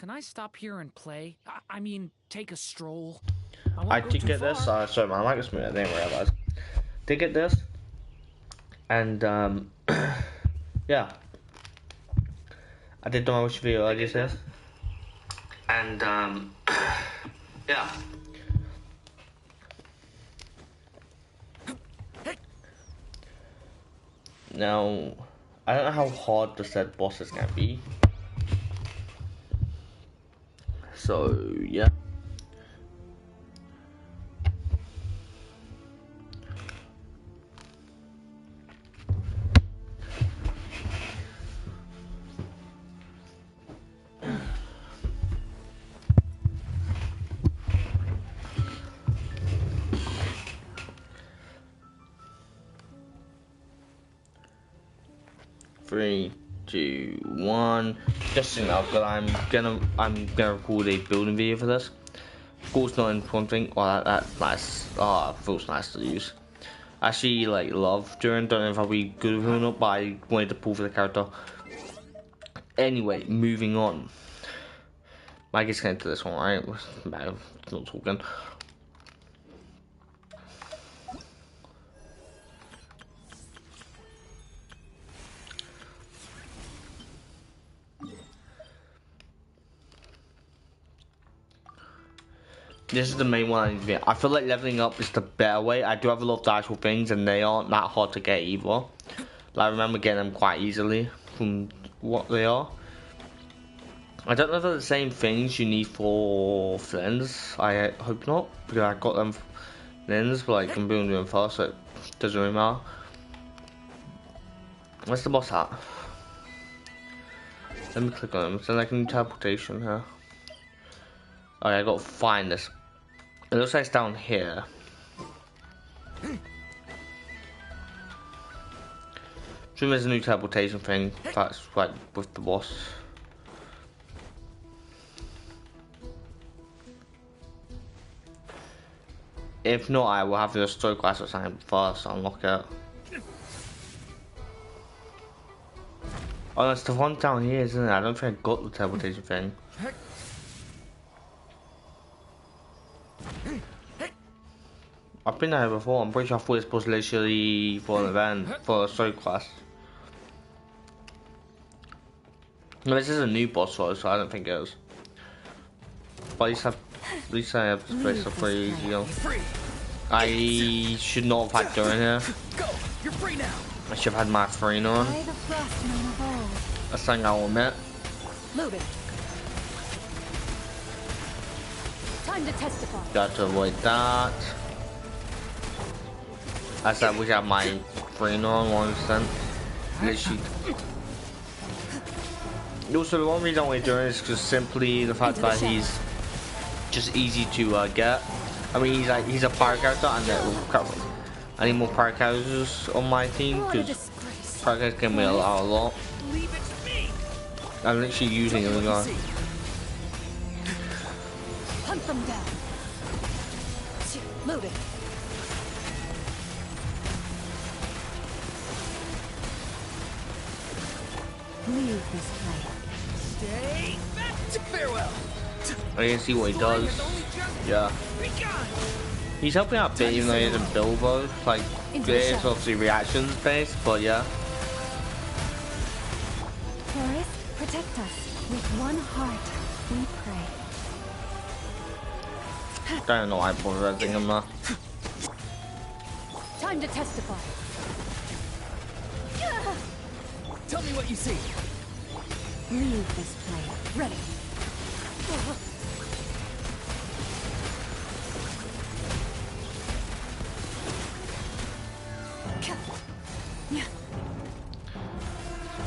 can I stop here and play? I mean, take a stroll. I did get this. Sorry, man, I like this movie. I didn't realize. Did get this, and yeah, I did do my wish video. I just this, and yeah. Now, I don't know how hard the said bosses can be. So, yeah. Three, two, one. Just so you know, because I'm gonna record a building video for this. Of course, not in something. Oh, that's nice. Oh, it feels nice to use. I actually like love Duran. Don't know if I'll be good with him or not, but I wanted to pull for the character. Anyway, moving on. I guess get into this one, right? No, not talking. This is the main one I need to get. I feel like leveling up is the better way. I do have a lot of the actual things, and they aren't that hard to get either. Like, I remember getting them quite easily from what they are. I don't know if they're the same things you need for Flens. I hope not, because I got them Flens, but like I'm building them fast, so it doesn't really matter. Where's the boss at? Let me click on him. It's like a new teleportation here. Okay, I gotta find this. It looks like it's down here. So there's a new teleportation thing that's right with the boss. If not, I will have to story class or something first to unlock it. Oh, no, it's the one down here, isn't it? I don't think I got the teleportation thing. I've been there before. I'm pretty sure I thought it was supposed to literally for an event, for a story class. No, this is a new boss though, so I don't think it is. But at least I have this place for easy. You know. I should not have had Duran here. I should have had my Farina on. That's something I'll admit. Time to testify. Got to avoid that. I said we have my Farina on 100%. Literally. Also, the one reason I want to do it is just simply the fact that he's just easy to get. I mean, he's a fire character, and I need more fire characters on my team because fire characters can be a lot. I'm literally using them again. Hunt them down. Loaded. Leave this place. Stay back to farewell. I can see what he does. Yeah. He's helping out a bit even though he isn't Bilbo. Like, it's obviously reactions based, but yeah. Forest, protect us. With one heart, we pray. Don't know why I'm polarizing him now. Time to testify. Tell me what you see. Leave this place. Ready.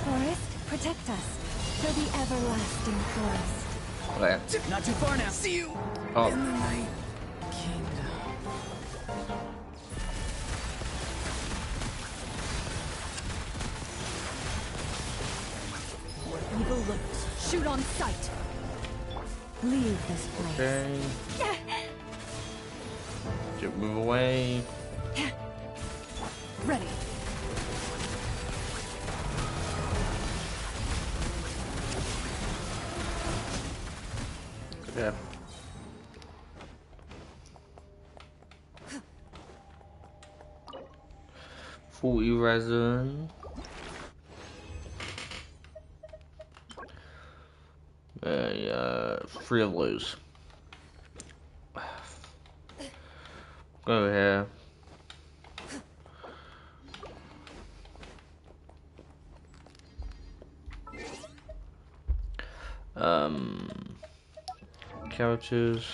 Forest, protect us. For the everlasting forest. Okay. Not too far now. See you Oh. in the night kingdom. Evil looks. Shoot on sight. Leave this place. Okay. Just move away. Ready. Yeah. Forty resin. Yeah, 3 of those. Go here. Characters.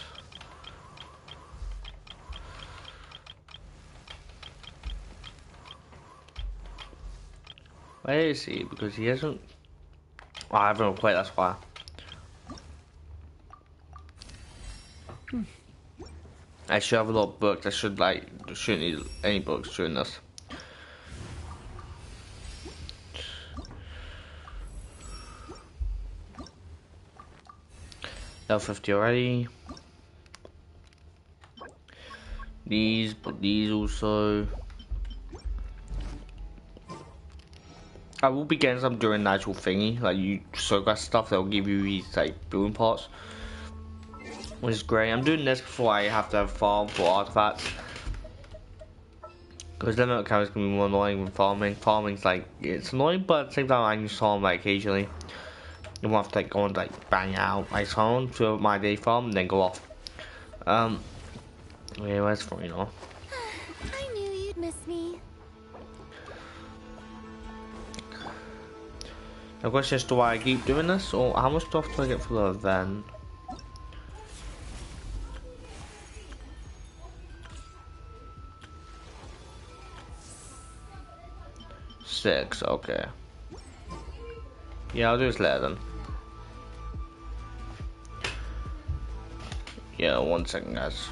Where is he? Because he hasn't. Oh, I haven't played. That's why. I should have a lot of books. I shouldn't need any books during this. Level 50 already. These, but these also. I will be getting some during the actual thingy, like you progress stuff that will give you these like building parts, which is great. I'm doing this before I have to have farm for artifacts, because limit cameras can be more annoying than farming. Farming's like it's annoying, but at the same time I can farm like occasionally. You won't have to like go and like bang out my farm to my day farm and then go off. Yeah, that's for you know. I knew you'd miss me. The question is, do I keep doing this, or how much stuff do I get for the event? Six, okay. Yeah, I'll do this later then. Yeah, 1 second, guys.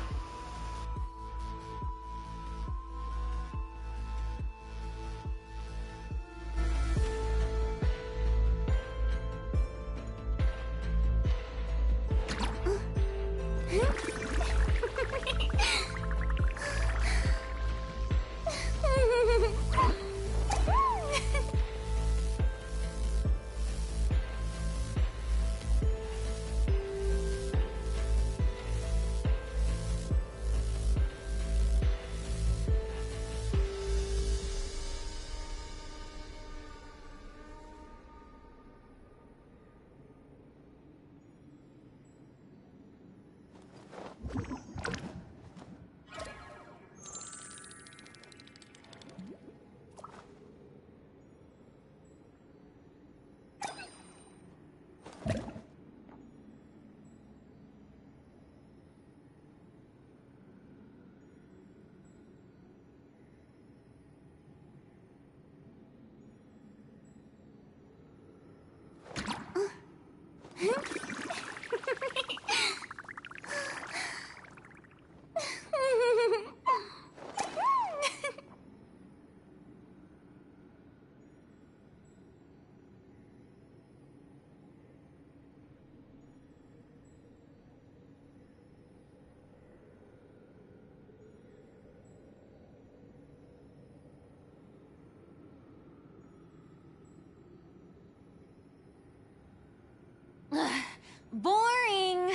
Boring.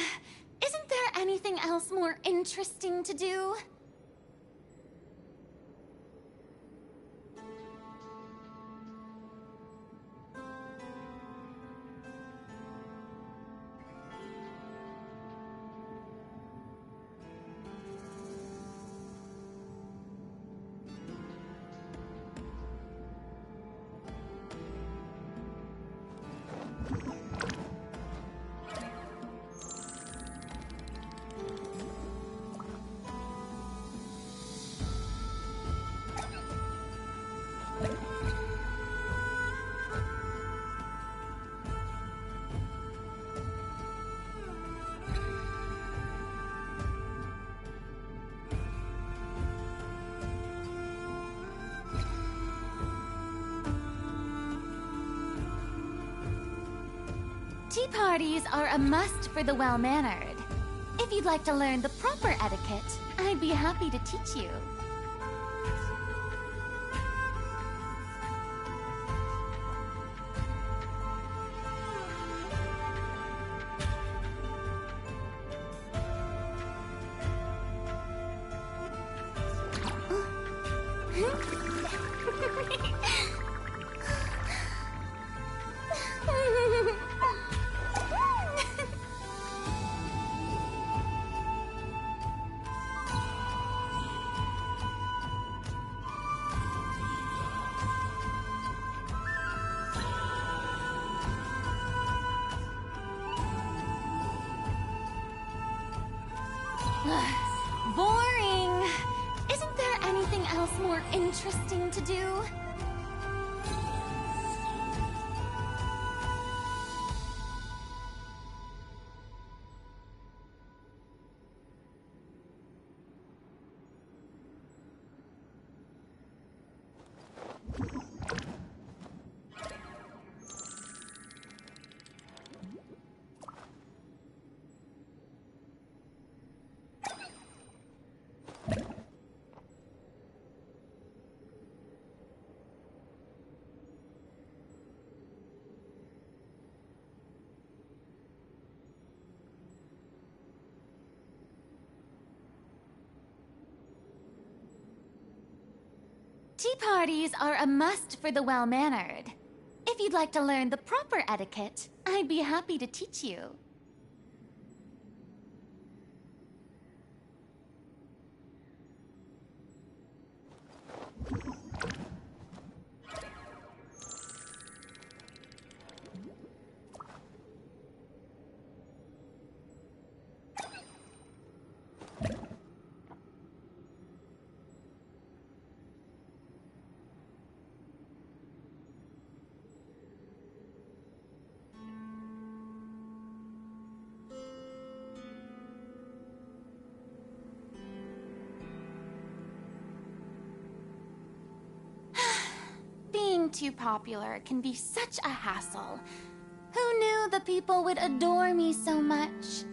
Isn't there anything else more interesting to do? Tea parties are a must for the well-mannered. If you'd like to learn the proper etiquette, I'd be happy to teach you. Boring! Isn't there anything else more interesting to do? Tea parties are a must for the well-mannered. If you'd like to learn the proper etiquette, I'd be happy to teach you. Being too popular can be such a hassle. Who knew the people would adore me so much?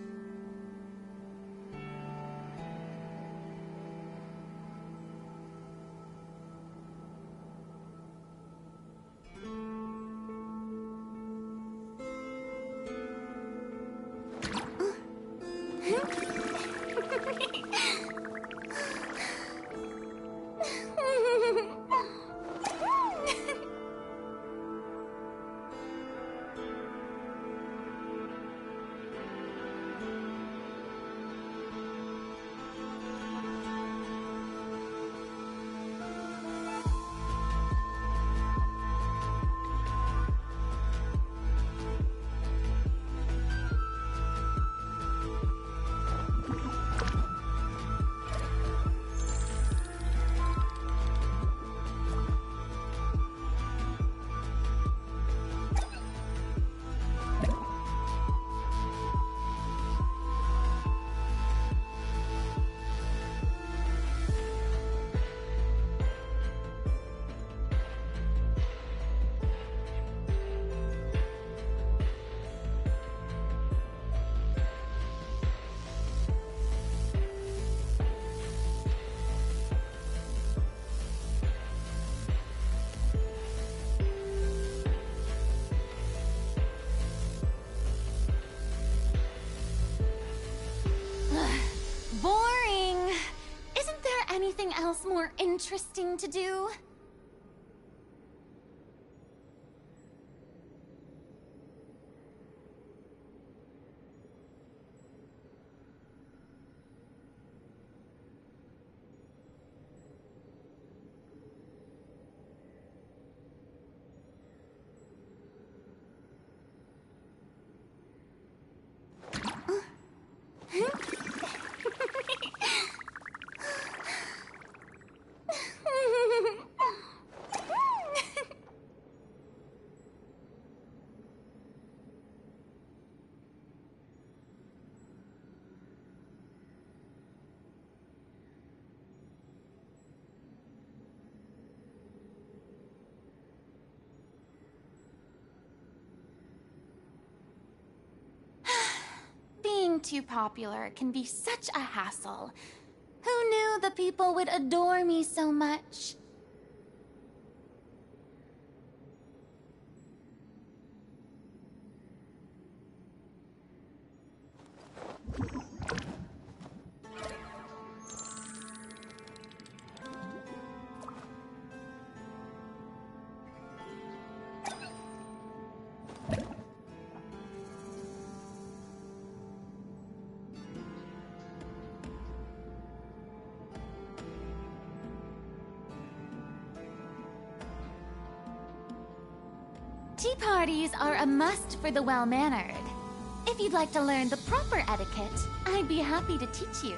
Boring! Isn't there anything else more interesting to do? Being too popular can be such a hassle. Who knew the people would adore me so much? Tea parties are a must for the well-mannered. If you'd like to learn the proper etiquette, I'd be happy to teach you.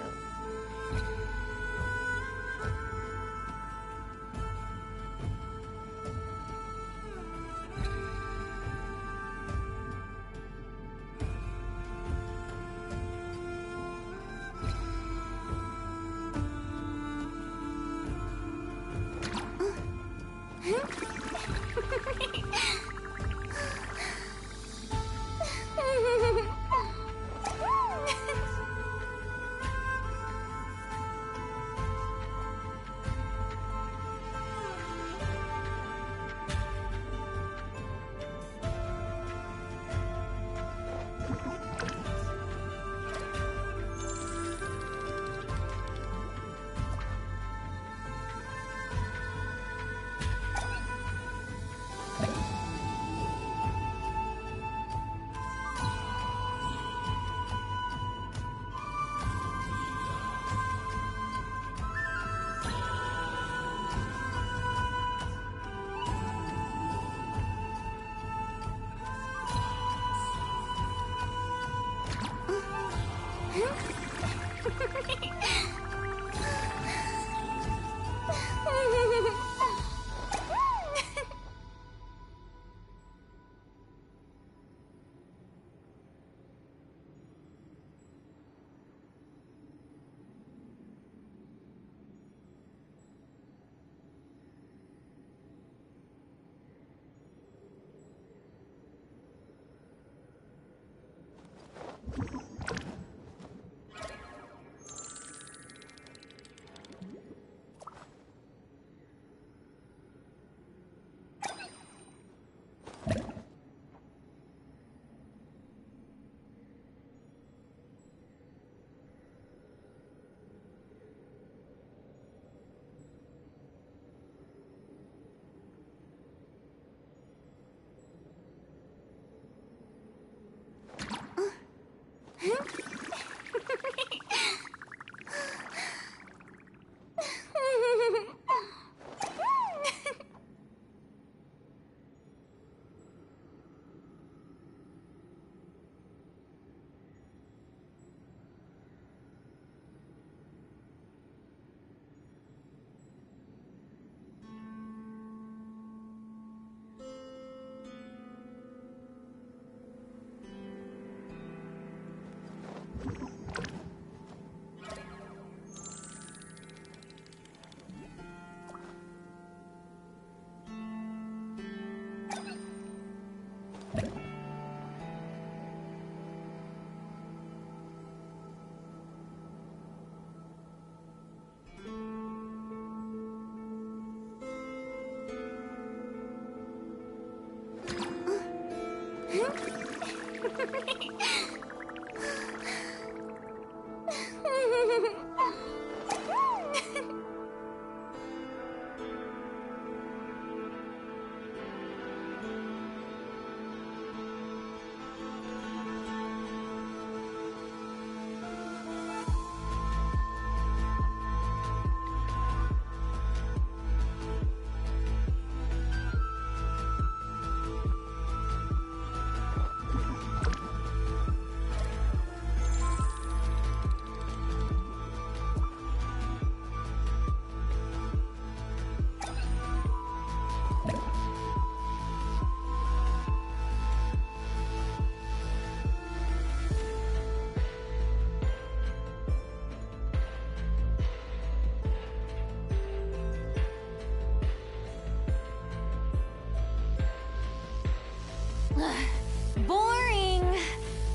Boring!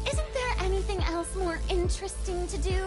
Isn't there anything else more interesting to do?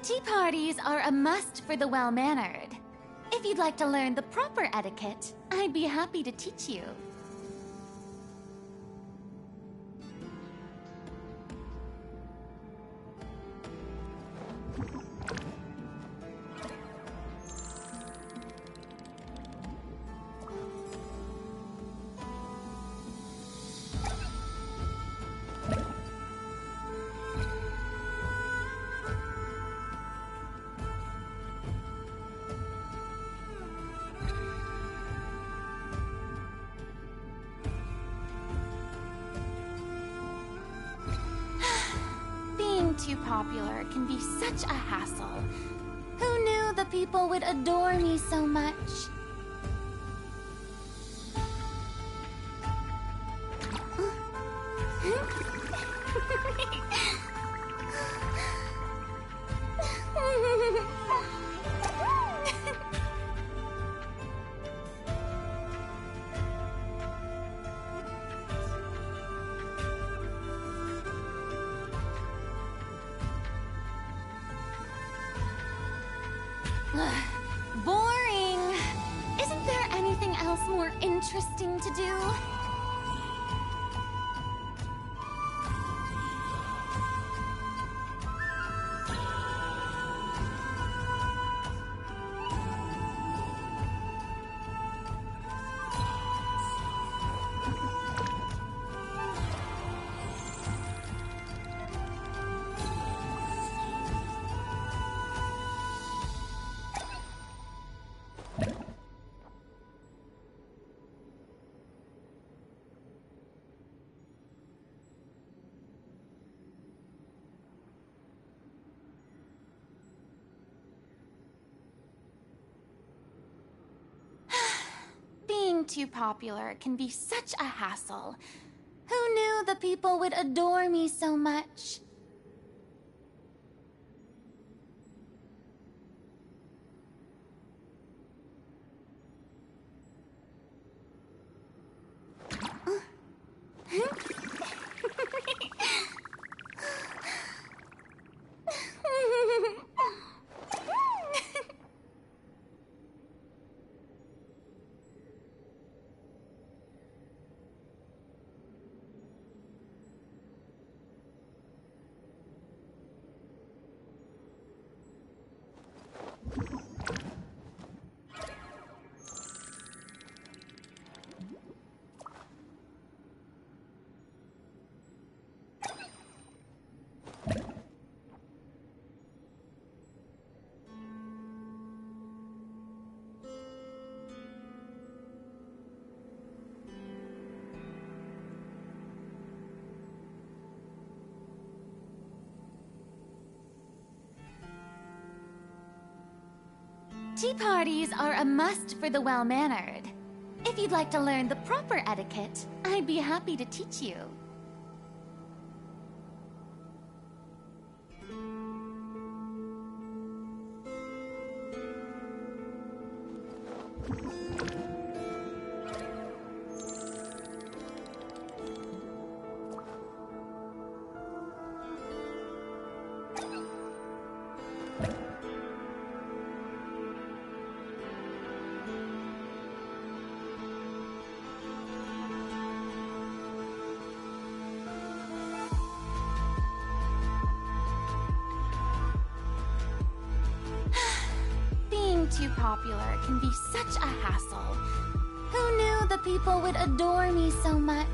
Tea parties are a must for the well-mannered. If you'd like to learn the proper etiquette, I'd be happy to teach you. Too popular can be such a hassle. Who knew the people would adore me so much? Boring. Isn't there anything else more interesting to do? Too popular can be such a hassle. Who knew the people would adore me so much? Tea parties are a must for the well-mannered. If you'd like to learn the proper etiquette, I'd be happy to teach you. Too popular can be such a hassle. Who knew the people would adore me so much?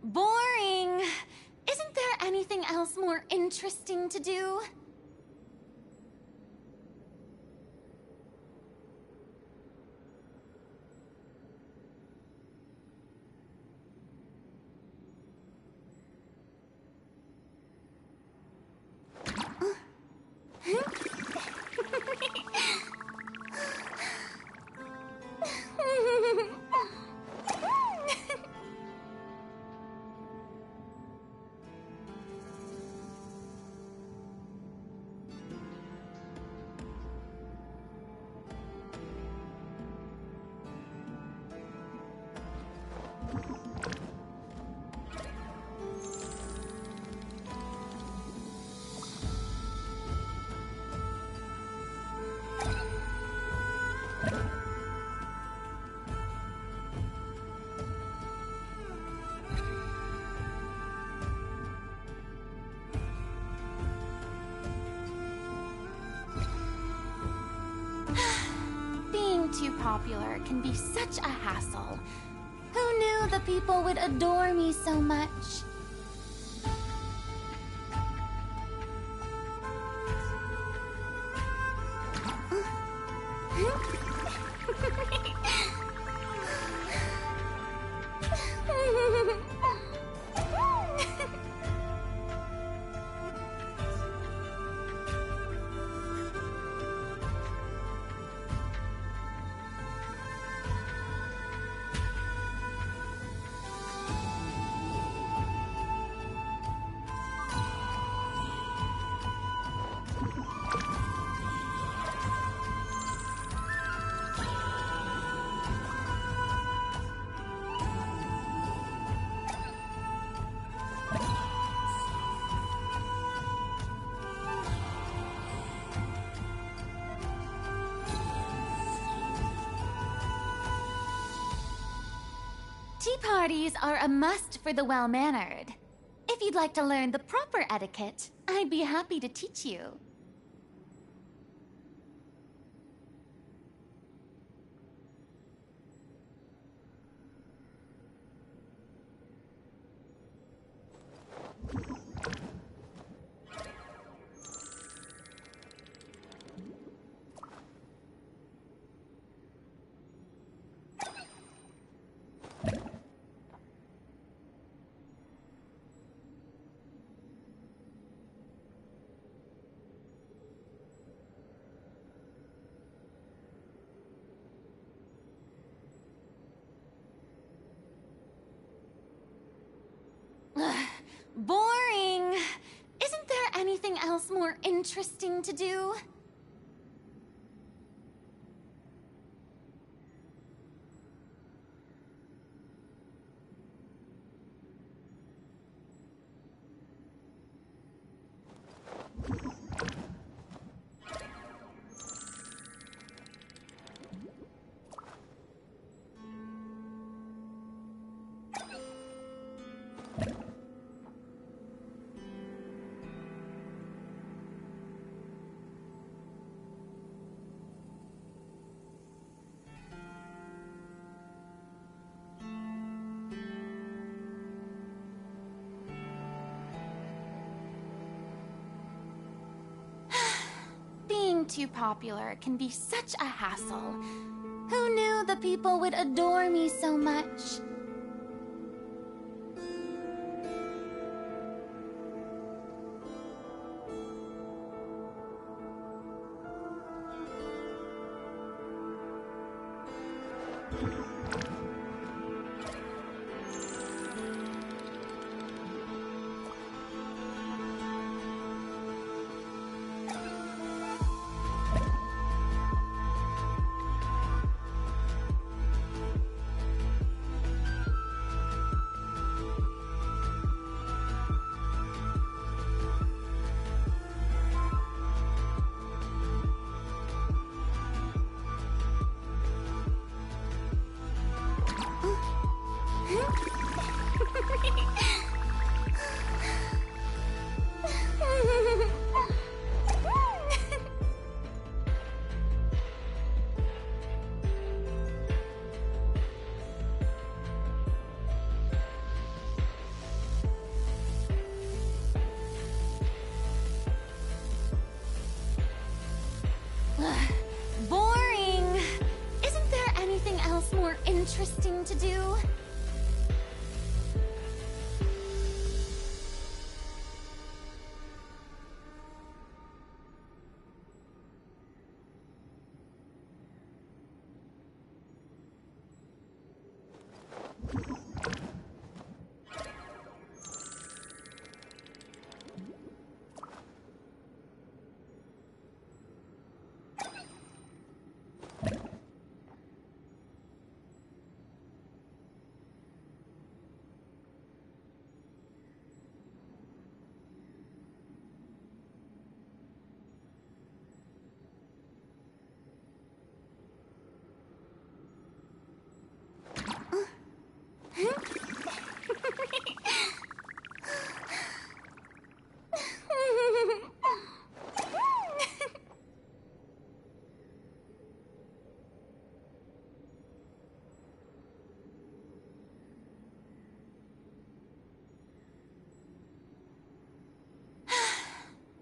Boring. Isn't there anything else more interesting to do? Being too popular can be such a hassle. Who knew the people would adore me so much? Tea parties are a must for the well-mannered. If you'd like to learn the proper etiquette, I'd be happy to teach you. Boring. Isn't there anything else more interesting to do? Being too popular can be such a hassle. Who knew the people would adore me so much? interesting to do?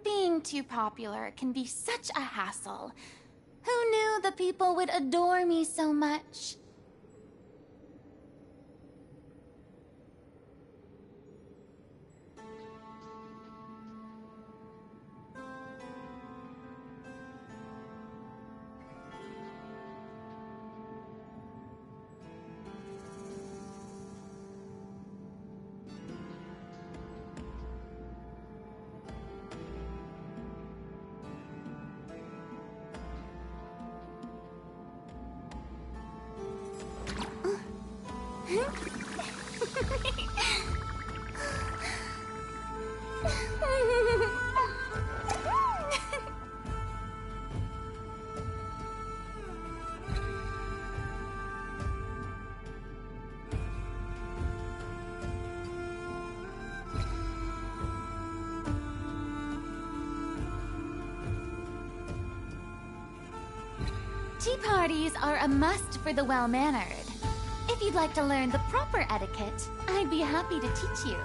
Being too popular can be such a hassle. Who knew the people would adore me so much? Tea parties are a must for the well-mannered. If you'd like to learn the proper etiquette, I'd be happy to teach you.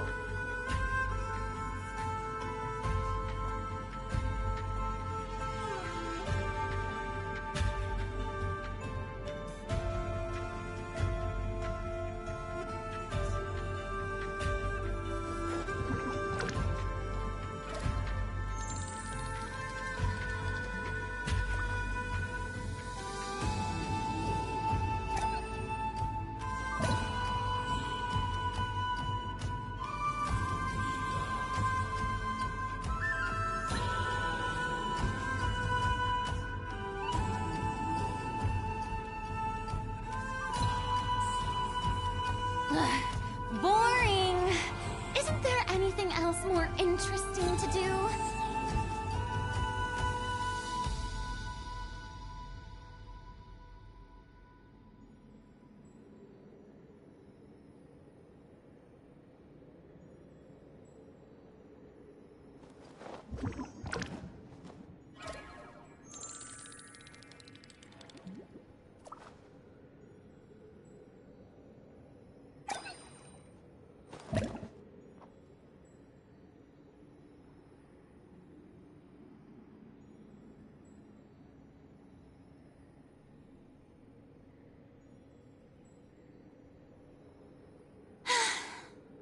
Boring! Isn't there anything else more interesting to do?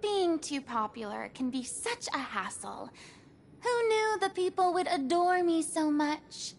Being too popular can be such a hassle. Who knew the people would adore me so much?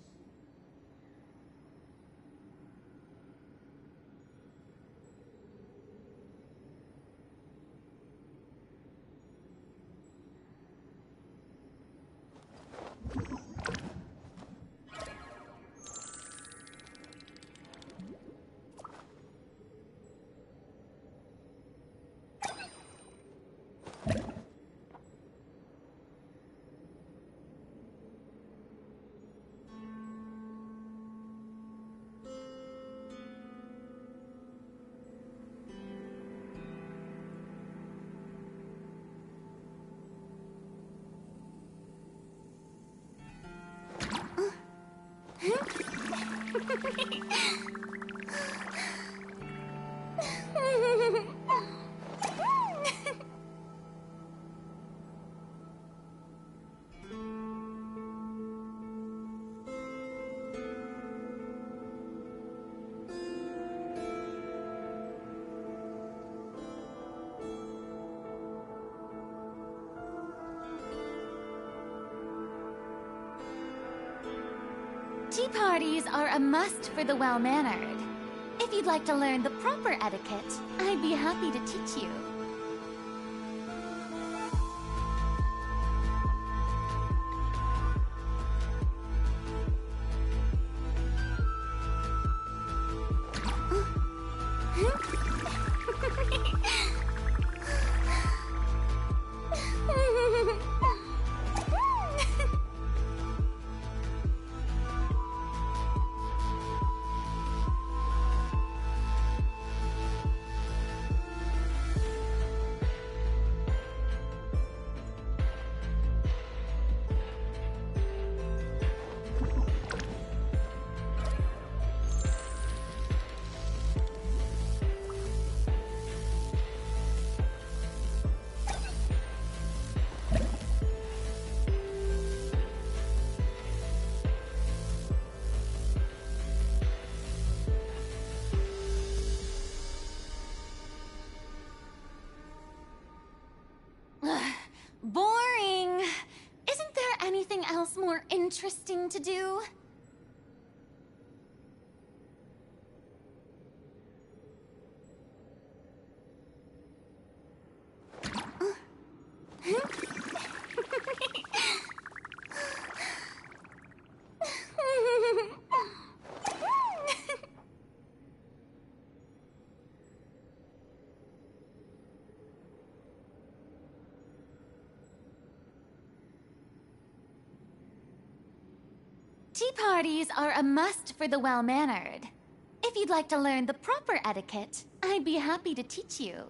Tea parties are a must for the well-mannered. If you'd like to learn the proper etiquette, I'd be happy to teach you. Boring. Isn't there anything else more interesting to do? Tea parties are a must for the well-mannered. If you'd like to learn the proper etiquette, I'd be happy to teach you.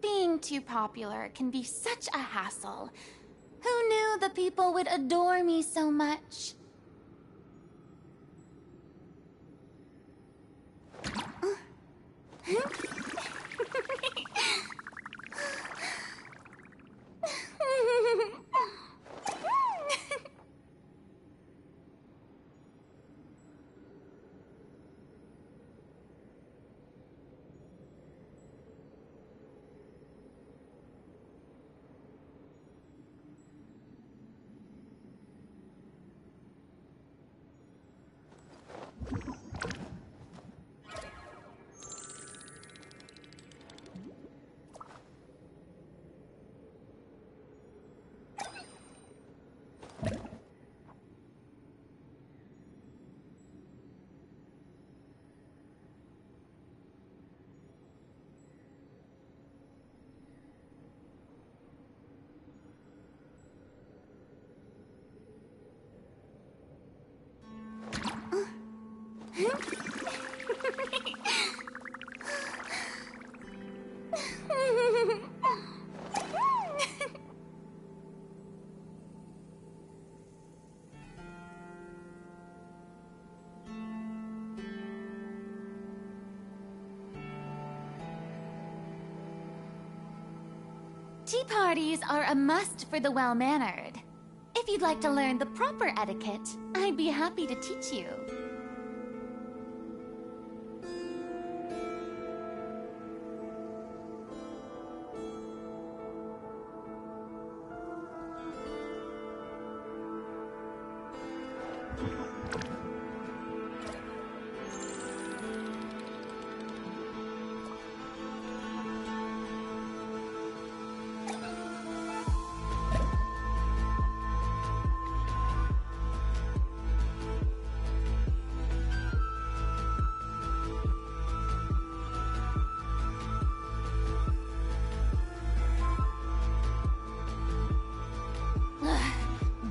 Being too popular can be such a hassle. Who knew the people would adore me so much? Tea parties are a must for the well-mannered. If you'd like to learn the proper etiquette, I'd be happy to teach you.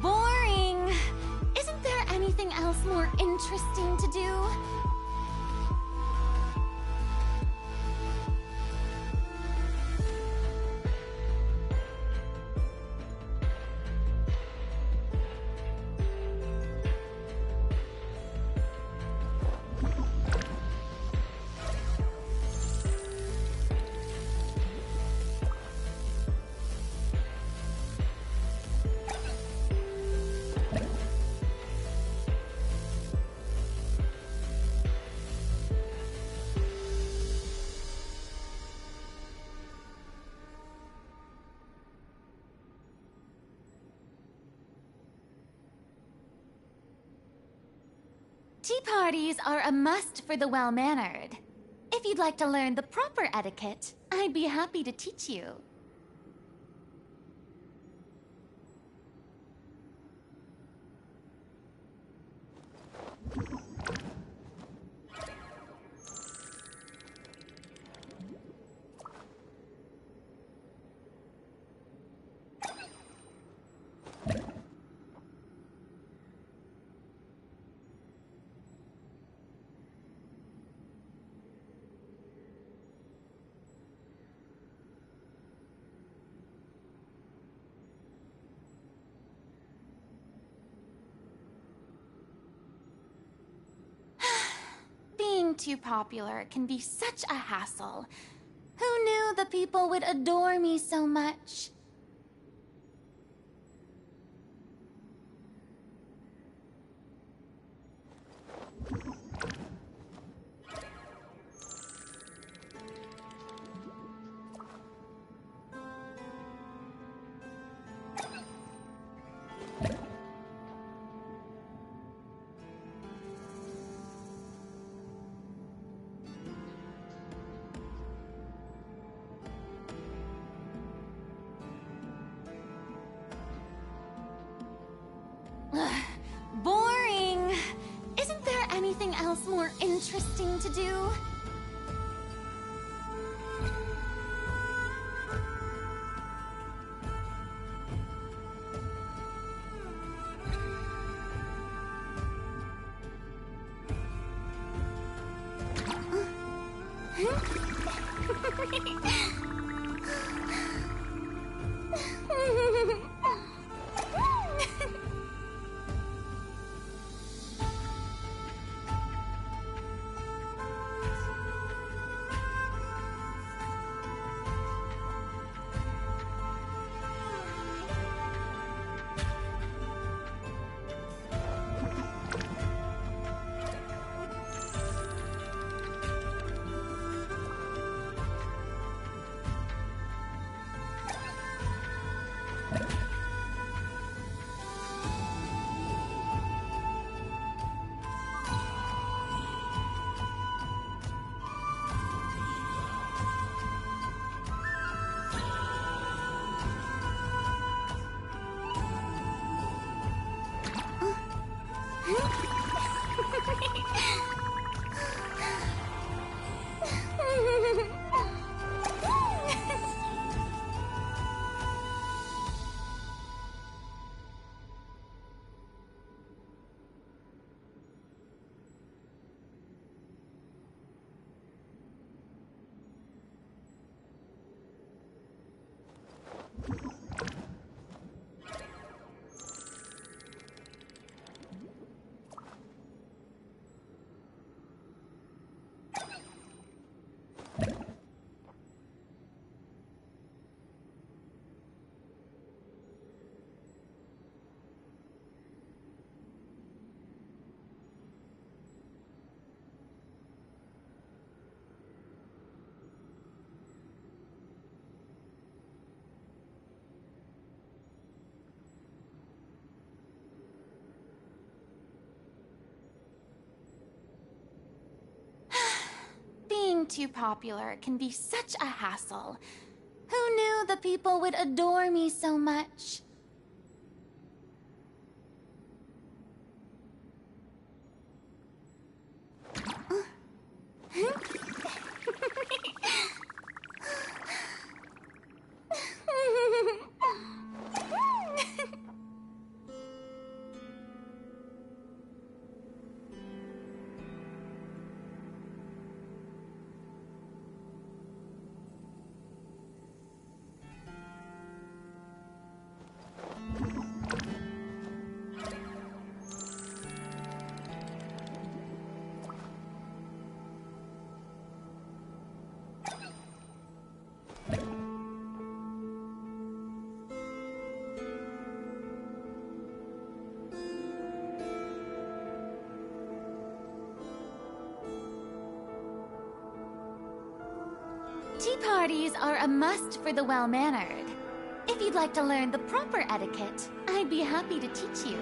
Boring! Isn't there anything else more interesting to do? Tea parties are a must for the well-mannered. If you'd like to learn the proper etiquette, I'd be happy to teach you. Being too popular can be such a hassle. Who knew the people would adore me so much? Boring! Isn't there anything else more interesting to do? too popular can be such a hassle. Who knew the people would adore me so much? Tea parties are a must for the well-mannered. If you'd like to learn the proper etiquette, I'd be happy to teach you.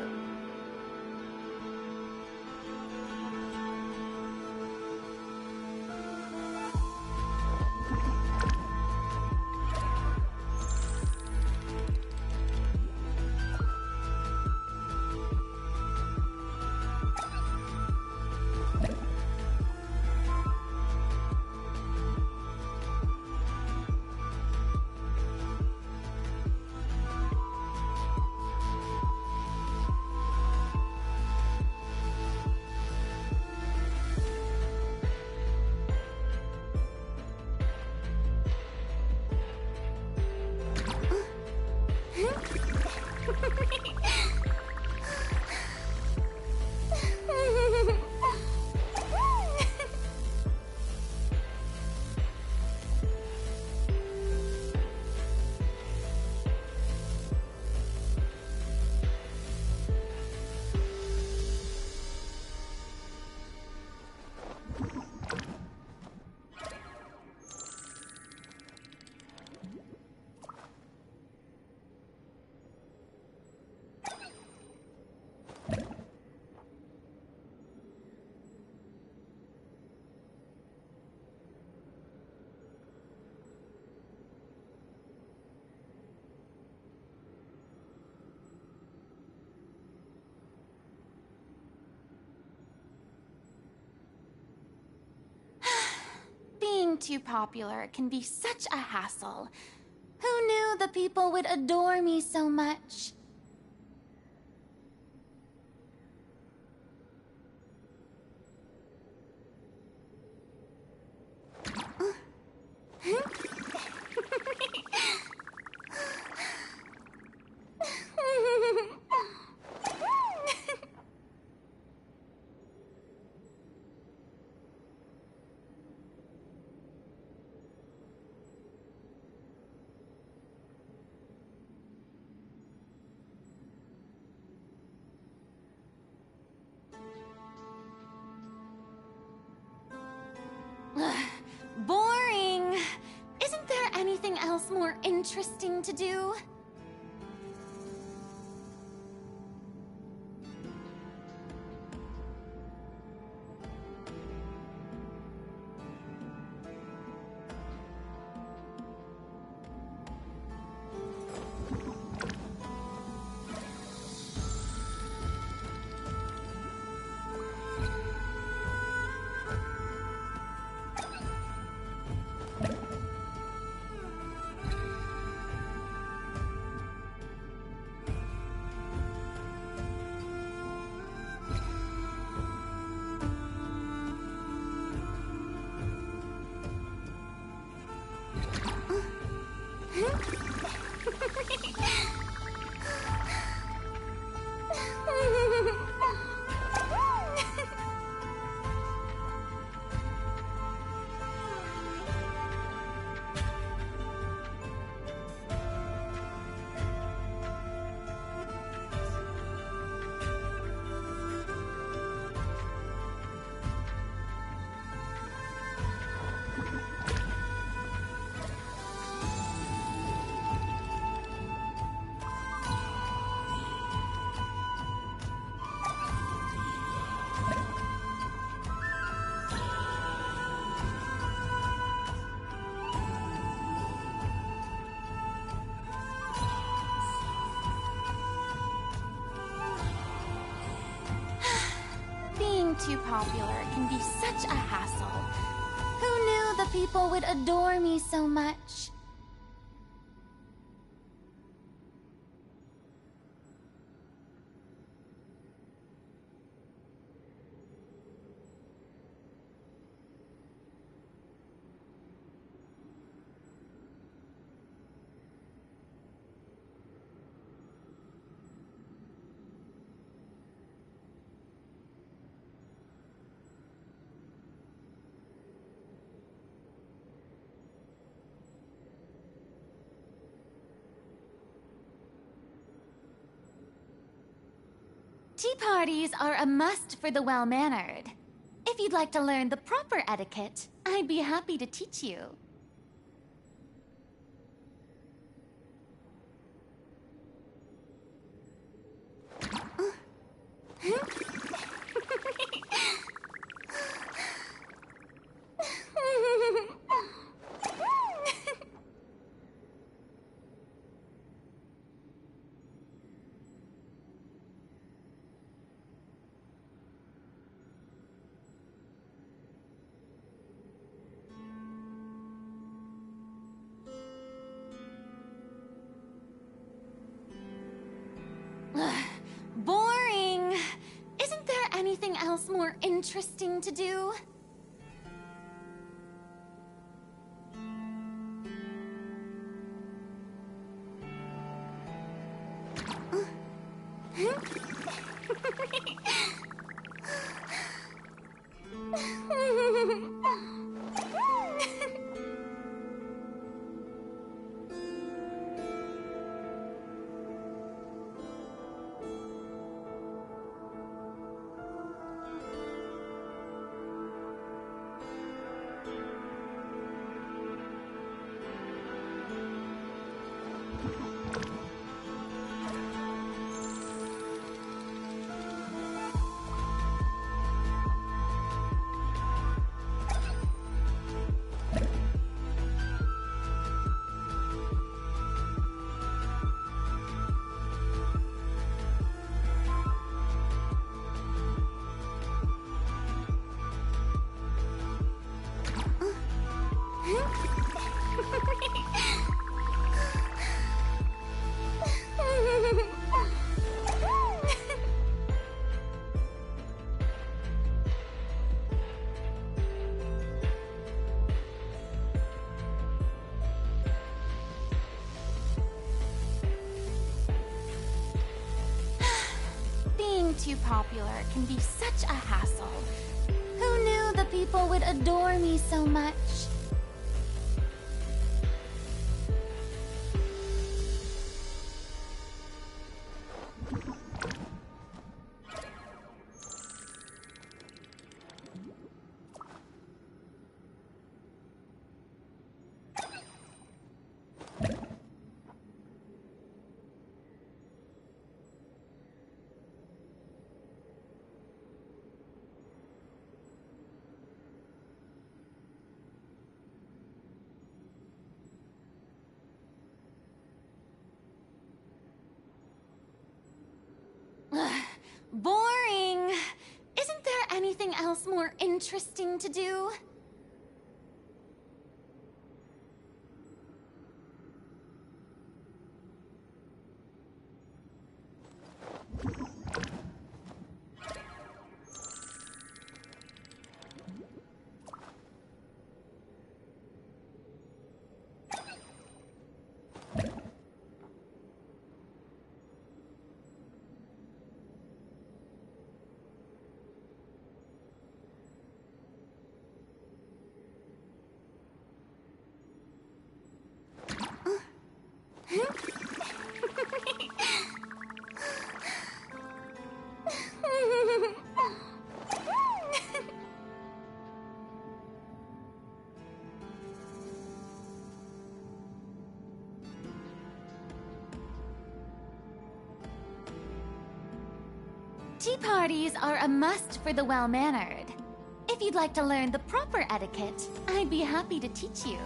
Being too popular can be such a hassle. Who knew the people would adore me so much? Boring. Isn't there anything else more interesting to do? too popular can be such a hassle. Who knew the people would adore me so much? Tea parties are a must for the well-mannered. If you'd like to learn the proper etiquette, I'd be happy to teach you. Boring! Isn't there anything else more interesting to do? Being too popular can be such a hassle. Who knew the people would adore me so much? Boring! Isn't there anything else more interesting to do? Tea parties are a must for the well-mannered. If you'd like to learn the proper etiquette, I'd be happy to teach you.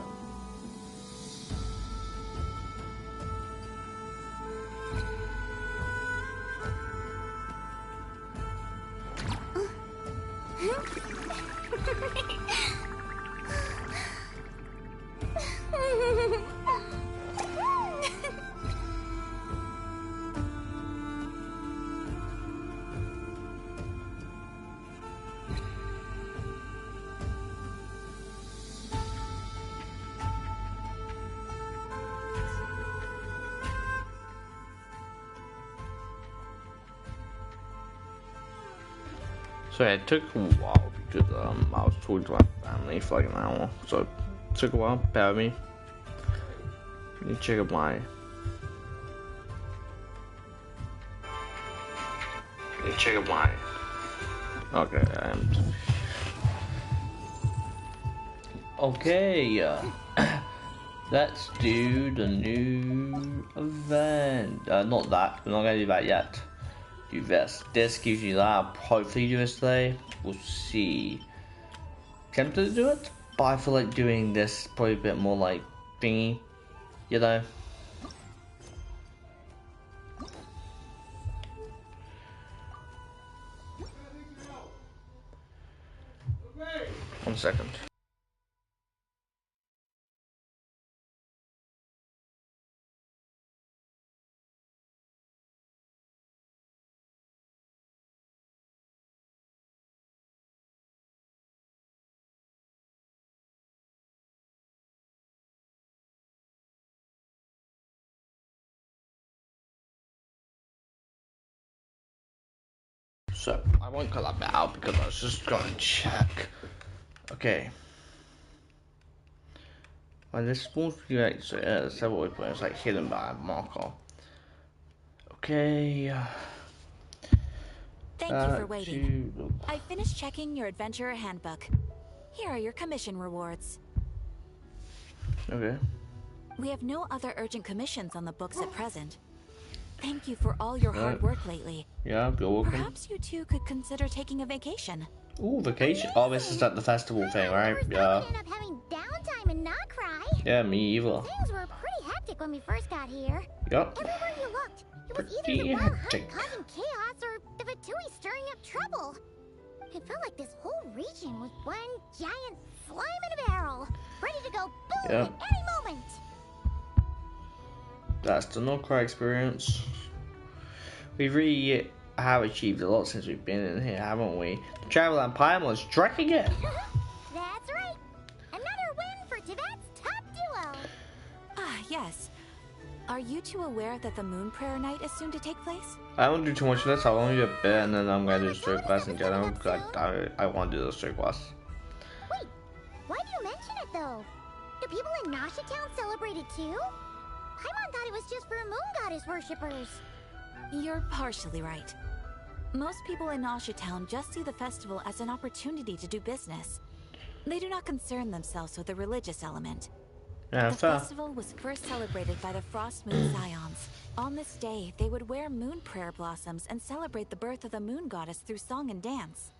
So yeah, it took a while because I was talking to my family for like an hour, so it took a while. Bear with me. Let me check out my. Let me check out my. Okay, okay. Let's do the new event. Not that. We're not gonna do that yet. Do this. This gives you that. Hopefully do this today. We'll see. Tempted to do it, but I feel like doing this probably a bit more like thingy, you know. One second. So, I won't cut that bit out because I was just going to check. Okay. Well, this spawns to like, so, several waypoints, like hidden by a marker. Okay. Thank you for waiting. I finished checking your adventurer handbook. Here are your commission rewards. Okay. We have no other urgent commissions on the books at present. Thank you for all your hard work lately. Yeah, you're welcome. Perhaps you two could consider taking a vacation. Ooh, vacation. Oh, this is at the festival thing, right? Yeah. Ended up having downtime and not cry. Yeah, me either. Things were pretty hectic when we first got here. Yep. Everywhere you looked, it was Pretty either the wild hectic. hunt causing chaos or the Fatui stirring up trouble. It felt like this whole region was one giant slime in a barrel, ready to go boom Yep. at any moment. That's the no cry experience. We really have achieved a lot since we've been in here, haven't we? The travel and Paimon strike again. That's right. Another win for Tibet's top duo. Ah, yes. Are you two aware that the Moon Prayer Night is soon to take place? I won't do too much of this. I'll only do a bit, and then I'm gonna do the story quest in general. Because I want to do the story quest. Wait, why do you mention it though? Do people in Nasha Town celebrate it too? Paimon thought it was just for moon goddess worshippers. You're partially right. Most people in Nasha Town just see the festival as an opportunity to do business. They do not concern themselves with the religious element. Yeah, The fair. festival was first celebrated by the Frost Moon Scions. On this day, they would wear moon prayer blossoms and celebrate the birth of the moon goddess through song and dance.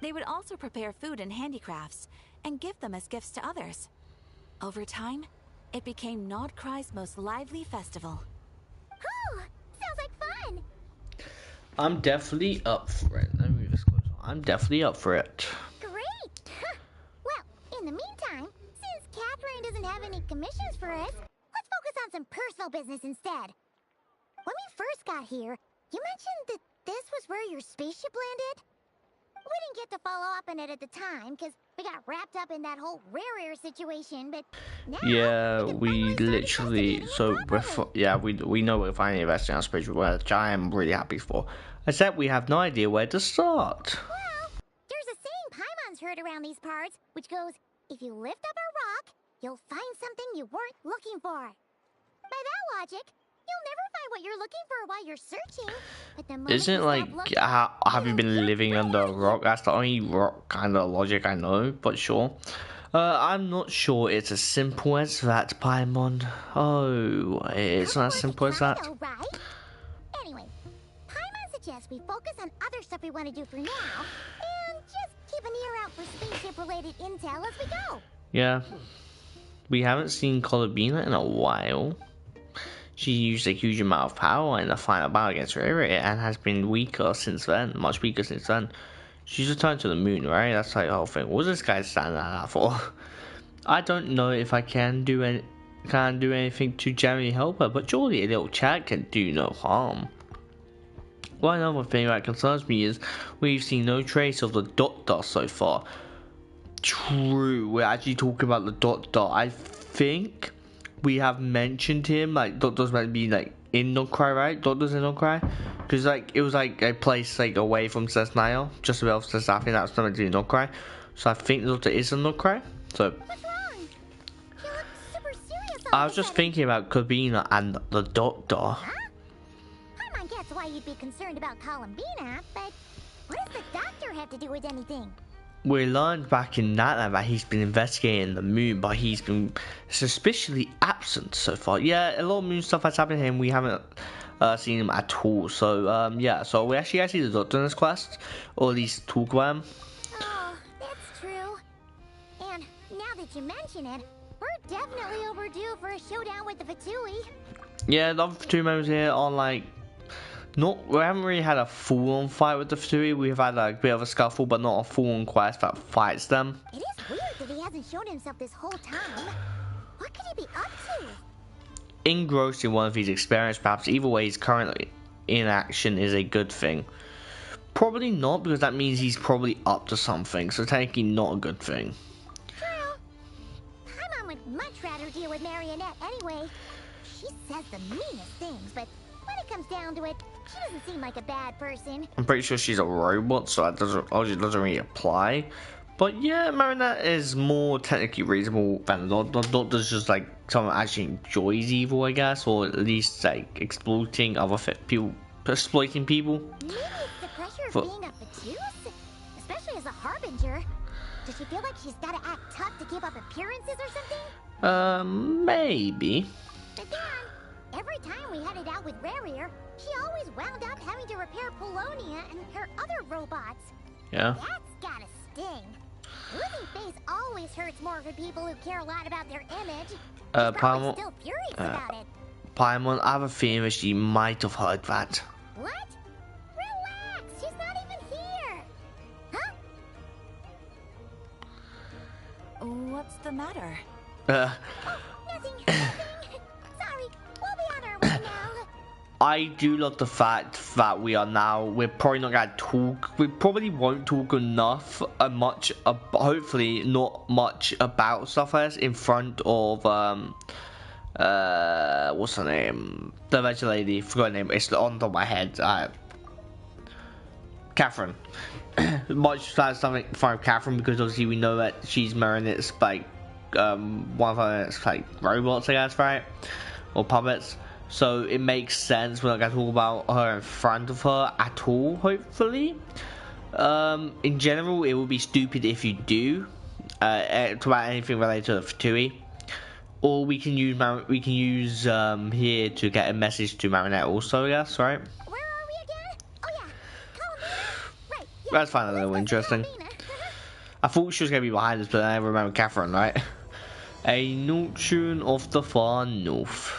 They would also prepare food and handicrafts and give them as gifts to others. Over time, it became Nodcry's most lively festival. Oh, sounds like fun. I'm definitely up for it. Let me move this closer. I'm definitely up for it. Great. Well, in the meantime, since Catherine doesn't have any commissions for us, let's focus on some personal business instead. When we first got here, you mentioned that this was where your spaceship landed? We didn't get to follow up on it at the time, because we got wrapped up in that whole rare situation, but now Yeah, can we finally start literally investigating so it properly. before, yeah, we know we're finally investing in our spiritual world, which I am really happy for. Except we have no idea where to start. Well, there's a saying Paimon's heard around these parts, which goes, if you lift up a rock, you'll find something you weren't looking for. By that logic, you'll never find what you're looking for while you're searching. But the moment Isn't you it like stop looking, have you been living under a rock? That's the only rock kind of logic I know, but sure. I'm not sure it's as simple as that, Paimon. Oh, it's not as simple as that. Kinda, right? Anyway, Paimon suggests we focus on other stuff we want to do for now, and just keep an ear out for spaceship-related intel as we go. Yeah, we haven't seen Colabina in a while. She used a huge amount of power in the final battle against Riri and has been weaker since then, much weaker since then. She's returned to the moon, right? That's like the whole thing. What's this guy standing like that for? I don't know if I can do anything to generally help her, but surely a little chat can do no harm. One other thing that concerns me is we've seen no trace of the Doctor so far. True, we're actually talking about the Doctor. I think we have mentioned him, like Doctor's meant to be like in Nukrai, right? Doctor's in Nukrai, because like it was like a place like away from Cesnile, just above Cesnile. I think that's something to do with Nukrai. So I think the Doctor is in Nukrai. So What's wrong? You look super serious all I of was a just sudden. thinking about Kabina and the Doctor. Huh? I might guess why you'd be concerned about Columbina, but what does the doctor have to do with anything? We learned back in that he's been investigating the moon, but he's been suspiciously absent so far. Yeah, a lot of moon stuff has happened to him. We haven't seen him at all. So yeah, so we actually got to see the Doctor in this quest, or at least talk about him. Oh, that's true. And now that you mention it, we're definitely overdue for a showdown with the Fatui. Yeah, the other two members here are like we haven't really had a full-on fight with the Fatui. We've had like, a bit of a scuffle, but not a full-on quest that fights them. It is weird that he hasn't shown himself this whole time. What could he be up to? Engrossed in one of his experiments, perhaps. Either way, he's currently in action is a good thing. Probably not, because that means he's probably up to something, so technically not a good thing. True. Paimon would much rather deal with Marionette anyway. She says the meanest things, but when it comes down to it, she doesn't seem like a bad person. I'm pretty sure she's a robot, so that doesn't really apply. But yeah, Marinette is more technically reasonable than the Doctor's just like someone who actually enjoys evil, I guess, or at least like exploiting other people. Maybe it's the pressure of being a Fatuse, especially as a Harbinger. Does she feel like she's gotta act tough to keep up appearances or something? Maybe. But then, every time we headed out with Rarier, she always wound up having to repair Polonia and her other robots. Yeah. That's gotta sting. Losing face always hurts more for people who care a lot about their image. She's probably Paimon, still furious about it. Paimon, I have a feeling that she might have heard that. What? Relax, she's not even here. Huh? What's the matter? Nothing. Sorry, we'll be on our way now. I do love the fact that we're probably not gonna talk. We probably won't talk enough, hopefully not much about stuff like this in front of what's her name? The magic lady. Forgot her name. It's on top of my head. Catherine. Much something from Catherine, because obviously we know that she's Marinette's like one of her like robots, I guess, right? Or puppets. So it makes sense we're not going to talk about her in front of her at all, hopefully. In general, it would be stupid if you do talk about anything related to the Fatui. Or we can use here to get a message to Marinette also, I guess, right? Where are we again? Oh yeah, Columbina. Right. Yeah. That's fine, a little interesting. I thought she was going to be behind us, but I remember Catherine, right? A nocturne of the far north.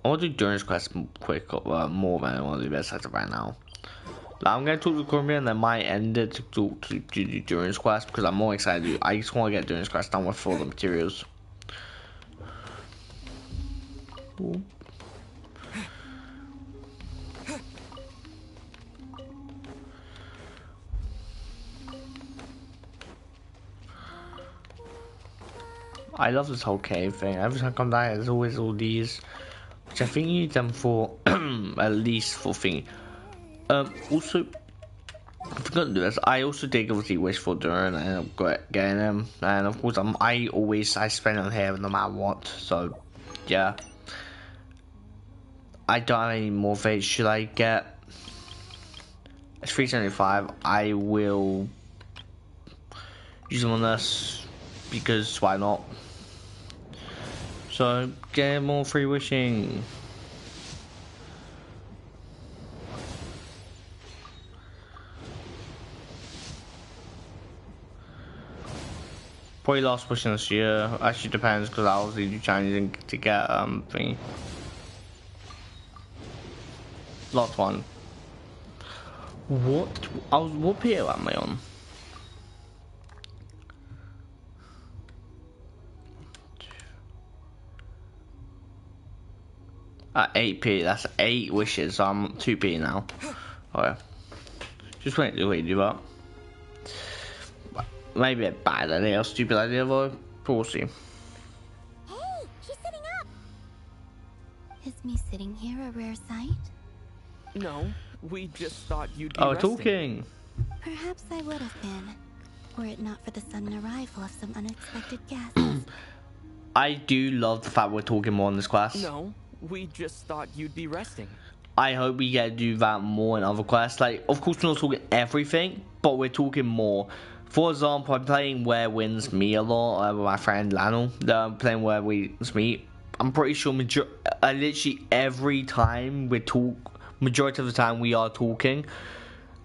I want to do Endurance Quest quick, more than I want to do Best Sector right now. Now, I'm going to talk to Columbia and I might end it to do Endurance Quest, because I'm more excited. I just want to get Endurance Quest done with all the materials. Ooh. I love this whole cave thing. Every time I come down here, there's always all these, which I think you need them for at least for thingy. Also, I forgot to do this. I also did obviously wish for Duran and I'm getting them, and of course I spend on here no matter what. So yeah, I don't have any more fates. Should I get? It's 375. I will use them on this because why not? So get more free wishing. Probably last push this year. Actually depends, because I obviously do challenging to get thingy. Last one. What PO am I on? At 8p, that's 8 wishes, so I'm 2p now. Oh yeah. Just wait till we do that. Maybe a bad idea, a stupid idea though. But we'll see. Hey, she's sitting up. Is me sitting here a rare sight? No, we just thought you'd be Oh, resting. talking. Perhaps I would have been, were it not for the sudden arrival of some unexpected guests. I do love the fact we're talking more in this class. No, we just thought you'd be resting. I hope we get to do that more in other quests. Like, of course, we're not talking everything, but we're talking more. For example, I'm playing Where Winds Meet a lot with my friend Lionel. I'm playing Where Winds Meet. I'm pretty sure literally every time we talk, majority of the time we are talking.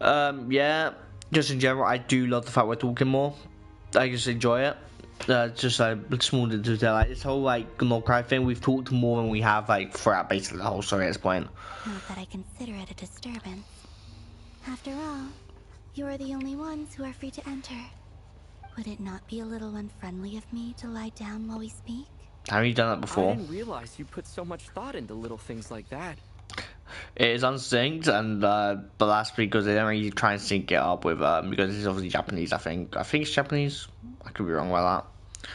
Yeah, just in general, I do love the fact we're talking more. I just enjoy it. Just a small detail, like this whole like no cry thing. We've talked more than we have like throughout basically the whole story at this point. Not that I consider it a disturbance. After all, you are the only ones who are free to enter. Would it not be a little unfriendly of me to lie down while we speak? Have you done that before? I didn't realize you put so much thought into little things like that. It is unsynced, and but that's because they don't really try and sync it up with because it's obviously Japanese. I think it's Japanese. I could be wrong about that.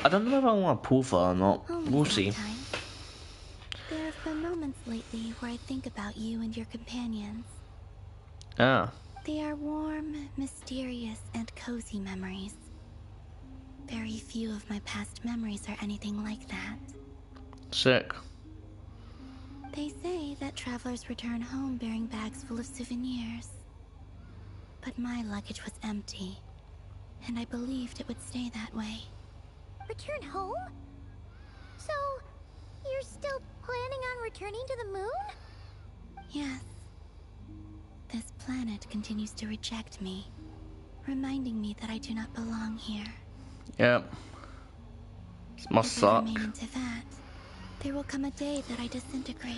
I don't know if I want to pull for or not. We'll see. Sometimes. There have been moments lately where I think about you and your companions. Yeah. They are warm, mysterious, and cozy memories. Very few of my past memories are anything like that. Sick. They say that travelers return home bearing bags full of souvenirs. But my luggage was empty, and I believed it would stay that way. Return home? So, you're still planning on returning to the moon? Yes. This planet continues to reject me, reminding me that I do not belong here. Yep. This must If I suck. remain in Teyvat, there will come a day that I disintegrate.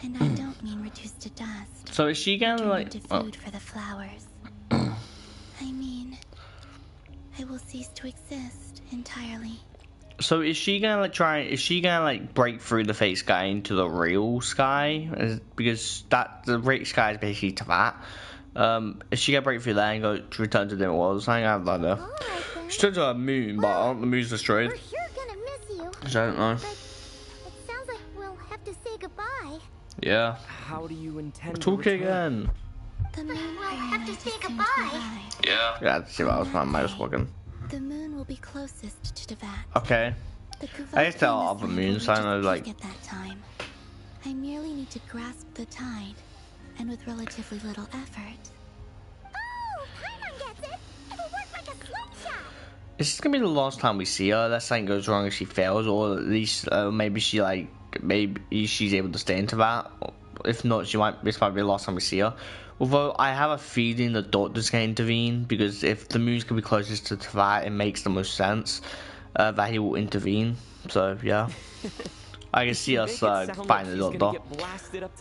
And I don't mean reduced to dust. So is she gonna Turn like? into food for the flowers. I mean, I will cease to exist entirely. So is she gonna like try? Is she gonna like break through the fake sky into the real sky? Because the real sky is basically Teyvat. Is she gonna break through there and go to return to the world? I have no idea. Alright then. She turned to a moon, but aren't the moons destroyed? We're sure gonna miss you. I don't know. But it sounds like we'll have to say goodbye. Yeah. How do you intend to Talking return? again. The moon We'll have to planet say is soon to goodbye. arrive. Yeah. Yeah. See what I was trying. I was walking. The moon will be closest to Teyvat. Okay. The I used to tell Kuvok other Island moons, will I know, reach its like- peak at that time. I merely need to grasp the tide, and with relatively little effort. Oh, Paimon gets it. It'll work like a slingshot. Is this gonna be the last time we see her? Unless something goes wrong and she fails, or at least maybe she's able to stay into that. If not, this might be the last time we see her. Although I have a feeling the doctor's gonna intervene, because if the moon's gonna be closest to Teyvat, it makes the most sense that he will intervene. So yeah, I can see us find the doctor,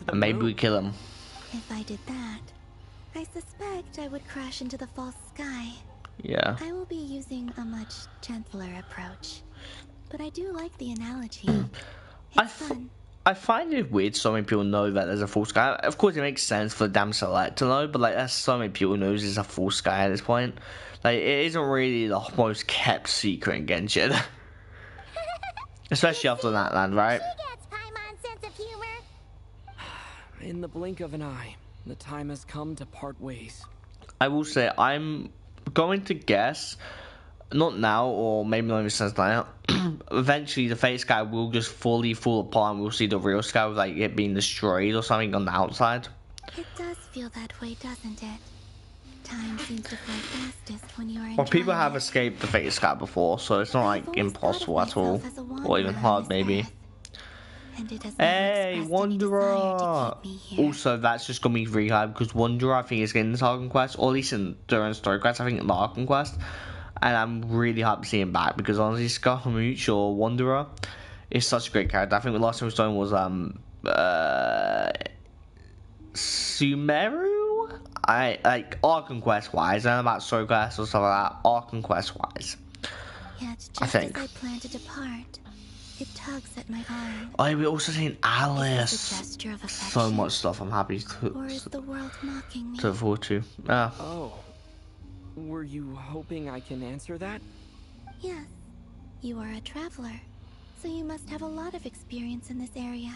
and maybe we kill him. If I did that, I suspect I would crash into the false sky. Yeah. I will be using a much gentler approach. But I do like the analogy. It's fun. I find it weird so many people know that there's a full sky. Of course, it makes sense for the damn select to know, but like, there's so many people knows there's a full sky at this point. Like, it isn't really the most kept secret in Genshin. Especially after that land, right? She gets Paimon's sense of humor. In the blink of an eye, the time has come to part ways. I will say, I'm going to guess, not now, or maybe not even since now, eventually the fake sky will just fully fall apart and we'll see the real sky with like it being destroyed or something on the outside. It does feel that way, doesn't it? Time seems to fly fastest when you are Well, people enjoying have it. escaped the fake sky before, so it's not I've like always impossible thought at of all, myself as a or even wanderer hard on this maybe. earth, and it has never Hey, expressed any desire Wanderer! to keep me here. Also, that's just gonna be really hard because Wanderer, I think, is getting this Arkham quest, or at least during Story Quest, I think the Arkham quest. And I'm really happy to see him back because honestly, Scaramouche or Wanderer is such a great character. I think the last time we saw him was Sumeru. I like Arkham quest wise, and about Story Quest or stuff like that. Arkham quest wise. Yet, just I think. as I plan to depart, It tugs at my arm. Oh, we're also seeing Is Alice. this a gesture of So affection? much stuff I'm happy Or is the world mocking me? to look forward to. Ah. Oh. Were you hoping I can answer that? Yes. You are a traveler, so you must have a lot of experience in this area.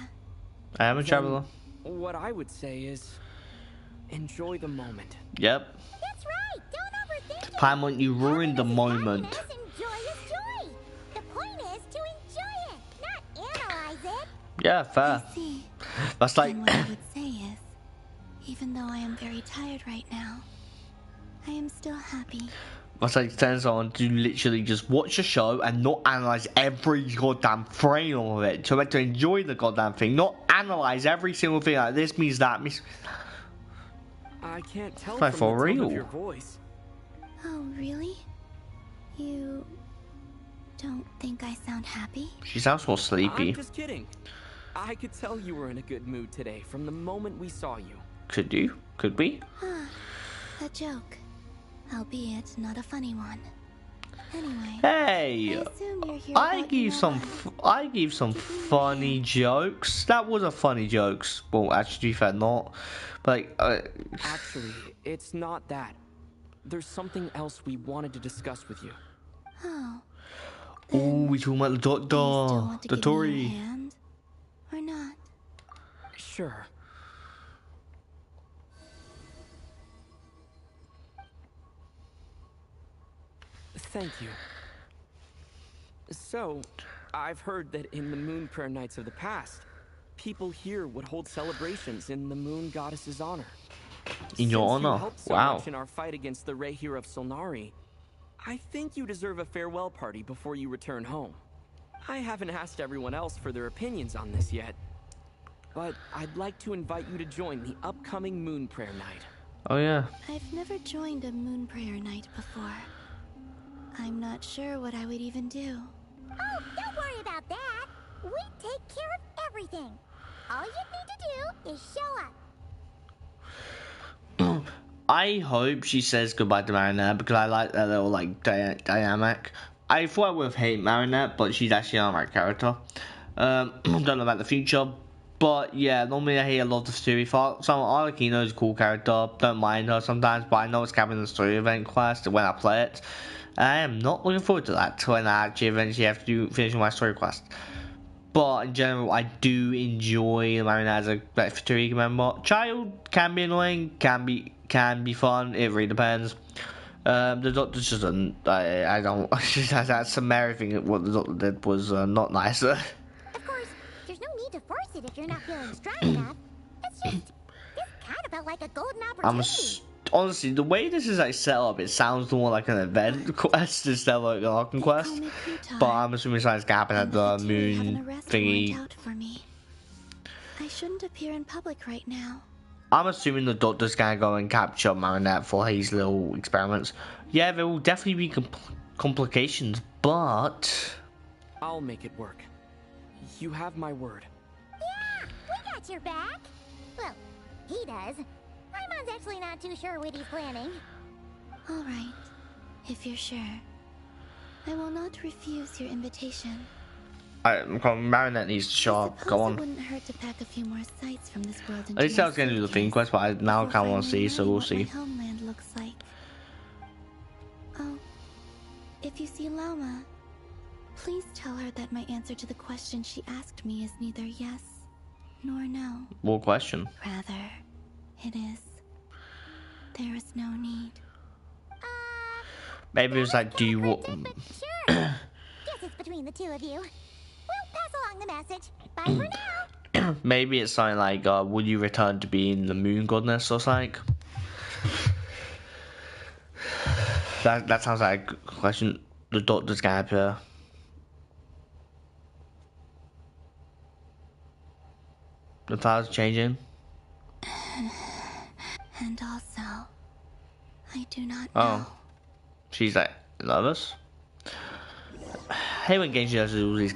I am a traveler. What I would say is, enjoy the moment. Yep. That's right. Don't overthink it. Paimon, you ruined the moment. Happiness and joy is joy. The point is to enjoy it, not analyze it. Yeah, fair. I see. That's like And what I would say is, even though I am very tired right now, I am still happy. that's like telling someone to literally just watch a show and not analyze every goddamn frame of it. So meant to enjoy the goddamn thing, not analyze every single thing. Like this means that. I can't tell Like, from for the tone real. of your voice. Oh, really? You don't think I sound happy? She sounds more sleepy. I'm just kidding. I could tell you were in a good mood today from the moment we saw you. Could you? Could we? A joke. Albeit not a funny one. Anyway, Hey, I assume you're here I about give you some. know what? I give some funny jokes. That was a funny jokes. Well, actually, to be fair, not. But Actually, it's not that. There's something else we wanted to discuss with you. Oh, oh, we talking about the do you still doctor, want to the give me Tory. your hand? Or not? Sure. Thank you. So, I've heard that in the moon prayer nights of the past, people here would hold celebrations in the moon goddess's honor. In your Since you honor? helped so Wow. much in our fight against the Rehir of Solnari, I think you deserve a farewell party before you return home. I haven't asked everyone else for their opinions on this yet, but I'd like to invite you to join the upcoming moon prayer night. Oh yeah. I've never joined a moon prayer night before. I'm not sure what I would even do. Oh, don't worry about that. We take care of everything. All you need to do is show up. I hope she says goodbye to Marinette because I like that little like dynamic. I thought I would have hated Marinette, but she's actually an alright character. Don't know about the future, but yeah, normally I hate a lot of story thought. So Arlecchino is a cool character. Don't mind her sometimes, but I know it's happening in the story event quest when I play it. I am not looking forward to that when I actually eventually have to finish my story quest. But in general, I do enjoy Marinette as a like, Futurika member. Child can be annoying, can be fun. It really depends. The doctor's just I don't. That Samara thing. What the doctor did was not nice. Of course, there's no need to force it if you're not feeling strong enough. It's just, this kind of felt like a golden opportunity. Honestly, the way this is like set up, it sounds more like an event quest instead of like an Arkham quest. But I'm assuming something's gonna happen at the moon thingy. Out for me. I shouldn't appear in public right now. I'm assuming the doctor's gonna go and capture Marinette for his little experiments. Yeah, there will definitely be complications, but I'll make it work. You have my word. Yeah, we got your back. Well, he does. Paimon's actually not too sure what he's planning. All right, if you're sure. I will not refuse your invitation. Marinette needs to show I up. suppose Go it on. wouldn't hurt to pack a few more sights from this world into At least my I was gonna do the thing suitcase quest, but I now before kind of want to finally see, so learning we'll what see. my homeland looks like. Oh, if you see Lauma, please tell her that my answer to the question she asked me is neither yes nor no. More question. Rather, it is. There is no need. Maybe it was like, do you want? But sure. Guess it's between the two of you. We'll pass along the message. Bye for now. Maybe it's something like, will you return to being the moon goddess or something? That sounds like a good question. The doctor's gonna appear. The clouds changing. And also, I do not know. Oh, she's like nervous. I hate when Genshin does all these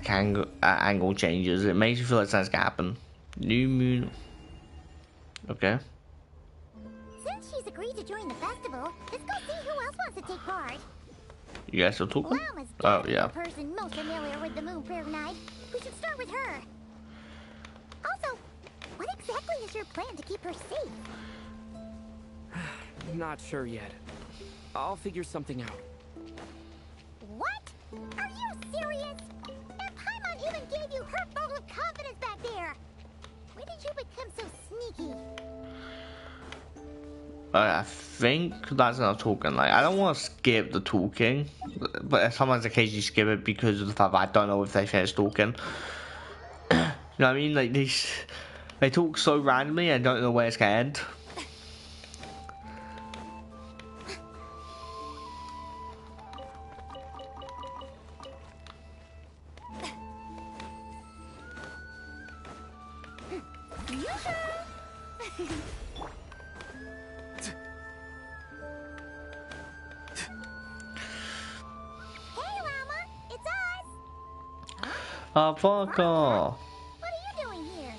angle changes. It makes you feel like something's gonna happen. New moon. Okay. Since she's agreed to join the festival, let's go see who else wants to take part. You guys still talking? Llama's Oh, gotta be yeah. the person most familiar with the Moon Prayer Night. We should start with her. Also, what exactly is your plan to keep her safe? Not sure yet. I'll figure something out. What? Are you serious? And Paimon even gave you her vote of confidence back there. When did you become so sneaky? I think that's enough talking. Like, I don't want to skip the talking, but sometimes occasionally skip it because of the fact that I don't know if they finished talking. You know what I mean? Like, they talk so randomly, I don't know where it's gonna end. Fuck off. What are you doing here?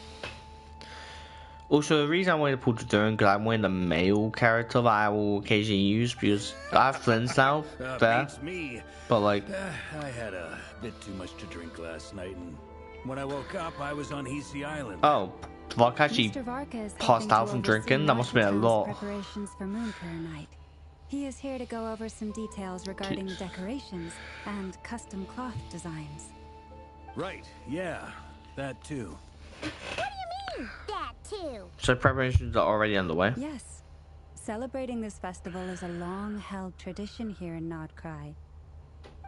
Also, the reason I wanted to pull the Durin because I'm wearing the male character that I will occasionally use because I have friends now there. Beats me. But like, I had a bit too much to drink last night, and when I woke up, I was on Hisi Island. oh, Vark actually Mr. Varka is passed helping out to from oversee drinking. That must have been a Market lot. Town's preparations for Moon Prayer Night. He is here to go over some details regarding the decorations and custom cloth designs. Right, yeah, that too. What do you mean, that too? So preparations are already underway. Yes. Celebrating this festival is a long-held tradition here in Nodcry.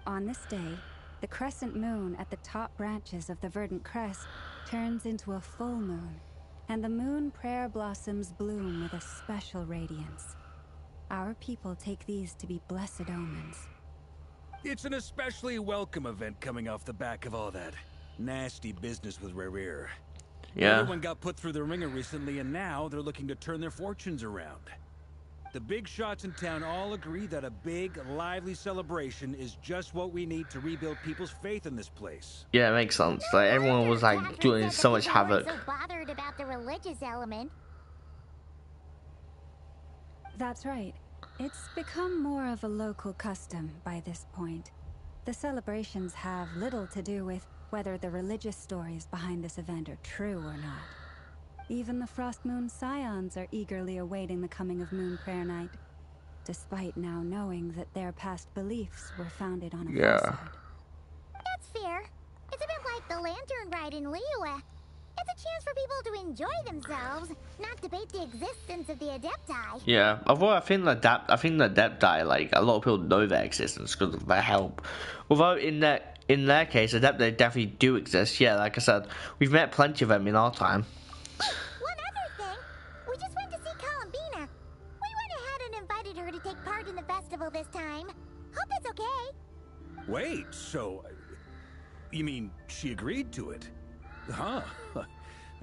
On this day, the crescent moon at the top branches of the verdant crest turns into a full moon, and the moon prayer blossoms bloom with a special radiance. Our people take these to be blessed omens. It's an especially welcome event coming off the back of all that nasty business with Rare. Yeah. Everyone got put through the ringer recently, and now they're looking to turn their fortunes around. The big shots in town all agree that a big, lively celebration is just what we need to rebuild people's faith in this place. Yeah, it makes sense. Like everyone was like Catherine doing said so that much people weren't havoc. so bothered about the religious element. That's right. It's become more of a local custom by this point. The celebrations have little to do with whether the religious stories behind this event are true or not. Even the Frost Moon Scions are eagerly awaiting the coming of Moon Prayer Night, despite now knowing that their past beliefs were founded on a falsehood. That's fair. It's a bit like the Lantern Ride in Liyue. It's a chance for people to enjoy themselves, not debate the existence of the Adepti. Yeah, although I think the Adepti, like a lot of people know their existence because of their help. Although in their case, Adepti definitely do exist. Yeah, like I said, we've met plenty of them in our time. One other thing, we just went to see Columbina. We went ahead and invited her to take part in the festival this time. Hope it's okay. Wait, so... you mean she agreed to it? Huh.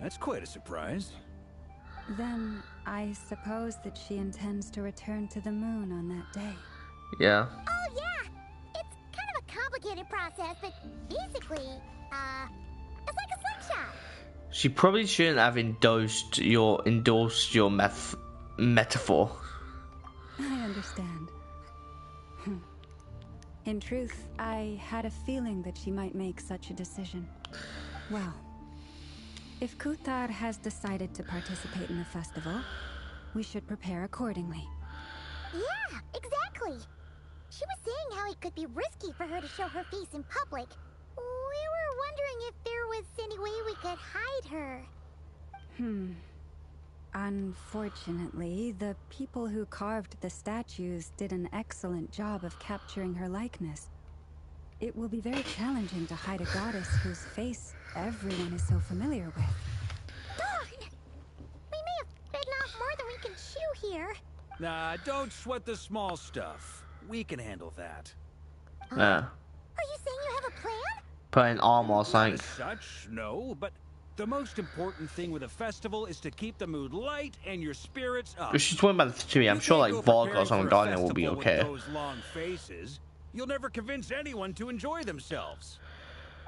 That's quite a surprise. Then I suppose that she intends to return to the moon on that day. Yeah. Oh yeah, it's kind of a complicated process, but basically, it's like a slingshot. She probably shouldn't have endorsed your metaphor. I understand. In truth, I had a feeling that she might make such a decision. Well, if Kuthar has decided to participate in the festival, we should prepare accordingly. Yeah, exactly. She was saying how it could be risky for her to show her face in public. We were wondering if there was any way we could hide her. Unfortunately, the people who carved the statues did an excellent job of capturing her likeness. It will be very challenging to hide a goddess whose face everyone is so familiar with. Darn! We may have bitten off more than we can chew here. Nah, don't sweat the small stuff. We can handle that. Yeah. Are you saying you have a plan? Put in armor or Not something. as such, no, but the most important thing with a festival is to keep the mood light and your spirits up. If she's talking about the two, I'm You sure like can't go Vark or preparing someone for a guarding it will be festival with okay. those long faces. You'll never convince anyone to enjoy themselves.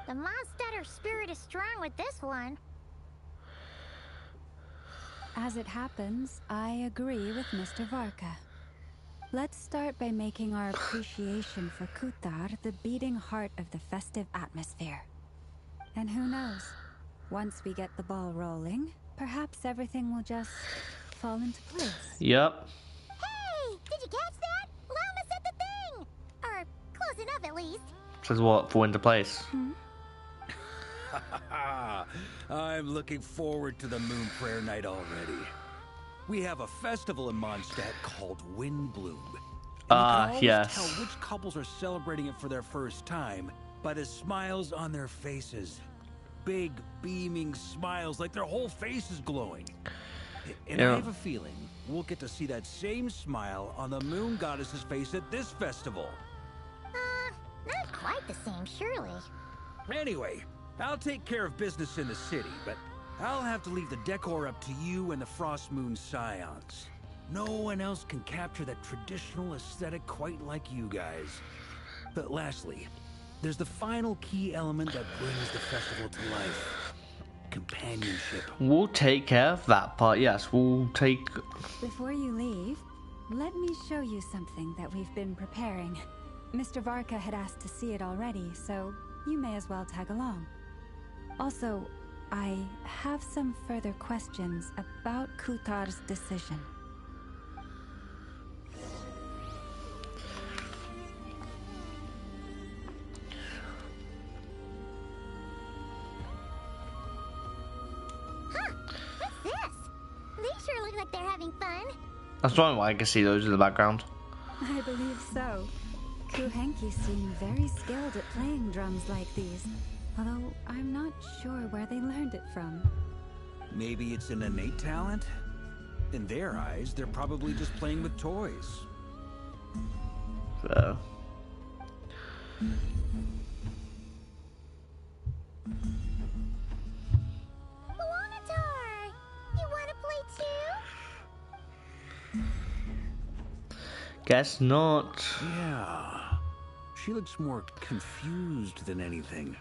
The Mondstatter spirit is strong with this one. As it happens, I agree with Mr. Varka. Let's start by making our appreciation for Kutar the beating heart of the festive atmosphere. And who knows? Once we get the ball rolling, perhaps everything will just fall into place. Yep. Hey, did you catch that? Llama said the thing! Or close enough at least. Says what? Fall into place. I'm looking forward to the Moon Prayer Night already. We have a festival in Mondstadt called Windbloom. And you can always tell which couples are celebrating it for their first time by the smiles on their faces. Big, beaming smiles like their whole face is glowing. And I have a feeling we'll get to see that same smile on the Moon Goddess's face at this festival. Not quite the same, surely. Anyway, I'll take care of business in the city, but I'll have to leave the decor up to you and the Frost Moon Scions. No one else can capture that traditional aesthetic quite like you guys. But lastly, there's the final key element that brings the festival to life. Companionship. We'll take care of that part, yes, we'll take... Before you leave, let me show you something that we've been preparing. Mr. Varka had asked to see it already, so you may as well tag along. Also, I have some further questions about Kutar's decision. What's this? They sure look like they're having fun. That's why I can see those in the background. I believe so. Kuhenki seem very skilled at playing drums like these, although I'm not sure where they learned it from. Maybe it's an innate talent? In their eyes, they're probably just playing with toys. So... Wanatar! You wanna play too? Guess not. Yeah. She looks more confused than anything.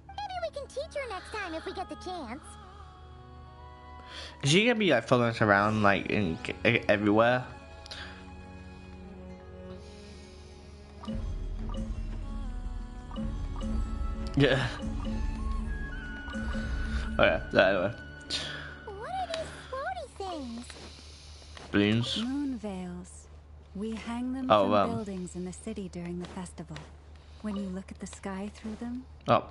Maybe we can teach her next time if we get the chance. Is she gonna be like following us around like in everywhere? Yeah. Oh yeah, anyway. What are these floaty things? Balloons. Moon veils. We hang them Oh, from buildings in the city during the festival. When you look at the sky through them, Oh.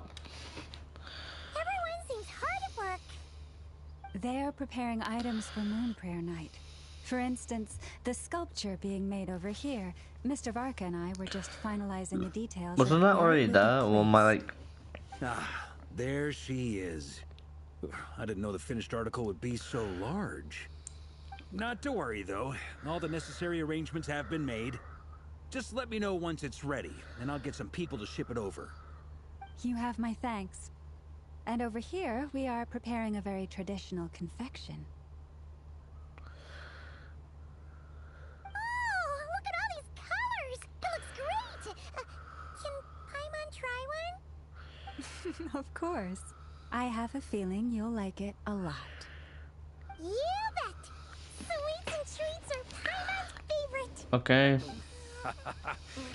Everyone seems hard at work. they're preparing items for Moon Prayer Night. For instance, the sculpture being made over here. Mr. Varka and I were just finalizing the details. Wasn't that already there? Or am I like... Ah, there she is. I didn't know the finished article would be so large. Not to worry, though. All the necessary arrangements have been made. Just let me know once it's ready, and I'll get some people to ship it over. You have my thanks. And over here, we are preparing a very traditional confection. Oh, look at all these colors! It looks great! Can Paimon try one? Of course. I have a feeling you'll like it a lot. You bet! Sweets and treats are Paimon's favorite! Okay.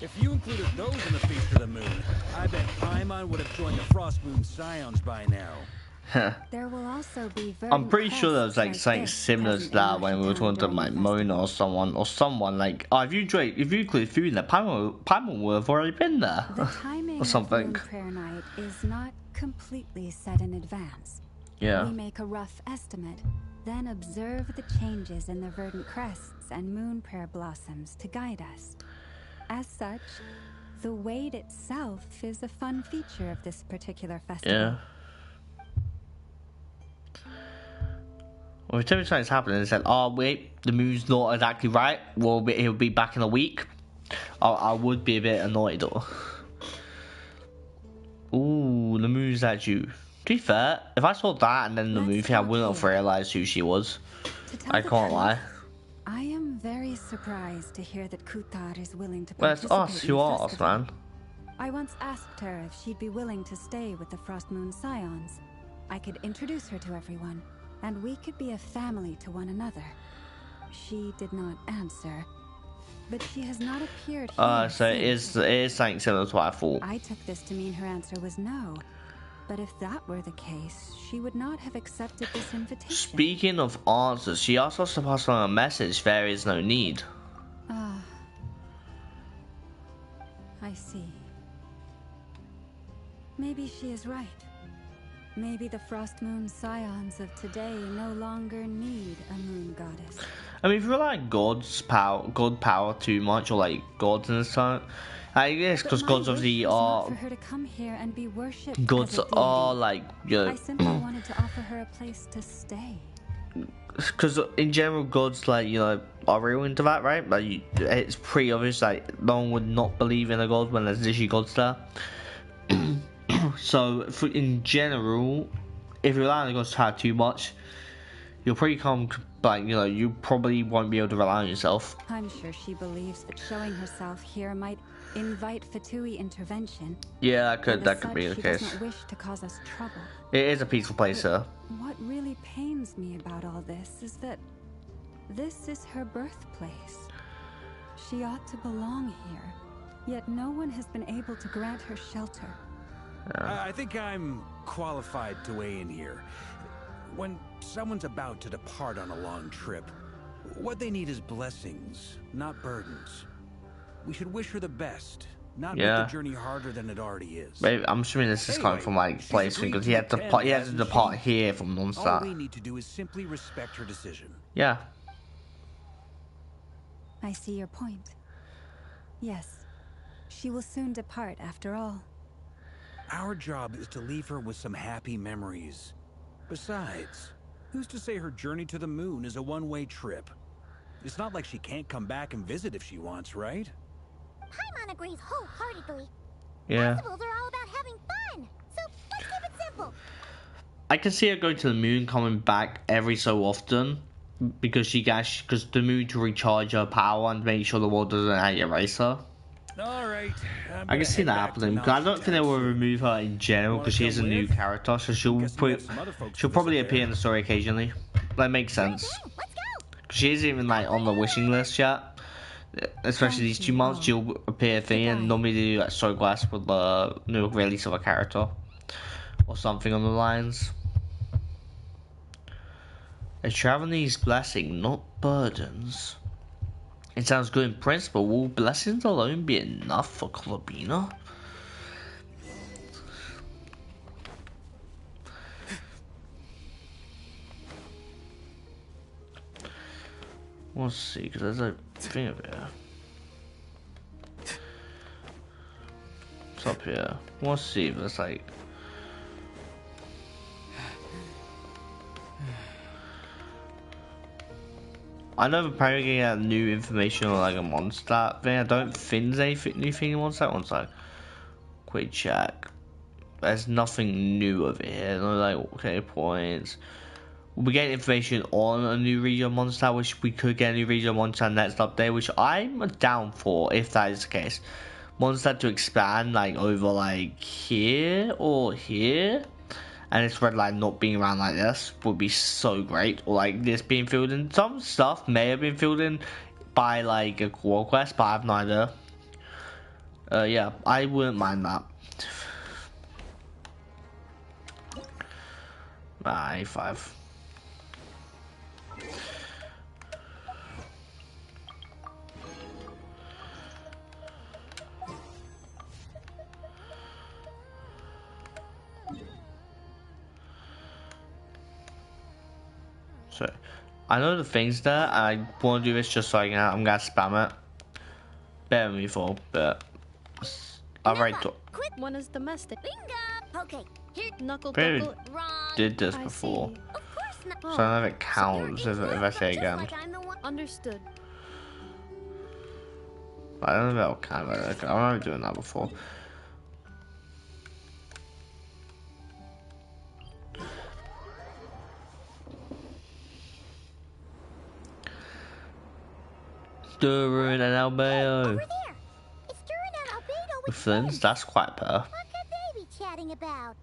If you included those in the Feast of the Moon, I bet Paimon would have joined the Frost Moon Scions by now. There will also be I'm pretty sure there was like crests something this similar present to that in when we were talking to during like the Mona or someone like, oh, if you include food in there, Paimon would have already been there. The timing or something. of Moon Prayer Night is not completely set in advance. Yeah. We make a rough estimate, then observe the changes in the verdant crests and moon prayer blossoms to guide us. As such, the wait itself is a fun feature of this particular festival. Yeah. Well, if every time it's happening, they said, oh wait, the moon's not exactly right, well, he'll be back in a week. I would be a bit annoyed though. Ooh, the moon's at you. To be fair, if I saw that and then the moon thing, I wouldn't have realised who she was. To tell I the can't truth, lie. I am very surprised to hear that Kutar is willing to Well, it's participate us in who the are us, festival. man. I once asked her if she'd be willing to stay with the Frost Moon Scions. I could introduce her to everyone, and we could be a family to one another. She did not answer. but she has not appeared here So it since. is something similar to what I thought. I took this to mean her answer was no. But if that were the case, she would not have accepted this invitation. Speaking of answers, she asked us to pass on a message. There is no need. Ah. I see. Maybe she is right. Maybe the Frost Moon Scions of today no longer need a moon goddess. I mean, if you like god power too much, or like gods in this time, I guess because gods of the are for her to come here and be worshipped. gods are like, you know, I simply wanted to offer her a place to stay. Because in general, gods like, you know, are real into that, right? Like it's pretty obvious like no one would not believe in a god when there's literally gods there. So in general, if you rely on the gods too much, you'll probably come, like, you know, you probably won't be able to rely on yourself. I'm sure she believes that showing herself here might invite Fatui intervention. Yeah, that could be the she case. does not wish to cause us trouble. It is a peaceful place, sir. What really pains me about all this is that this is her birthplace. She ought to belong here, yet no one has been able to grant her shelter. I think I'm qualified to weigh in here. When someone's about to depart on a long trip, what they need is blessings, not burdens. We should wish her the best, not make the journey harder than it already is. Maybe, I'm assuming this is coming from like placement, because he had to depart here from Mondstadt. All we need to do is simply respect her decision. Yeah. I see your point. Yes, she will soon depart after all. Our job is to leave her with some happy memories. Besides, who's to say her journey to the moon is a one-way trip? It's not like she can't come back and visit if she wants, right? Paimon agrees wholeheartedly. Yeah. Festivals are all about having fun, so let's keep it simple. I can see her going to the moon, coming back every so often, because because the moon to recharge her power and make sure the world doesn't erase her. All right. I can see that happening, because I don't think they will remove her in general, because she is a new character, so she'll probably appear in the story occasionally. That makes sense. Let's go. She isn't even like on the wishing list yet. Especially these 2 months, she'll appear thing, and normally they do like story quests with the new release of a character or something on the lines. A traveler's blessing, not burdens. It sounds good in principle. Will blessings alone be enough for Kolobina? Let's see, because there's a thing up here. It's up here. Let's see if there's like... I know they're probably getting out new information on like a Mondstadt thing. I don't think there's anything in Mondstadt. One sec. Quick check. There's nothing new over here. No like okay points. We'll get information on a new region Mondstadt, which we could get a new region Mondstadt next update, which I'm down for if that is the case. Mondstadt to expand like over like here or here. And this red line not being around like this would be so great. Or like this being filled in. Some stuff may have been filled in by like a core quest, but I have no idea. Yeah, I wouldn't mind that. A5. So, I know the things there, and I want to do this just so I'm gonna spam it. Bear with me for, but I've already Quick one is domestic. Bingo. Okay. Here. Knuckle Barely knuckle. Wrong. did this I before. see. Of course not. So I don't know if it counts if I say it again. Just like I'm the one. Understood. I don't know if that'll count. I remember doing that before. Durin and Albeo. Over there. It's Durin and Albedo With Flins, that's quite a pair. What could they be chatting about?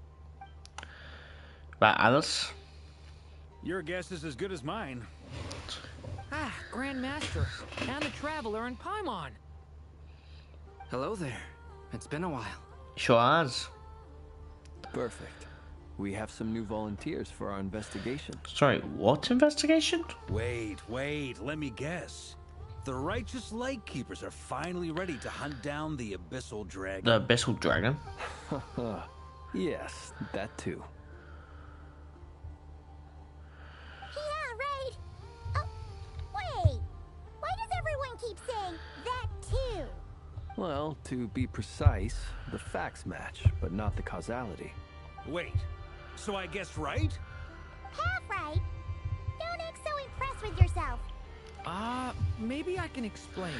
Right, Alice? Your guess is as good as mine. Ah, Grandmaster, and the Traveler and Paimon. Hello there. It's been a while. Sure has. Perfect. We have some new volunteers for our investigation. Sorry, what investigation? Wait, let me guess. The righteous Lightkeepers are finally ready to hunt down the Abyssal Dragon. The Abyssal Dragon? Yes, that too. Yeah, right. Oh, wait. Why does everyone keep saying that too? Well, to be precise, the facts match, but not the causality. Wait, so I guessed right? Half right. Don't act so impressed with yourself. Maybe I can explain.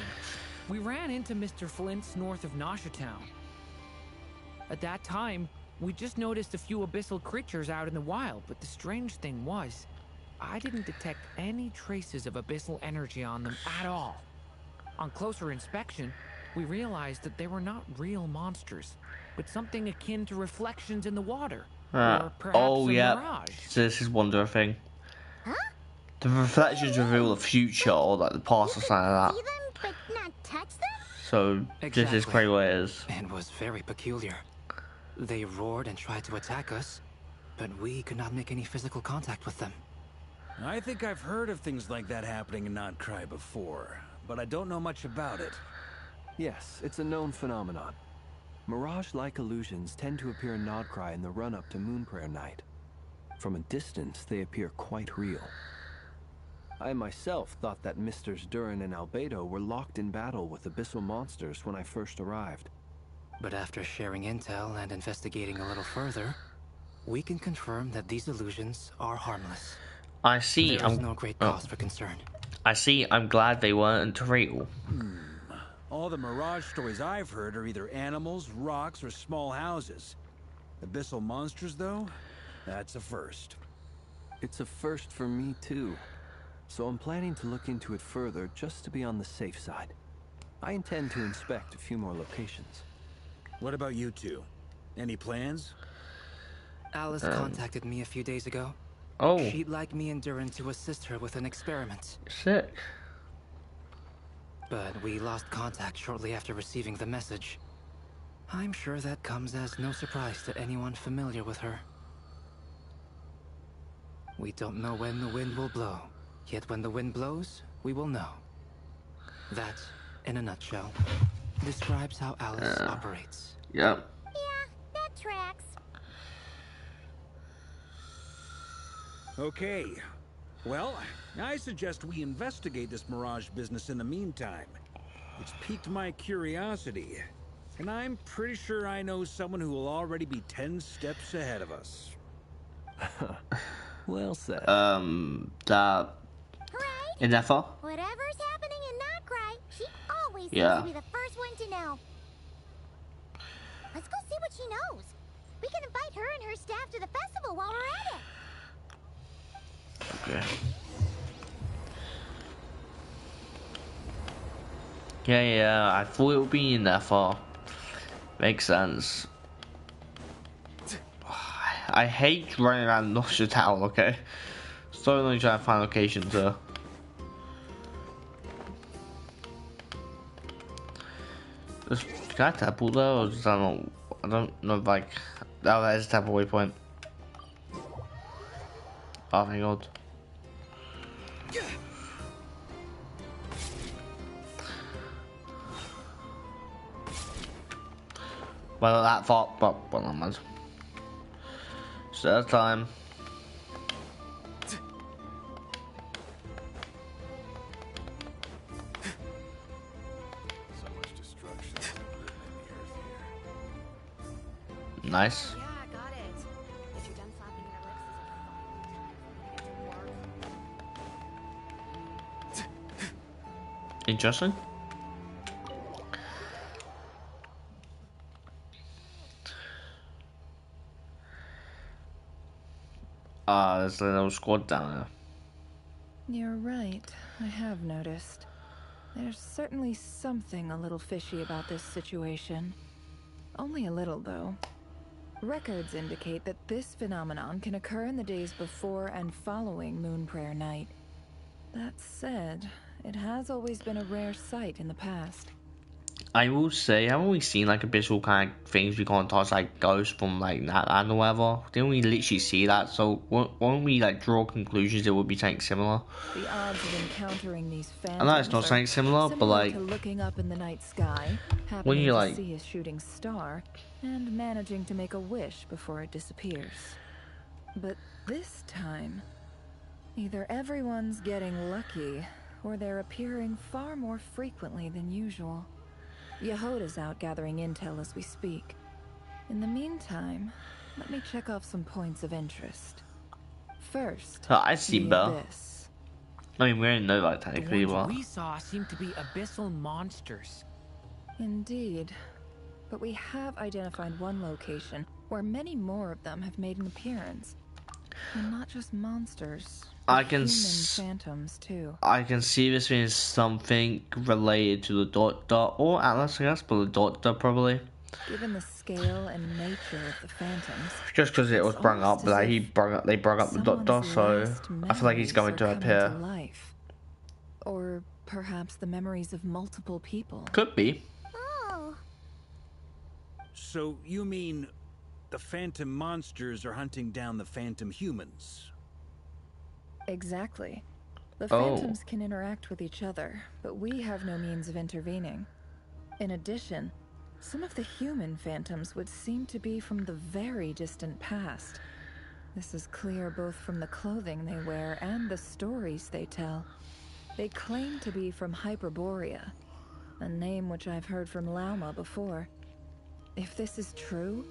We ran into Mr. Flint's north of Nasha Town. At that time, we just noticed a few abyssal creatures out in the wild, but the strange thing was, I didn't detect any traces of abyssal energy on them at all. On closer inspection, we realized that they were not real monsters, but something akin to reflections in the water. Or perhaps a mirage. So this is one other thing. Huh? The reflections reveal the future or like the past or something like See that. them, but not touch them? So this is pretty what it is. It was very peculiar. They roared and tried to attack us, but we could not make any physical contact with them. I think I've heard of things like that happening in Notcry before, but I don't know much about it. Yes, it's a known phenomenon. Mirage-like illusions tend to appear in Nodcry in the run-up to Moonprayer Night. From a distance, they appear quite real. I myself thought that Misters Durin and Albedo were locked in battle with abyssal monsters when I first arrived. But after sharing intel and investigating a little further, we can confirm that these illusions are harmless. I see. There is no great cause for concern. I see. I'm glad they weren't real. All the Mirage stories I've heard are either animals, rocks, or small houses. Abyssal monsters, though? That's a first. It's a first for me, too. So I'm planning to look into it further just to be on the safe side. I intend to inspect a few more locations. What about you two? Any plans? Alice contacted me a few days ago. Oh, She'd like me and Durin to assist her with an experiment. sick. But we lost contact shortly after receiving the message. I'm sure that comes as no surprise to anyone familiar with her. We don't know when the wind will blow, yet when the wind blows, we will know. That, in a nutshell, describes how Alice operates. Yep. Yeah, that tracks. Okay. Well, I suggest we investigate this Mirage business in the meantime. It's piqued my curiosity, and I'm pretty sure I know someone who will already be 10 steps ahead of us. Well said. That Right? in that far? Whatever's happening in Notcry, she always Yeah. seems to be the first one to know. Let's go see what she knows. We can invite her and her staff to the festival while we're at it. Okay. Yeah, I thought it would be in that far. Makes sense. I hate running around Nosha Town, okay? So only trying to find locations, Can I teleport there, or is that not... I don't know, like... Oh, that is a teleport waypoint. Oh, thank God. Well, not that far, but well, not much. So that's time. So much destruction written in the earth here. Nice. Yeah, I got it. If you're done slapping your lips, Interesting. There's a little squad down there. You're right. I have noticed. There's certainly something a little fishy about this situation. Only a little, though. Records indicate that this phenomenon can occur in the days before and following Moonprayer Night. That said, it has always been a rare sight in the past. I will say, haven't we seen like abyssal kind of things we can't touch, like ghosts from like that and or whatever? Didn't we literally see that? So won't we like draw conclusions it would be something similar? The odds of encountering these I phantoms know it's not are something similar, but like to looking up in the night sky, when happening you to like see a shooting star, and managing to make a wish before it disappears. But this time, either everyone's getting lucky, or they're appearing far more frequently than usual. Yehoda's out gathering intel as we speak. In the meantime, let me check off some points of interest. First, I see the better. Abyss. I mean, we don't know that The technically, ones but we saw seemed to be abyssal monsters. Indeed. But we have identified one location where many more of them have made an appearance. And not just monsters, I but can human s- phantoms too. I can see this being something related to the Doctor or Atlas, I guess, but the Doctor probably. Given the scale and nature of the phantoms, Just because it was it's brought up, almost as like if they brought up the Doctor, someone's so last I feel like he's memories going are to coming appear. to life. Or perhaps the memories of multiple people. Could be. Oh, So you mean the phantom monsters are hunting down the phantom humans? Exactly. The Oh. phantoms can interact with each other, but we have no means of intervening. In addition, some of the human phantoms would seem to be from the very distant past. This is clear both from the clothing they wear and the stories they tell. They claim to be from Hyperborea, a name which I've heard from Lauma before. If this is true,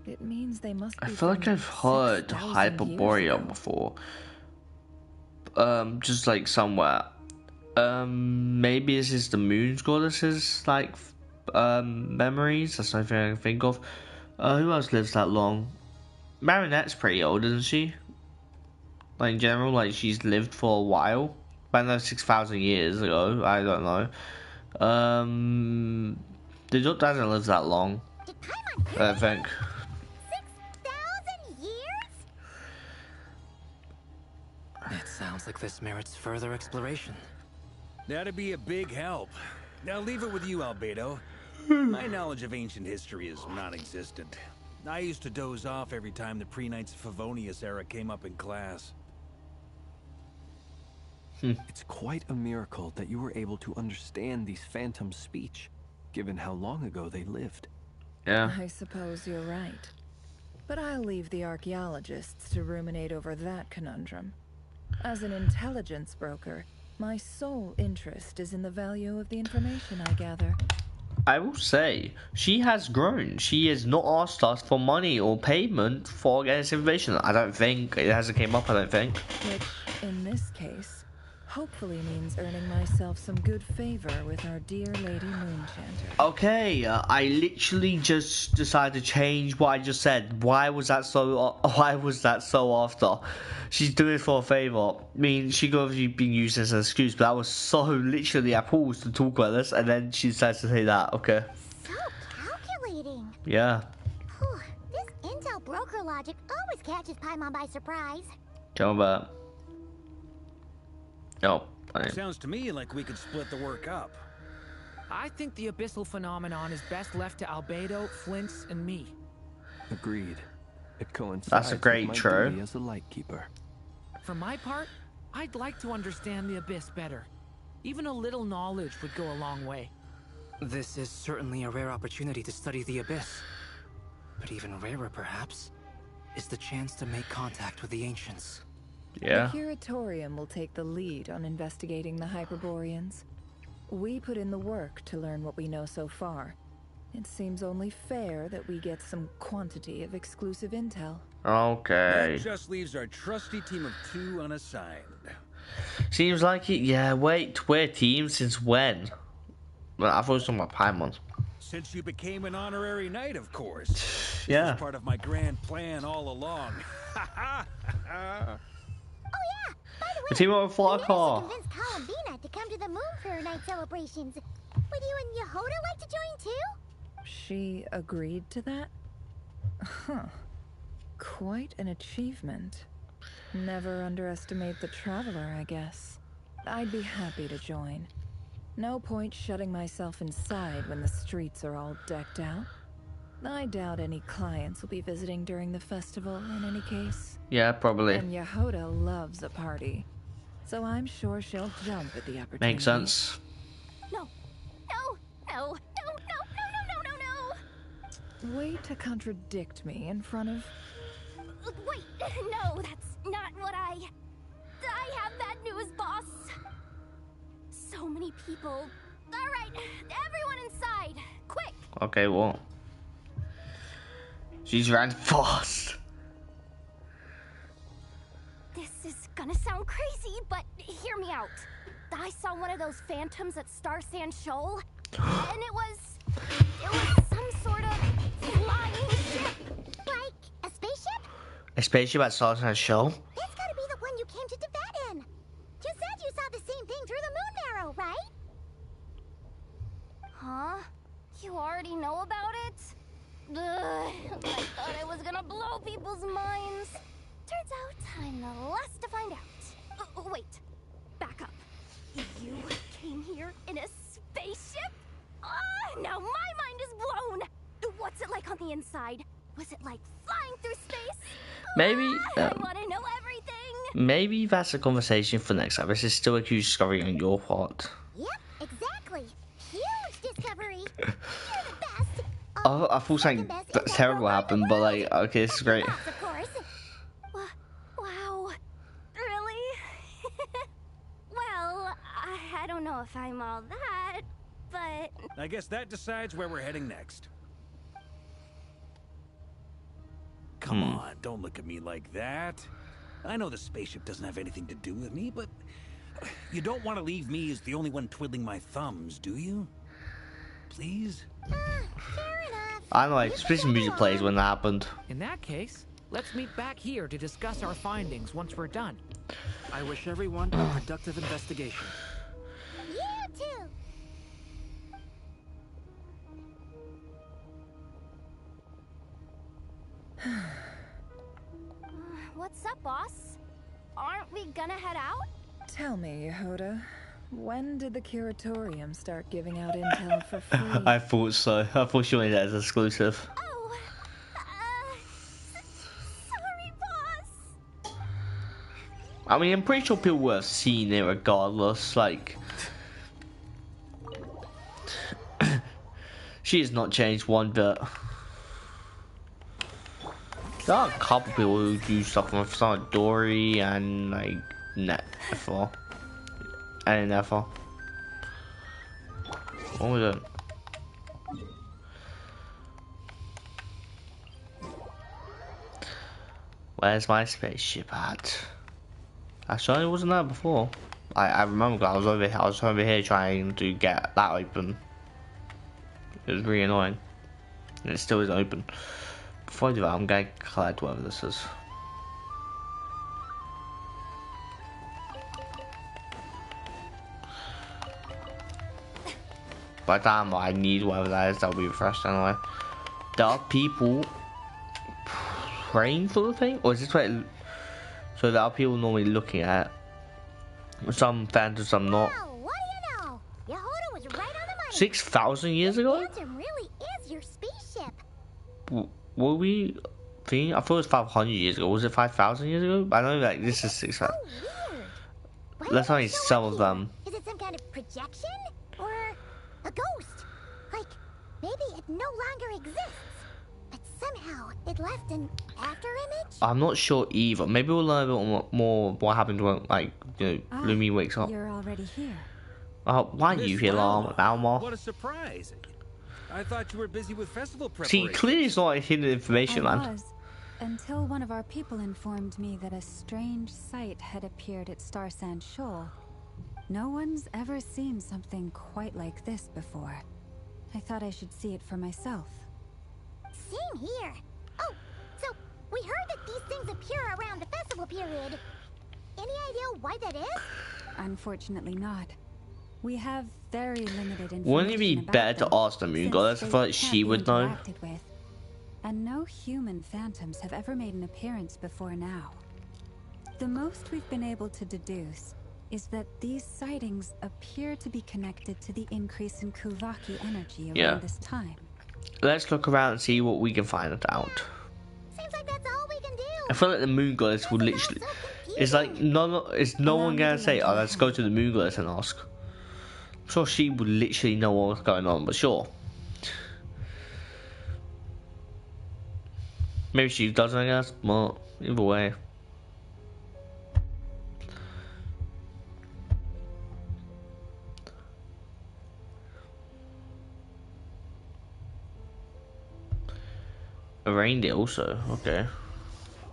it means they must be I feel like from I've heard 6,000 years Hyperborea ago. before. Just like somewhere. Maybe this is the Moon's goddess's like memories. That's something I can think of. Who else lives that long? Marinette's pretty old, isn't she? Like in general, like she's lived for a while. I know 6,000 years ago. I don't know. The Doctor hasn't lived that long. did Paimon I don't think. 6,000 years? It sounds like this merits further exploration. That'd be a big help. Now leave it with you, Albedo. My knowledge of ancient history is non-existent. I used to doze off every time the pre-Knights of Favonius era came up in class. It's quite a miracle that you were able to understand these phantoms' speech, given how long ago they lived. Yeah. I suppose you're right. But I'll leave the archaeologists to ruminate over that conundrum. As an intelligence broker, my sole interest is in the value of the information I gather. I will say, she has grown. She has not asked us for money or payment for getting this information. I don't think. It hasn't came up, I don't think. Which, in this case, hopefully means earning myself some good favor with our dear Lady Moonchanter. Okay, I literally just decided to change what I just said. Why was that so after? She's doing it for a favor. I mean, she could have been used as an excuse, but that was so literally I paused to talk about this, and then she decides to say that. Okay. So calculating. Yeah. Whew, this intel broker logic always catches Paimon by surprise. Tell me about it. Oh, I didn't. Sounds to me like we could split the work up. I think the abyssal phenomenon is best left to Albedo, Flints, and me. Agreed. It coincides That's a great with my true. duty as a lightkeeper. For my part, I'd like to understand the abyss better. Even a little knowledge would go a long way. This is certainly a rare opportunity to study the abyss. But even rarer, perhaps, is the chance to make contact with the ancients. Yeah. The Curatorium will take the lead on investigating the Hyperboreans. We put in the work to learn what we know so far. It seems only fair that we get some quantity of exclusive intel. Okay. That just leaves our trusty team of 2 unassigned. Seems like it. Yeah. Wait, we're team since when? Well, I thought it was talking about Paimon. Since you became an honorary knight, of course. This Yeah. was part of my grand plan all along. Oh yeah, by the way, The team of we Fly managed Car. to convince Columbina to come to the Moonfair Night celebrations. Would you and Yehoda like to join too? She agreed to that? Huh. Quite an achievement. Never underestimate the traveler, I guess. I'd be happy to join. No point shutting myself inside when the streets are all decked out. I doubt any clients will be visiting during the festival in any case. Yeah, probably. And Yehoda loves a party, so I'm sure she'll jump at the opportunity. Makes sense. No. No. No. No. No. No. No. No. No. Way to contradict me in front of... Wait. No, that's not what I have bad news, boss. So many people. All right, everyone inside. Quick. Okay, well. She's ran fast. This is gonna sound crazy, but hear me out. I saw one of those phantoms at Star Sand Shoal, and it was some sort of flying ship. Like a spaceship? A spaceship at Star Sand Shoal? That's gotta be the one you came to Tibet in. You said you saw the same thing through the moon barrow, right? Huh? You already know about it? Ugh, I thought I was gonna blow people's minds. Turns out I'm the last to find out. Wait, back up. You came here in a spaceship? Now my mind is blown. What's it like on the inside? Was it like flying through space? Maybe. I want to know everything. Maybe that's a conversation for next time. This is still a huge discovery on your part. Yep, exactly. Huge discovery. You're the best. Oh, I thought something terrible happened, but like, okay, this is great. Of course. Wow. Really? Well, I don't know if I'm all that, but... I guess that decides where we're heading next. Come on, don't look at me like that. I know the spaceship doesn't have anything to do with me, but you don't want to leave me as the only one twiddling my thumbs, do you? Please? Fair enough. I don't know, like, especially music plays when that happened. In that case, let's meet back here to discuss our findings once we're done. I wish everyone a productive investigation. You too. What's up, boss? Aren't we gonna head out? Tell me, Yehoda, when did the curatorium start giving out intel for free? I thought so. I thought she wanted that as exclusive. Oh, sorry, boss. I mean, I'm pretty sure people would have seen it regardless. Like, she has not changed one bit. There are a couple people who do stuff with some Dory and like Netfall. And Netfall. What was it? Where's my spaceship at? I certainly wasn't there before. I remember I was over here trying to get that open. It was really annoying. And it still isn't open. Before I do that, I'm going to collect whatever this is. By the time I need whatever that is, that'll be refreshed anyway. There are people praying for the thing? Or is this what it, so there are people normally looking at it? Some fans, some not. Well, what do you know? Yehoda was right on the money. 6,000 years ago? Phantom really is your spaceship. Were we thinking? I thought it was 500 years ago. Was it 5,000 years ago? I know that this is 6,000. So weird. Let's only some of them. Is it some kind of projection? Or a ghost? Like, maybe it no longer exists. But somehow it left an afterimage? I'm not sure either. Maybe we'll learn a bit more what happened when, like, you know, Lumi wakes up. You're already here. Why are you here, Alma? What a surprise. I thought you were busy with festival preparation. See, clearly it's not hidden information, I man. was, until one of our people informed me that a strange sight had appeared at Star Sand Shoal. No one's ever seen something quite like this before. I thought I should see it for myself. Same here. Oh, so we heard that these things appear around the festival period. Any idea why that is? Unfortunately not. We have very limited information. Wouldn't it be better to ask the Moon Goddess? I thought like she would know. With, and no human phantoms have ever made an appearance before now. The most we've been able to deduce is that these sightings appear to be connected to the increase in Kuvaki energy around Yeah. this time. Let's look around and see what we can find out. Seems like that's all we can do. I feel like the moon goddess would literally. It's like no one gonna say, "Oh, let's go to the moon goddess and ask." I'm sure she would literally know what's going on, but sure. Maybe she doesn't, I guess. But either way. A reindeer also, okay.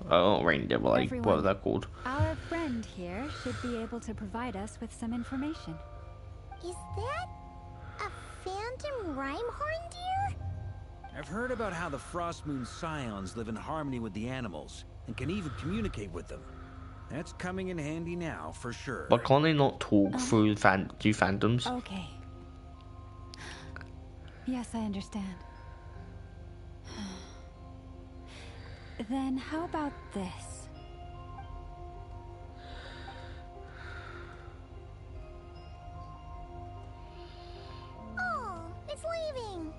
Oh, not reindeer, but like, Everyone, what are they called? Our friend here should be able to provide us with some information. Is that a phantom rhymehorn deer? I've heard about how the Frost Moon Scions live in harmony with the animals and can even communicate with them. That's coming in handy now, for sure. But can't they not talk through phantoms? Okay. Yes, I understand. Then how about this? Oh, it's leaving.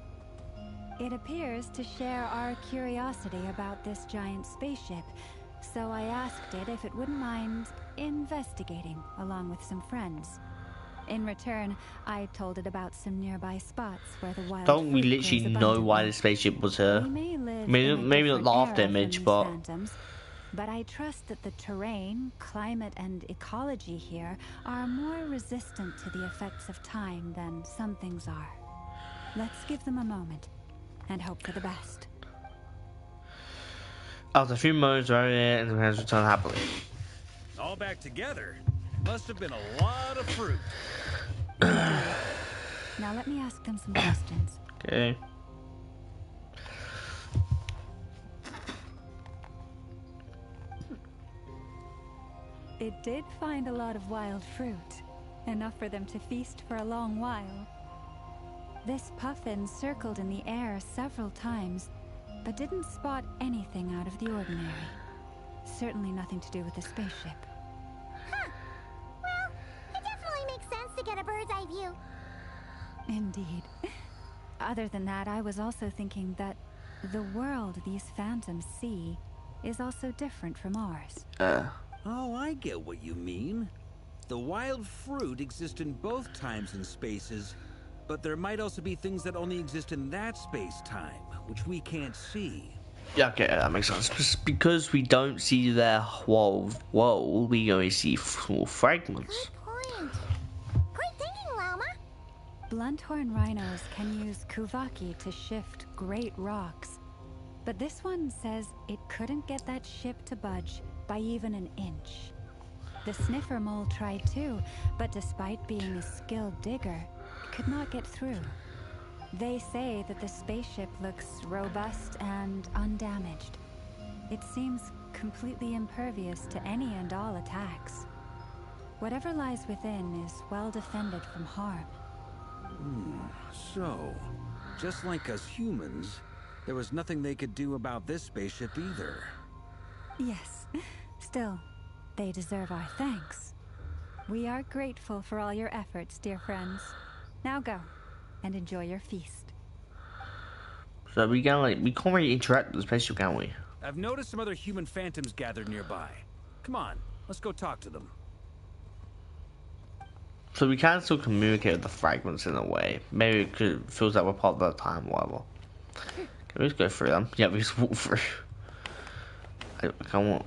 It appears to share our curiosity about this giant spaceship, so I asked it if it wouldn't mind investigating along with some friends. In return, I told it about some nearby spots where the wild Don't we fruit literally grows know why abundantly. the spaceship was here? We may live Maybe, in a maybe not different the after era from image, these but phantoms, but I trust that the terrain, climate, and ecology here are more resistant to the effects of time than some things are. Let's give them a moment and hope for the best. after a few moments, right here, and the parents return happily. All back together? Must have been a lot of fruit. Now let me ask them some questions. Okay. It did find a lot of wild fruit, enough for them to feast for a long while. This puffin circled in the air several times, but didn't spot anything out of the ordinary. Certainly nothing to do with the spaceship. Huh. Well, it definitely makes sense to get a bird's eye view. Indeed. Other than that, I was also thinking that the world these phantoms see is also different from ours. Oh, I get what you mean. The wild fruit exist in both times and spaces, but there might also be things that only exist in that space-time, which we can't see. Yeah, okay, that makes sense. Just because we don't see their whole world, we only see small fragments. Good point. Great thinking, Llama. Blunthorn rhinos can use Kuvaki to shift great rocks, but this one says it couldn't get that ship to budge by even an inch. The sniffer mole tried too, but despite being a skilled digger, could not get through. They say that the spaceship looks robust and undamaged. It seems completely impervious to any and all attacks. Whatever lies within is well defended from harm. So, just like us humans, there was nothing they could do about this spaceship either. Yes, still, they deserve our thanks. We are grateful for all your efforts, dear friends. Now go, and enjoy your feast. So we can't really interact with the spaceship, can we? I've noticed some other human phantoms gathered nearby. Come on, let's go talk to them. So we can still communicate with the fragments in a way. Maybe it feels like we're part of the time, whatever. Can we just go through them? Yeah, we just walk through. I can't.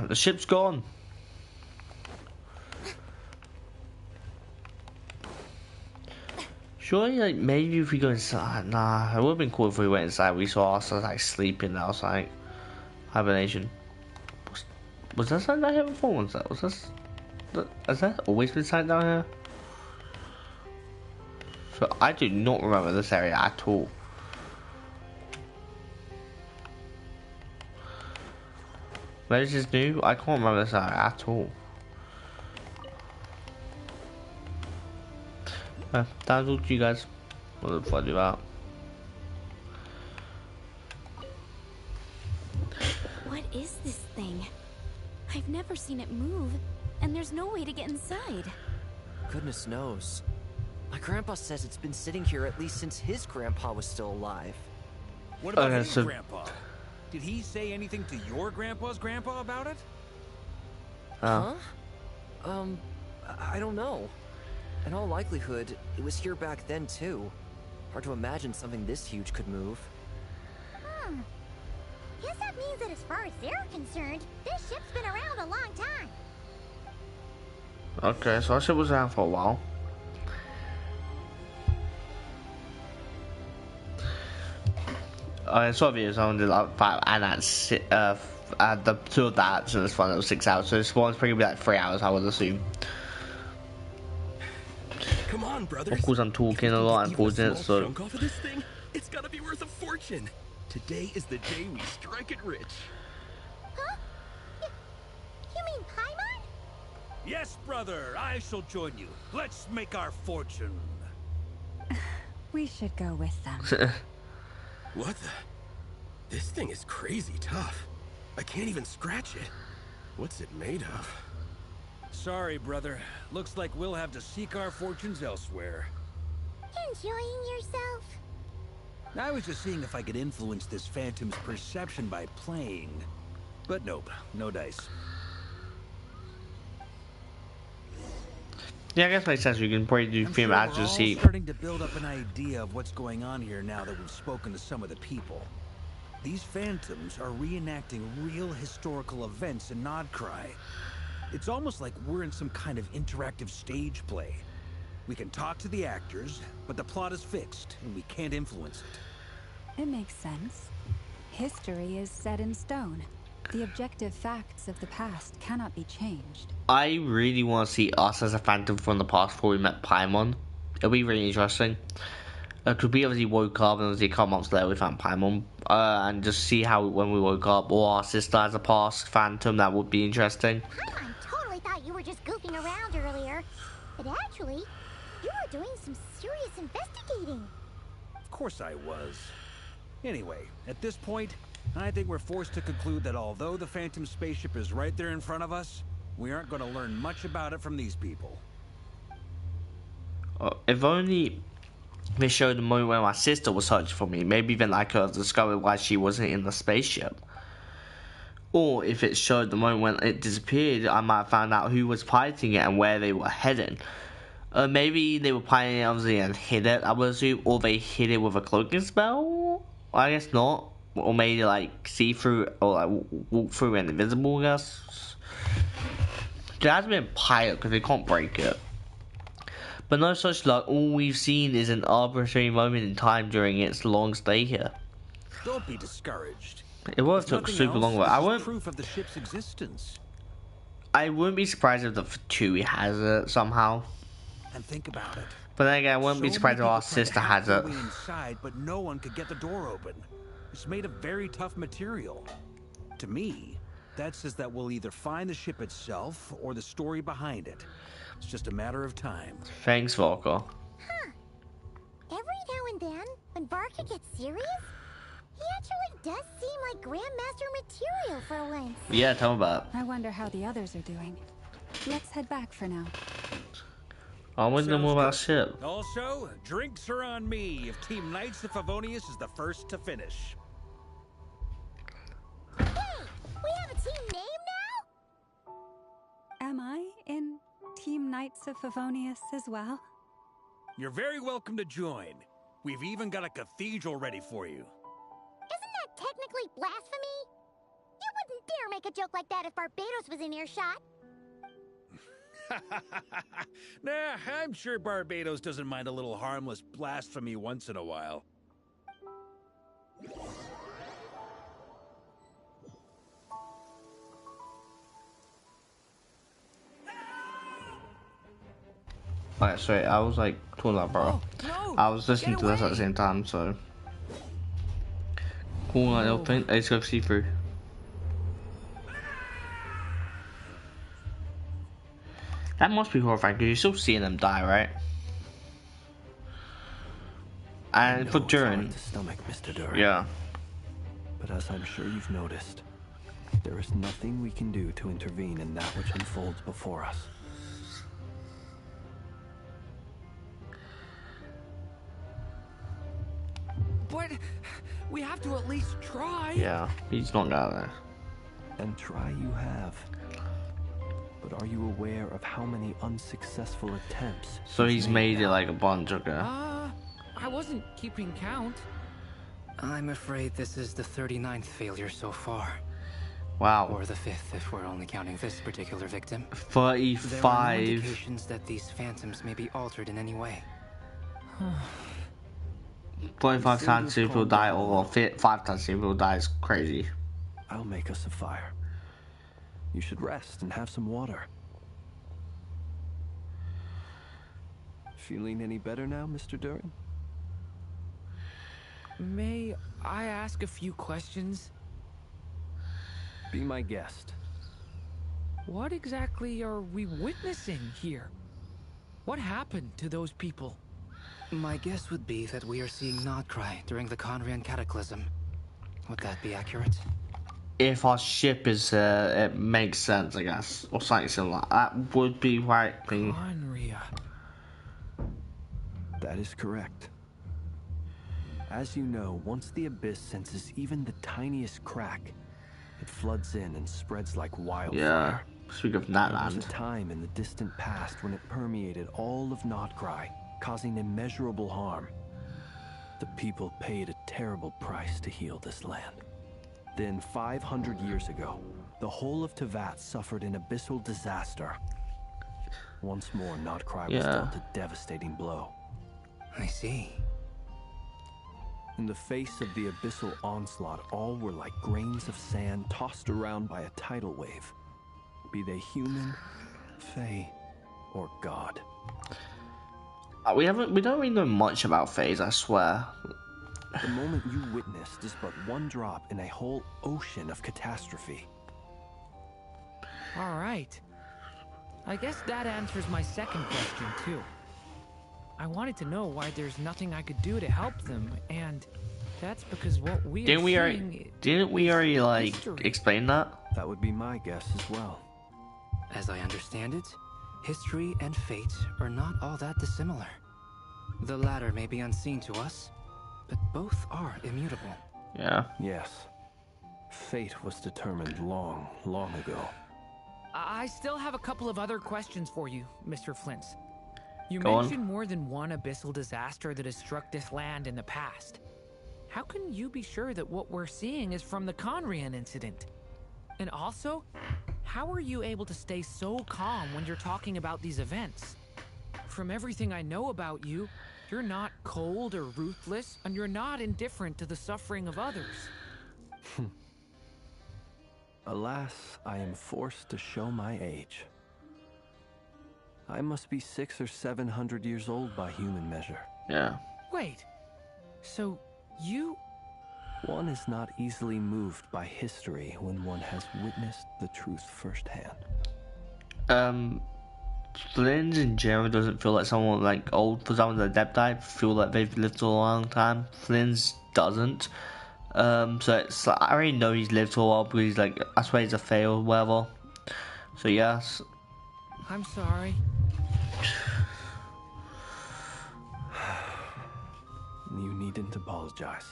The ship's gone. Surely, like, maybe if we go inside. Nah, it would have been cool if we went inside. We saw us like sleeping outside, hibernation. Was that something down here before? Was this? Has that always been something down here? So I do not remember this area at all. Maybe this is new. I can't remember this area at all. That'll talk to you guys. What the fuck do that? What is this thing? I've never seen it move, and there's no way to get inside. Goodness knows. My grandpa says it's been sitting here at least since his grandpa was still alive. What about his grandpa? Did he say anything to your grandpa's grandpa about it? Huh? I don't know. In all likelihood, it was here back then too. Hard to imagine something this huge could move. Guess that means that as far as they're concerned, this ship's been around a long time. Okay, so our ship was around for a while. So videos I did like 5 and that's the 2 of that, so this one it was 6 hours, so this one's probably like 3 hours I would assume. Come on, brothers. Of course I'm talking a lot and pausing it, so chunk off of this thing, it's gotta be worth a fortune. Today is the day we strike it rich. Huh? You mean Paimon? Yes, brother, I shall join you. Let's make our fortune. We should go with them. What the? This thing is crazy tough. I can't even scratch it. What's it made of? Sorry, brother. Looks like we'll have to seek our fortunes elsewhere. Enjoying yourself? I was just seeing if I could influence this phantom's perception by playing. But nope, no dice. yeah, I guess makes sense. You can probably do film We're ads to all see. starting to build up an idea of what's going on here now that we've spoken to some of the people. These phantoms are reenacting real historical events in Nodcry. It's almost like we're in some kind of interactive stage play. We can talk to the actors, but the plot is fixed, and we can't influence it. It makes sense. History is set in stone. The objective facts of the past cannot be changed. I really want to see us as a phantom from the past before we met Paimon. It'll be really interesting. Because we obviously woke up and obviously a couple months later we found Paimon. And just see how when we woke up, or our sister as a past phantom, that would be interesting. Paimon totally thought you were just goofing around earlier. But actually, you were doing some serious investigating. Of course I was. Anyway, at this point, I think we're forced to conclude that although the Phantom spaceship is right there in front of us, we aren't going to learn much about it from these people. If only they showed the moment where my sister was searching for me, maybe then I could have discovered why she wasn't in the spaceship. Or if it showed the moment when it disappeared, I might have found out who was piloting it and where they were heading. Maybe they were piloting it obviously and hid it, I would assume, or they hid it with a cloaking spell? I guess not. Or maybe like see through, or like walk through and invisible, I guess. There hasn't been a pilot because they can't break it. But no such luck, all we've seen is an arbitrary moment in time during its long stay here. Don't be discouraged. It would have took super long, but I wouldn't. Proof of the ship's existence. I wouldn't be surprised if the Fatui has it somehow. And think about it. But then again, I wouldn't be surprised if our sister has it. Inside, but no one could get the door open. It's made of very tough material. To me, that says that we'll either find the ship itself or the story behind it. It's just a matter of time. Thanks, Volker. Huh. Every now and then, when Varka gets serious, he actually does seem like Grandmaster material for once. Yeah, tell me about it. I wonder how the others are doing. Let's head back for now. I want to know more about the ship. Also, drinks are on me if Team Knights of Favonius is the first to finish. Hey, we have a team name now? Am I in Team Knights of Favonius as well? You're very welcome to join. We've even got a cathedral ready for you. Isn't that technically blasphemy? You wouldn't dare make a joke like that if Barbados was in earshot. Nah, I'm sure Barbados doesn't mind a little harmless blasphemy once in a while. Alright, sorry, I was like talking about bro. No, I was listening to this at the same time, so. Cool, I don't think. Let's go see through. That must be horrifying because you're still seeing them die, right? And for during. To stomach, Mr. Duran. Yeah. But as I'm sure you've noticed, There is nothing we can do to intervene in that which unfolds before us. But we have to at least try. Yeah, he's not going there. And try you have. But are you aware of how many unsuccessful attempts? So he's made it like a bunch, okay. I wasn't keeping count. I'm afraid this is the 39th failure so far. Wow. Or the 5th if we're only counting this particular victim. 35. There are no indications that these phantoms may be altered in any way. 45 times people die or 5 times people die is crazy. I'll make us a fire. You should rest and have some water. Feeling any better now, Mr. Durin? May I ask a few questions? Be my guest. What exactly are we witnessing here? What happened to those people? My guess would be that we are seeing Nodcry during the Conrian Cataclysm. Would that be accurate? If our ship is, it makes sense, I guess, or something similar. That would be right. Conria. That is correct. As you know, once the Abyss senses even the tiniest crack, it floods in and spreads like wildfire. Yeah, speak of that land. There was a time in the distant past when it permeated all of Nodcry, causing immeasurable harm. The people paid a terrible price to heal this land. Then, 500 years ago, the whole of Teyvat suffered an abyssal disaster. Once more, Nodcry was dealt a devastating blow. I see. In the face of the abyssal onslaught, all were like grains of sand tossed around by a tidal wave. Be they human, fae, or god. We don't really know much about Faes, I swear. The moment you witnessed is but one drop in a whole ocean of catastrophe. All right. I guess that answers my second question, too. I wanted to know why there's nothing I could do to help them, and that's because what we Didn't we already like explain that? That would be my guess as well. As I understand it, history and fate are not all that dissimilar. The latter may be unseen to us, but both are immutable. Yeah. Yes. Fate was determined long, long ago. I still have a couple of other questions for you, Mr. Flint's. You Go mentioned on. more than one abyssal disaster that has struck this land in the past. How can you be sure that what we're seeing is from the Conrian incident? And also, how are you able to stay so calm when you're talking about these events? From everything I know about you, you're not cold or ruthless, and you're not indifferent to the suffering of others. Alas, I am forced to show my age. I must be 600 or 700 years old by human measure. Yeah. Wait, so you... One is not easily moved by history when one has witnessed the truth firsthand. Flynn in general doesn't feel like someone like old. For some of the Adepti feel like they've lived a long time. Flynn's doesn't. So it's like, I already know he's lived for a while because he's like, I swear he's a fail or whatever. So yes. I'm sorry. You needn't apologize.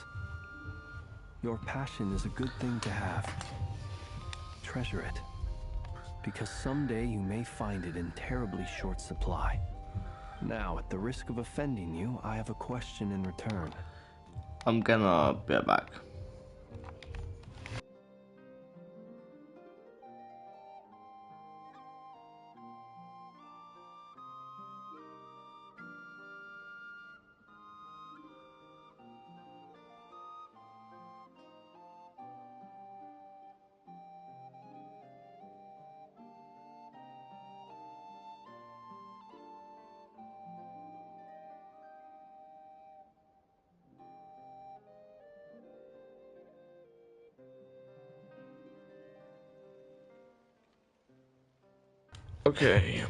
Your passion is a good thing to have. Treasure it. Because someday you may find it in terribly short supply. Now, at the risk of offending you, I have a question in return. I'm gonna be back. Okay.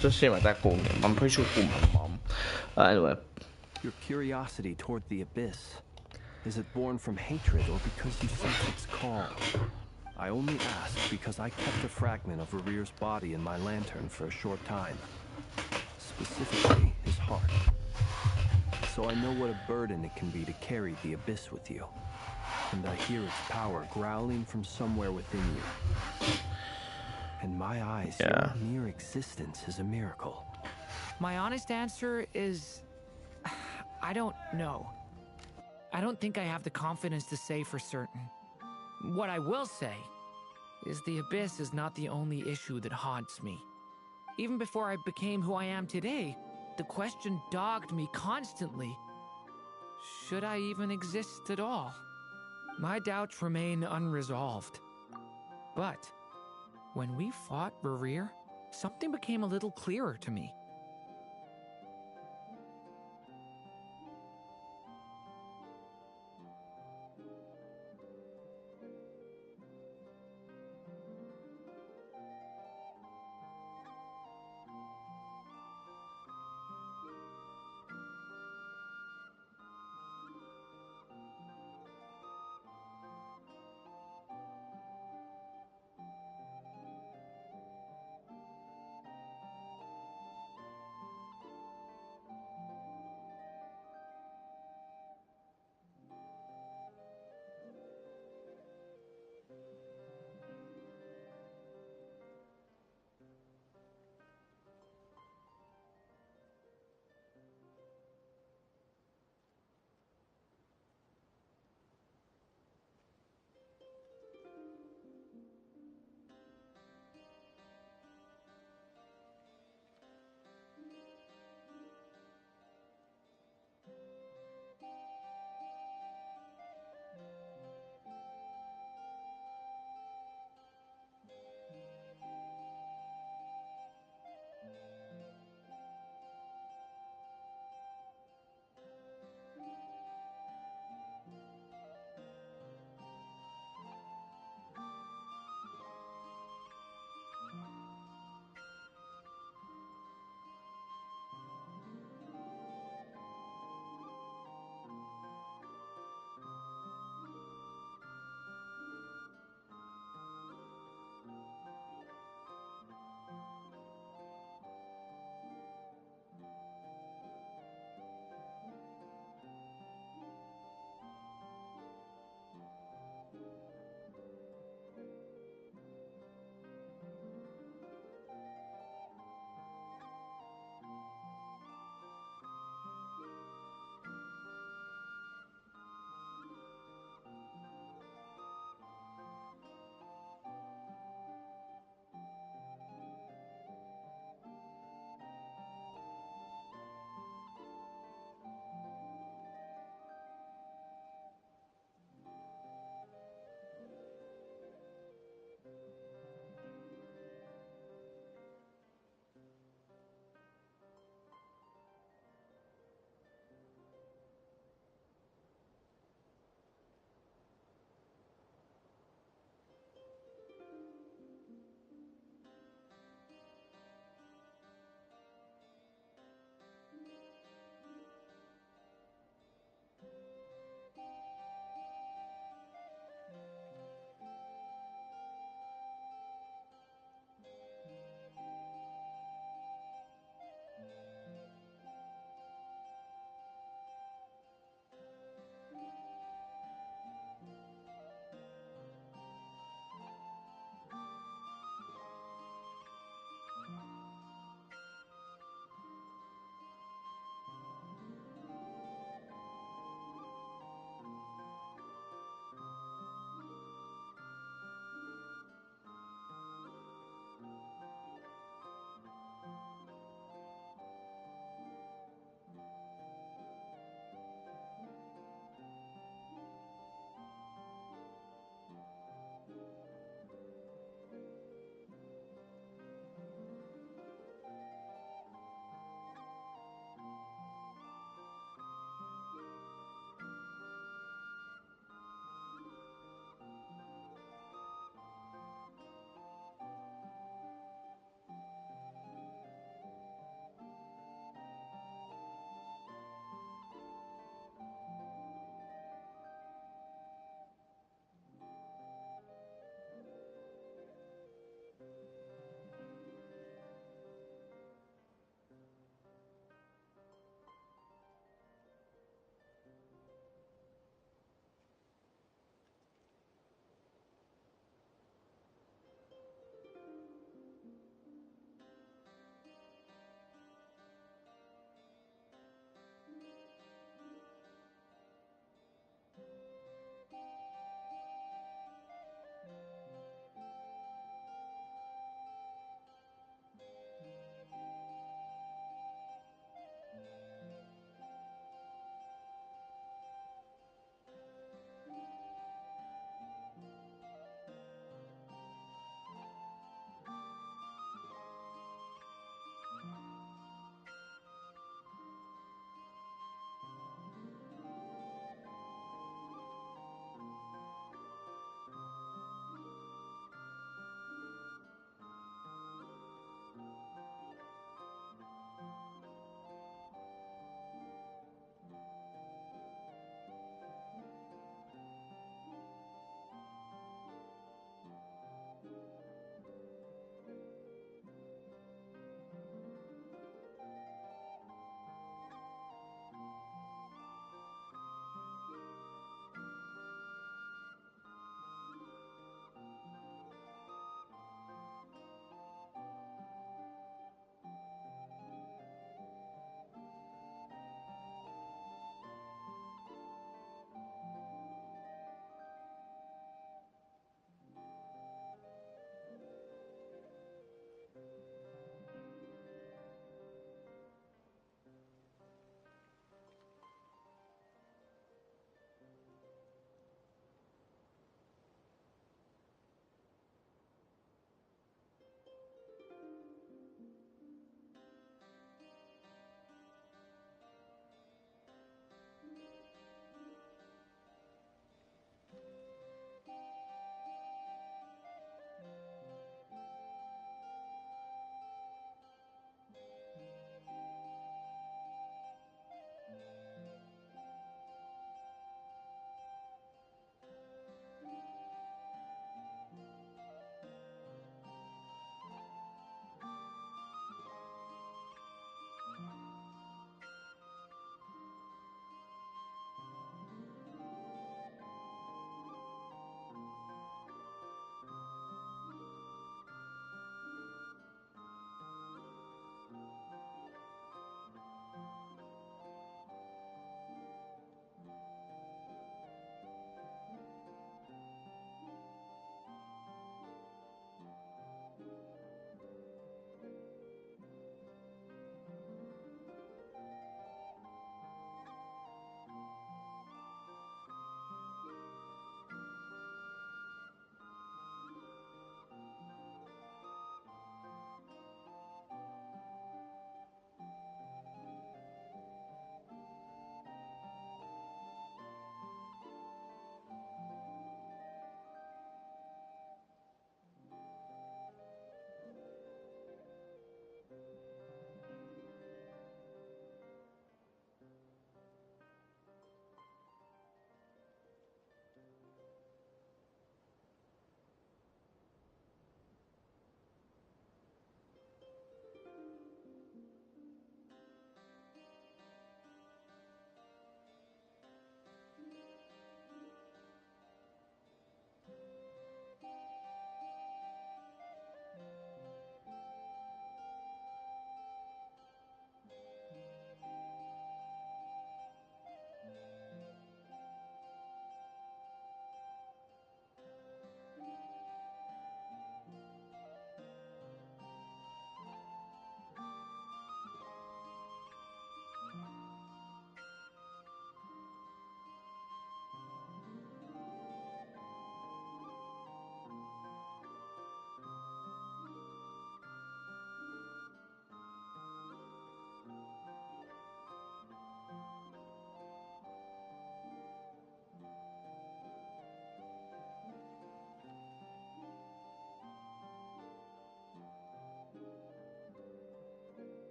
Just seeing like that cool. I'm pretty sure cool my mom. Anyway. Your curiosity toward the abyss, is it born from hatred or because you sense its call? I only ask because I kept a fragment of Rere's body in my lantern for a short time. Specifically, his heart. So I know what a burden it can be to carry the abyss with you. And I hear its power growling from somewhere within you. In my eyes, your mere existence is a miracle. My honest answer is... I don't know. I don't think I have the confidence to say for certain. What I will say is the abyss is not the only issue that haunts me. Even before I became who I am today, the question dogged me constantly. Should I even exist at all? My doubts remain unresolved. But when we fought Rerir, something became a little clearer to me.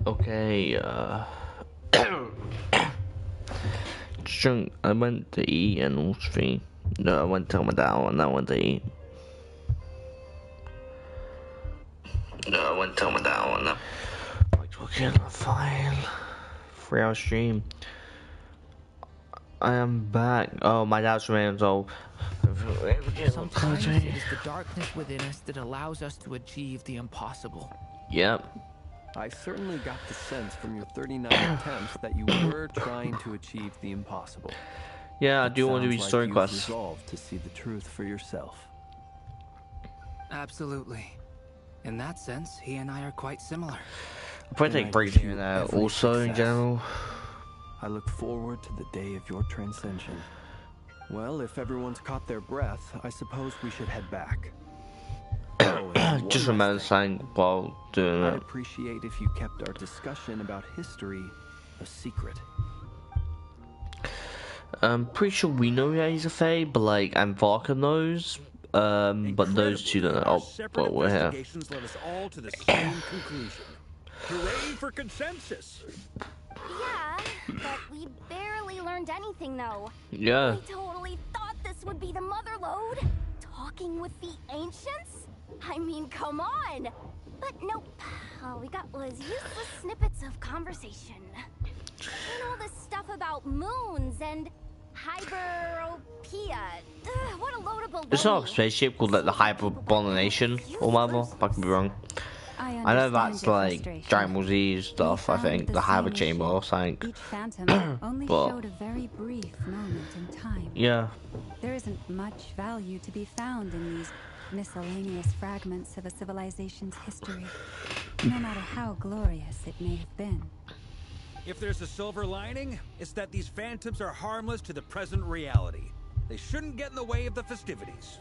Okay, drink. I went to eat and all three. No, I went to my dad and I went to eat. No, I went to my dad and like looking at the file. 3-hour stream. I am back. Oh, my dad's remains all. Sometimes it is the darkness within us that allows us to achieve the impossible. Yep. I certainly got the sense from your 39 attempts that you were trying to achieve the impossible. Yeah, I do want to be Sounds story like you've quests. resolved to see the truth for yourself. Absolutely. In that sense, he and I are quite similar. I'll probably take breaks here and there also in general. I look forward to the day of your transcension. Well, if everyone's caught their breath, I suppose we should head back. Just remember saying while doing I'd it. appreciate if you kept our discussion about history a secret. I'm pretty sure we know that he's a Fae, but like, and Varka knows. But those two don't know. Oh, well, we're here. Investigations led us all to the same conclusion. Hooray for consensus! Yeah, but we barely learned anything, though. Yeah. We totally thought this would be the mother lode. Talking with the ancients? I mean, come on! But nope. All we got was useless snippets of conversation. And all this stuff about moons and hyperopia. What a load of baloney. It's not a spaceship called like the Hyperbollination or whatever. If I could be wrong. I know that's like Dragon Ball Z stuff. I think the Hyper Chamber or something. Each phantom only But showed a very brief moment in time. yeah. There isn't much value to be found in these miscellaneous fragments of a civilization's history, no matter how glorious it may have been. If there's a silver lining, it's that these phantoms are harmless to the present reality. They shouldn't get in the way of the festivities.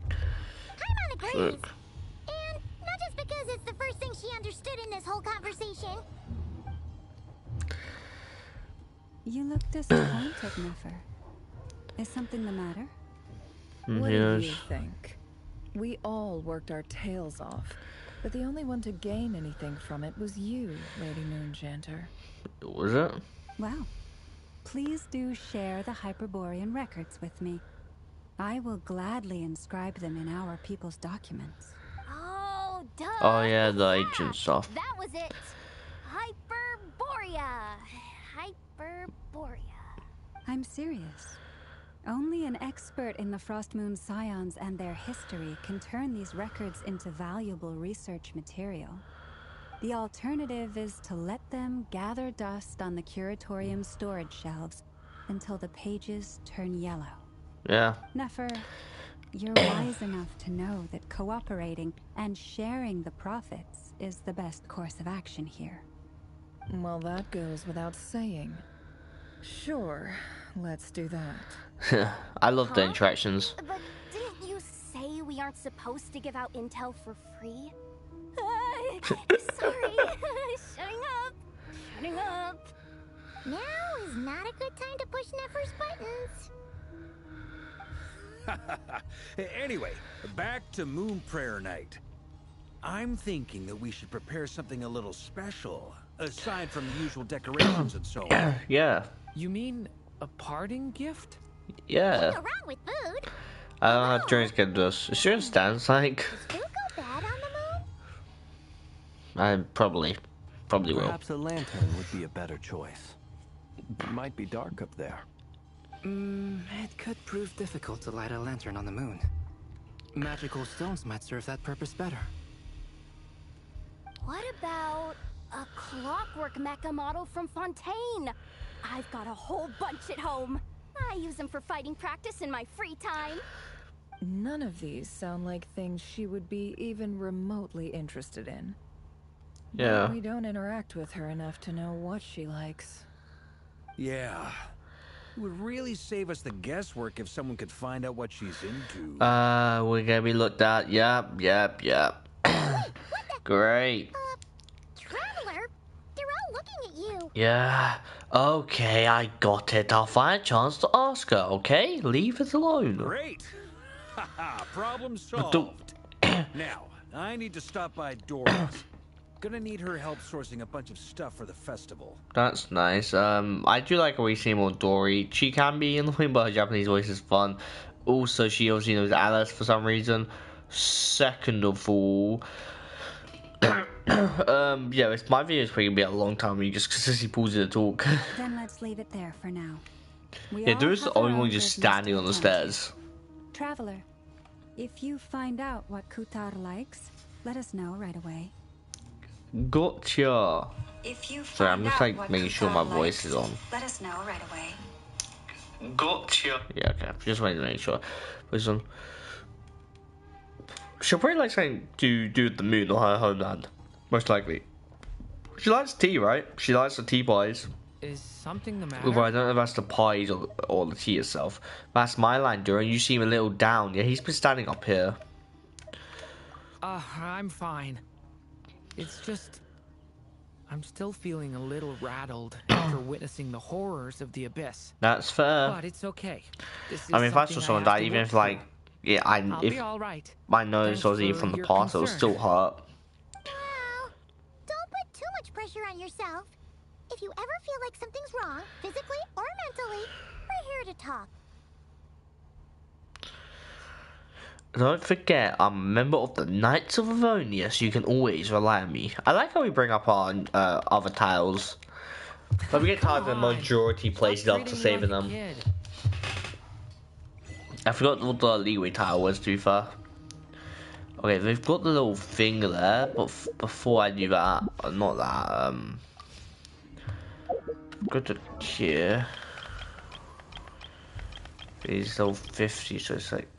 Paimon agrees. And not just because it's the first thing she understood in this whole conversation. You look disappointed, Nefer. Is something the matter? What do you think? We all worked our tails off, but the only one to gain anything from it was you, Lady Moonjanter. Was it? Well, please do share the Hyperborean records with me. I will gladly inscribe them in our people's documents. Oh, duh. Oh yeah, the ancient stuff. That was it. Hyperborea. Hyperborea. I'm serious. Only an expert in the Frost Moon Scions and their history can turn these records into valuable research material. The alternative is to let them gather dust on the Curatorium's storage shelves until the pages turn yellow. Yeah. Nefer, you're wise enough to know that cooperating and sharing the profits is the best course of action here. Well, that goes without saying. Sure, let's do that. I love the interactions. But didn't you say we aren't supposed to give out intel for free? Sorry. Shutting up. Shutting up. Now is not a good time to push Nefer's buttons. Anyway, back to Moon Prayer Night. I'm thinking that we should prepare something a little special, aside from the usual decorations and so on. Yeah. You mean a parting gift? Yeah. Nothing wrong with food. I don't have drinks get this. Is there a stand like? Does food go bad on the moon? I probably will. Perhaps a lantern would be a better choice. It might be dark up there. It could prove difficult to light a lantern on the moon. Magical stones might serve that purpose better. What about a clockwork mecha model from Fontaine? I've got a whole bunch at home. I use them for fighting practice in my free time. None of these sound like things she would be even remotely interested in. Yeah. We don't interact with her enough to know what she likes. Yeah. It would really save us the guesswork if someone could find out what she's into. We're gonna be looked at. Yep. Great. Traveler, they're all looking at you. Yeah. Okay, I got it. I'll find a chance to ask her, okay? Leave it alone. Great. Haha, problem solved. Now, I need to stop by Dora's. Gonna need her help sourcing a bunch of stuff for the festival. That's nice. I do like how we see more Dory. She can be annoying, but her Japanese voice is fun. Also, she obviously knows Alice for some reason. Second of all, yeah, my video is probably gonna be a long time. You just consistently pause it to talk. Then let's leave it there for now. Yeah, there is the only one just standing on the stairs. Traveler, if you find out what Kutar likes, let us know right away. Gotcha. If you Sorry, I'm just like making sure my voice is on. Let us know right away. Gotcha. Yeah, okay. Just wanted to make sure. This one. She'll probably like something to do with the moon or her homeland. Most likely. She likes tea, right? She likes the tea pies. Is something the matter? Although I don't know if that's the pies or the tea itself. That's my line, Duran. You seem a little down. Yeah, he's been standing up here. I'm fine. It's just... I'm still feeling a little rattled after witnessing the horrors of the Abyss. That's fair. But it's okay. I mean, if I saw someone die, even if like... Yeah, I'll if be all right. my nose was even from the past, it would still hurt. Well, don't put too much pressure on yourself. If you ever feel like something's wrong, physically or mentally, we're here to talk. Don't forget, I'm a member of the Knights of Livonia, so you can always rely on me. I like how we bring up our other tiles. But we get tired of the majority places after saving them. I forgot what the leeway tile was, to be fair. Okay, they've got the little thing there, but before I do that, not that, go to here. It's level 50, so it's like...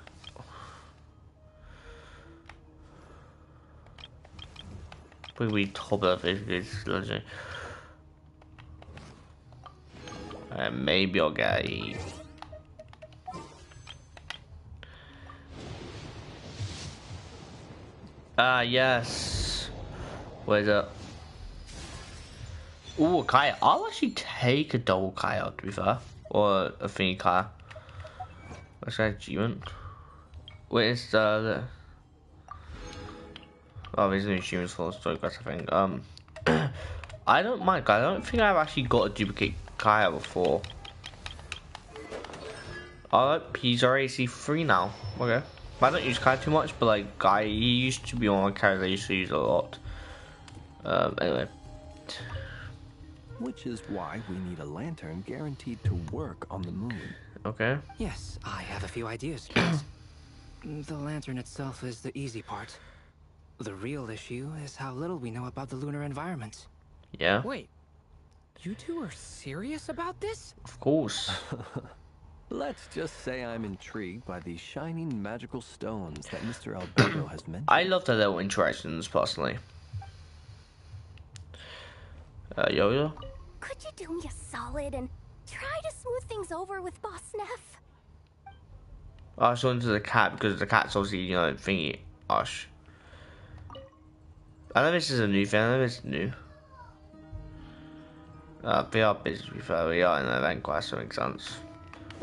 Probably top of it is legend. And maybe I'll get a... yes. Where's it? Ooh, a Kaya. I'll actually take a double Kaya, to be fair. Or a thingy Kaya. What's that achievement? Where's the... Oh, there's no achievements for story quests, I think. I don't mind, I don't think I've actually got a duplicate Kaya before. Oh, he's already C3 now. Okay. I don't use Kaya too much, but like, he used to be one of my characters I used to use a lot. Anyway. Which is why we need a lantern guaranteed to work on the moon. Okay. Yes, I have a few ideas, but the lantern itself is the easy part. The real issue is how little we know about the lunar environment. Yeah. Wait, you two are serious about this? Of course. Let's just say I'm intrigued by these shining magical stones that Mr. Alberto has mentioned. I love the little interactions, personally. Yo-Yo? Could you do me a solid and try to smooth things over with Boss Neff? I was into the cat because the cat's obviously, you know, thingy. Gosh. I know this is a new thing, I know this is new. We are busy, to be fair. We are in an event quest, so it makes sense.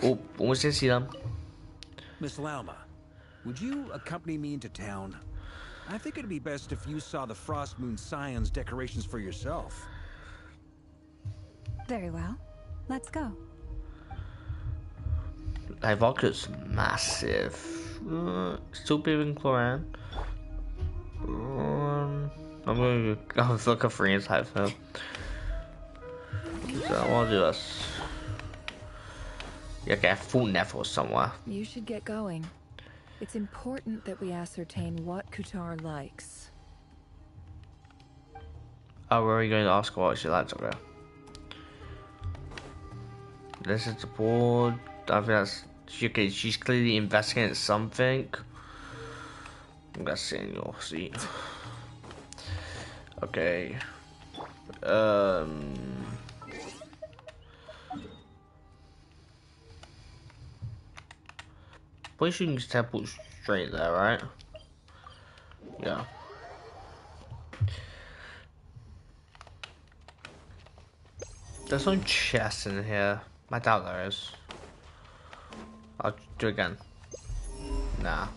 Oh, almost didn't see them. Miss Lauma, would you accompany me into town? I think it'd be best if you saw the Frost Moon Scion's decorations for yourself. Very well. Let's go. Vodka's massive. Still building Cloran. I'm gonna go look at free inside film. So I'll do this. Yeah, okay, I thought Neff was somewhere. You should get going. It's important that we ascertain what Kutar likes. Oh, where are you going to ask what she likes? Okay. This is the board. I think that's... Okay, she's clearly investigating something. I'm gonna sit in your seat. Okay. Probably shooting his temple straight there, right? Yeah. There's no chest in here. I doubt there is. I'll do it again. Nah.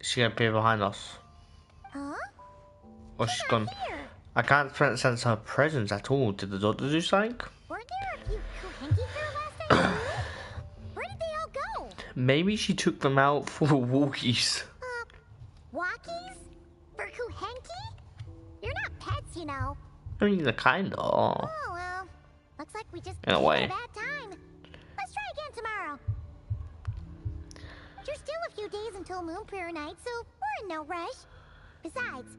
She gonna appear behind us. Huh? Or she's gone. I can't sense her presence at all. Did the doctor do something? Were there a few Kuhenki here last time too? Where did they all go? Maybe she took them out for walkies. Walkies? For Kuhenki? You're not pets, you know. I mean, they're kinda. Oh, well. Looks like we just In a came way. at a bad time. Let's try again tomorrow. There's still a few days until Moon Prayer Night, so we're in no rush. Besides,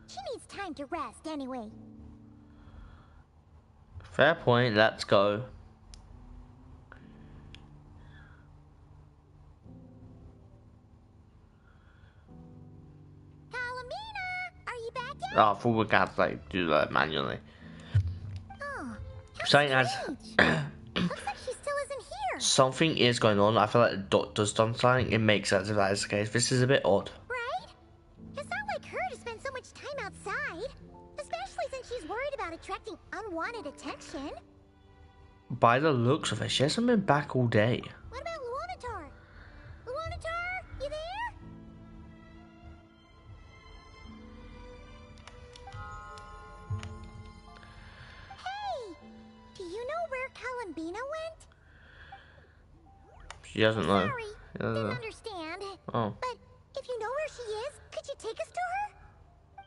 she needs time to rest anyway. Fair point. Let's go. Kalamina, are you back yet? Oh, I thought we're gonna have to like do that manually. Oh, Something has. looks like she still isn't here. Something is going on. I feel like the doctor's done something. It makes sense if that is the case. This is a bit odd. Right? It's not like her to spend so much time outside. Especially since she's worried about attracting unwanted attention. By the looks of it, she hasn't been back all day. What about Luanatar? Luanatar, you there? Hey! Do you know where Kalambina went? She doesn't know. Sorry, She doesn't didn't know. understand. Oh. But if you know where she is, could you take us to her?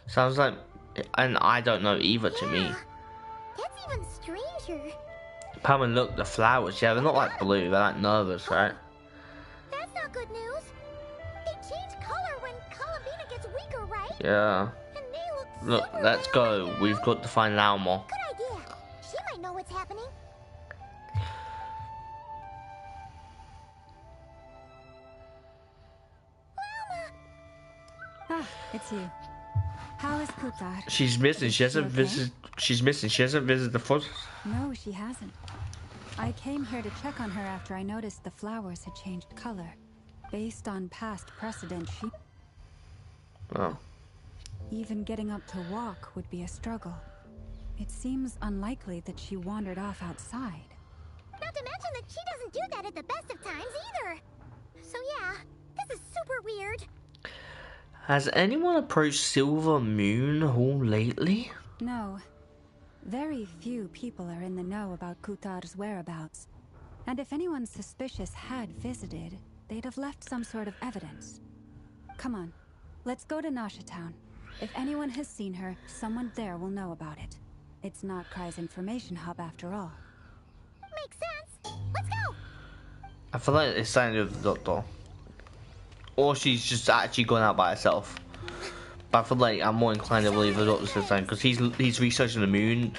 Sounds like. And I don't know either to me. That's even stranger. Palmer, look, the flowers. Yeah, they're not like blue. They're like nervous, right? That's not good news. They change color when Kalambina gets weaker, right? Yeah. And they Look, let's go. We've got to find Laumar. Good idea. She might know what's happening. Ah, it's you. How is Kutar? She's missing. She hasn't okay? visited. She's missing. She hasn't visited the forest. No, she hasn't. I came here to check on her after I noticed the flowers had changed color. Based on past precedent, she... Oh. Even getting up to walk would be a struggle. It seems unlikely that she wandered off outside. Not to mention that she doesn't do that at the best of times either. So yeah, this is super weird. Has anyone approached Silver Moon Hall lately? No. Very few people are in the know about Kutar's whereabouts. And if anyone suspicious had visited, they'd have left some sort of evidence. Come on, let's go to Nasha Town. If anyone has seen her, someone there will know about it. It's not Kai's information hub after all. Makes sense. Let's go. I feel like it's something with the doctor. Or she's just actually gone out by herself. But I feel like I'm more inclined to believe the doctor's the same because he's researching the moon.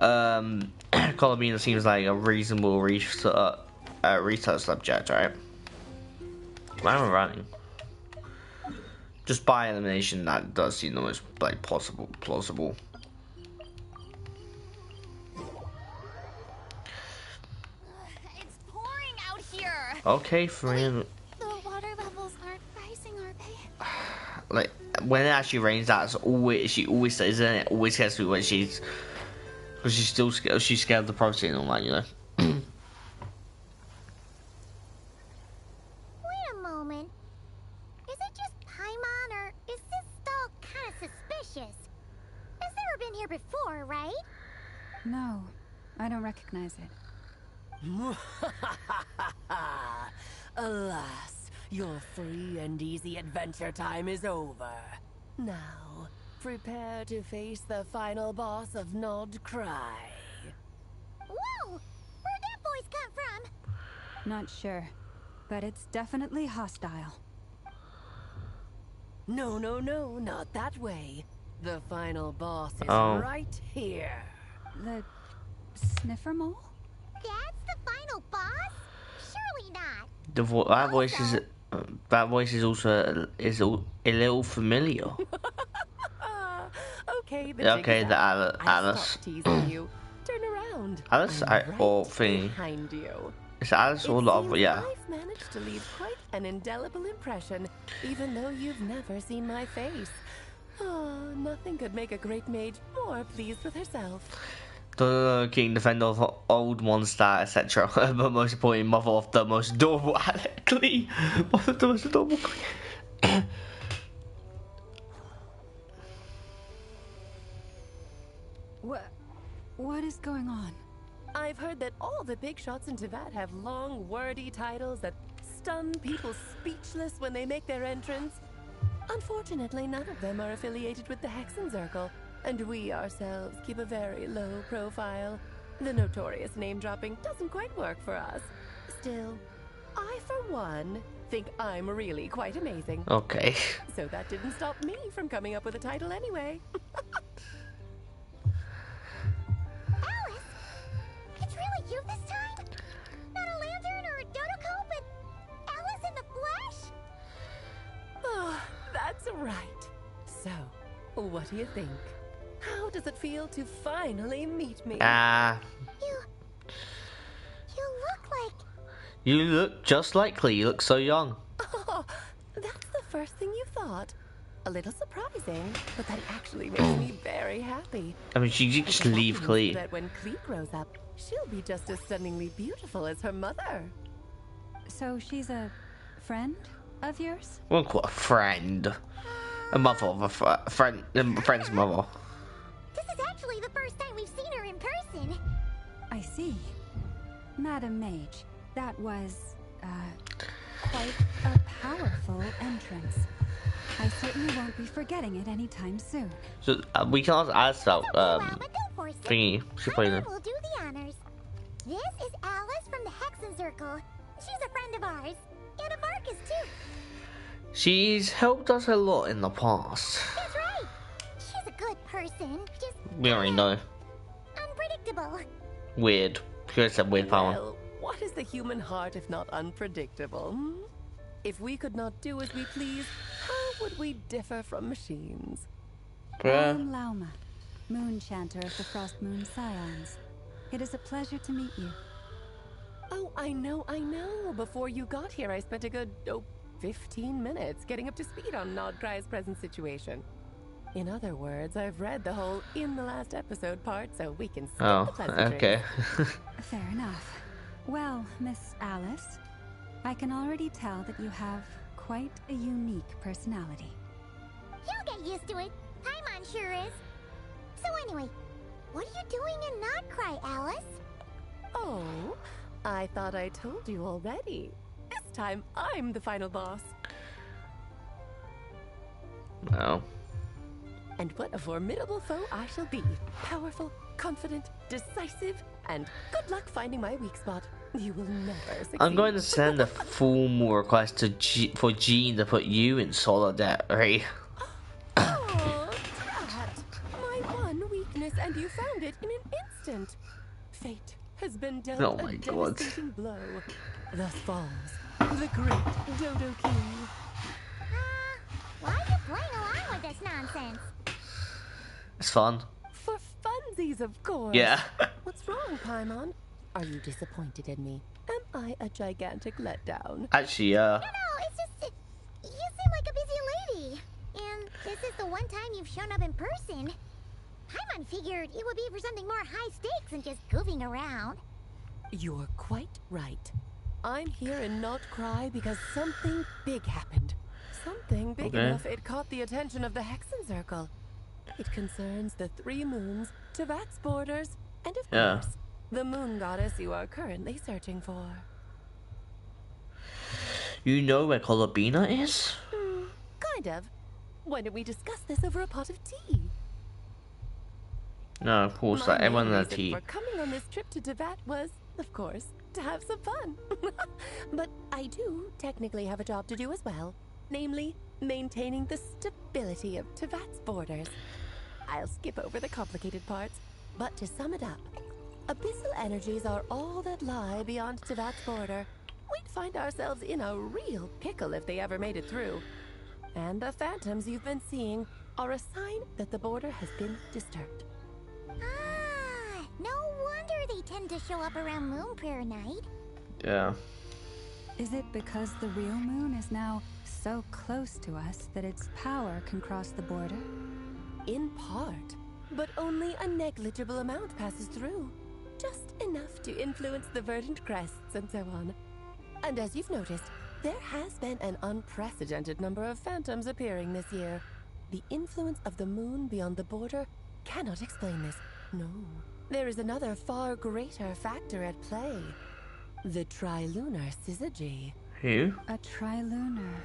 Colomina seems like a reasonable research subject, right? Why am I running? Just by elimination, that does seem the most like plausible. It's pouring out here. Okay, friend. The water levels aren't rising, are they? Like when it actually rains, that's always she always says, isn't it? Always gets to when she's because she's still scared. She's scared of the protein and all that, you know. Wait a moment. Is it just Paimon or is this stall kind of suspicious? It's never been here before, right? No, I don't recognize it. Alas, your free and easy adventure time is over. Now, prepare to face the final boss of Nod Cry. Whoa! Where'd that voice come from? Not sure, but it's definitely hostile. No, not that way. The final boss is Oh. right here. The sniffer mole? That's the final boss? Surely not. That voice is also a little familiar. Okay, the Okay, jig is the up. I Alice. stopped teasing you. Turn around. Alice, I'm or right thingy. behind you. It's Alice or It the other, seems yeah. I've managed to leave quite an indelible impression, even though you've never seen my face. Oh, nothing could make a great mage more pleased with herself. The king, defender of old monster, etc. But most importantly, mother of the most adorable Alec. Mother of the most adorable Clee. What is going on? I've heard that all the big shots in Teyvat have long, wordy titles that stun people speechless when they make their entrance. Unfortunately, none of them are affiliated with the Hexenzirkel, and we ourselves keep a very low profile. The notorious name-dropping doesn't quite work for us. Still, I, for one, think I'm really quite amazing. Okay. So that didn't stop me from coming up with a title anyway. Alice? It's really you this time? Not a lantern or a dodo but Alice in the flesh? Oh, that's right. So, what do you think? How does it feel to finally meet me? You look just like Clee. You look so young. Oh, that's the first thing you thought. A little surprising, but that actually makes me very happy. I mean, she just leave Clee. That when Clee grows up, she'll be just as stunningly beautiful as her mother. So she's a friend of yours? Well, quite a friend. A mother of a friend. A friend's mother. This is actually the first time we've seen her in person. I see. Madam Mage, that was, quite a powerful entrance. I certainly won't be forgetting it anytime soon. So, we can also ask about, thingy. She played it. We'll do the honors. This is Alice from the Hexenzirkel. She's a friend of ours. And of Marcus, too. She's helped us a lot in the past. That's right. She's a good person. Just We already know. unpredictable. Weird. She said weird power. Well, what is the human heart if not unpredictable? If we could not do as we please, how would we differ from machines? I am Lauma, Moon Chanter of the Frost Moon Scions. It is a pleasure to meet you. Oh, I know. Before you got here, I spent a good, 15 minutes getting up to speed on Nodcry's present situation. In other words, I've read the whole in the last episode part, so we can skip the pleasantries. Okay. Fair enough. Well, Miss Alice, I can already tell that you have quite a unique personality. You'll get used to it. Paimon sure is. So anyway, what are you doing in Nodcry, Alice? Oh, I thought I told you already. This time, I'm the final boss. No. And what a formidable foe I shall be. Powerful, confident, decisive, and good luck finding my weak spot. You will never succeed. I'm going to send a formal request to for Jean to put you in solidarity. Oh, Drat! My one weakness, and you found it in an instant. Fate has been dealt a devastating blow. Thus falls the great Dodo King. Why are you playing along with this nonsense? It's fun. For funsies, of course. Yeah. What's wrong, Paimon? Are you disappointed in me? Am I a gigantic letdown? Actually, No, it's just you seem like a busy lady. And this is the one time you've shown up in person. Paimon figured it would be for something more high stakes than just goofing around. You're quite right. I'm here in Nodcry because something big happened. Something big enough it caught the attention of the Hexenzirkel. It concerns the 3 moons, Teyvat's borders, and of course, the moon goddess you are currently searching for. You know where Colobina is? Kind of. Why don't we discuss this over a pot of tea? No, of course, like everyone in the reason tea. for coming on this trip to Teyvat was, of course, to have some fun. But I do technically have a job to do as well. Namely, maintaining the stability of Teyvat's borders. I'll skip over the complicated parts, but to sum it up, abyssal energies are all that lie beyond Teyvat's border. We'd find ourselves in a real pickle if they ever made it through. And the phantoms you've been seeing are a sign that the border has been disturbed. No wonder they tend to show up around Moon Prayer Night. Yeah. Is it because the real moon is now so close to us that its power can cross the border? In part. but only a negligible amount passes through. Just enough to influence the verdant crests and so on. And as you've noticed, there has been an unprecedented number of phantoms appearing this year. The influence of the moon beyond the border cannot explain this. No. There is another far greater factor at play. The trilunar syzygy. Who? A trilunar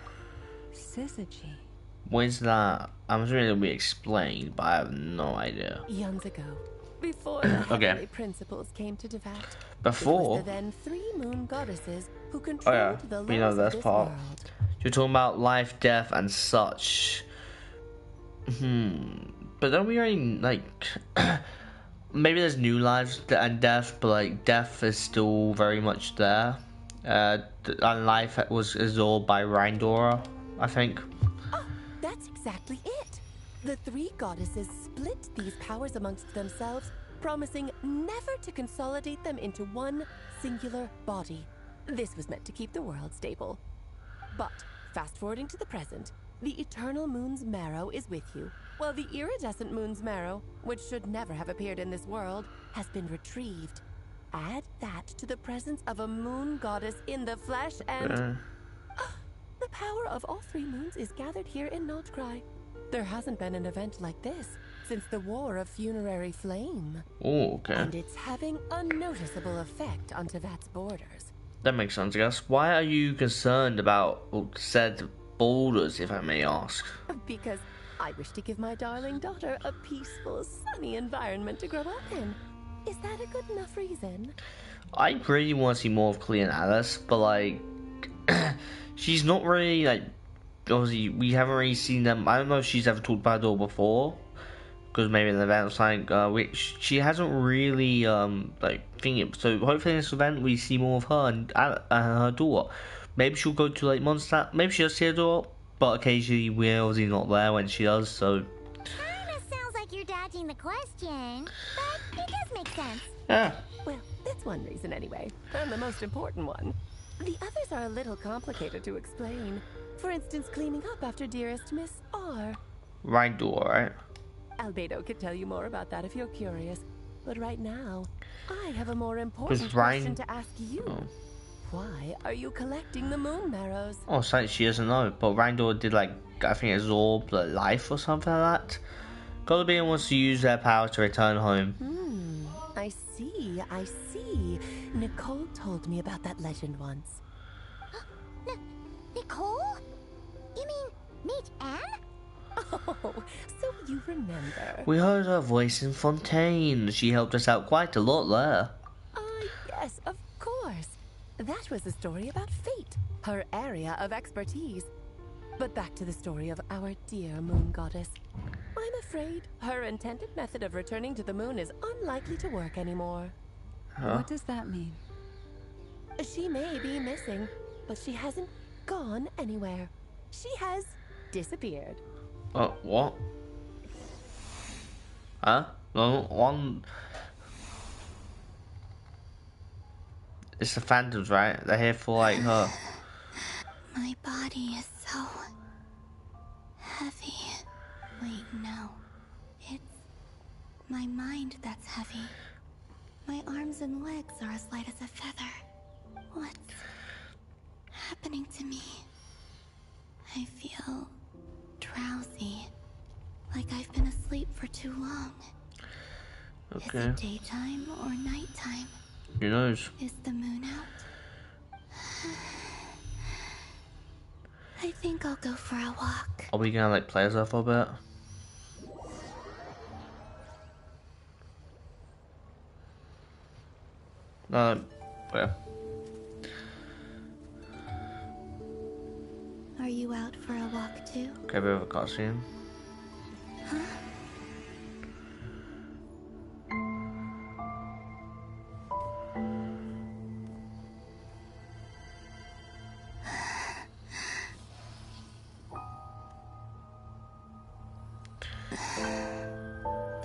syzygy. When's that? I'm assuming it'll be explained, but I have no idea. Eons ago, before the Okay. heavenly principles came to Devat, Before? it was the then 3 moon goddesses who Oh controlled yeah, the we know laws that of this part. world. You're talking about life, death, and such. But don't we already, like... maybe there's new lives and death, but like death is still very much there. And life was absorbed by Rindora, I think. Oh, that's exactly it. The 3 goddesses split these powers amongst themselves, promising never to consolidate them into one singular body. This was meant to keep the world stable. But, fast forwarding to the present, the eternal moon's marrow is with you, while the iridescent moon's marrow, which should never have appeared in this world, has been retrieved. Add that to the presence of a moon goddess in the flesh and... the power of all 3 moons is gathered here in Notcry. There hasn't been an event like this since the War of Funerary Flame. Oh, okay. And it's having a noticeable effect on Tevat's borders. That makes sense, I guess. Why are you concerned about said boulders, if I may ask? Because I wish to give my darling daughter a peaceful, sunny environment to grow up in. Is that a good enough reason? I really want to see more of Clea and Alice, but like... she's not really, like... obviously, we haven't really seen them. I don't know if she's ever talked about it all before. Because maybe in the event of something, she hasn't really, like, thinking. So hopefully in this event we see more of her and her daughter. Maybe she'll go to, like, Mondstadt. Maybe she'll see her daughter. But occasionally we're obviously not there when she does, so... Kinda sounds like you're dodging the question, but it does make sense. Yeah. Well, that's one reason anyway, and the most important one. The others are a little complicated to explain. For instance, cleaning up after dearest Miss R. Rindor, right? Albedo could tell you more about that if you're curious. But right now, I have a more important Ryan... question to ask you. Oh. Why are you collecting the moon marrows? Oh, something she doesn't know. But Rindor did, like, I think absorb the life or something like that. Goldbean wants to use their power to return home. I see. Nicole told me about that legend once. Nicole? You mean Nate Anne? Oh, so you remember. We heard her voice in Fontaine. She helped us out quite a lot there. Yes, of course. That was the story about fate, her area of expertise. But back to the story of our dear moon goddess. I'm afraid her intended method of returning to the moon is unlikely to work anymore. Huh? What does that mean? She may be missing, but she hasn't gone anywhere. She has disappeared. Oh, what? Huh? No, one... It's the Phantoms, right? They're here for, like, her. My body is so... heavy. Wait, no. It's... my mind that's heavy. My arms and legs are as light as a feather. What's... happening to me? I feel... drowsy. Like I've been asleep for too long. Okay. Is it daytime or nighttime? Who knows? Is the moon out? I think I'll go for a walk. Are we gonna, like, play as her for a bit? No, yeah. Are you out for a walk too? Okay, bit of a cutscene. Huh?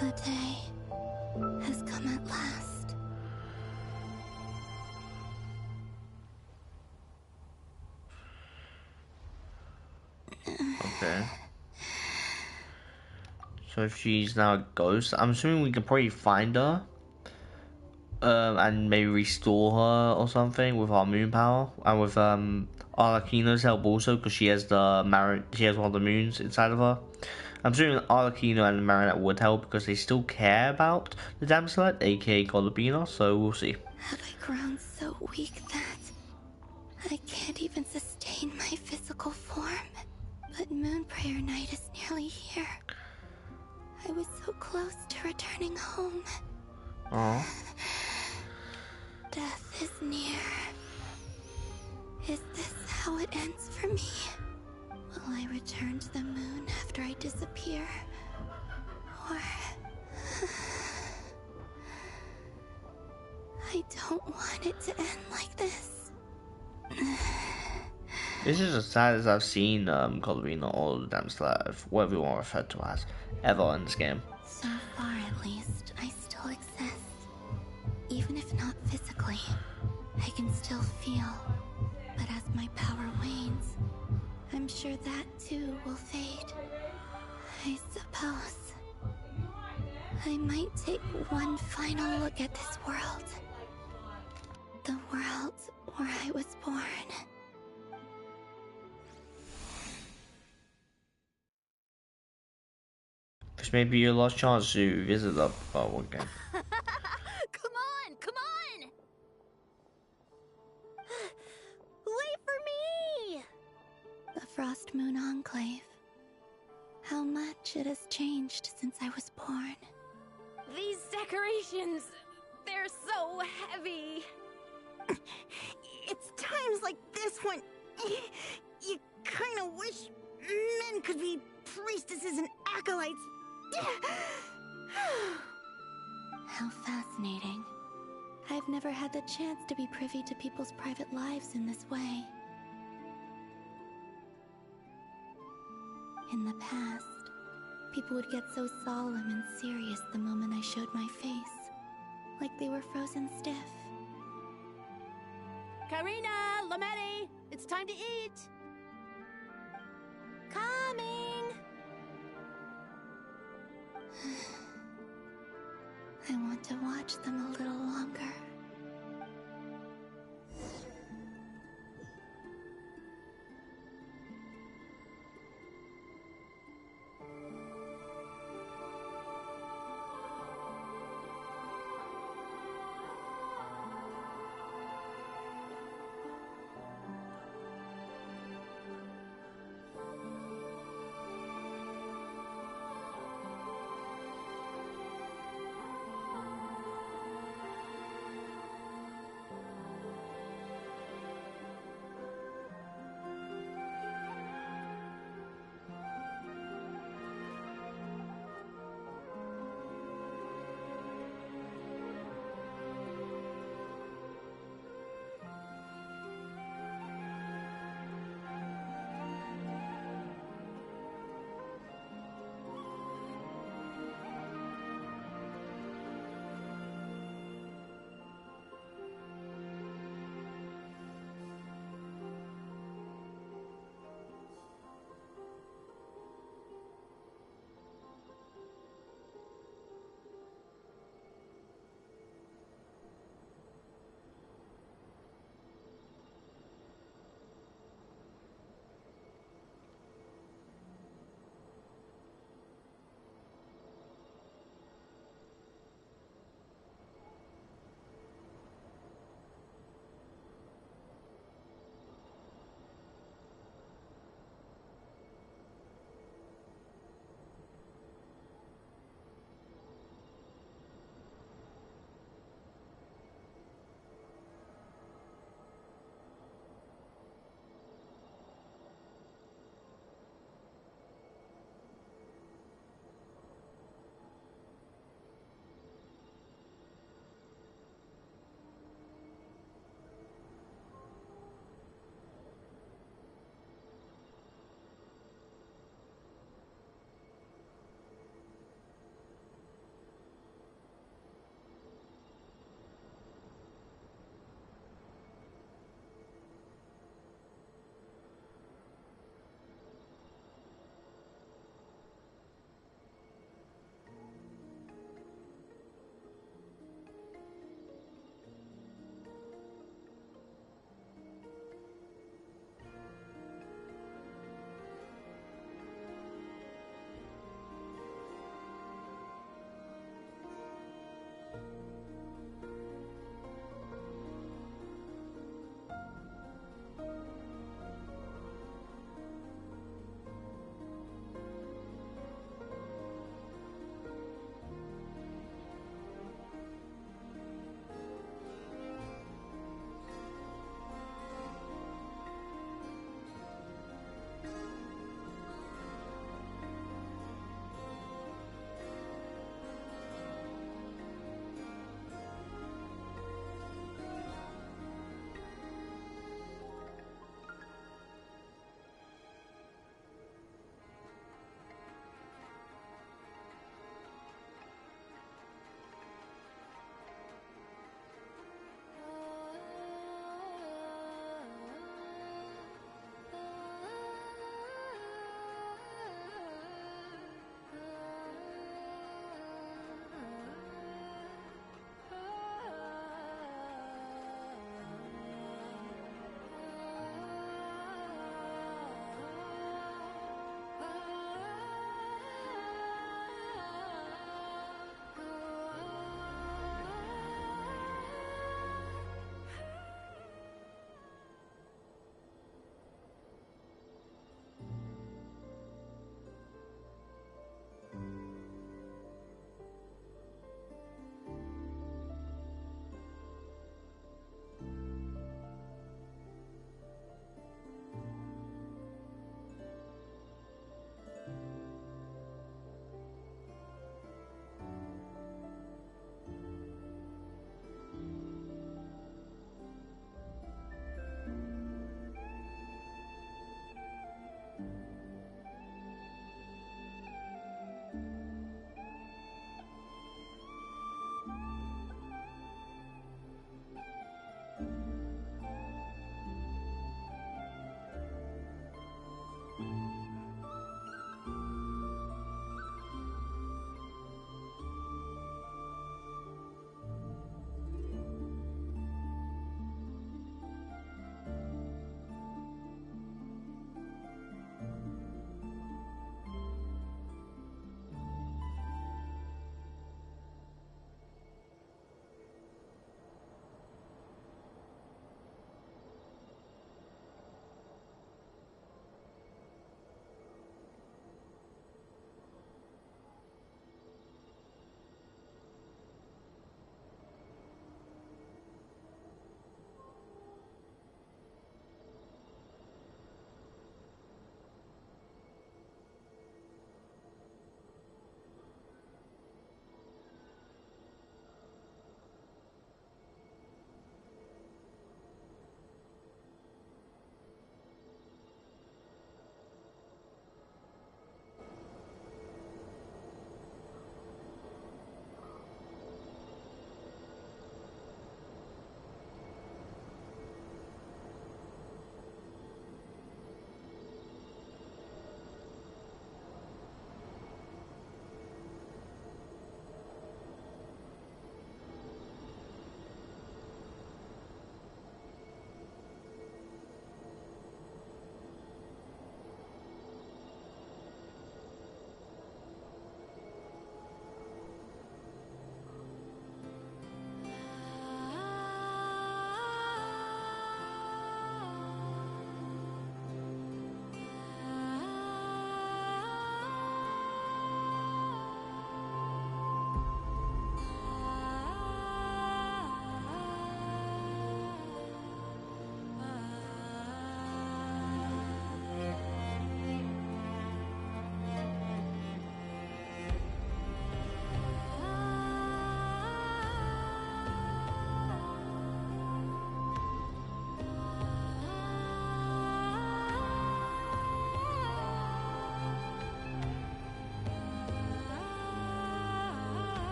The day has come at last. Okay. So if she's now a ghost, I'm assuming we can probably find her. And maybe restore her or something with our moon power, and with Arlecchino's help also, because she has she has one of the moons inside of her. I'm assuming Arlecchino and the Marionette would help because they still care about the Damselite, aka Golubina, so we'll see. Have I grown so weak that I can't even sustain my physical form? But Moonprayer Night is nearly here. I was so close to returning home. Aww. Death is near. Is this how it ends for me? Will I return to the moon after I disappear? Or... I don't want it to end like this. This is the saddest I've seen Golubina or the Damselite, whatever you want to refer to as, ever in this game. So far, at least, I still exist. Even if not physically, I can still feel. But as my power wanes, I'm sure that too will fade. I suppose I might take one final look at this world. The world where I was born. This may be your last chance to visit the world game. Come on, come on! Wait for me! The Frost Moon Enclave. How much it has changed since I was born. These decorations, they're so heavy. It's times like this when you kind of wish men could be priestesses and acolytes. How fascinating. I've never had the chance to be privy to people's private lives in this way. In the past, people would get so solemn and serious the moment I showed my face, like they were frozen stiff. Karina, Lametti, it's time to eat. Coming! I want to watch them a little longer.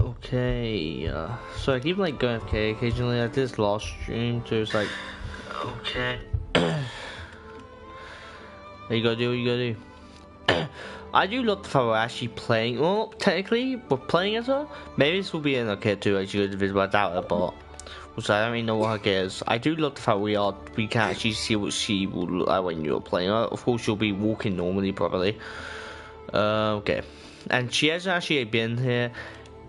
Okay, so I keep like going FK occasionally. I did this last stream, so it's like, okay. You gotta do what you gotta do. I do love the fact we're actually playing. Well, technically, we're playing as her. Maybe this will be in okay to actually go to visit, but I doubt it. But also, I don't really know what her gear is. I do love the fact we can actually see what she will look like when you're playing her. Of course, she'll be walking normally, probably. Okay, and she hasn't actually been here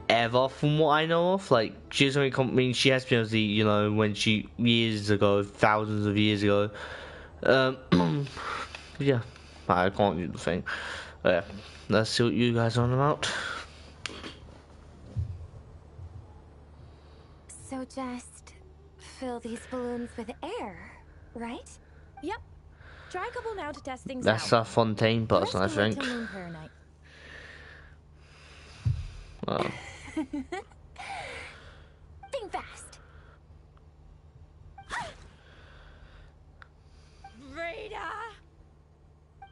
ever, from what I know of. Like, she has only she has been obviously, you know, when she years ago, thousands of years ago. Yeah, I can't do the thing. Yeah, let's see what you guys are on about. So just fill these balloons with air, right? Yep. Try a couple now to test things That's out. a Fontaine person, I think. Till Moon Prayer Night. Think fast. Rita!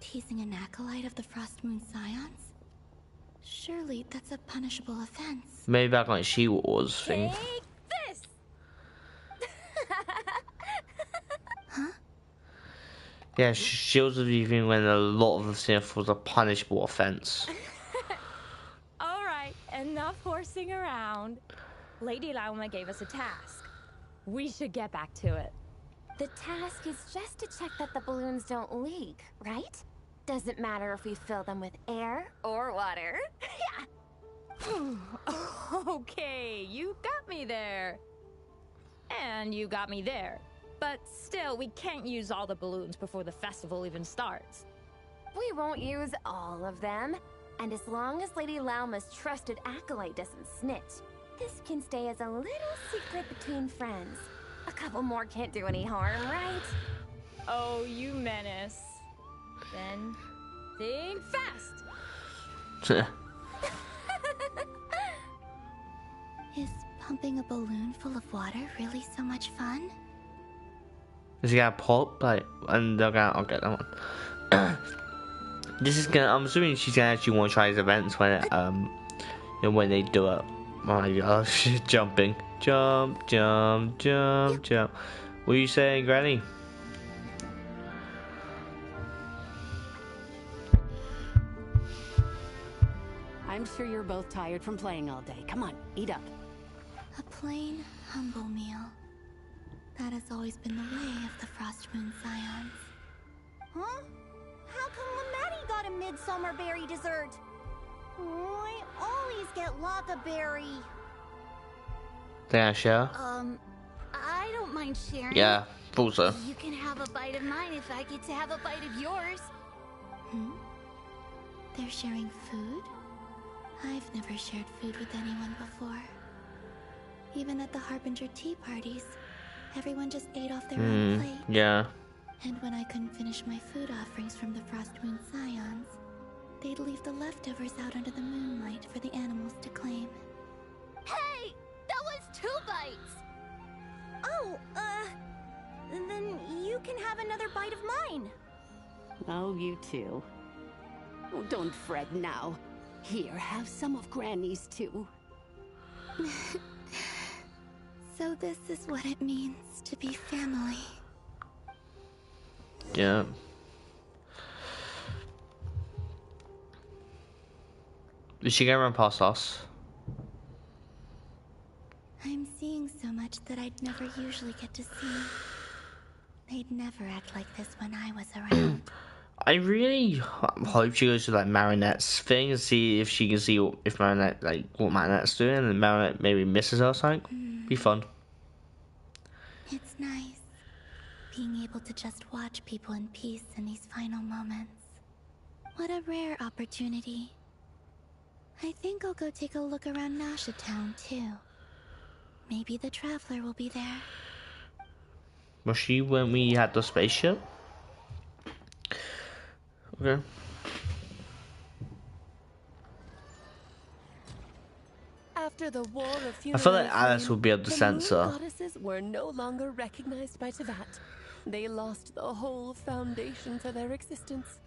Teasing an acolyte of the Frost Moon Scions? Surely that's a punishable offense. Maybe back like She Wars thing. Take this! Huh? Yeah, Shields of Evening when a lot of the stuff was a punishable offense. All right, enough horsing around. Lady Lauma gave us a task. We should get back to it. The task is just to check that the balloons don't leak, right? Doesn't matter if we fill them with air or water. Yeah. Okay, you got me there. And you got me there. But still, we can't use all the balloons before the festival even starts. We won't use all of them. And as long as Lady Lauma's trusted acolyte doesn't snitch, this can stay as a little secret between friends. A couple more can't do any harm, right? Oh, you menace. Then think fast. Is pumping a balloon full of water really so much fun? Is he gonna pop like and they're gonna I'll get that one. This is gonna I'm assuming she's gonna actually want to try these events when it, when they do it. Oh my gosh, jumping. Jump, jump, jump, jump. What are you saying, Granny? I'm sure you're both tired from playing all day. Come on, eat up. A plain, humble meal. That has always been the way of the Frost Moon Scions. Huh? How come Lametti got a midsummer berry dessert? Oh, I always get Lockaberry. Can I share? I don't mind sharing. Yeah, thought so. You can have a bite of mine if I get to have a bite of yours. Hmm? They're sharing food? I've never shared food with anyone before. Even at the Harbinger tea parties, everyone just ate off their own plate. Yeah. And when I couldn't finish my food offerings from the Frost Moon Scions, they'd leave the leftovers out under the moonlight for the animals to claim. Hey! That was 2 bites! Oh, then you can have another bite of mine. Oh, you too. Oh, don't fret now. Here, have some of Granny's too. So this is what it means to be family. Yeah. Is she gonna run past us? I'm seeing so much that I'd never usually get to see. They'd never act like this when I was around. I really hope she goes to like Marinette's thing and see if she can see if Marinette like what Marinette's doing and Marinette maybe misses her or something. Be fun. It's nice being able to just watch people in peace in these final moments. What a rare opportunity. I think I'll go take a look around Nasha Town too. Maybe the Traveler will be there. Was she when we had the spaceship? Okay. After the War of I feel like Funeral Alice Flame, would be able to the censor. moon goddesses were no longer recognized by Tevat. They lost the whole foundation for their existence.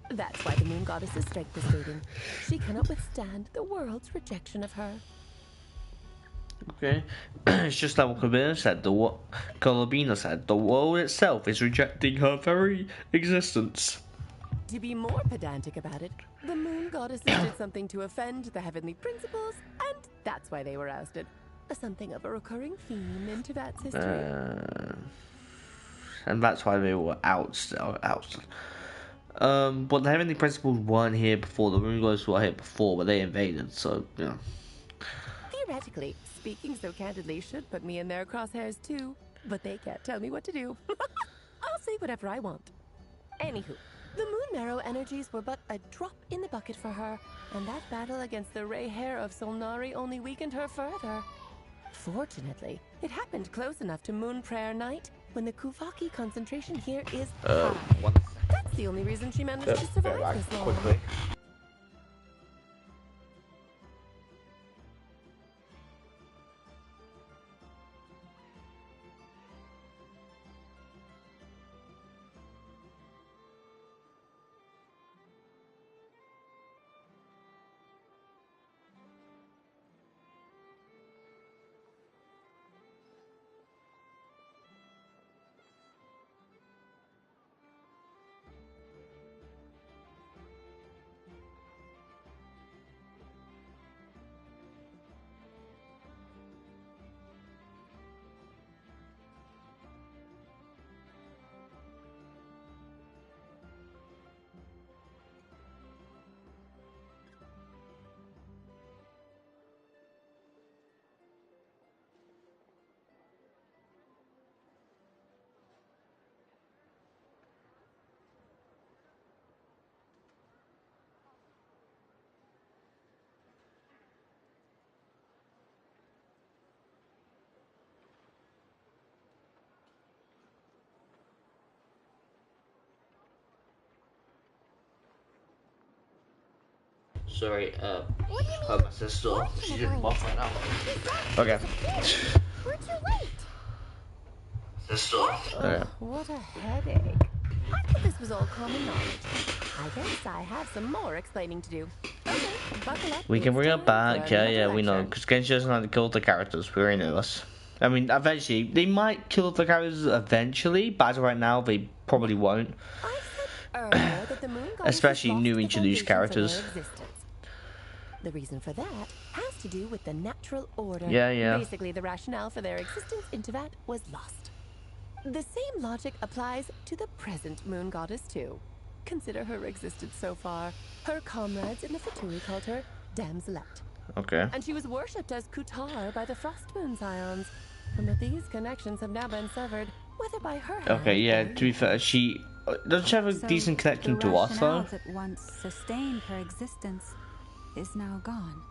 That's why the moon goddess is strength devastating. She cannot withstand the world's rejection of her. Okay. It's just like what Kalabina said. Kalabina said the world itself is rejecting her very existence. To be more pedantic about it, the moon goddesses did something to offend the heavenly principles, and that's why they were ousted. Something of a recurring theme in Tevat's history. And that's why they were ousted. But the heavenly principles weren't here before. The moon goddesses were here before, but they invaded. So yeah. Theoretically, speaking so candidly should put me in their crosshairs too, but they can't tell me what to do. I'll say whatever I want. Anywho, the Moon Marrow energies were but a drop in the bucket for her, and that battle against the Ray Hair of Solnari only weakened her further. Fortunately, it happened close enough to Moon Prayer Night when the Kuvaki concentration here is high. That's the only reason she managed to survive this long. Quickly. Sorry, What do you mean? my sister. She's in the bath right now. Okay. We're too late. Sister. Okay. What a headache. I thought this was all common knowledge. I guess I have some more explaining to do. Okay, buckle up. We can bring it back. Yeah, another we know. lecture. Because Genshin doesn't like to kill the characters. We already know this. I mean, eventually, they might kill the characters eventually, but as of right now, they probably won't. Earlier that the moon goddess Especially has lost new the introduced foundation for characters. their existence. The reason for that has to do with the natural order. Yeah. Basically, the rationale for their existence in Teyvat was lost. The same logic applies to the present moon goddess too. Consider her existence so far. Her comrades in the Fatui called her Damselette. Okay. And she was worshipped as Kutar by the Frost Moon Scions. But these connections have now been severed, whether by her hand Okay, yeah, or to be fair, she doesn't she have a So decent connection the to us, though? rationale that once sustained her existence is now gone.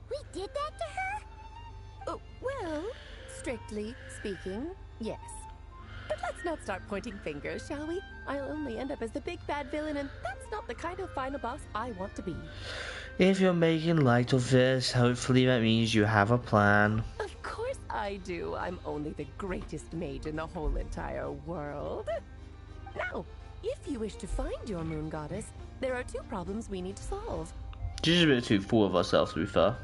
We did that to her? Oh, well, strictly speaking, yes. But let's not start pointing fingers, shall we? I'll only end up as the big bad villain, and that's not the kind of final boss I want to be. If you're making light of this, hopefully that means you have a plan. Of course I do. I'm only the greatest mage in the whole entire world. Now, if you wish to find your moon goddess, there are two problems we need to solve. She's a bit too full of herself, to be fair.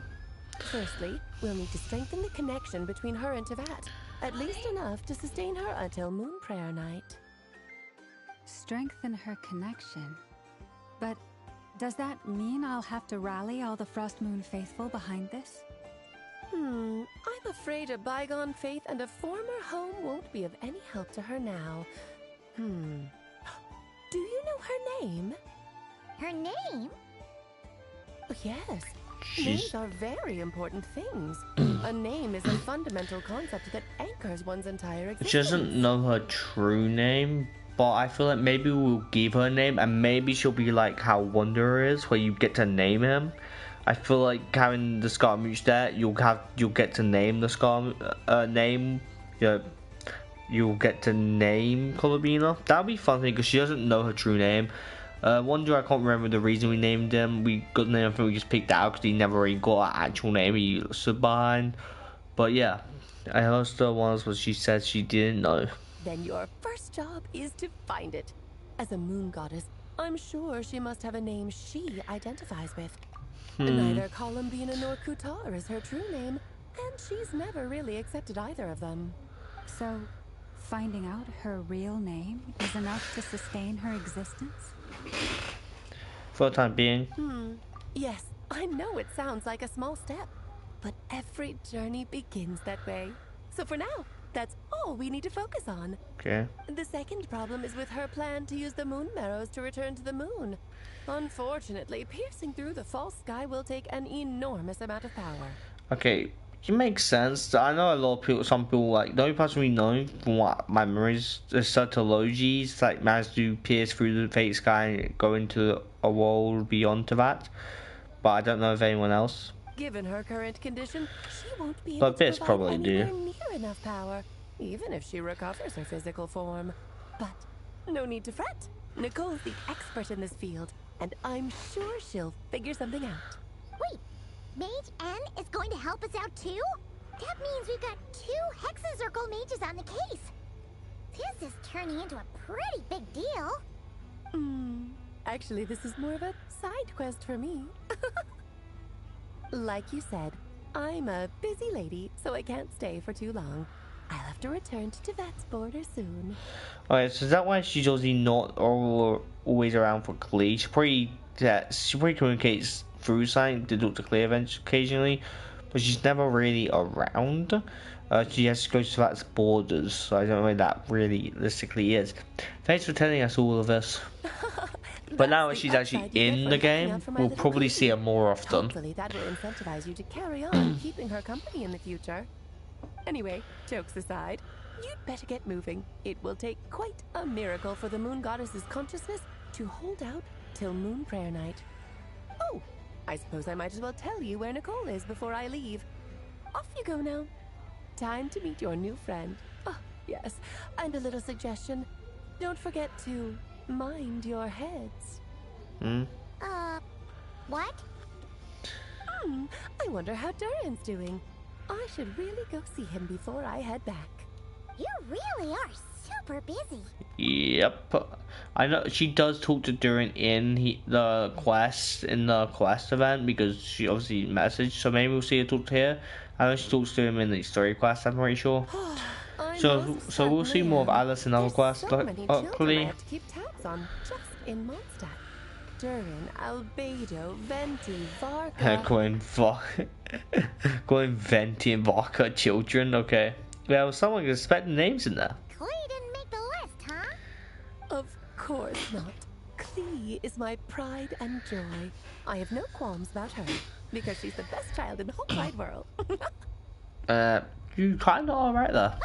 Firstly, we'll need to strengthen the connection between her and Teyvat. At least enough to sustain her until Moon Prayer Night. Strengthen her connection. But does that mean I'll have to rally all the Frost Moon faithful behind this? I'm afraid a bygone faith and a former home won't be of any help to her now. Do you know her name? Her name? Oh, yes. She's... Names are very important things. A name is a fundamental concept that anchors one's entire existence. She doesn't know her true name, but I feel like maybe we'll give her a name, and maybe she'll be like how Wanderer is, where you get to name him. I feel like having the Scaramouche there, you'll get to name the name. You'll get to name Colobina. That'll be fun thing because she doesn't know her true name. Wanderer, I can't remember the reason we named him. We got the name, I think we just picked out because he never really got an actual name. He stood behind. But yeah, I heard the ones where she said she didn't know. Then your first job is to find it. As a moon goddess, I'm sure she must have a name she identifies with. Neither Columbina nor Kutar is her true name, and she's never really accepted either of them. So, finding out her real name is enough to sustain her existence? For the time being. Yes, I know it sounds like a small step, but every journey begins that way. So for now, that's all we need to focus on. Okay. The second problem is with her plan to use the moon marrows to return to the moon. Unfortunately, piercing through the false sky will take an enormous amount of power. Okay, it makes sense. I know a lot of people, some people, like, the only person we know from what my memories is Scientologies, like, managed to pierce through the fake sky and go into a world beyond to that. But I don't know if anyone else. Given her current condition, she won't be able But to Biz provide probably do. anywhere near enough power, even if she recovers her physical form. But no need to fret. Nicole's the expert in this field, and I'm sure she'll figure something out. Wait, Mage N is going to help us out too? That means we've got 2 Hexacircle mages on the case. This is turning into a pretty big deal. Actually, this is more of a side quest for me. Like you said, I'm a busy lady, so I can't stay for too long. I'll have to return to Teyvat's border soon. Okay, so is that why she's obviously not always around for Klee? She probably communicates through something to talk to Klee occasionally, but she's never really around. She has to go to Teyvat's borders, so I don't know where that realistically is. Thanks for telling us all of this. But now that she's actually in the game, we'll probably see her more often. Hopefully that will incentivize you to carry on keeping her company in the future. Anyway, jokes aside, you'd better get moving. It will take quite a miracle for the moon goddess's consciousness to hold out till Moon Prayer Night. Oh, I suppose I might as well tell you where Nicole is before I leave. Off you go now. Time to meet your new friend. Oh, yes, and a little suggestion. Don't forget to mind your heads. What? I wonder how Durin's doing. I should really go see him before I head back. You really are super busy. Yep. I know she does talk to Durin in the quest event because she obviously messaged. So maybe we'll see her talk to her. I know she talks to him in the story quest. I'm pretty sure. So we'll see more of Alice in other quests. So many children I Luckily, have to keep tabs on just in Mondstadt. Durin, Albedo, Venti, Varka. going Venti and Vodka children. Okay. Well, someone can spell the names in there. Klee didn't make the list, huh? Of course not. Klee is my pride and joy. I have no qualms about her because she's the best child in the whole wide world. You kind of are right there.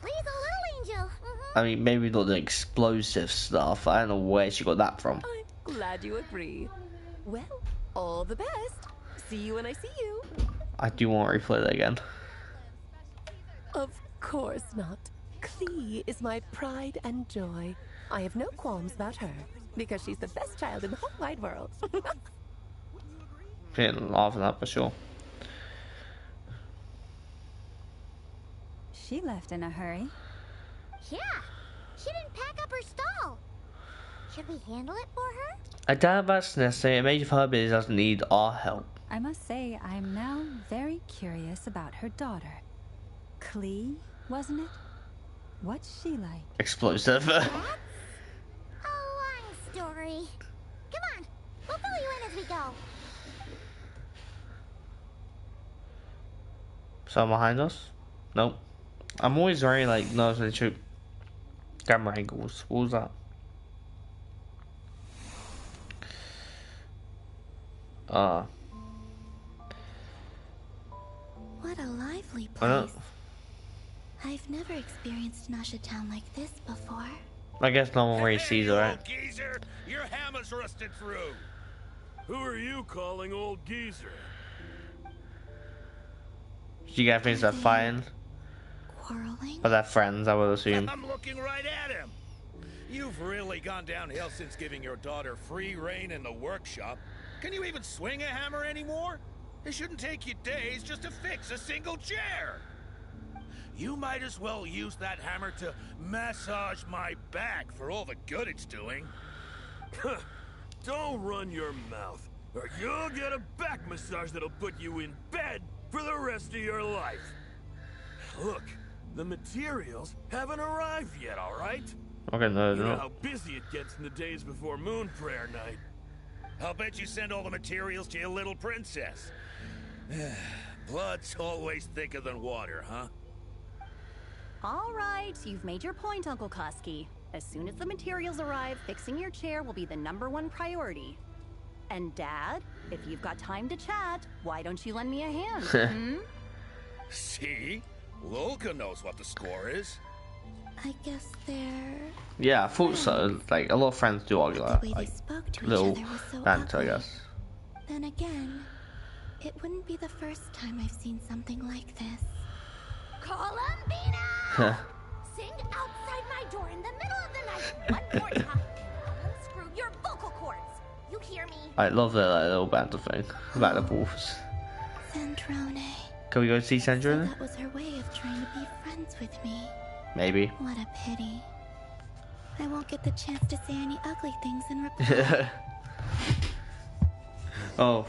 Klee's a little angel. I mean, maybe not the explosive stuff. I don't know where she got that from. I'm glad you agree. Well, all the best. See you when I see you. I do want to replay that again. Of course not. Klee is my pride and joy. I have no qualms about her because she's the best child in the whole wide world. Can't laugh at that for sure. She left in a hurry. Yeah, she didn't pack up her stall. Should we handle it for her? I doubt that's necessary. A major part of it doesn't need our help. I must say, I'm now very curious about her daughter. Klee, wasn't it? What's she like? Explosive. A long story. Come on, we'll fill you in as we go. Someone behind us? Nope. I'm always very like nervous when they shoot camera angles. What was that? What a lively place. I've never experienced Nasha Town like this before. I guess no one really sees her, right? Geezer, your hammer's rusted through. Who are you calling old geezer? You guys think they're fighting? Quarreling? Or they're friends, I would assume. I'm looking right at him. You've really gone downhill since giving your daughter free reign in the workshop. Can you even swing a hammer anymore? It shouldn't take you days just to fix a single chair. You might as well use that hammer to massage my back for all the good it's doing. Don't run your mouth, or you'll get a back massage that'll put you in bed for the rest of your life. Look, the materials haven't arrived yet, all right? Okay, no, You know no. how busy it gets in the days before Moon Prayer Night. I'll bet you send all the materials to your little princess. Blood's always thicker than water, huh? All right, you've made your point, Uncle Koski. As soon as the materials arrive, fixing your chair will be the #1 priority. And Dad, if you've got time to chat, why don't you lend me a hand, hmm? See? Lolka knows what the score is. I guess they're... Yeah, I thought so. Like, a lot of friends do argue The way that. they Like, spoke to each little other was so banter, I ugly. guess. Then again, it wouldn't be the first time I've seen something like this. Columbina! Sing outside my door in the middle of the night one more time. Unscrew your vocal cords. You hear me? I love that like, little banter thing about the wolves. Sandrone. Can we go see Sandra? That was her way of trying to be friends with me. Maybe. What a pity. I won't get the chance to say any ugly things in reply. Oh.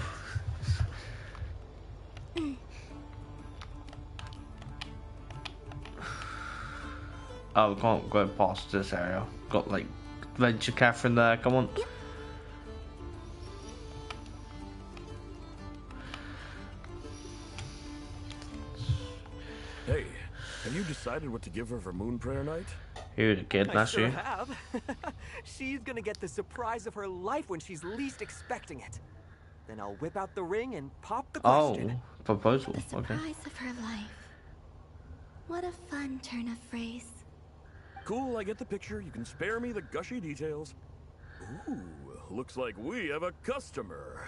Oh, we can't go past this area. Got like Venture Catherine there, come on. Hey, have you decided what to give her for Moon Prayer Night? You're the kid, I that's sure you. have. She's gonna get the surprise of her life when she's least expecting it. Then I'll whip out the ring and pop the question. Oh, proposal, okay. Surprise of her life. What a fun turn of phrase. Cool, I get the picture. You can spare me the gushy details. Ooh, looks like we have a customer.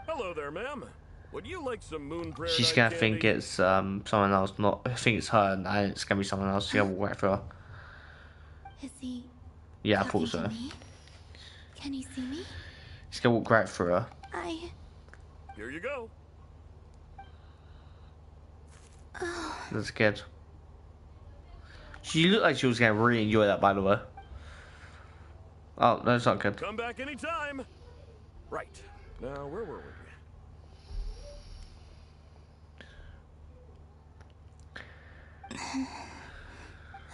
Hello there, ma'am. Would you like some Moon Prayer She's Night gonna candy? think it's someone else, not I think it's her and it's gonna be someone else. She's gonna walk right through her. Is he... Yeah, I talking thought to so. me? Can you see me? He's gonna walk right through her. Here you go. Oh. That's good. She looked like she was gonna really enjoy that, by the way. Oh, that's not good. Come back anytime. Right. Now, where were we?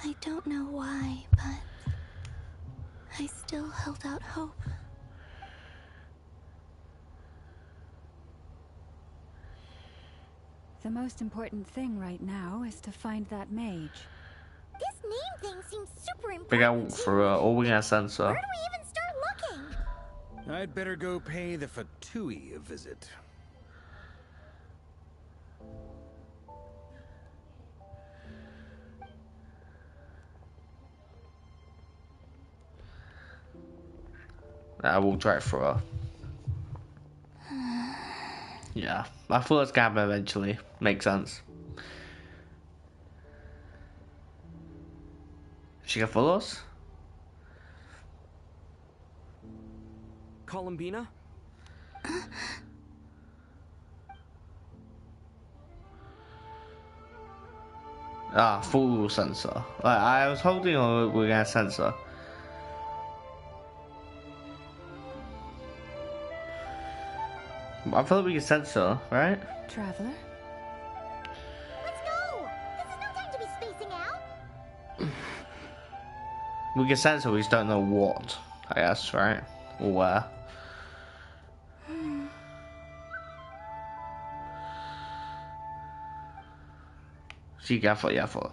I don't know why, but I still held out hope. The most important thing right now is to find that mage. This name thing seems super important. We gotta walk through her, or we gotta censor. Where do we even start looking? I'd better go pay the Fatui a visit. I walked right through her. Yeah, I thought it's gonna happen eventually. Makes sense. She gonna follow us? Columbina? Ah, full sensor. Like, I was holding on, we're gonna censor. I feel like we can censor, right? Traveler? Let's go! This is no time to be spacing out! We can censor, we just don't know what, I guess, right? Or where. See, I thought.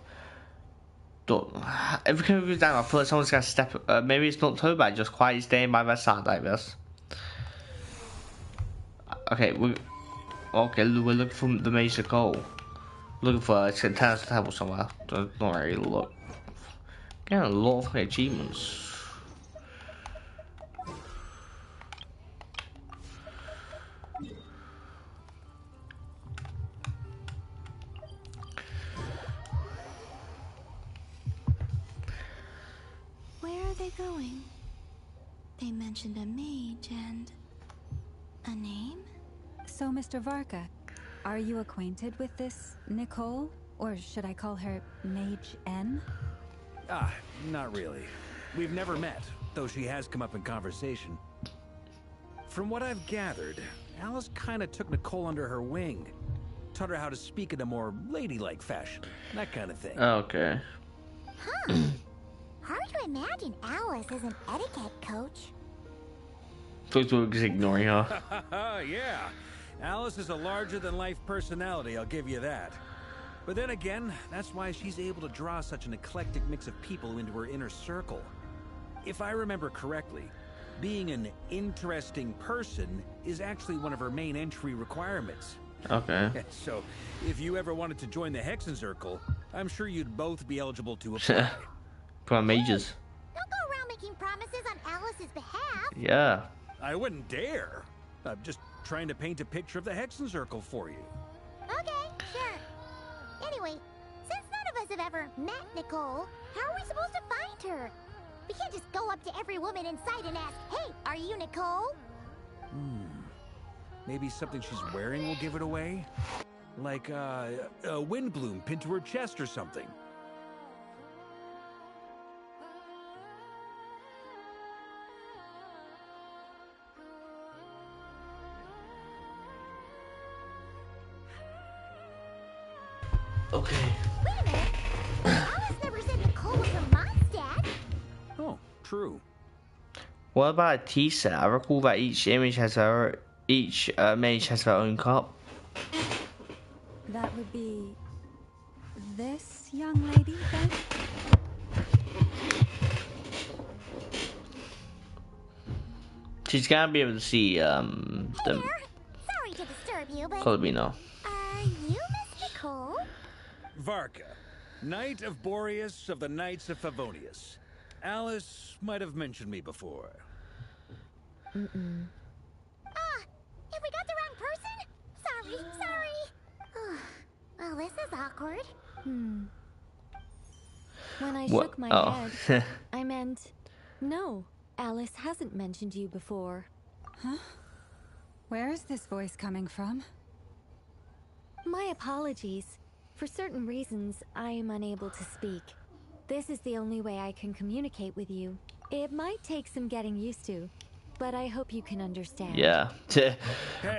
Every time we go down, I feel like someone's gonna step. Maybe it's not too bad, just quietly staying by their side like this. Okay, we're looking for the major goal. Looking for it's gonna tell us to table somewhere. Don't really look. Getting a lot of achievements. Where are they going? They mentioned a mage and a name? So, Mr. Varka, are you acquainted with this Nicole? Or should I call her Mage N? Ah, not really. We've never met, though she has come up in conversation. From what I've gathered, Alice kinda took Nicole under her wing. Taught her how to speak in a more ladylike fashion. That kind of thing. Okay. Huh. Hard to imagine Alice as an etiquette coach. Thought we were just ignoring her. Yeah. Alice is a larger-than-life personality, I'll give you that. But then again, that's why she's able to draw such an eclectic mix of people into her inner circle. If I remember correctly, being an interesting person is actually one of her main entry requirements. Okay. So, if you ever wanted to join the Hexen Circle, I'm sure you'd both be eligible to apply. Put on mages. Don't go around making promises on Alice's behalf. Yeah. I wouldn't dare. I'm just trying to paint a picture of the Hexen Circle for you. Okay, sure. Anyway, since none of us have ever met Nicole, how are we supposed to find her? We can't just go up to every woman in sight and ask, "Hey, are you Nicole?" Maybe something she's wearing will give it away? Like a wind bloom pinned to her chest or something. Okay. Wait a minute. Alice never said Nicole was her mom's dad. Oh, true. What about a tea set? I recall that each mage has her own cup. That would be this young lady, then? She's gonna be able to see Sorry to disturb you, but Columbina. are you Miss Nicole? Varka, Knight of Boreas of the Knights of Favonius. Alice might have mentioned me before. Have we got the wrong person? Sorry. Well, this is awkward. When I What? shook my Oh. head, I meant no. Alice hasn't mentioned you before. Huh? Where is this voice coming from? My apologies. For certain reasons, I am unable to speak. This is the only way I can communicate with you. It might take some getting used to, but I hope you can understand. Yeah.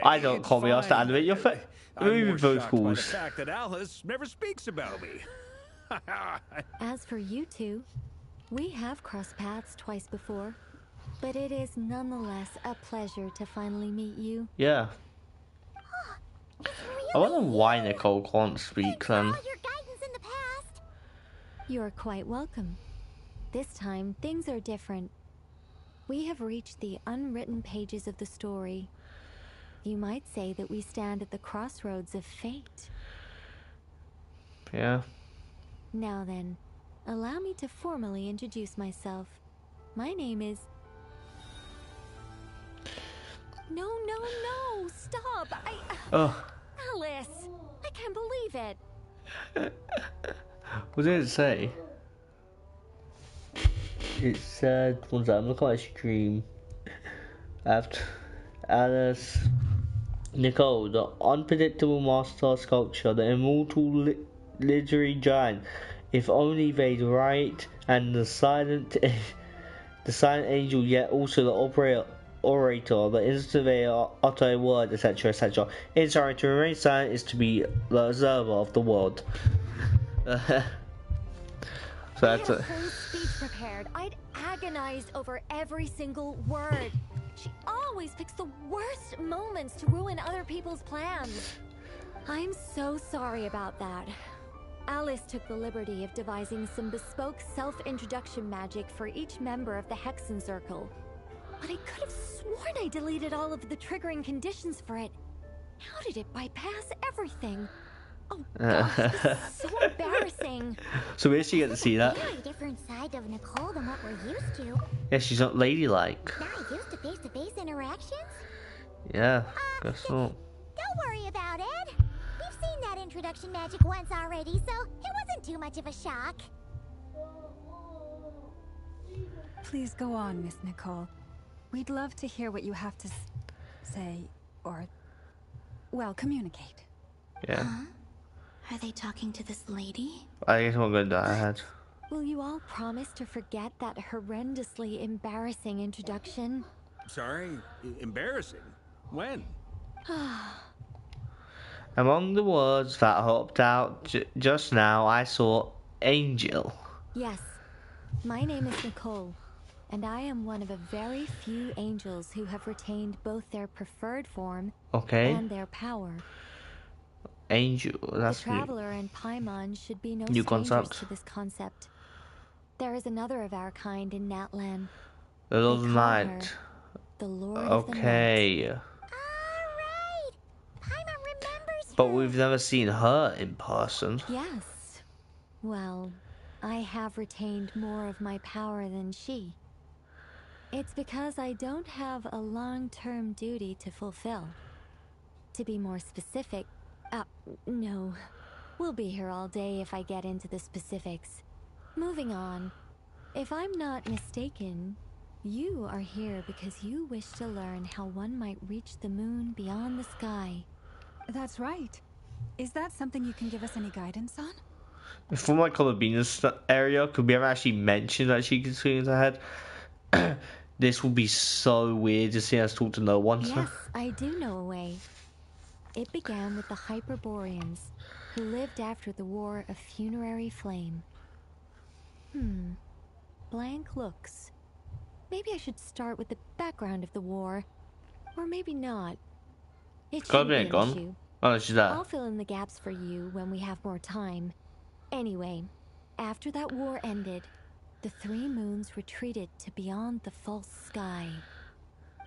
I don't call me asked to animate your face. I'm more Both shocked by the calls. fact that Alice never speaks about me. As for you two, we have crossed paths twice before, but it is nonetheless a pleasure to finally meet you. Yeah. I wonder why Nicole can't speak then. You're quite welcome. This time, things are different. We have reached the unwritten pages of the story. You might say that we stand at the crossroads of fate. Yeah. Now then, allow me to formally introduce myself. My name is... No, stop! Oh. Alice! I can't believe it! What did it say? It said, one second, I'm looking at my screen. After Alice, Nicole, the unpredictable master sculpture, the immortal literary giant. If only they'd write, and the silent angel, yet also the orator, the instant they utter a word, etc., etc. Inside, to remain silent is to be the observer of the world. So that's I had a whole speech prepared. I'd agonized over every single word. She always picks the worst moments to ruin other people's plans. I'm so sorry about that. Alice took the liberty of devising some bespoke self-introduction magic for each member of the Hexen Circle. But I could have sworn I deleted all of the triggering conditions for it. How did it bypass everything? Oh gosh, this is so embarrassing. So where she get to see that? Very different side of Nicole than what we're used to. Yeah, she's not ladylike. Not used to face-to-face interactions? Yeah, guess not. Don't worry about it. We've seen that introduction magic once already, so it wasn't too much of a shock. Please go on, Miss Nicole. We'd love to hear what you have to say, or, well, communicate. Yeah. Huh? Are they talking to this lady? I guess I'm gonna die ahead. Will you all promise to forget that horrendously embarrassing introduction? Sorry? Embarrassing? When? Among the words that hopped out just now, I saw angel. Yes. My name is Nicole, and I am one of a very few angels who have retained both their preferred form and their power. Angel, that's the Traveler and Paimon should be no new strangers concept. to this concept. There is another of our kind in Natlan. The Lord of the Night. The Lord of the Night. Okay. But we've never seen her in person. Yes. Well, I have retained more of my power than she. It's because I don't have a long-term duty to fulfill. To be more specific, no. We'll be here all day if I get into the specifics. Moving on. If I'm not mistaken, you are here because you wish to learn how one might reach the moon beyond the sky. That's right. Is that something you can give us any guidance on? From like Columbina's area, could we ever actually mention that she can swing her head? This would be so weird to see us talk to no one. Yes, I do know a way. It began with the Hyperboreans, who lived after the War of Funerary Flame. Blank looks. Maybe I should start with the background of the war. Or maybe not. It shouldn't be an issue. Oh, no, she's there. I'll fill in the gaps for you when we have more time. Anyway, after that war ended, the three moons retreated to beyond the false sky.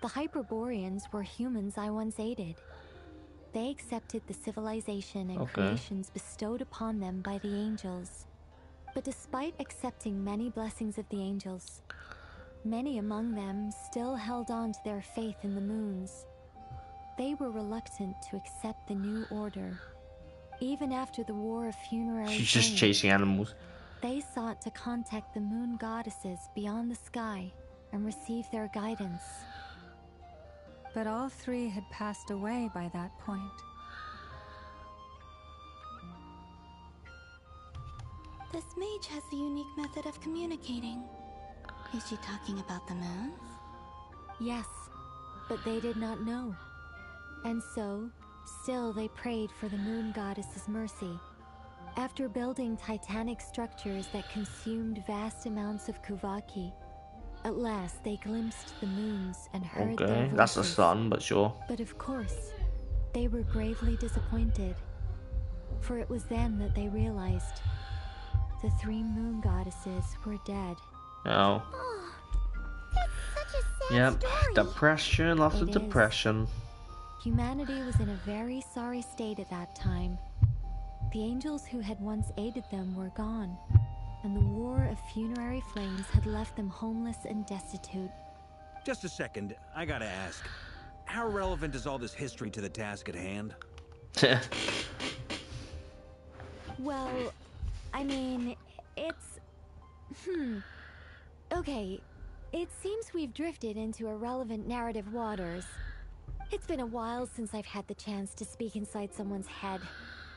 The Hyperboreans were humans I once aided. They accepted the civilization and creations bestowed upon them by the angels. But despite accepting many blessings of the angels, many among them still held on to their faith in the moons. They were reluctant to accept the new order. Even after the War of Funerary She's just chasing animals. they sought to contact the moon goddesses beyond the sky and receive their guidance. But all three had passed away by that point. This mage has a unique method of communicating. Is she talking about the moons? Yes, but they did not know. And so, still they prayed for the moon goddess's mercy. After building titanic structures that consumed vast amounts of Kuvaki, at last they glimpsed the moons and heard their Okay, that's the voices. sun, but sure. But of course, they were gravely disappointed. For it was then that they realized the three moon goddesses were dead. Oh. That's such a sad Yep. story. Depression after It is. depression. Humanity was in a very sorry state at that time. The angels who had once aided them were gone, and the war of funerary flames had left them homeless and destitute. Just a second, I gotta ask. How relevant is all this history to the task at hand? Well, I mean, it's... Okay, it seems we've drifted into irrelevant narrative waters. It's been a while since I've had the chance to speak inside someone's head.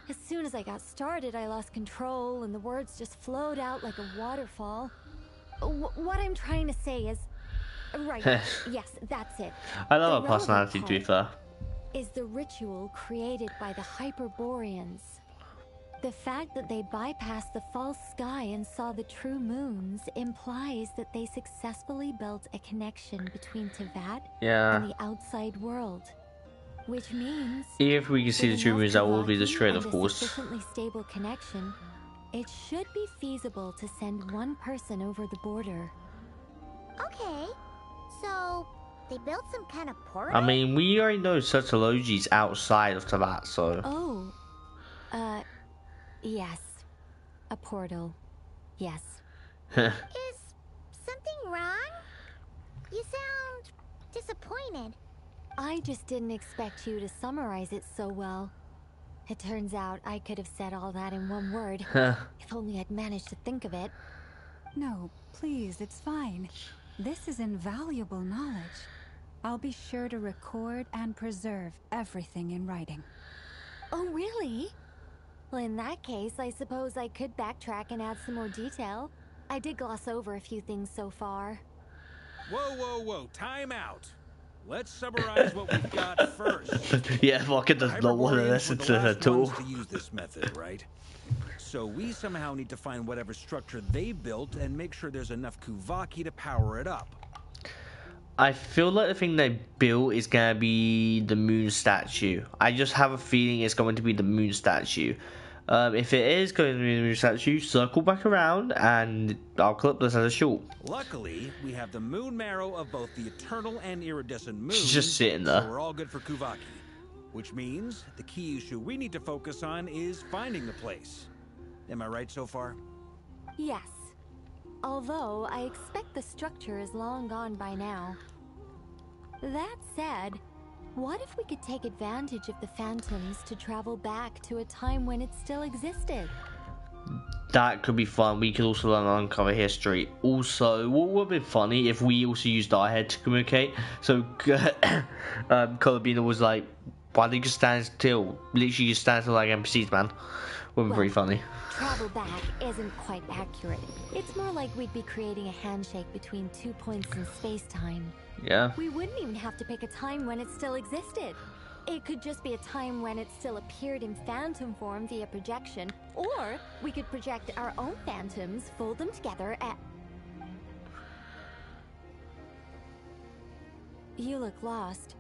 As soon as I got started, I lost control and the words just flowed out like a waterfall. What I'm trying to say is... Right, yes, that's it. I love The her personality, to be fair. is the ritual created by the Hyperboreans. The fact that they bypassed the false sky and saw the true moons implies that they successfully built a connection between Teyvat and the outside world. Which means... If we can see the true moons, that will be destroyed, of and a course. sufficiently stable connection, it should be feasible to send one person over the border. Okay, so they built some kind of portal? I mean, we already know Sertologi's outside of Teyvat, so... Oh, yes. A portal. Yes. Is something wrong? You sound disappointed. I just didn't expect you to summarize it so well. It turns out I could have said all that in one word, if only I'd managed to think of it. No, please, it's fine. This is invaluable knowledge. I'll be sure to record and preserve everything in writing. Oh, really? Well, in that case, I suppose I could backtrack and add some more detail. I did gloss over a few things so far. Whoa, time out. Let's summarize what we've got first. Yeah, Rocket does not want to listen to her at all. To use this method, right? So we somehow need to find whatever structure they built and make sure there's enough Kuvaki to power it up. I feel like the thing they built is gonna be the moon statue. I just have a feeling it's going to be the moon statue. If it is going to be the moon statue, circle back around and I'll clip this as a short. Luckily, we have the moon marrow of both the eternal and iridescent moons. She's just sitting there. So we're all good for Kuvaki. Which means the key issue we need to focus on is finding the place. Am I right so far? Yes. Although, I expect the structure is long gone by now. That said, what if we could take advantage of the phantoms to travel back to a time when it still existed? That could be fun. We could also learn and uncover history. Also, what would have been funny if we also used our head to communicate? So, Colabina was like, why did you just stand still? Literally just stand still like NPCs, man. Would be pretty funny. Travel back isn't quite accurate. It's more like we'd be creating a handshake between 2 points in space-time. Yeah. We wouldn't even have to pick a time when it still existed. It could just be a time when it still appeared in phantom form via projection, or we could project our own phantoms, fold them together, and... You look lost.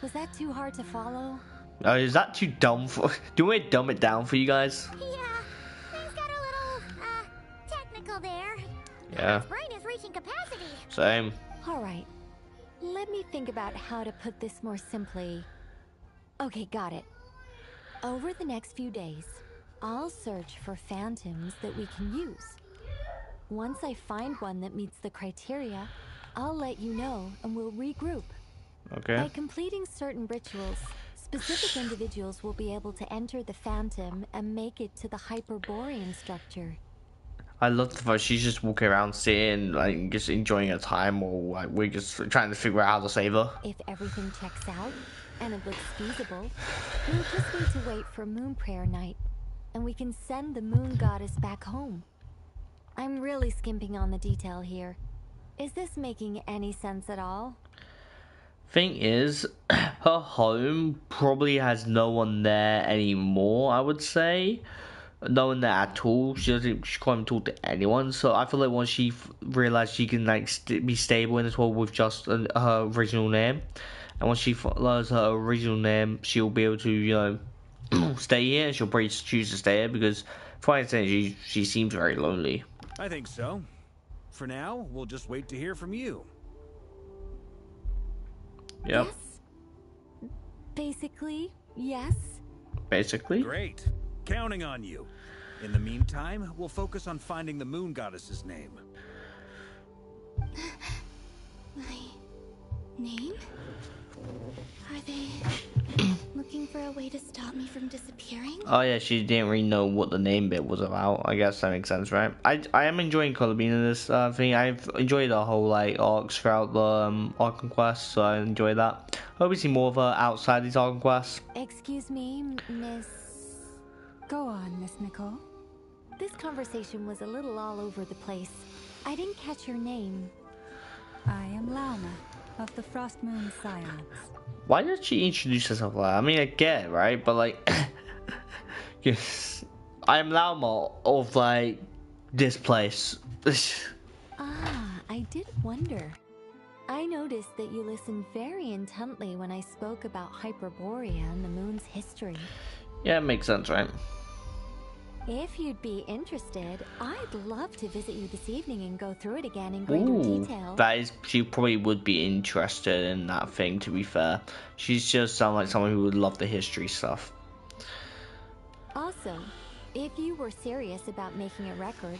Was that too hard to follow? Is that too dumb for... Do you want me to dumb it down for you guys? Yeah, things got a little, technical there. Yeah. His brain is reaching capacity. Same. Alright. Let me think about how to put this more simply. Okay, got it. Over the next few days, I'll search for phantoms that we can use. Once I find one that meets the criteria, I'll let you know and we'll regroup. Okay. By completing certain rituals, specific individuals will be able to enter the phantom and make it to the Hyperborean structure. I love the fact she's just walking around sitting, like, just enjoying her time, or like we're just trying to figure out how to save her. If everything checks out, and it looks feasible, we'll just need to wait for Moon Prayer Night, and we can send the Moon Goddess back home. I'm really skimping on the detail here. Is this making any sense at all? Thing is, her home probably has no one there anymore, I would say. No one there at all. She can't even talk to anyone. So I feel like once she realized she can like be stable in this world with just her original name, and once she learns her original name, she'll be able to, you know, stay here. And she'll probably choose to stay here because, for instance, she seems very lonely. I think so. For now, we'll just wait to hear from you. Yep. Yes. Basically, yes. Basically. Great. Counting on you. In the meantime, we'll focus on finding the Moon Goddess's name. My name? Are they looking for a way to stop me from disappearing? Oh yeah, she didn't really know what the name bit was about. I guess that makes sense, right? I am enjoying Color Bean in this thing. I've enjoyed the whole like arcs throughout the arc quest, so I enjoy that. Hope we see more of her outside these arc quests. Excuse me, Miss... Go on, Miss Nicole. This conversation was a little all over the place. I didn't catch your name. I am Lauma, of the Frost Moon Scions. Why did she introduce herself like that? I mean, I get it, right? But like, yes, I am Lauma of like this place. I did wonder. I noticed that you listened very intently when I spoke about Hyperborea and the moon's history. Yeah, it makes sense, right? If you'd be interested, I'd love to visit you this evening and go through it again in greater detail. That is, she probably would be interested in that thing, to be fair. She's just sound like someone who would love the history stuff. Also, if you were serious about making a record,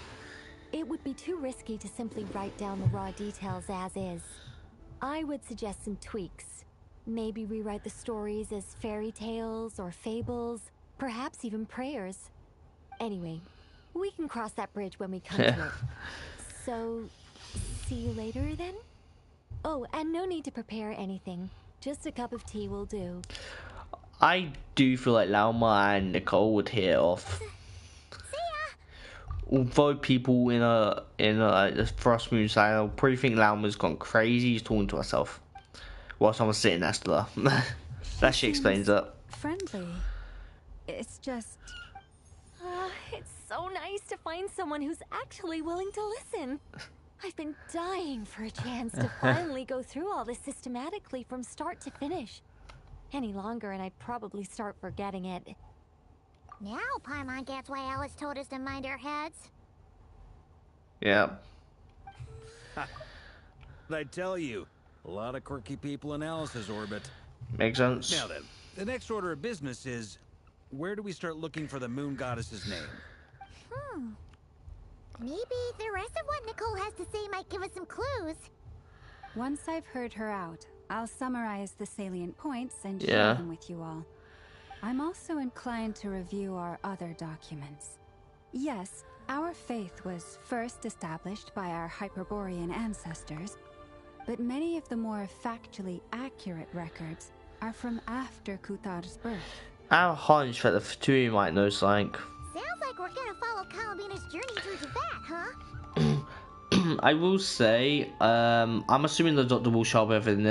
it would be too risky to simply write down the raw details as is. I would suggest some tweaks. Maybe rewrite the stories as fairy tales or fables, perhaps even prayers. Anyway, we can cross that bridge when we come to it. So, see you later then? Oh, and no need to prepare anything. Just a cup of tea will do. I do feel like Lauma and Nicole would hit it off. Although people in the Frost Moon side will probably think Lauma's gone crazy, he's talking to herself while someone's sitting next to her. That shit explains it. Friendly. It's just... It's so nice to find someone who's actually willing to listen. I've been dying for a chance to finally go through all this systematically from start to finish. Any longer and I'd probably start forgetting it. Now Paimon gets why Alice told us to mind our heads. Yeah. I tell you, a lot of quirky people in Alice's orbit. Makes sense. Now then, the next order of business is, where do we start looking for the Moon Goddess's name? Maybe the rest of what Nicole has to say might give us some clues. Once I've heard her out, I'll summarize the salient points and share them with you all. I'm also inclined to review our other documents. Yes, our faith was first established by our Hyperborean ancestors, but many of the more factually accurate records are from after Kuthar's birth. I have a hunch that the Fatui might know something. Sounds like we're gonna follow Calabina's journey through Tibet, huh? I will say, I'm assuming the Doctor will show up in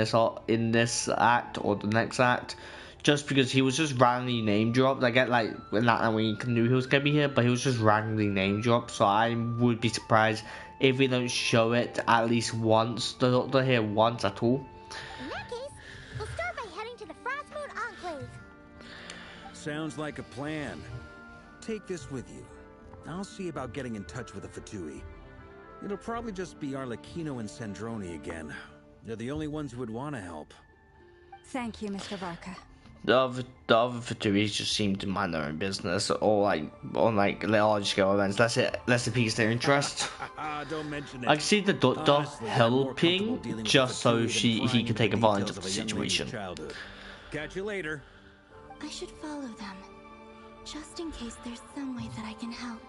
this act or the next act, just because he was just randomly name dropped. I get like when we knew he was gonna be here, but he was just randomly name dropped. So I would be surprised if we don't show it at least once. The Doctor here once at all. In that case, we'll start by heading to the Frost Moon Enclave. Sounds like a plan. Take this with you. I'll see about getting in touch with the Fatui. It'll probably just be Arlecchino and Sandroni again. They're the only ones who would want to help. Thank you, Mr. Varka. The other Fatuis just seem to mind their own business, or like on like large scale events. Let's appease their interest. Don't mention it. I can see the Doctor Honestly, I'm more comfortable helping dealing with just so Fatui than he prying can take into advantage details of the a young lady's situation. childhood. Catch you later. I should follow them, just in case there's some way that I can help.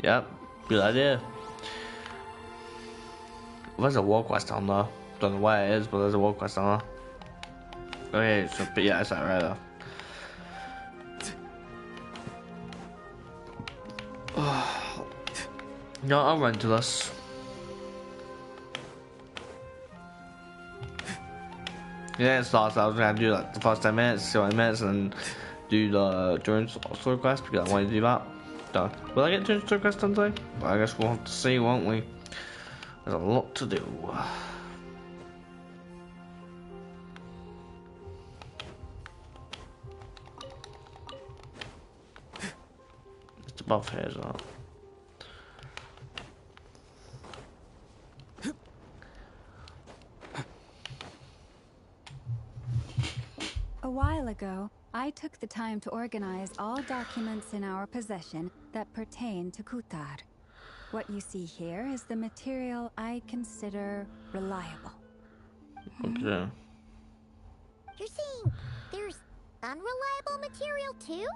Yep. Good idea. There's a war quest on there. Don't know where it is, but there's a war quest on there. Okay, so, but yeah, it's that right there. No, I'll run to this. Yeah, it starts. I was gonna do like the first 10 minutes, 20 minutes, and do the joint story quest because I want to do that. Done. Will I get joint story quest done today? Well, I guess we'll have to see, won't we? There's a lot to do. It's above here, isn't it? A while ago, I took the time to organize all documents in our possession that pertain to Kutar. What you see here is the material I consider reliable. Okay. You're saying there's unreliable material too?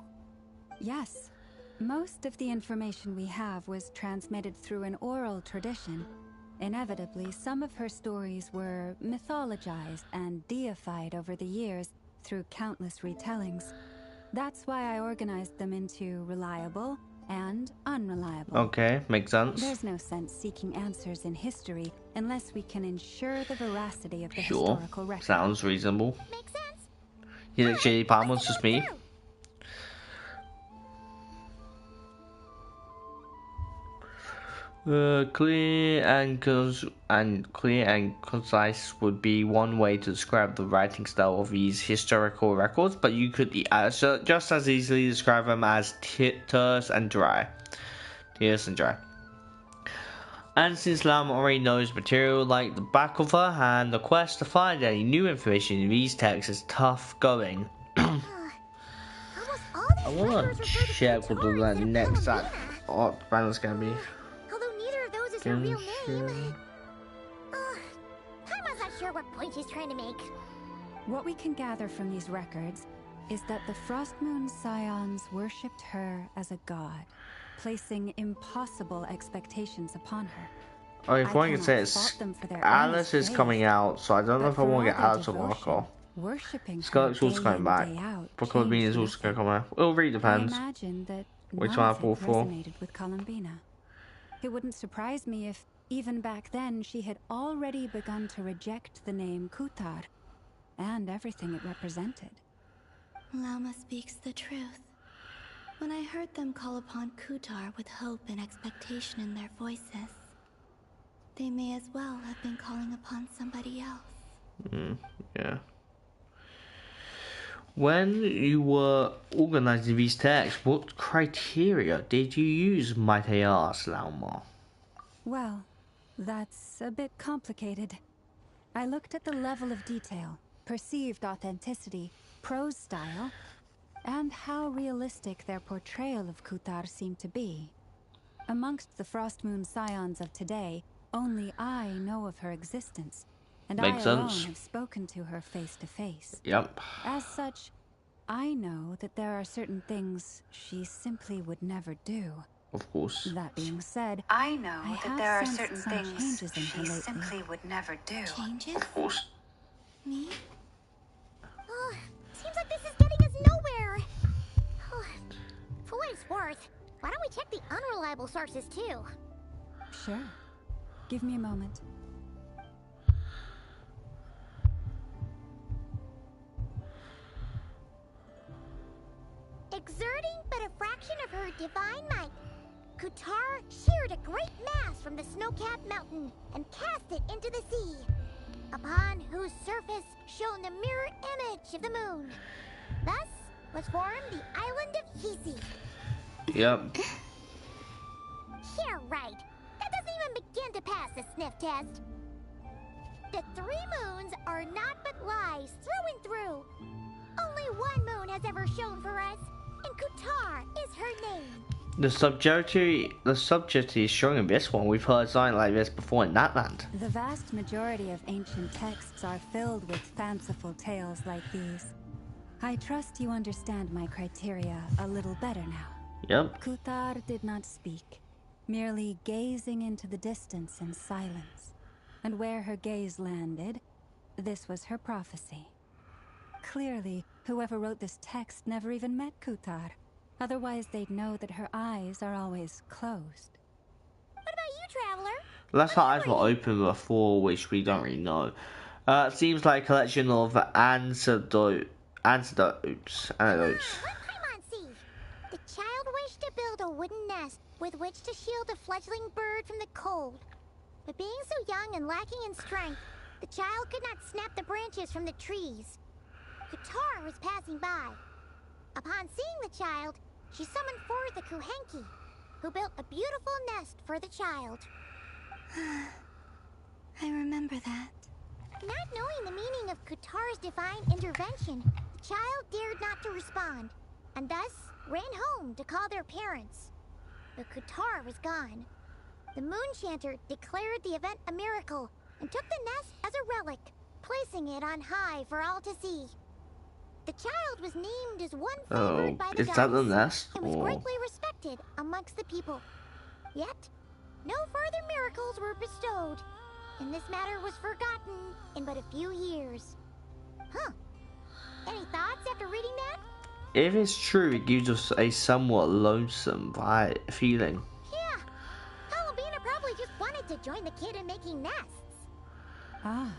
Yes. Most of the information we have was transmitted through an oral tradition. Inevitably, some of her stories were mythologized and deified over the years through countless retellings. That's why I organized them into reliable and unreliable. Okay, makes sense. There's no sense seeking answers in history unless we can ensure the veracity of the Sure. historical record. Sounds reasonable. Makes sense. You think Shady Palm was just me? Clear and concise would be one way to describe the writing style of these historical records, but you could just as easily describe them as terse and dry. Terse and dry. And since Lam already knows material like the back of her hand, the quest to find any new information in these texts is tough going. I wanna check what the next balance gonna be. Her real name. I'm not sure what point she's trying to make. What we can gather from these records is that the Frost Moon Scions worshipped her as a god, placing impossible expectations upon her. Oh, if one can say it's Alice is coming out, so I don't know if I want to get Alice or Marco. Scarlet's also coming back. Because Bean is also going to come out. It really depends. I imagine that Which one I pull for. resonated with Columbina. It wouldn't surprise me if, even back then, she had already begun to reject the name Kutar and everything it represented. Lama speaks the truth. When I heard them call upon Kutar with hope and expectation in their voices, they may as well have been calling upon somebody else. Yeah. When you were organizing these texts, what criteria did you use, might I ask, Lauma? Well, that's a bit complicated. I looked at the level of detail, perceived authenticity, prose style, and how realistic their portrayal of Kutar seemed to be. Amongst the Frost Moon Scions of today, only I know of her existence, and Makes I alone sense. have spoken to her face to face. Yep. As such, I know that there are certain things she simply would never do. Of course. That being said, I know I that have there are sensed certain some things changes in her she lately. simply would never do. Changes? Of course. Me? Seems like this is getting us nowhere. For what it's worth, why don't we check the unreliable sources too? Sure. Give me a moment. Exerting but a fraction of her divine might, Kutar sheared a great mass from the snow-capped mountain and cast it into the sea, upon whose surface shone the mirror image of the moon. Thus was formed the island of Hisi. Yep. Yeah, right. That doesn't even begin to pass the sniff test. The three moons are naught but lies through and through. Only one moon has ever shone for us, and Kutar is her name. The subjectivity is strong in this one. We've heard something like this before in that land. The vast majority of ancient texts are filled with fanciful tales like these. I trust you understand my criteria a little better now. Yep. Kutar did not speak. merely gazing into the distance in silence. And where her gaze landed, this was her prophecy. Clearly, whoever wrote this text never even met Kutar. Otherwise, they'd know that her eyes are always closed. What about you, Traveler? Unless her eyes were open before, which we don't really know. It seems like a collection of anecdotes. See, the child wished to build a wooden nest with which to shield a fledgling bird from the cold. But being so young and lacking in strength, the child could not snap the branches from the trees. Kutar was passing by. Upon seeing the child, she summoned forth the Kuhenki, who built a beautiful nest for the child. I remember that. Not knowing the meaning of Kutar's divine intervention, the child dared not to respond, and thus ran home to call their parents. But Kutar was gone. The Moonchanter declared the event a miracle and took the nest as a relic, placing it on high for all to see. The child was named as one favored by the is that the gods nest? and was greatly respected amongst the people. Yet, no further miracles were bestowed, and this matter was forgotten in but a few years. Huh. Any thoughts after reading that? If it's true, it gives us a somewhat lonesome feeling. Yeah. Columbina probably just wanted to join the kid in making nests. Ah.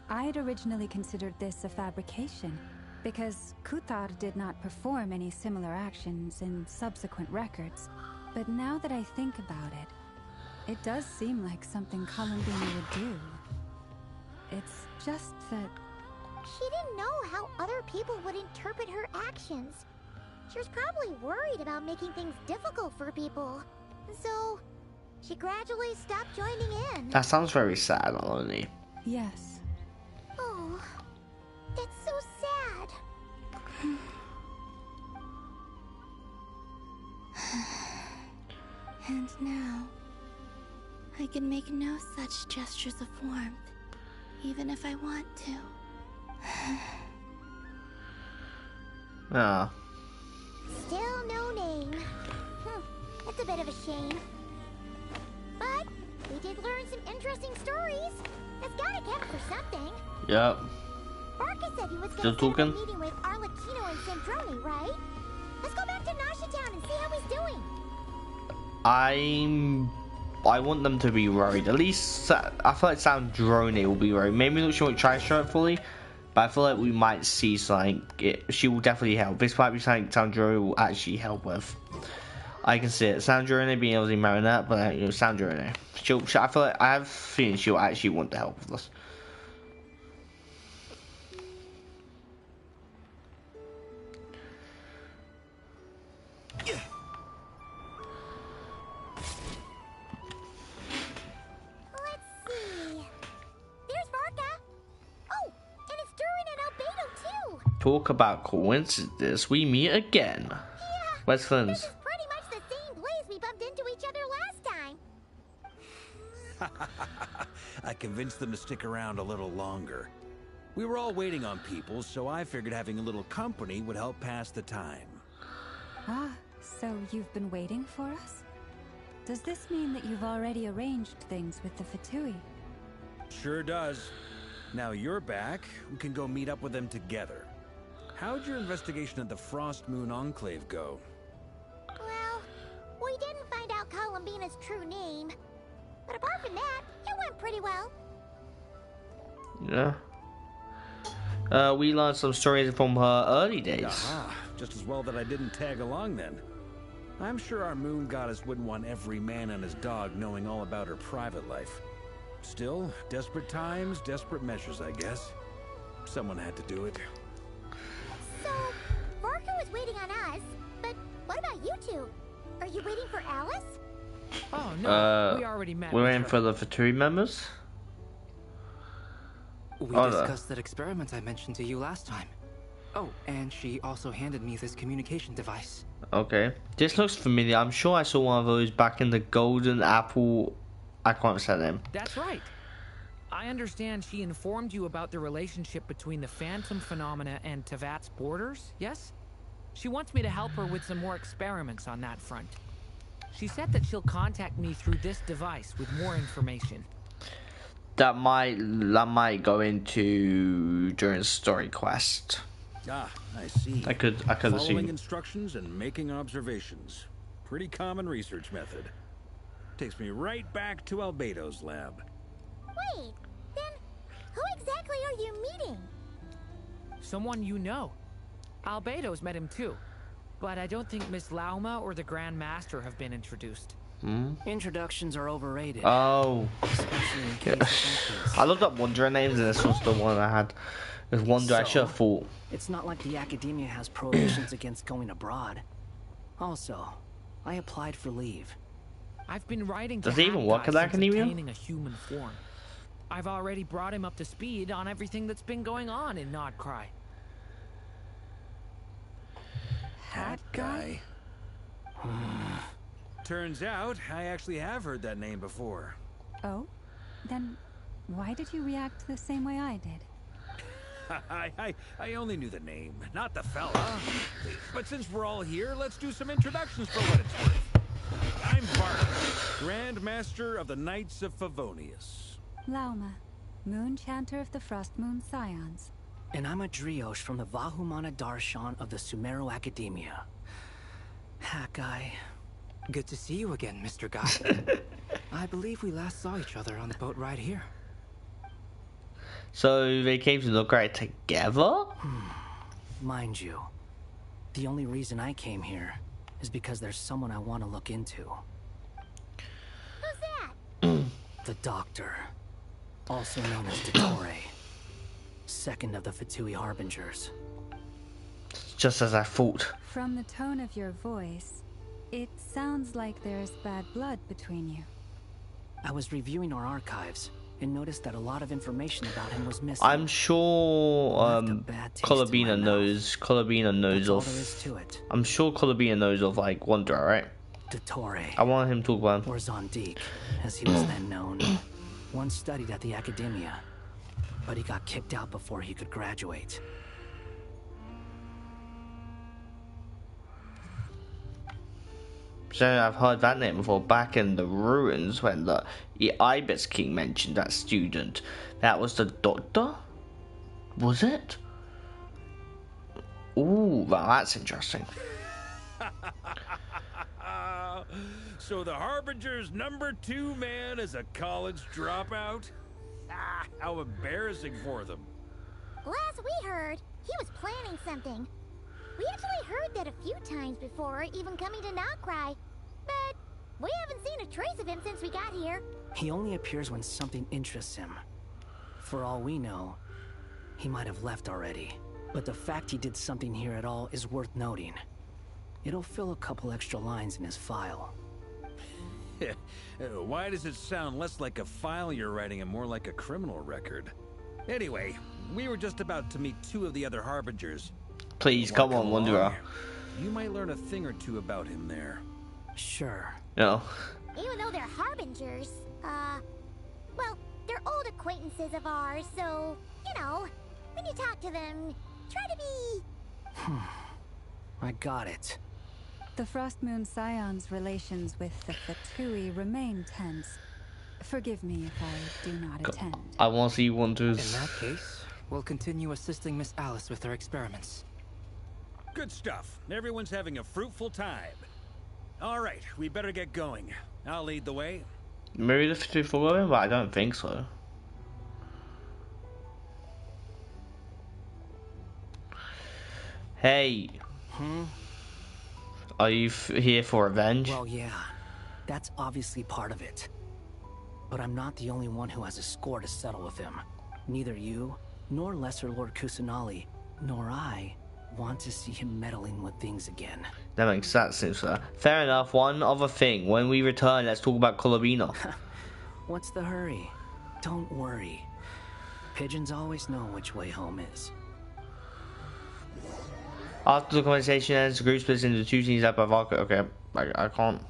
I'd originally considered this a fabrication, because Kutar did not perform any similar actions in subsequent records. But now that I think about it, it does seem like something Columbina would do. It's just that... She didn't know how other people would interpret her actions. She was probably worried about making things difficult for people. So, she gradually stopped joining in. That sounds very sad, Ollie. Yes. Oh, that's so sad. And now, I can make no such gestures of warmth, even if I want to. Ah. Still no name. That's a bit of a shame. But we did learn some interesting stories. That's gotta count for something. Yep. Barca said he was Still gonna set up talking? a meeting with Arlecchino and Sandrone, right? Let's go back to Nasha Town and see how he's doing. I want them to be worried. At least I feel like Sandrone will be worried. Maybe not sure what try to show it fully, but I feel like we might see something. She will definitely help. This might be something Sandrone will actually help with. I can see it. Sandrone being able to marry that, but you know, Sandrone. I feel like I have a feeling she'll actually want to help with this. Talk about coincidence. We meet again. Yeah, Where's Flint? This is pretty much the same place we bumped into each other last time. I convinced them to stick around a little longer. We were all waiting on people, so I figured having a little company would help pass the time. Ah, so you've been waiting for us? Does this mean that you've already arranged things with the Fatui? Sure does. Now you're back, we can go meet up with them together. How'd your investigation at the Frost Moon Enclave go? Well, we didn't find out Columbina's true name. But apart from that, it went pretty well. Yeah. We learned some stories from her early days. Aha, just as well that I didn't tag along then. I'm sure our moon goddess wouldn't want every man and his dog knowing all about her private life. Still, desperate times, desperate measures, I guess. Someone had to do it. So, Barca was waiting on us, but what about you two? Are you waiting for Alice? Oh no, we already met. We're in for the Fatui members? We discussed that experiment I mentioned to you last time. Oh, and she also handed me this communication device. Okay. This looks familiar. I'm sure I saw one of those back in the Golden Apple... I can't say them. That's right. I understand she informed you about the relationship between the Phantom Phenomena and Tevat's borders, yes? She wants me to help her with some more experiments on that front. She said that she'll contact me through this device with more information. That might go into during story quest. Ah, I see. I could Following assume. instructions and making observations. Pretty common research method. Takes me right back to Albedo's lab. Wait, then who exactly are you meeting? Someone you know. Albedo's met him too. But I don't think Miss Lauma or the Grand Master have been introduced. Introductions are overrated. Oh. Especially in case of incidents. I looked up Wanderer names and this was the one I had. There's Wanderer, I should have thought. It's not like the Academia has prohibitions against going abroad. Also, I applied for leave. I've been writing Does to he even Hat work Guy at the since Academia? attaining a human form. I've already brought him up to speed on everything that's been going on in Nodcry. Hat Guy? Turns out, I actually have heard that name before. Oh? Then why did you react the same way I did? I only knew the name, not the fella. But since we're all here, let's do some introductions for what it's worth. I'm Bart, Grand Master of the Knights of Favonius. Lauma, Moon Chanter of the Frost Moon Scions. And I'm a Driosh from the Vahumana Darshan of the Sumeru Academia. Hat Guy. Good to see you again, Mr. Guy. I believe we last saw each other on the boat ride here. So they came to Nodcry together? Mind you, the only reason I came here is because there's someone I want to look into. Who's that? The Doctor, also known as Dottore, second of the Fatui Harbingers. Just as I thought. From the tone of your voice, it sounds like there's bad blood between you. I was reviewing our archives and noticed that a lot of information about him was missing. I'm sure Colabina knows all there is to it. I'm sure Colabina knows of like Wanderer, right? Dottore. I want him to talk about him. Or Zondik, as he was then known. Once studied at the Academia, but he got kicked out before he could graduate. So I've heard that name before, back in the ruins when the Ibis King mentioned that student. That was the Doctor? Was it? Ooh, well, that's interesting. So the Harbinger's #2 man is a college dropout? Ah, how embarrassing for them. Last we heard, he was planning something. We actually heard that a few times before, even coming to Nodcry. But we haven't seen a trace of him since we got here. He only appears when something interests him. For all we know, he might have left already. But the fact he did something here at all is worth noting. It'll fill a couple extra lines in his file. Why does it sound less like a file you're writing and more like a criminal record? Anyway, we were just about to meet 2 of the other Harbingers. Please, come on, Wanderer. You might learn a thing or two about him there. Sure. No. Even though they're Harbingers, well, they're old acquaintances of ours, so, you know, when you talk to them, try to be... I got it. The Frost Moon Scions' relations with the Fatui remain tense. Forgive me if I do not attend. I want to see Wanderers. In that case, we'll continue assisting Miss Alice with her experiments. Good stuff. Everyone's having a fruitful time. All right, we better get going. I'll lead the way. Maybe the Fatui follow him, but I don't think so. Hey. Are you here for revenge? Well, yeah. That's obviously part of it. But I'm not the only one who has a score to settle with him. Neither you, nor Lesser Lord Kusanali, nor I want to see him meddling with things again. That makes sense, sir. Fair enough. One other thing. When we return, let's talk about Colabina. What's the hurry? Don't worry. Pigeons always know which way home is. After the conversation ends, the group splits into 2 teams up by Valka. Okay, I can't.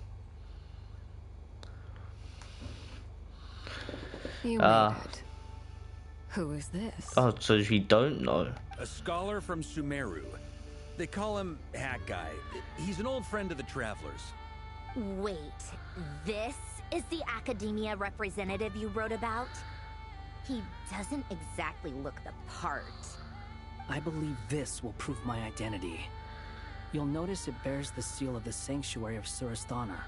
You made it. Who is this? Oh, so we don't know. A scholar from Sumeru. They call him Hat Guy. He's an old friend of the Travelers. Wait, this is the academia representative you wrote about? He doesn't exactly look the part. I believe this will prove my identity. You'll notice it bears the seal of the Sanctuary of Surasthana.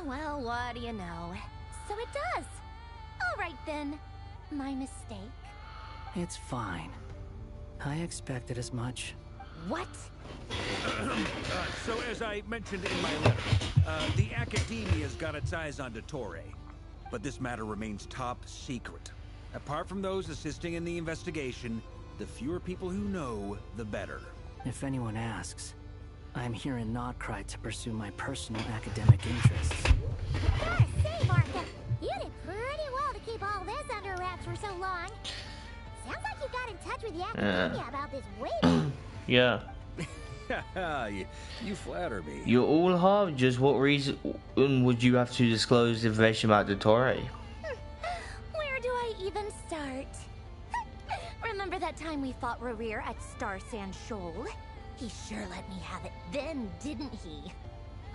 Well, what do you know? So it does. All right then. My mistake. It's fine. I expected as much. What? So as I mentioned in my letter, the Academia's got its eyes on Dottore. But this matter remains top secret. Apart from those assisting in the investigation, the fewer people who know, the better. If anyone asks, I'm here in Nodcry to pursue my personal academic interests. Gotta say, Martha, you did pretty well to keep all this under wraps for so long. Sounds like you got in touch with the Academia about this way back. Yeah. You flatter me. You all have. Just what reason would you have to disclose information about Dottore? Where do I even start? Remember that time we fought Rerir at Star Sand Shoal? He sure let me have it then, didn't he?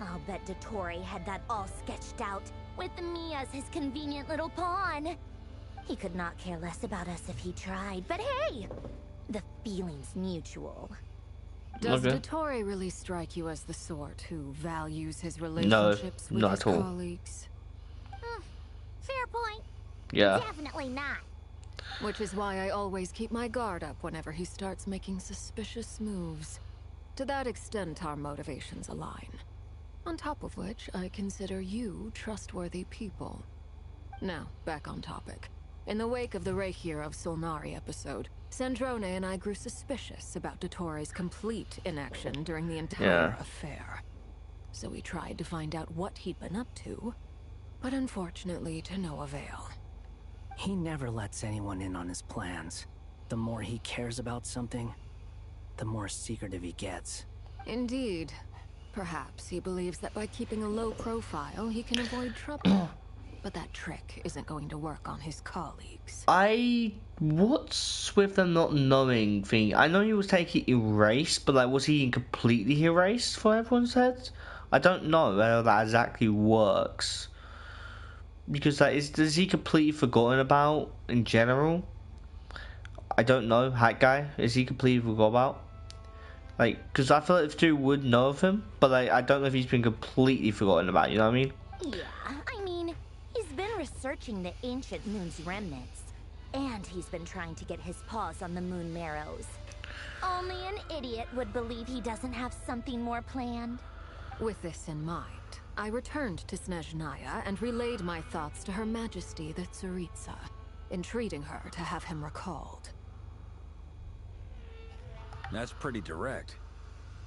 I'll bet Dottore had that all sketched out, with me as his convenient little pawn. He could not care less about us if he tried, but hey! The feeling's mutual. Does Dottore really strike you as the sort who values his relationships with his colleagues? Fair point. Yeah. Definitely not. Which is why I always keep my guard up whenever he starts making suspicious moves. To that extent, our motivations align. On top of which, I consider you trustworthy people. Now, back on topic. In the wake of the Reikir of Solnari episode, Sandrone and I grew suspicious about Dottore's complete inaction during the entire affair. So we tried to find out what he'd been up to, but unfortunately to no avail. He never lets anyone in on his plans. The more he cares about something, the more secretive he gets. Indeed. Perhaps he believes that by keeping a low profile, he can avoid trouble. But that trick isn't going to work on his colleagues. What's with them not knowing thing? I know he was taking erased, but like, was he completely erased for everyone's heads? I don't know whether that exactly works. Because like, is he completely forgotten about in general? I don't know. Hat guy, is he completely forgot about? Like, because I feel like the two would know of him, but like, I don't know if he's been completely forgotten about. You know what I mean? Yeah, I mean, he's been researching the ancient moon's remnants, and he's been trying to get his paws on the moon marrows. Only an idiot would believe he doesn't have something more planned. With this in mind, I returned to Snezhnaya and relayed my thoughts to Her Majesty the Tsaritsa, entreating her to have him recalled. That's pretty direct.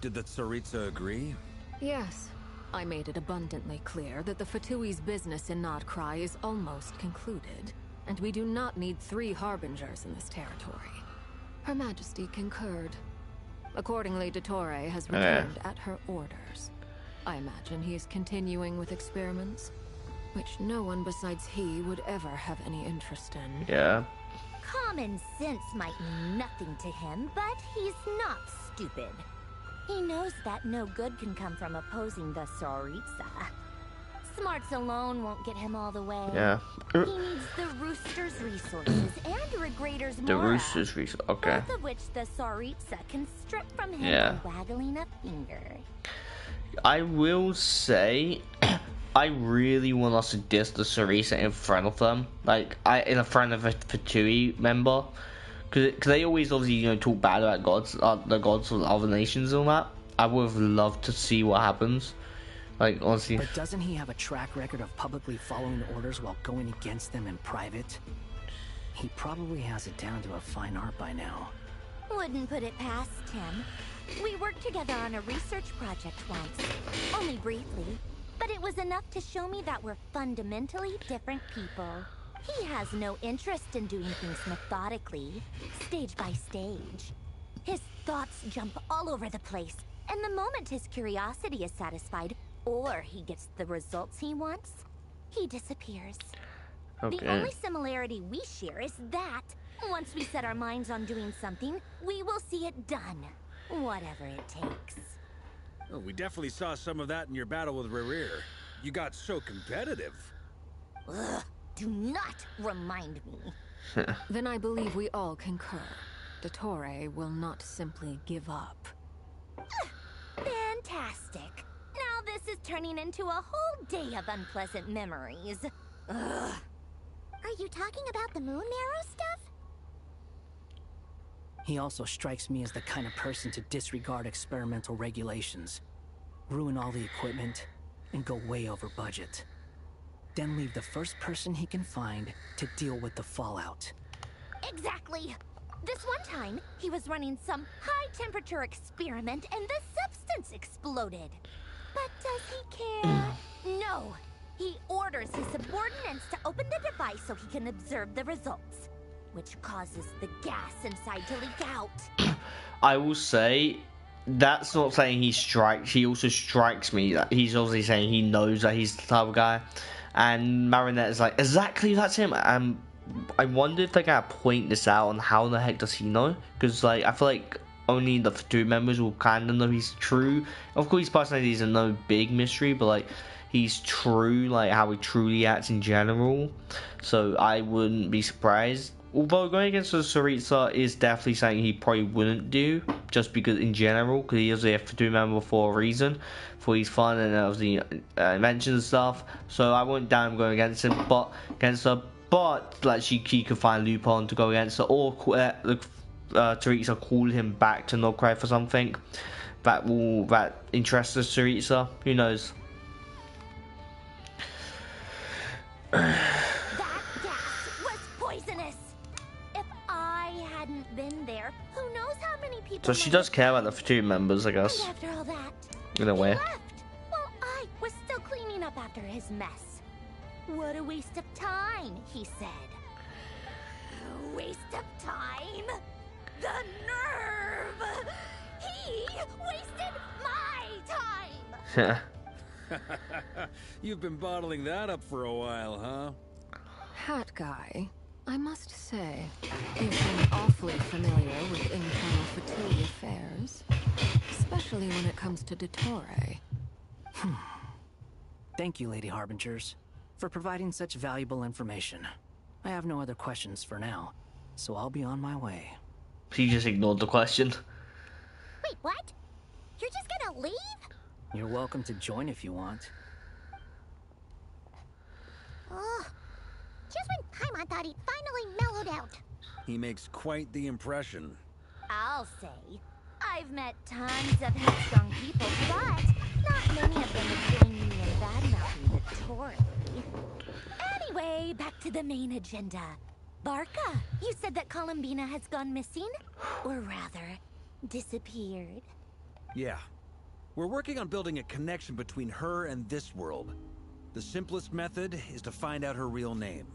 Did the Tsaritsa agree? Yes. I made it abundantly clear that the Fatui's business in Nodcry is almost concluded, and we do not need 3 harbingers in this territory. Her Majesty concurred. Accordingly, Dottore has returned at her orders. I imagine he is continuing with experiments, which no one besides he would ever have any interest in. Yeah. Common sense might mean nothing to him, but he's not stupid. He knows that no good can come from opposing the Tsaritsa. Smarts alone won't get him all the way. Yeah. He needs the Rooster's resources and Regrator's The Mora, Rooster's resources, okay. both of which the Tsaritsa can strip from him by waggling a finger. I will say, I really want us to diss the Tsaritsa in front of them, like in front of a Fatui member, because they always obviously talk bad about gods, the gods of other nations and all that. I would have loved to see what happens, like honestly. But doesn't he have a track record of publicly following orders while going against them in private? He probably has it down to a fine art by now. Wouldn't put it past him. We worked together on a research project once, only briefly, but it was enough to show me that we're fundamentally different people. He has no interest in doing things methodically, stage by stage. His thoughts jump all over the place, and the moment his curiosity is satisfied, or he gets the results he wants, he disappears. Okay. The only similarity we share is that, once we set our minds on doing something, we will see it done. Whatever it takes. Oh, we definitely saw some of that in your battle with Rerir. You got so competitive. Ugh, do not remind me. Then I believe we all concur. Dottore will not simply give up. Fantastic. Now this is turning into a whole day of unpleasant memories. Ugh. Are you talking about the moon marrow stuff? He also strikes me as the kind of person to disregard experimental regulations, ruin all the equipment, and go way over budget. Then leave the first person he can find to deal with the fallout. Exactly. This one time, he was running some high-temperature experiment and the substance exploded. But does he care? No. He orders his subordinates to open the device so he can observe the results, which causes the gas inside to leak out. I will say, that's not saying he strikes. He also strikes me that he's obviously saying he knows that he's the type of guy. And Marinette is like, exactly, that's him. I wonder if they're gonna point this out on how the heck does he know? Because like I feel like only the two members will kind of know he's true. Of course, his personality is no big mystery, but like he's true, like how he truly acts in general. So I wouldn't be surprised. Although going against the Saritsa is definitely something he probably wouldn't do, just because in general, because he is a F2 member for a reason, for his fun and obviously inventions and stuff. So I wouldn't doubt him going against him, but against her. But like he could find a loophole to go against her, or Teresa call him back to Nordcry for something that interests the Teresa. Who knows? That gas was poisonous. If I hadn't been there, who knows how many people. So she does care about the two members, I guess. And after all that, in a way. he left. Well, I was still cleaning up after his mess. What a waste of time, he said. A waste of time? The nerve! He wasted my time! You've been bottling that up for a while, huh? Hat guy, I must say, you've been awfully familiar with internal Fatui affairs, especially when it comes to Dottore. Thank you, Lady Harbingers, for providing such valuable information. I have no other questions for now, so I'll be on my way. He just ignored the question. Wait, what? You're just gonna leave? You're welcome to join if you want. Ugh. Just when Paimon thought he'd finally mellowed out. He makes quite the impression. I'll say. I've met tons of headstrong people, but not many of them would join me in badmouthing the Tory. Anyway, back to the main agenda. Barca, you said that Columbina has gone missing? Or rather, disappeared. Yeah. We're working on building a connection between her and this world. The simplest method is to find out her real name.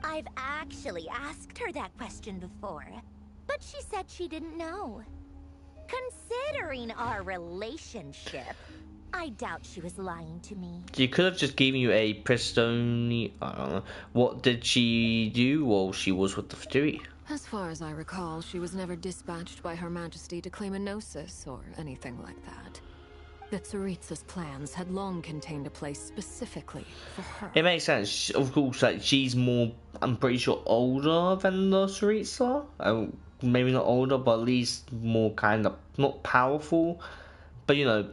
I've actually asked her that question before, but she said she didn't know. Considering our relationship, I doubt she was lying to me. She could have just given you a Pristoni. I don't know. What did she do while she was with the Fatui? As far as I recall, she was never dispatched by Her Majesty to claim a gnosis or anything like that. The Tsaritsa's plans had long contained a place specifically for her. It makes sense. Of course, like she's more, I'm pretty sure, older than the Tsaritsa. Maybe not older, but at least more kind of, not powerful. But you know,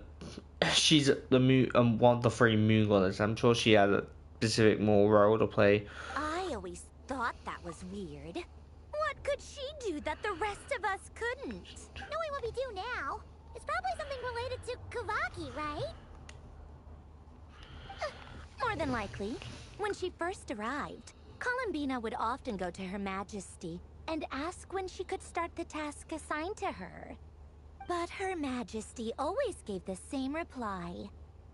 she's the moon, one of the three moon goddesses. I'm sure she had a specific more role to play. I always thought that was weird. What could she do that the rest of us couldn't? Knowing what we do now, it's probably something related to Kavaki, right? More than likely. When she first arrived, Columbina would often go to Her Majesty and ask when she could start the task assigned to her. But Her Majesty always gave the same reply.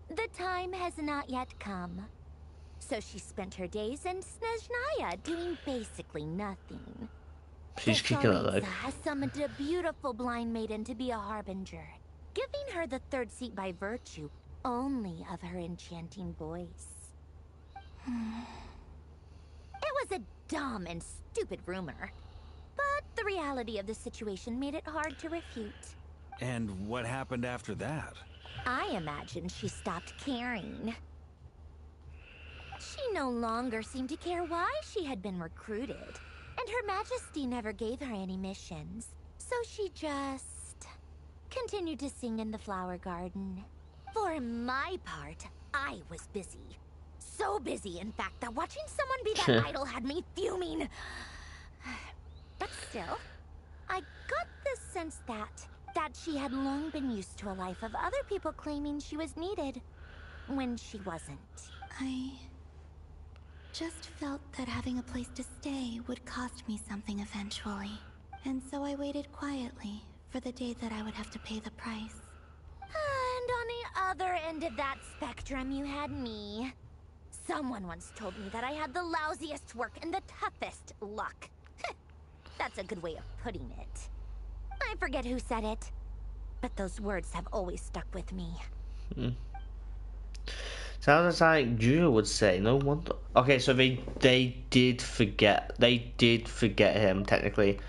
The time has not yet come. So she spent her days in Snezhnaya doing basically nothing. She's kicking her Tsaritsa leg. has summoned a beautiful blind maiden to be a harbinger, giving her the third seat by virtue only of her enchanting voice. It was a dumb and stupid rumor, but the reality of the situation made it hard to refute. And what happened after that? I imagine she stopped caring. She no longer seemed to care why she had been recruited, and Her Majesty never gave her any missions. So she just continued to sing in the flower garden. For my part, I was busy. So busy, in fact, that watching someone be that idol had me fuming. But still, I got the sense that she had long been used to a life of other people claiming she was needed when she wasn't. I just felt that having a place to stay would cost me something eventually. And so I waited quietly for the day that I would have to pay the price. And on the other end of that spectrum, you had me. Someone once told me that I had the lousiest work and the toughest luck. That's a good way of putting it. I forget who said it, but those words have always stuck with me. Sounds like Julia would say. No wonder. Okay, so they did forget. They did forget him technically.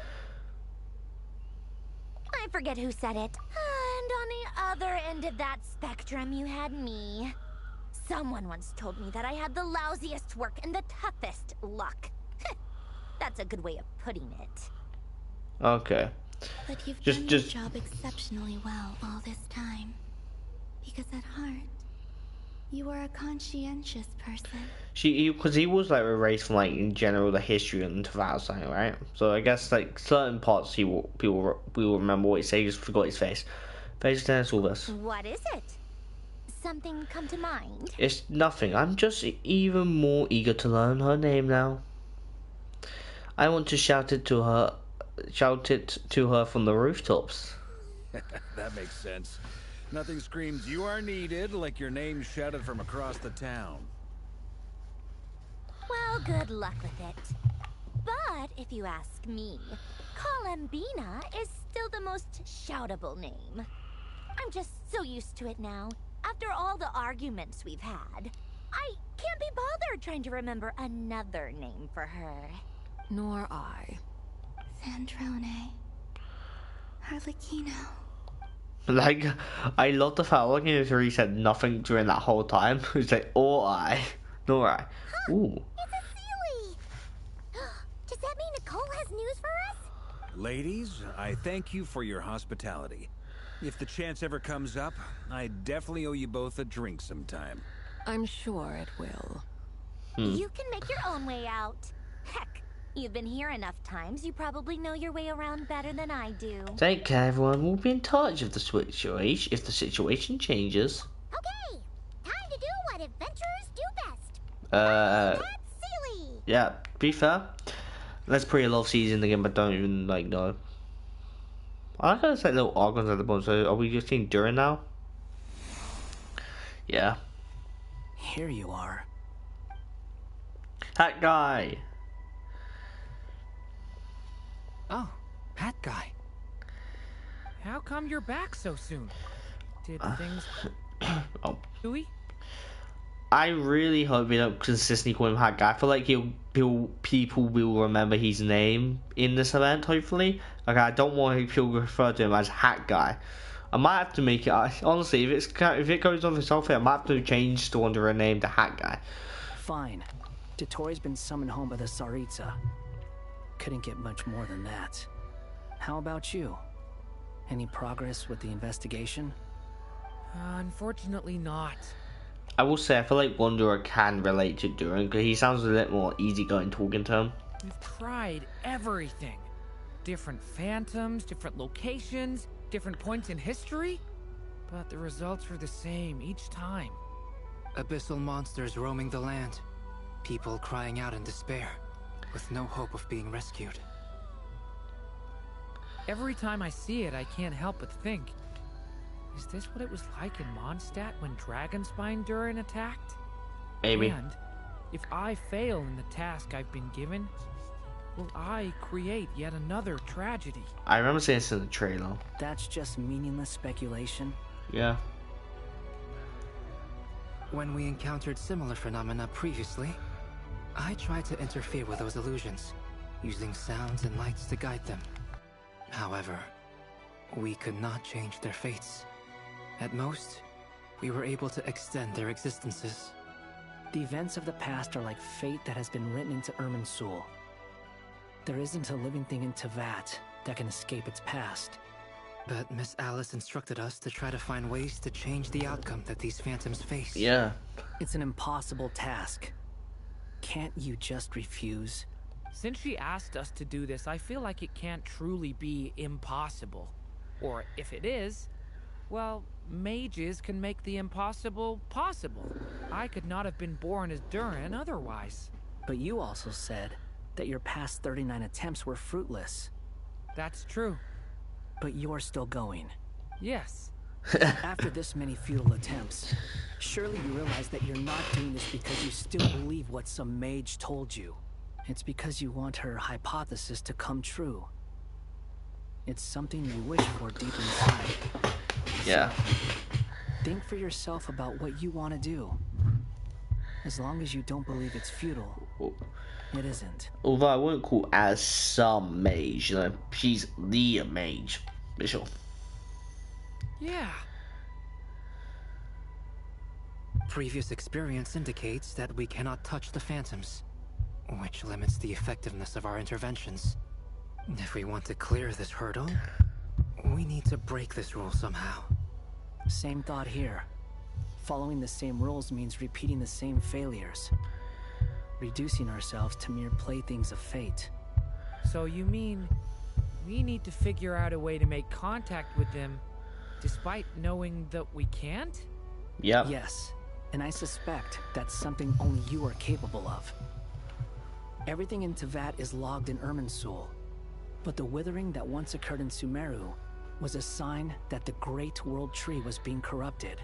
I forget who said it. And on the other end of that spectrum, you had me. Someone once told me that I had the lousiest work and the toughest luck. That's a good way of putting it. Okay. But you've done your job exceptionally well all this time. Because at heart, you are a conscientious person. Because he was like erased from like in general the history and Tavares, right? So I guess like certain parts people will remember what he said. He just forgot his face. Basically, that's all this. What is it? Something come to mind? It's nothing. I'm just even more eager to learn her name now. I want to shout it to her from the rooftops. That makes sense. Nothing screams you are needed like your name shouted from across the town. Well, good luck with it. But if you ask me, Columbina is still the most shoutable name. I'm just so used to it now. After all the arguments we've had, I can't be bothered trying to remember another name for her. Nor I. Sandrone. Harlequino. Like, I love the fact looking at he said nothing during that whole time. It's like, or I. Nor I. Ooh. It's a Sealy! Does that mean Nicole has news for us? Ladies, I thank you for your hospitality. If the chance ever comes up, I definitely owe you both a drink sometime. I'm sure it will. You can make your own way out. Heck, you've been here enough times, you probably know your way around better than I do. Take care, everyone. We'll be in touch if the situation changes. Okay, time to do what adventurers do best. Uh, That's Sealy! Yeah, to be fair, let's play a lot of season again, but don't even like know. I like how it's like little organs at the bottom. So are we just seeing Durin now? Yeah. Here you are. Hat guy. Oh, hat guy. How come you're back so soon? Did things... Oh. Do we? I really hope we don't consistently call him Hat Guy. I feel like people will remember his name in this event, hopefully. Like, I don't want people to refer to him as Hat Guy. I might have to make it, honestly, if it goes on for selfie, I might have to change the Wanderer name to Hat Guy. Fine. Dotori's been summoned home by the Tsaritsa. Couldn't get much more than that. How about you? Any progress with the investigation? Unfortunately not. I will say, I feel like Wanderer can relate to Durin, because he sounds a little more easygoing talking to him. We've tried everything. Different phantoms, different locations, different points in history. But the results are the same each time. Abyssal monsters roaming the land. People crying out in despair, with no hope of being rescued. Every time I see it, I can't help but think, is this what it was like in Mondstadt when Dragonspine Durin attacked? Maybe. And if I fail in the task I've been given, will I create yet another tragedy? I remember seeing this in the trailer. That's just meaningless speculation. Yeah. When we encountered similar phenomena previously, I tried to interfere with those illusions, using sounds and lights to guide them. However, we could not change their fates. At most, we were able to extend their existences. The events of the past are like fate that has been written into Irminsul. There isn't a living thing in Teyvat that can escape its past. But Miss Alice instructed us to try to find ways to change the outcome that these phantoms face. Yeah. It's an impossible task. Can't you just refuse? Since she asked us to do this, I feel like it can't truly be impossible. Or if it is, well, mages can make the impossible possible. I could not have been born as Durin otherwise. But you also said that your past 39 attempts were fruitless. That's true. But you're still going. Yes. After this many futile attempts, surely you realize that you're not doing this because you still believe what some mage told you. It's because you want her hypothesis to come true. It's something you wish for deep inside. Yeah. So, think for yourself about what you want to do. As long as you don't believe it's futile, it isn't. Although I wouldn't call as some mage, you know, she's the mage. For sure. Yeah. Previous experience indicates that we cannot touch the phantoms, which limits the effectiveness of our interventions. If we want to clear this hurdle, we need to break this rule somehow. Same thought here. Following the same rules means repeating the same failures. Reducing ourselves to mere playthings of fate. So you mean we need to figure out a way to make contact with them despite knowing that we can't? Yeah. Yes, and I suspect that's something only you are capable of. Everything in Teyvat is logged in Irminsul, but the withering that once occurred in Sumeru was a sign that the Great World Tree was being corrupted.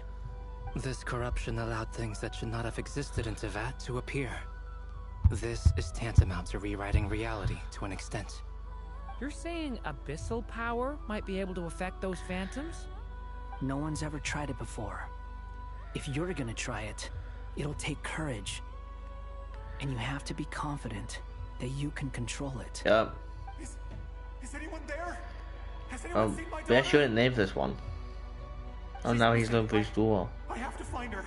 This corruption allowed things that should not have existed in Teyvat to appear. This is tantamount to rewriting reality to an extent. You're saying abyssal power might be able to affect those phantoms? No one's ever tried it before. If you're gonna try it, it'll take courage. And you have to be confident that you can control it. Yeah. Is anyone there? Has anyone seen my daughter? We shouldn't name this one. Oh, now he's looking for his door. I have to find her.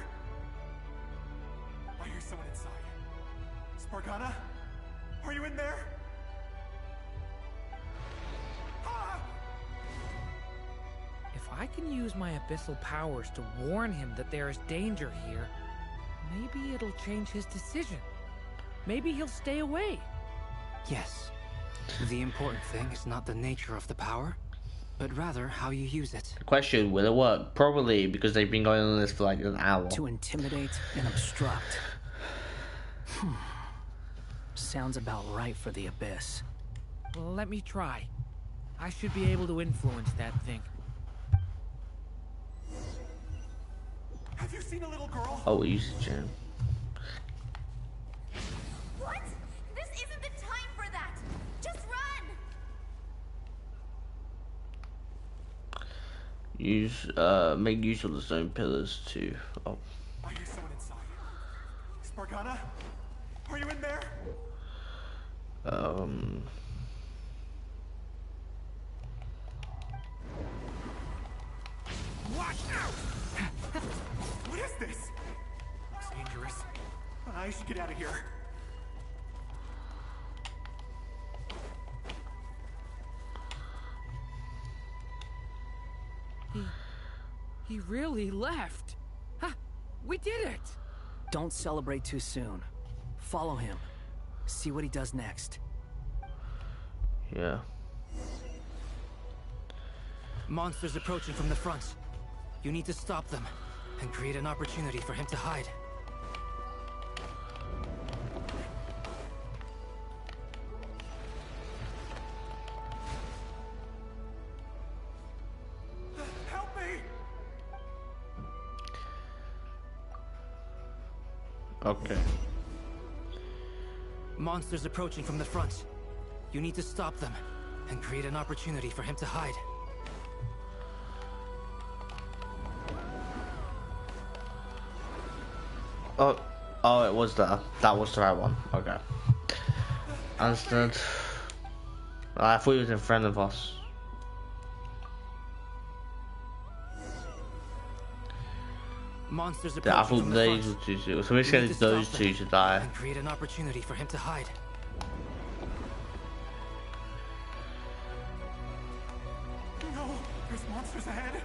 I hear someone inside. Spargana? Are you in there? If I can use my abyssal powers to warn him that there is danger here, maybe it'll change his decision. Maybe he'll stay away. Yes. The important thing is not the nature of the power, but rather how you use it. Question, will it work? Probably, because they've been going on this for like an hour. To intimidate and obstruct. Sounds about right for the Abyss. Well, let me try. I should be able to influence that thing. Have you seen a little girl? Oh, use the gem. What? This isn't the time for that! Just run! Use, make use of the stone pillars to, oh. I hear someone inside. Spargana? Are you in there? Watch out! What is this? Looks dangerous. I should get out of here. He really left. Ha! We did it! Don't celebrate too soon. Follow him. See what he does next. Yeah. Monsters approaching from the front. You need to stop them and create an opportunity for him to hide. Help me! Okay. Monsters approaching from the front. You need to stop them and create an opportunity for him to hide. Oh, it was that was the right one. Okay. Understood. I thought he was in front of us. Monsters Yeah, I approaching thought from the these front. were two. So We basically need to those stop two them should die. and create an opportunity for him to hide. No, there's monsters ahead.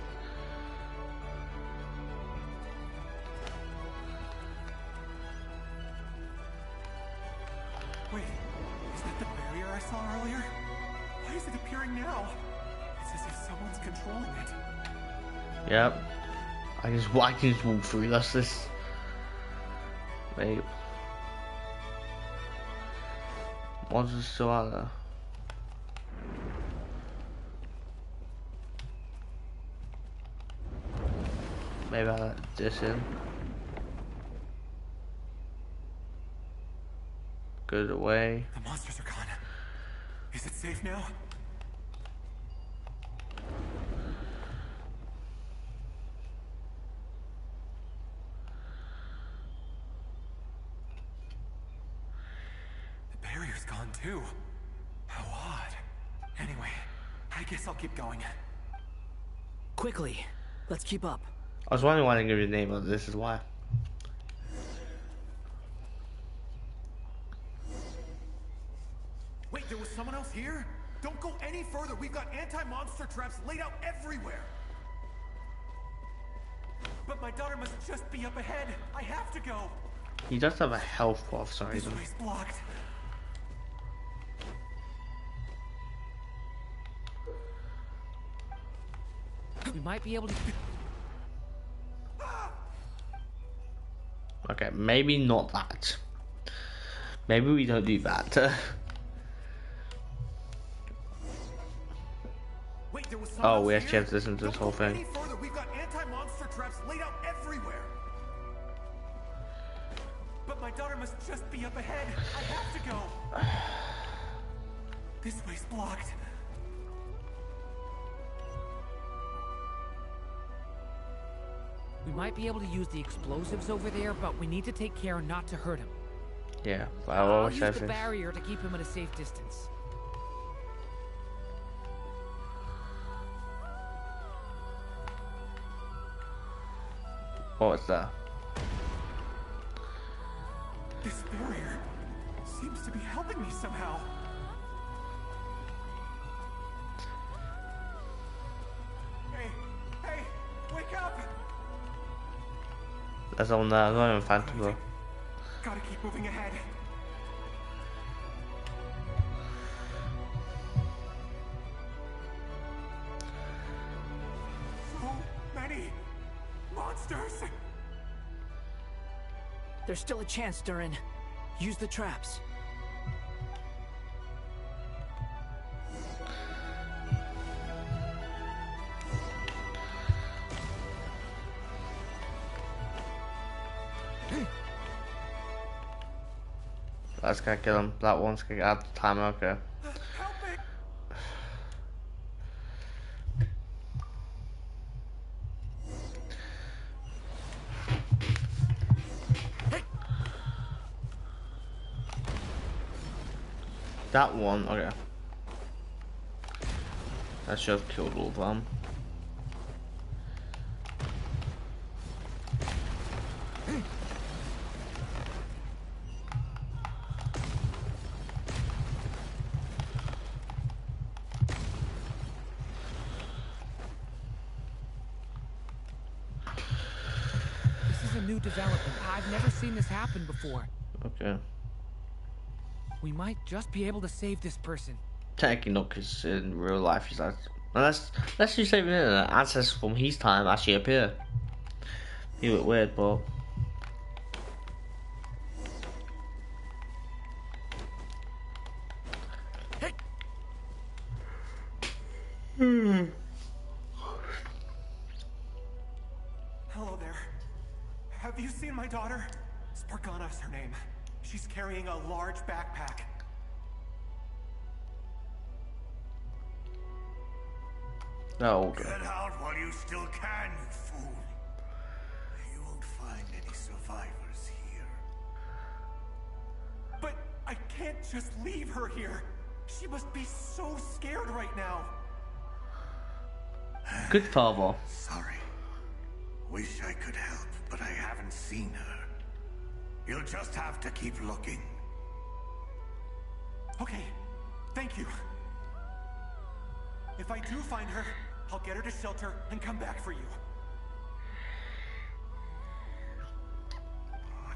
Wait, is that the barrier I saw earlier? Why is it appearing now? It's as if someone's controlling it. Yep. I can just walk through. That's this. Wait. Monsters still out there. Maybe I'll let this in. Good away. The monsters are gone. Is it safe now? The barrier's gone too. How odd. Anyway, I guess I'll keep going. Quickly, let's keep up. I was wondering why I didn't give you a name, but this is why. Wait, there was someone else here? Don't go any further. We've got anti-monster traps laid out everywhere. But my daughter must just be up ahead. I have to go. He does have a health bar for some reason. This way's blocked. We might be able to. Okay, maybe not that. Maybe we don't do that. Wait, there was Oh, we actually have to listen to this whole thing. further. We've got anti-monster traps laid out everywhere. But my daughter must just be up ahead. I have to go. This way's blocked. We might be able to use the explosives over there, but we need to take care not to hurt him. Yeah, I'll use the barrier to keep him at a safe distance. What's that? This barrier seems to be helping me somehow. Hey, wake up! That's on there. Not even Phantom though. Gotta keep moving ahead. So many monsters! There's still a chance, Durin. Use the traps. That's gonna kill him. That one's gonna add the timer. Okay. That one, okay. That should have killed all of them. This is a new development. I've never seen this happen before. Okay. We might just be able to save this person. Technically not, because in real life he's like, unless you say an ancestor from his time actually appear. He look weird, but Hello there. Have you seen my daughter? Spargana's her name. She's carrying a large backpack. no. Get out while you still can, you fool. You won't find any survivors here. But I can't just leave her here. She must be so scared right now. Good father. Sorry. Wish I could help, but I haven't seen her. You'll just have to keep looking. Okay, thank you. If I do find her, I'll get her to shelter and come back for you.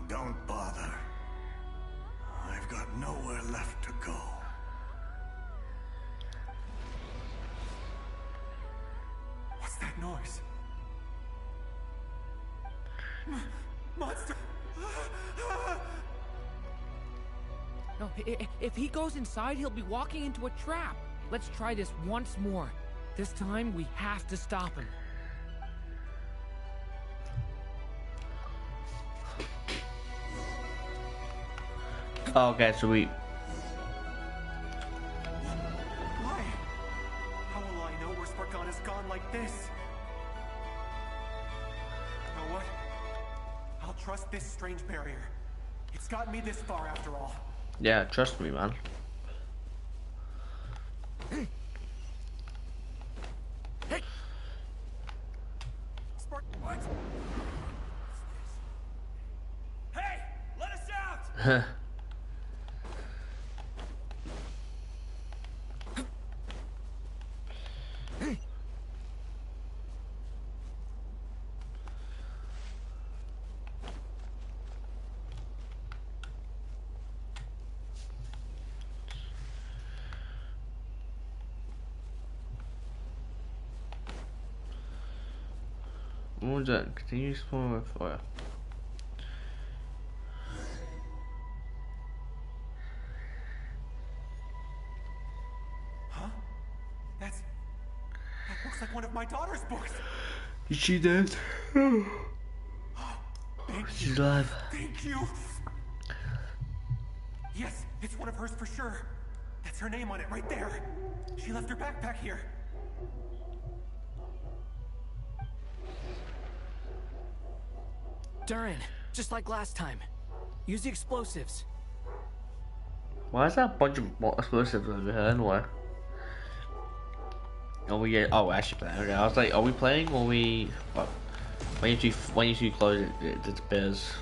Don't bother. I've got nowhere left to go. What's that noise? Monster! No, if he goes inside, he'll be walking into a trap. Let's try this once more. This time, we have to stop him. Okay, so we... Why? How will I know where Spargana's gone like this? You know what? I'll trust this strange barrier. It's gotten me this far after all. Yeah, trust me, man. Spark... What? Hey! Let us out! What was that? Continue exploring with fire. Huh? That looks like one of my daughter's books. Is she dead? She's alive. Thank you. Yes, it's one of hers for sure. That's her name on it right there. She left her backpack here. Durin, just like last time. Use the explosives. Why is that a bunch of explosives over here anyway? Are we actually playing? Okay, I was like, are we playing or are we... Well, when you close it disappears.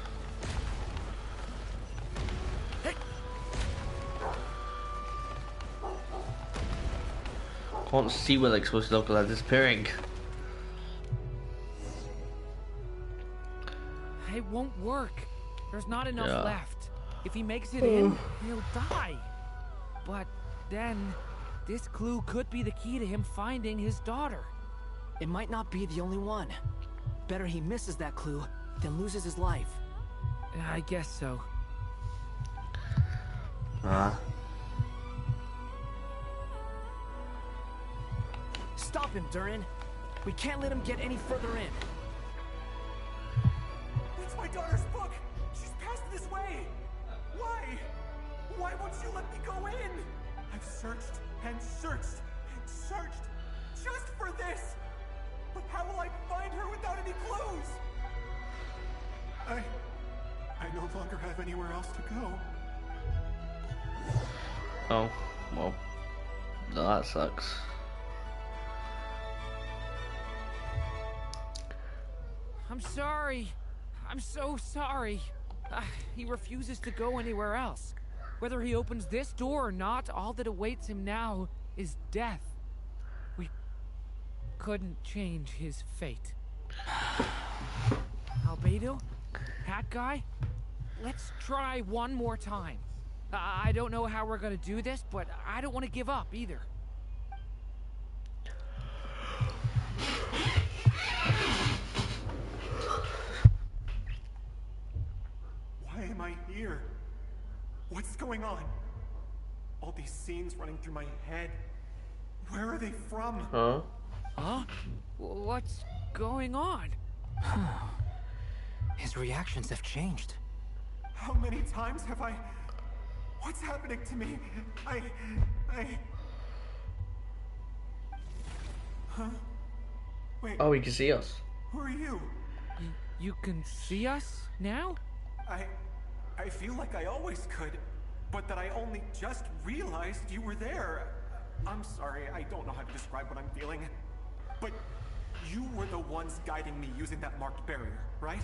Can't see where the explosives are because they're disappearing. It won't work. There's not enough Yeah. left. If he makes it in, he'll die. But then, this clue could be the key to him finding his daughter. It might not be the only one. Better he misses that clue than loses his life. I guess so. Stop him, Durin. We can't let him get any further in. It's my daughter's book. She's passed this way. Why? Why won't you let me go in? I've searched and searched and searched just for this. But how will I find her without any clues? I no longer have anywhere else to go. Oh, well, that sucks. I'm sorry. I'm so sorry. He refuses to go anywhere else. Whether he opens this door or not, all that awaits him now is death. We couldn't change his fate. Albedo? Hat guy? Let's try one more time. I don't know how we're gonna do this, but I don't want to give up either. Why am I here? What's going on? All these scenes running through my head. Where are they from? Huh? Huh? What's going on? His reactions have changed. How many times have I... What's happening to me? Huh? Wait. Oh, he can see us. Who are you? You can see us now? I feel like I always could, but that I only just realized you were there. I'm sorry, I don't know how to describe what I'm feeling. But you were the ones guiding me using that marked barrier, right?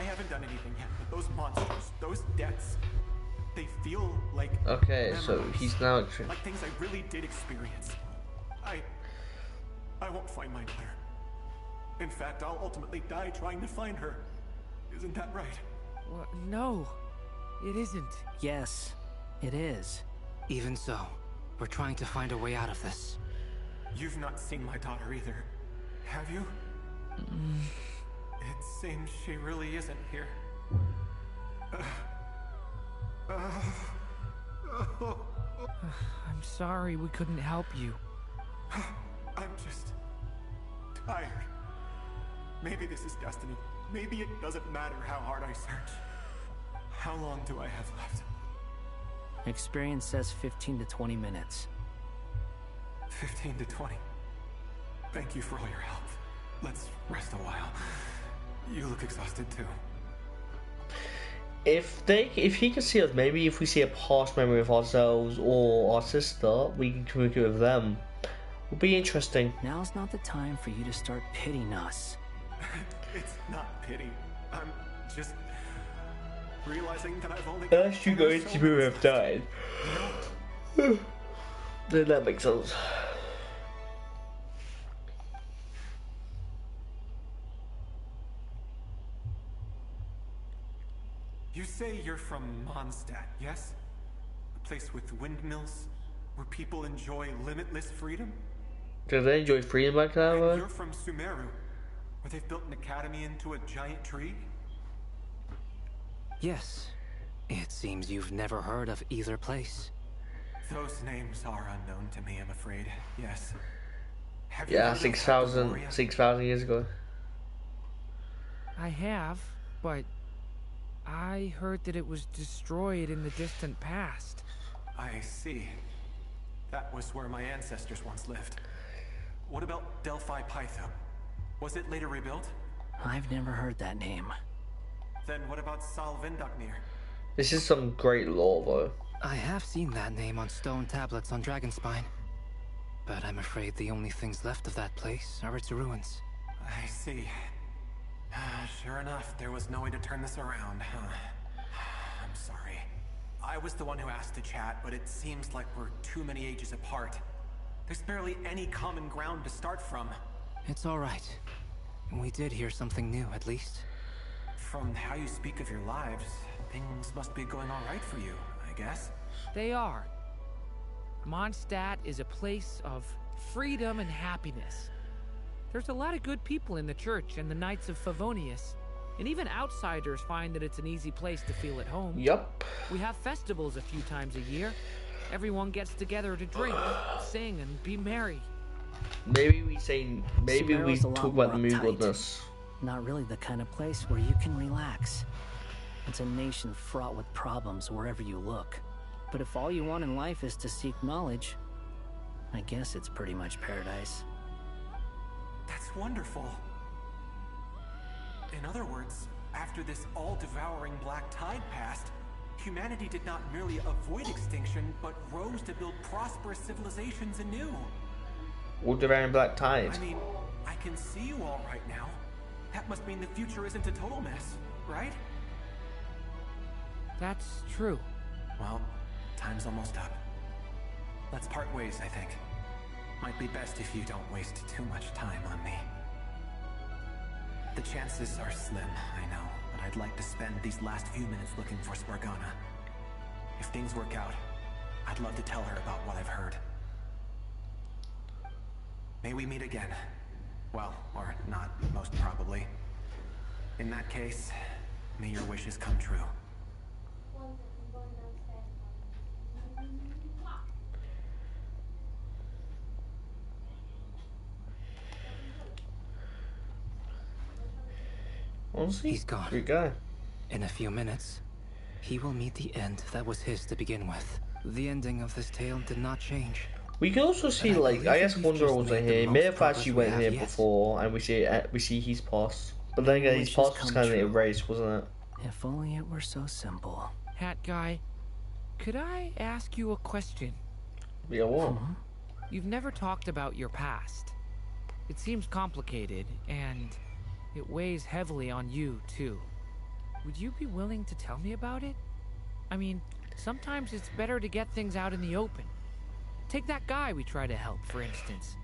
I haven't done anything yet, but those monsters, those deaths, they feel like Okay, so memories, he's now like things I really did experience. I won't find my daughter. In fact, I'll ultimately die trying to find her. Isn't that right? Well, no, it isn't. Yes, it is. Even so, we're trying to find a way out of this. You've not seen my daughter either, have you? It seems she really isn't here. I'm sorry we couldn't help you. I'm just tired. Maybe this is destiny. Maybe it doesn't matter how hard I search. How long do I have left? Experience says 15 to 20 minutes. 15 to 20. Thank you for all your help. Let's rest a while. You look exhausted too. If he can see us, maybe if we see a past memory of ourselves or our sister, we can communicate with them. Would be interesting. Now's not the time for you to start pitying us. It's not pity. I'm just realizing that I've only. Unless you go into who have died, then that makes sense. You say you're from Mondstadt, yes? A place with windmills, where people enjoy limitless freedom? Do they enjoy freedom like that? And you're from Sumeru, where they've built an academy into a giant tree? Yes. It seems you've never heard of either place. Those names are unknown to me, I'm afraid. Yes. Have you Yeah, heard of 6,000 years ago. I have, but I heard that it was destroyed in the distant past. I see. That was where my ancestors once lived. What about Delphi Pytho? Was it later rebuilt? I've never heard that name. Then what about Salvindagnir? This is some great lore, though. I have seen that name on stone tablets on Dragonspine. But I'm afraid the only things left of that place are its ruins. I see. Sure enough, there was no way to turn this around, huh? I'm sorry. I was the one who asked to chat, but it seems like we're too many ages apart. There's barely any common ground to start from. It's all right. We did hear something new, at least. From how you speak of your lives, things must be going all right for you, I guess. They are. Mondstadt is a place of freedom and happiness. There's a lot of good people in the church and the Knights of Favonius, and even outsiders find that it's an easy place to feel at home. Yup. We have festivals a few times a year. Everyone gets together to drink, sing, and be merry. Maybe we Sumeru's a lot talk about the more moon uptight. goodness. Not really the kind of place where you can relax. It's a nation fraught with problems wherever you look. But if all you want in life is to seek knowledge, I guess it's pretty much paradise. That's wonderful. In other words, after this all-devouring black tide passed, humanity did not merely avoid extinction, but rose to build prosperous civilizations anew. Walked around black tide. I mean, I can see you all right now. That must mean the future isn't a total mess, right? That's true. Well, time's almost up. Let's part ways, I think. Might be best if you don't waste too much time on me. The chances are slim, I know, but I'd like to spend these last few minutes looking for Spargana. If things work out, I'd love to tell her about what I've heard. May we meet again. Well, or not, most probably. In that case, may your wishes come true. Honestly, he's gone. Great guy. In a few minutes, he will meet the end that was his to begin with. The ending of this tale did not change. We can also see, like, I guess Wanderer wasn't here. He may have actually went here before, and we see his past. But then again, his past was kind of erased, wasn't it? If only it were so simple. Hat guy, could I ask you a question? Yeah, what? You've never talked about your past. It seems complicated, and it weighs heavily on you, too. would you be willing to tell me about it? I mean, sometimes it's better to get things out in the open. Take that guy we try to help, for instance.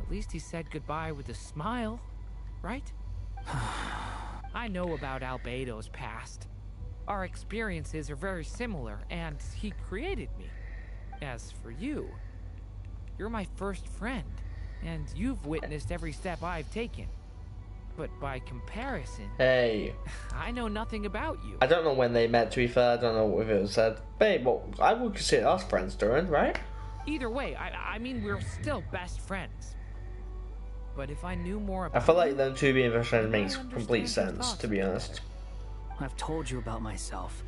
At least he said goodbye with a smile, right? I know about Albedo's past. Our experiences are very similar, and he created me. As for you, you're my first friend, and you've witnessed every step I've taken. But by comparison, Hey, I know nothing about you. I don't know when they met, to be fair. I don't know if it was said. Babe, well, I would consider us friends, Duran, right? Either way, I mean, we're still best friends. But if I knew more about I feel like you, them two being best friends I makes understand complete your sense, thoughts to be better. honest. I've told you about myself.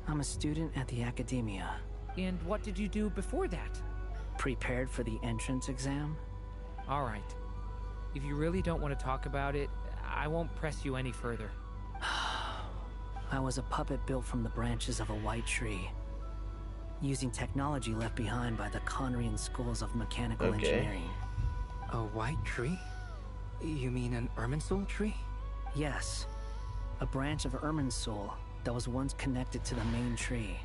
I'm a student at the academia. And what did you do before that? Prepared for the entrance exam? All right. If you really don't want to talk about it, I won't press you any further. I was a puppet built from the branches of a white tree, using technology left behind by the Conrian schools of mechanical engineering. A white tree? You mean an Irminsul tree? Yes. A branch of Irminsul that was once connected to the main tree.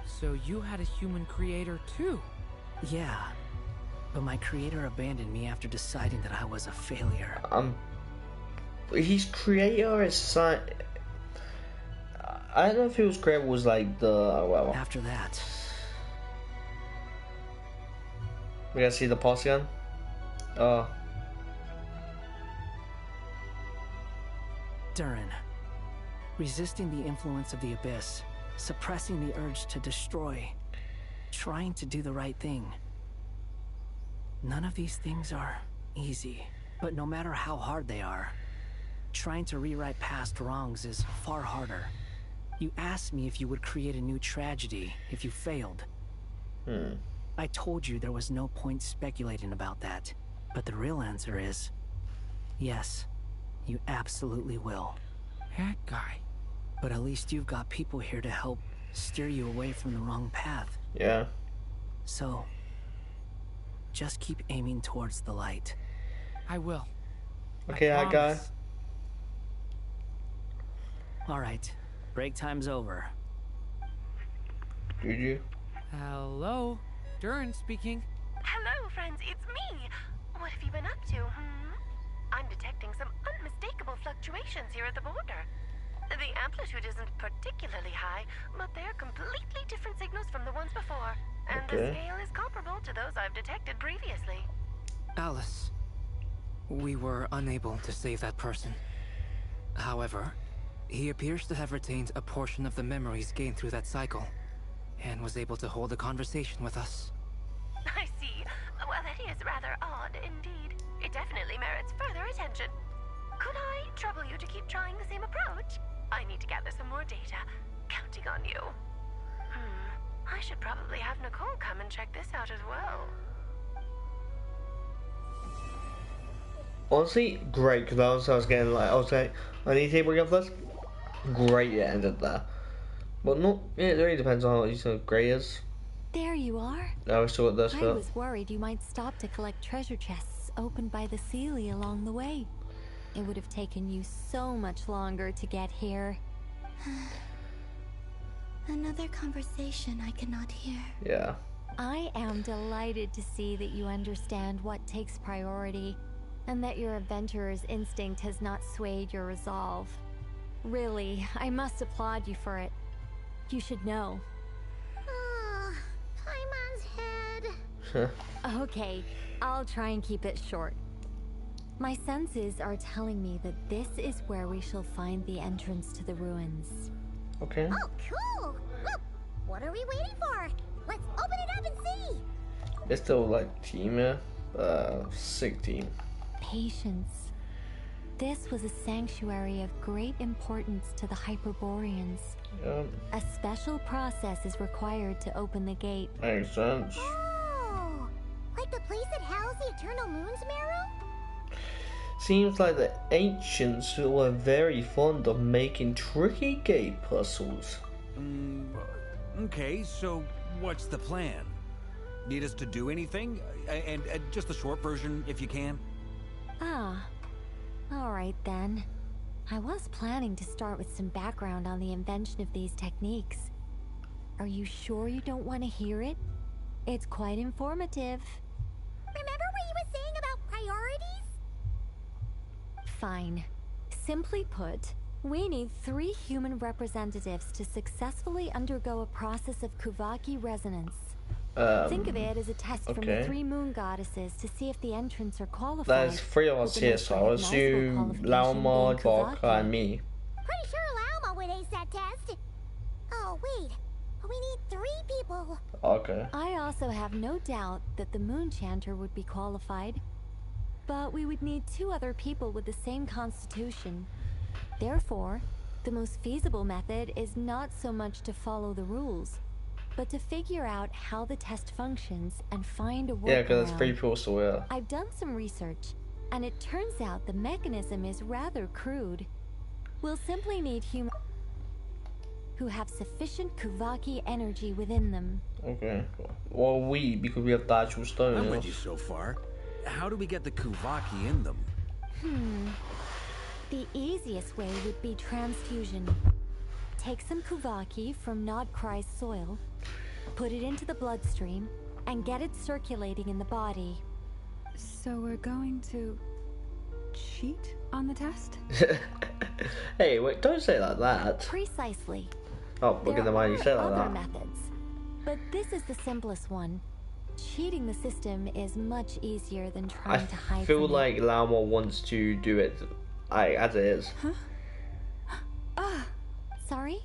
So you had a human creator too? Yeah. But my creator abandoned me after deciding that I was a failure. His creator is I don't know if his creator was like the well. After that, we gotta see the pulse again. Duran. Resisting the influence of the abyss, suppressing the urge to destroy, trying to do the right thing. None of these things are easy, but no matter how hard they are, trying to rewrite past wrongs is far harder. You asked me if you would create a new tragedy if you failed. I told you there was no point speculating about that, but the real answer is, yes, you absolutely will. That guy. But at least you've got people here to help steer you away from the wrong path. Yeah. So, just keep aiming towards the light. I will. Okay, that guy. Alright, break time's over. Juju? Hello? Duran speaking. Hello, friends, it's me. What have you been up to, I'm detecting some unmistakable fluctuations here at the border. The amplitude isn't particularly high, but they're completely different signals from the ones before. And the scale is comparable to those I've detected previously. Alice, we were unable to save that person. However, he appears to have retained a portion of the memories gained through that cycle, and was able to hold a conversation with us. I see. Well, that is rather odd indeed. It definitely merits further attention. Could I trouble you to keep trying the same approach? I need to gather some more data. Counting on you. I should probably have Nicole come and check this out as well. Honestly, great, because I was getting like, I was like, I need to bring up this. Great, it ended there. But no, yeah, it really depends on how you say great is. There you are. I was still at this I bit. was worried you might stop to collect treasure chests opened by the Seelie along the way. It would have taken you so much longer to get here. Another conversation I cannot hear. Yeah. I am delighted to see that you understand what takes priority, and that your adventurer's instinct has not swayed your resolve. Really, I must applaud you for it. You should know. Paimon's head. Okay, I'll try and keep it short. My senses are telling me that this is where we shall find the entrance to the ruins. Okay. Oh, cool! Well, what are we waiting for? Let's open it up and see! It's still like team, yeah? 16. Patience. This was a sanctuary of great importance to the Hyperboreans. A special process is required to open the gate. Makes sense. Oh! Like the place that housed the Eternal Moon's Marrow? Seems like the ancients were very fond of making tricky gate puzzles. Okay, so what's the plan? Need us to do anything? And just the short version, if you can. Ah. Alright then. I was planning to start with some background on the invention of these techniques. Are you sure you don't want to hear it? It's quite informative. Remember what you were saying about priorities? Fine. Simply put, we need 3 human representatives to successfully undergo a process of Kuvaki resonance. Think of it as a test from the 3 moon goddesses to see if the entrants are qualified. There's 3 of us here, so I assume Lauma, Bok, and me. Pretty sure Lauma would ace that test. Oh, wait. We need 3 people. Okay. I also have no doubt that the Moon Chanter would be qualified. But we would need 2 other people with the same constitution. Therefore, the most feasible method is not so much to follow the rules, but to figure out how the test functions and find a workaround. Yeah, because it's 3 people, so yeah. I've done some research, and it turns out the mechanism is rather crude. We'll simply need humans who have sufficient Kuvaki energy within them. Okay. Well, because we have the actual stone. I'm with you so far. How do we get the Kuvaki in them? The easiest way would be transfusion. Take some Kuvaki from Nodkrai's soil, put it into the bloodstream, and get it circulating in the body. So we're going to cheat on the test? Hey, wait, don't say it like that. Precisely. Oh, look at the mind you say like other that. methods, but this is the simplest one. Cheating the system is much easier than trying to hide I feel from like it. Lauma wants to do it as it is. Huh? Sorry?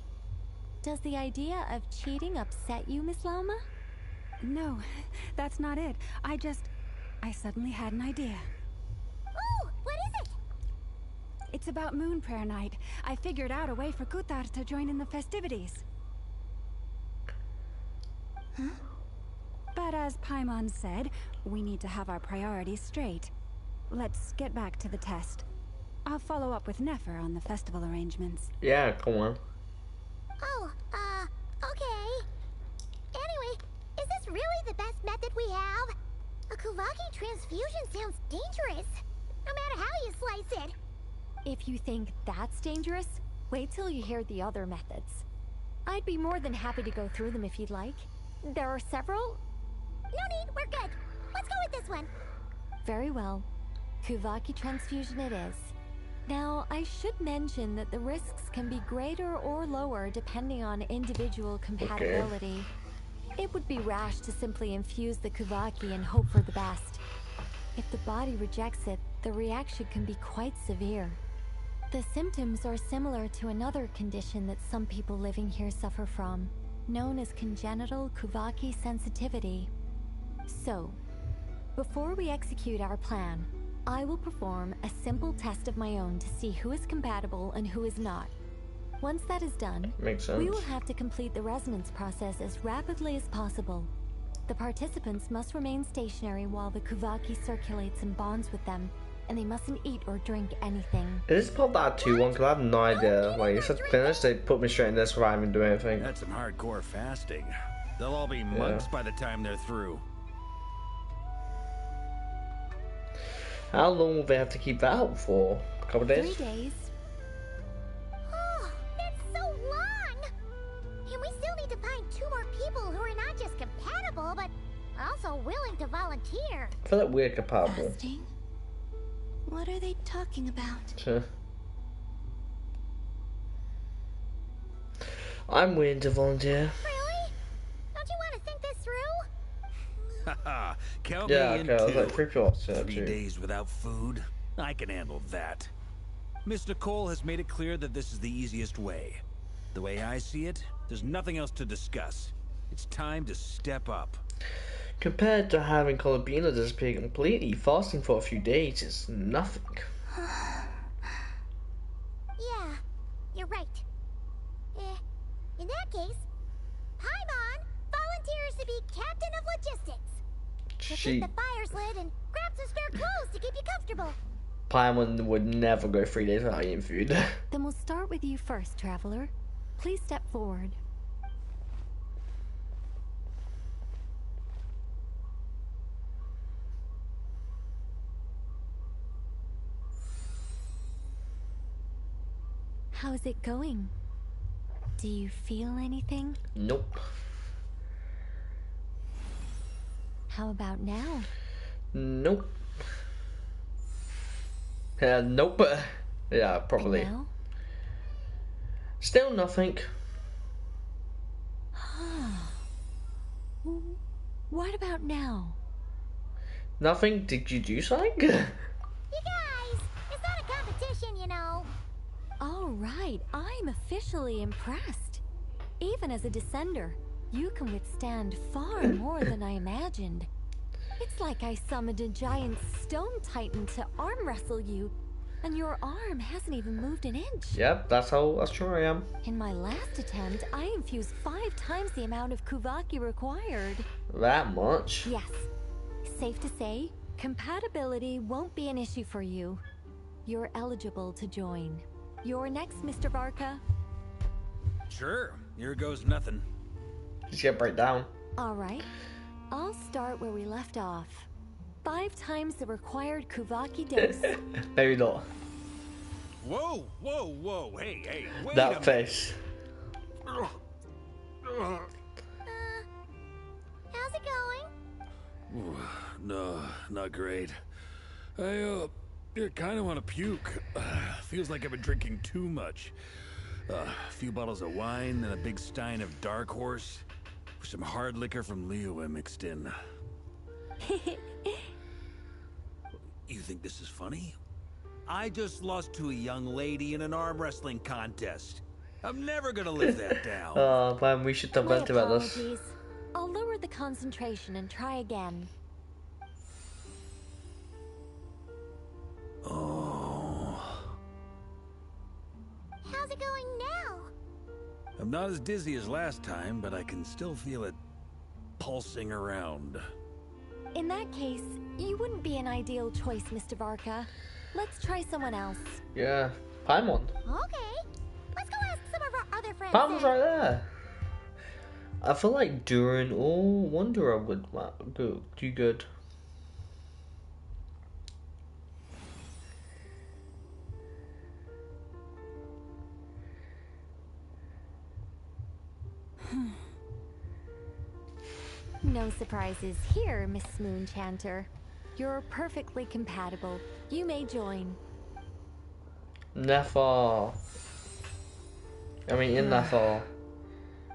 Does the idea of cheating upset you, Miss Lauma? No, that's not it. I suddenly had an idea. Oh, what is it? It's about Moon Prayer Night. I figured out a way for Kutar to join in the festivities. Huh? But as Paimon said, we need to have our priorities straight. Let's get back to the test. I'll follow up with Nefer on the festival arrangements. Yeah, come on. Oh, okay. Anyway, is this really the best method we have? A Kuvaki transfusion sounds dangerous, no matter how you slice it. If you think that's dangerous, wait till you hear the other methods. I'd be more than happy to go through them if you'd like. There are several. No need, we're good. Let's go with this one. Very well. Kuvaki transfusion it is. Now, I should mention that the risks can be greater or lower depending on individual compatibility. It would be rash to simply infuse the Kuvaki and hope for the best. If the body rejects it, the reaction can be quite severe. The symptoms are similar to another condition that some people living here suffer from, known as congenital Kuvaki sensitivity. So, before we execute our plan, I will perform a simple test of my own to see who is compatible and who is not. Once that is done, Makes sense. we will have to complete the resonance process as rapidly as possible. The participants must remain stationary while the Kuvaki circulates and bonds with them, and they mustn't eat or drink anything. Is this part that 2-1? Because I have no idea. Like, it's such finished, they put me straight in this without even doing anything. That's some hardcore fasting. They'll all be monks by the time they're through. How long will they have to keep that up for? A couple of days? 3 days. Oh, that's so long! And we still need to find 2 more people who are not just compatible, but also willing to volunteer. I feel like we're compatible. Fasting? What are they talking about? Sure. I'm willing to volunteer. Really? Don't you want to think this through? Haha, count Yeah, me in okay, I was two. like 3 people. Yeah, 3 2. days without food? I can handle that. Miss Nicole has made it clear that this is the easiest way. The way I see it, there's nothing else to discuss. It's time to step up. Compared to having Colabina disappear completely, fasting for a few days is nothing. Yeah, you're right. In that case, Paimon volunteers to be captain of logistics. To keep the fires lit and grab some spare clothes to keep you comfortable. Paimon would never go 3 days without eating food. Then we'll start with you first, traveler. Please step forward. How's it going? Do you feel anything? Nope. How about now? Nope. Nope. Yeah, probably. And now? Still nothing. What about now? Nothing? Did you do something? You guys, it's not a competition, you know. All right, I'm officially impressed. Even as a descender, you can withstand far more than I imagined. It's like I summoned a giant stone titan to arm wrestle you, and your arm hasn't even moved an inch. Yep, that's true I am. In my last attempt, I infused 5 times the amount of Kuvaki required. That much? Yes. Safe to say, compatibility won't be an issue for you. You're eligible to join. You're next, Mr. Varka. Sure, here goes nothing. Just get right down. All right. I'll start where we left off. 5 times the required Kuvaki dose. Maybe not. Whoa, whoa, whoa, hey, wait that face. How's it going? No, not great. I kind of want to puke. Feels like I've been drinking too much. A few bottles of wine and a big stein of Dark Horse. With some hard liquor from Liyue mixed in. You think this is funny? I just lost to a young lady in an arm wrestling contest. I'm never gonna live that down. Oh man, we should have My vent about this. apologies. I'll lower the concentration and try again. Oh. How's it going now? I'm not as dizzy as last time, but I can still feel it pulsing around. In that case, you wouldn't be an ideal choice, Mr. Varka. Let's try someone else. Yeah, Paimon. Okay. Let's go ask some of our other friends. Paimon's right there. I feel like Durin or Wanderer would do good. No surprises here, Miss Moonchanter. You're perfectly compatible. You may join. Never. I mean, in Never.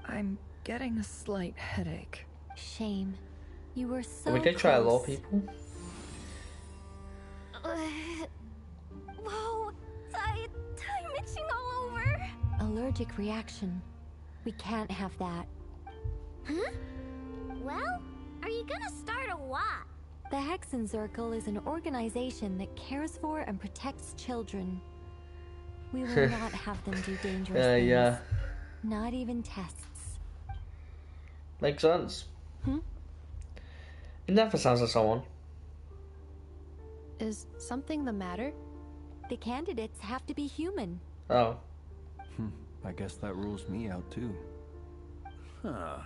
I'm getting a slight headache. Shame. You were so We did try a lot of close. people. Whoa, I'm itching all over. Allergic reaction. We can't have that. Huh? Well, are you gonna start a what? The Hexenzirkel is an organization that cares for and protects children. We will not have them do dangerous things. Yeah. Not even tests. Makes sense. Hmm? It never sounds like someone. Is something the matter? The candidates have to be human. Oh. I guess that rules me out too. Huh.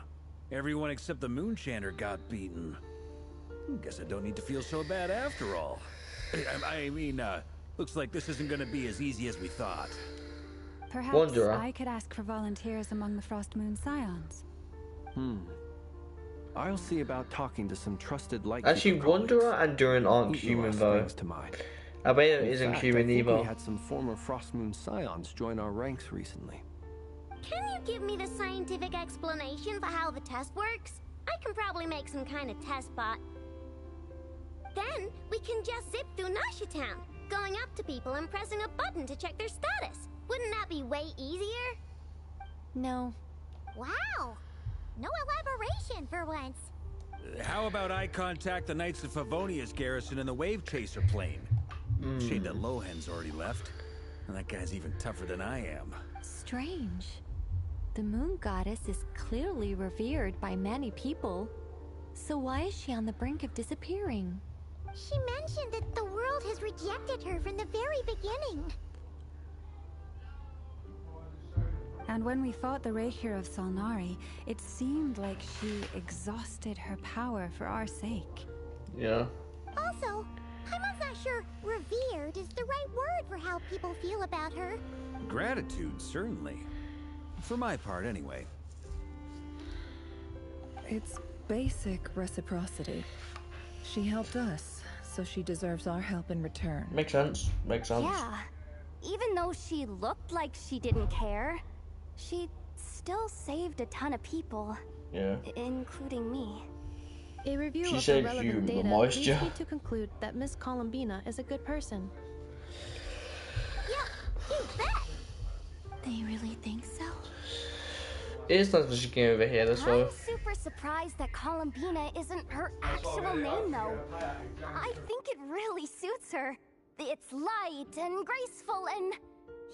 Everyone except the Moonchanter got beaten. Guess I don't need to feel so bad after all. I mean, looks like this isn't gonna be as easy as we thought. Perhaps Wanderer. I could ask for volunteers among the Frost Moon Scions. I'll see about talking to some trusted light. Actually, Wanderer and Durin aren't human though. To mine. Abeda In isn't fact, human I think either. We had some former Frost Moon Scions join our ranks recently. Can you give me the scientific explanation for how the test works? I can probably make some kind of test bot. Then we can just zip through Nasha Town, going up to people and pressing a button to check their status. Wouldn't that be way easier? No. Wow! No elaboration for once. How about I contact the Knights of Favonia's garrison in the Wave Chaser plane? Shame that Lohan's already left. And that guy's even tougher than I am. Strange. The moon goddess is clearly revered by many people. So why is she on the brink of disappearing? She mentioned that the world has rejected her from the very beginning. And when we fought the Rakhir of Solnari, it seemed like she exhausted her power for our sake. Yeah. Also, I'm also not sure revered is the right word for how people feel about her. Gratitude, certainly. For my part, anyway. It's basic reciprocity. She helped us, so she deserves our help in return. Makes sense. Makes sense. Yeah. Even though she looked like she didn't care, she still saved a ton of people. Yeah. Including me. A review She of the saved relevant you the data moisture. leads me to conclude that Miss Columbina is a good person. Yeah, you bet. They really think so? It's not that she came over here this way. I'm super surprised that Columbina isn't her actual name, though. I think it really suits her. It's light and graceful and...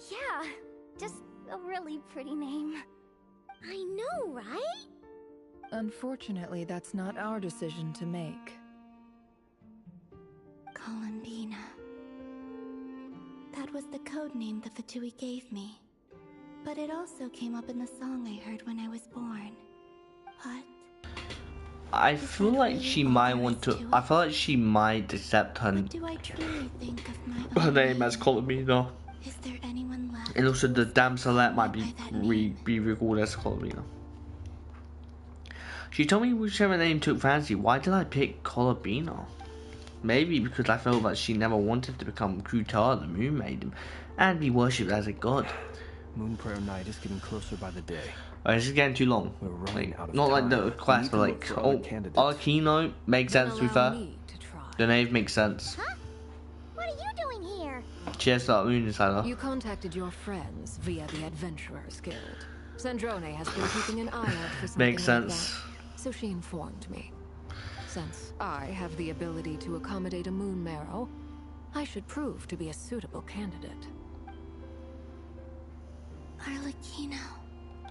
yeah, just a really pretty name. I know, right? Unfortunately, that's not our decision to make. Columbina. That was the code name the Fatui gave me. But it also came up in the song I heard when I was born. But I feel like she might want to. I feel like she might accept her, do I truly think of my her own name as Columbina. Is there anyone left? And also the damselette might be recalled as Columbina. She told me whichever name took fancy. Why did I pick Columbina? Maybe because I felt that she never wanted to become Kutar, the Moon Maiden, and be worshipped as a god. Moon Prayer Night is getting closer by the day. This is getting too long. We're running out of not time. like the quest, but like Arcano makes sense to be fair. The nave makes sense. Huh? What are you doing here? Cheers to that Moon Insider. You contacted your friends via the Adventurers Guild. Sandrone has been keeping an eye out for something Makes like sense. that, so she informed me. Since I have the ability to accommodate a moon marrow, I should prove to be a suitable candidate. Arlecchino.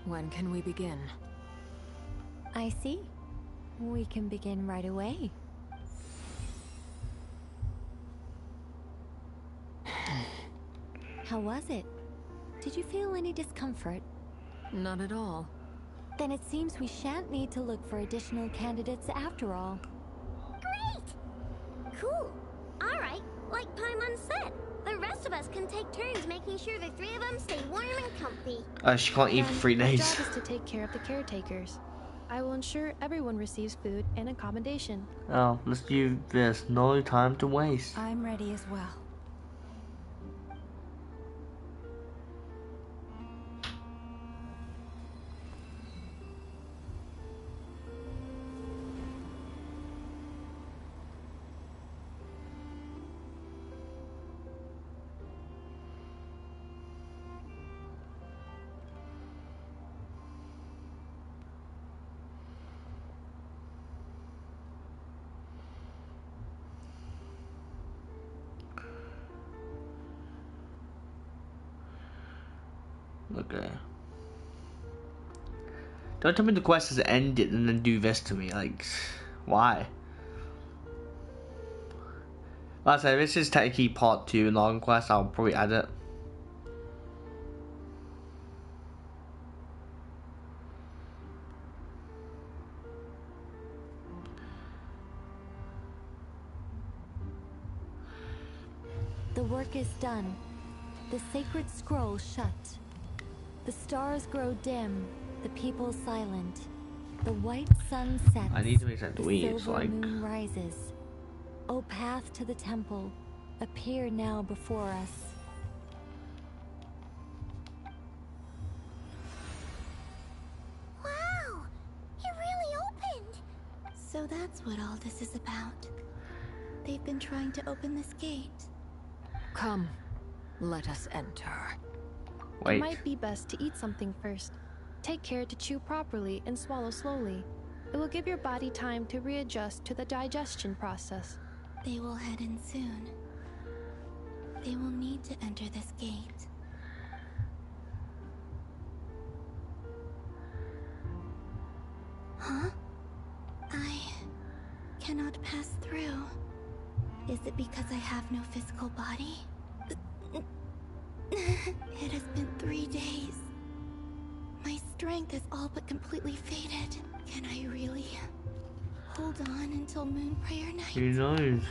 When can we begin? I see. We can begin right away. How was it? Did you feel any discomfort? Not at all. Then it seems we shan't need to look for additional candidates after all. Great! Cool. Alright, like Paimon said, the rest of us can take turns making sure the three of them stay warm and comfy. She can't eat for 3 My days. job is to take care of the caretakers. I will ensure everyone receives food and accommodation. Oh, let's do this. No time to waste. I'm ready as well. Okay. Don't tell me the quest has ended and then do this to me. Like, why? Like I say, this is technically part 2 in the long quest. I'll probably add it. The work is done. The sacred scroll shut. The stars grow dim, the people silent. The white sun sets. I need to make that the tweet, silver like... moon rises. O path to the temple, appear now before us. Wow! It really opened! So that's what all this is about. They've been trying to open this gate. Come, let us enter. It might be best to eat something first. Take care to chew properly and swallow slowly. It will give your body time to readjust to the digestion process. They will head in soon. They will need to enter this gate. Huh? I cannot pass through. Is it because I have no physical body? It has been 3 days. My strength is all but completely faded. Can I really hold on until Moon Prayer Night? Who knows?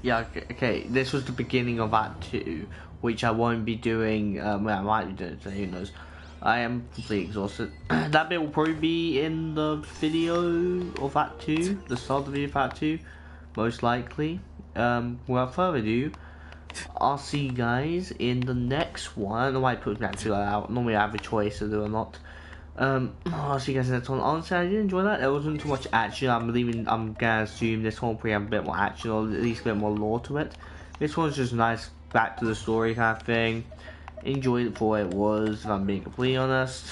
Yeah, okay, this was the beginning of Act 2, which I won't be doing, well, I might be doing today, who knows. I am completely exhausted. That bit will probably be in the video of Act 2, the start of the video of Act 2, most likely. Without further ado, I'll see you guys in the next one. I don't know why I put Act 2 out, normally I have a choice to do or not. I'll see you guys in the next one. Honestly, I did enjoy that. There wasn't too much action. I'm gonna assume this one will probably have a bit more action, or at least a bit more lore to it. This one's just nice, back to the story kind of thing. Enjoyed it for what it was, if I'm being completely honest.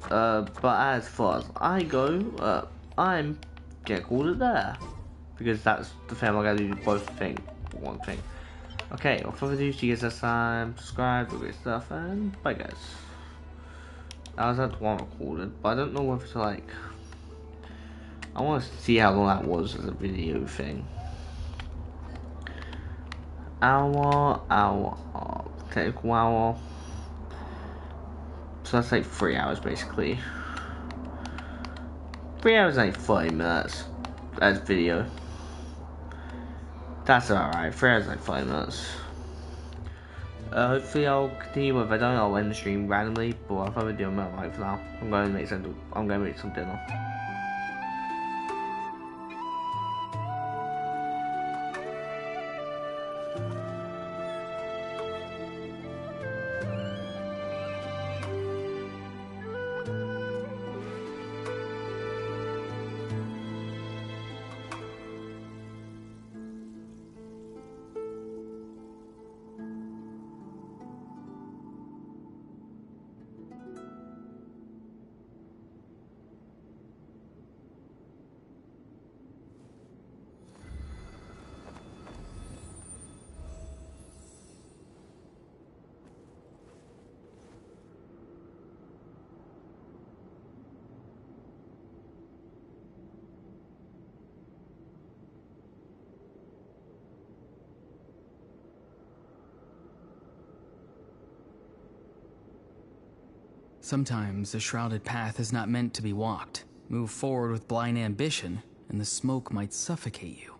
But as far as I go, I'm gonna call it there. Because that's the thing, I'm gonna do both things, one thing. Okay, without further ado, see you guys next time. Subscribe, do great stuff, and bye guys. I was at one recorded, but I don't know whether to like. I want to see how long that was as a video thing. Hour, technical hour. So that's like 3 hours basically. 3 hours and like 30 minutes as video. That's alright, 3 hours and like 30 minutes. Hopefully I'll continue, but if I don't, I'll end the stream randomly. But I'll probably do a mic for now. I'm going to make some dinner. Sometimes a shrouded path is not meant to be walked. Move forward with blind ambition, and the smoke might suffocate you.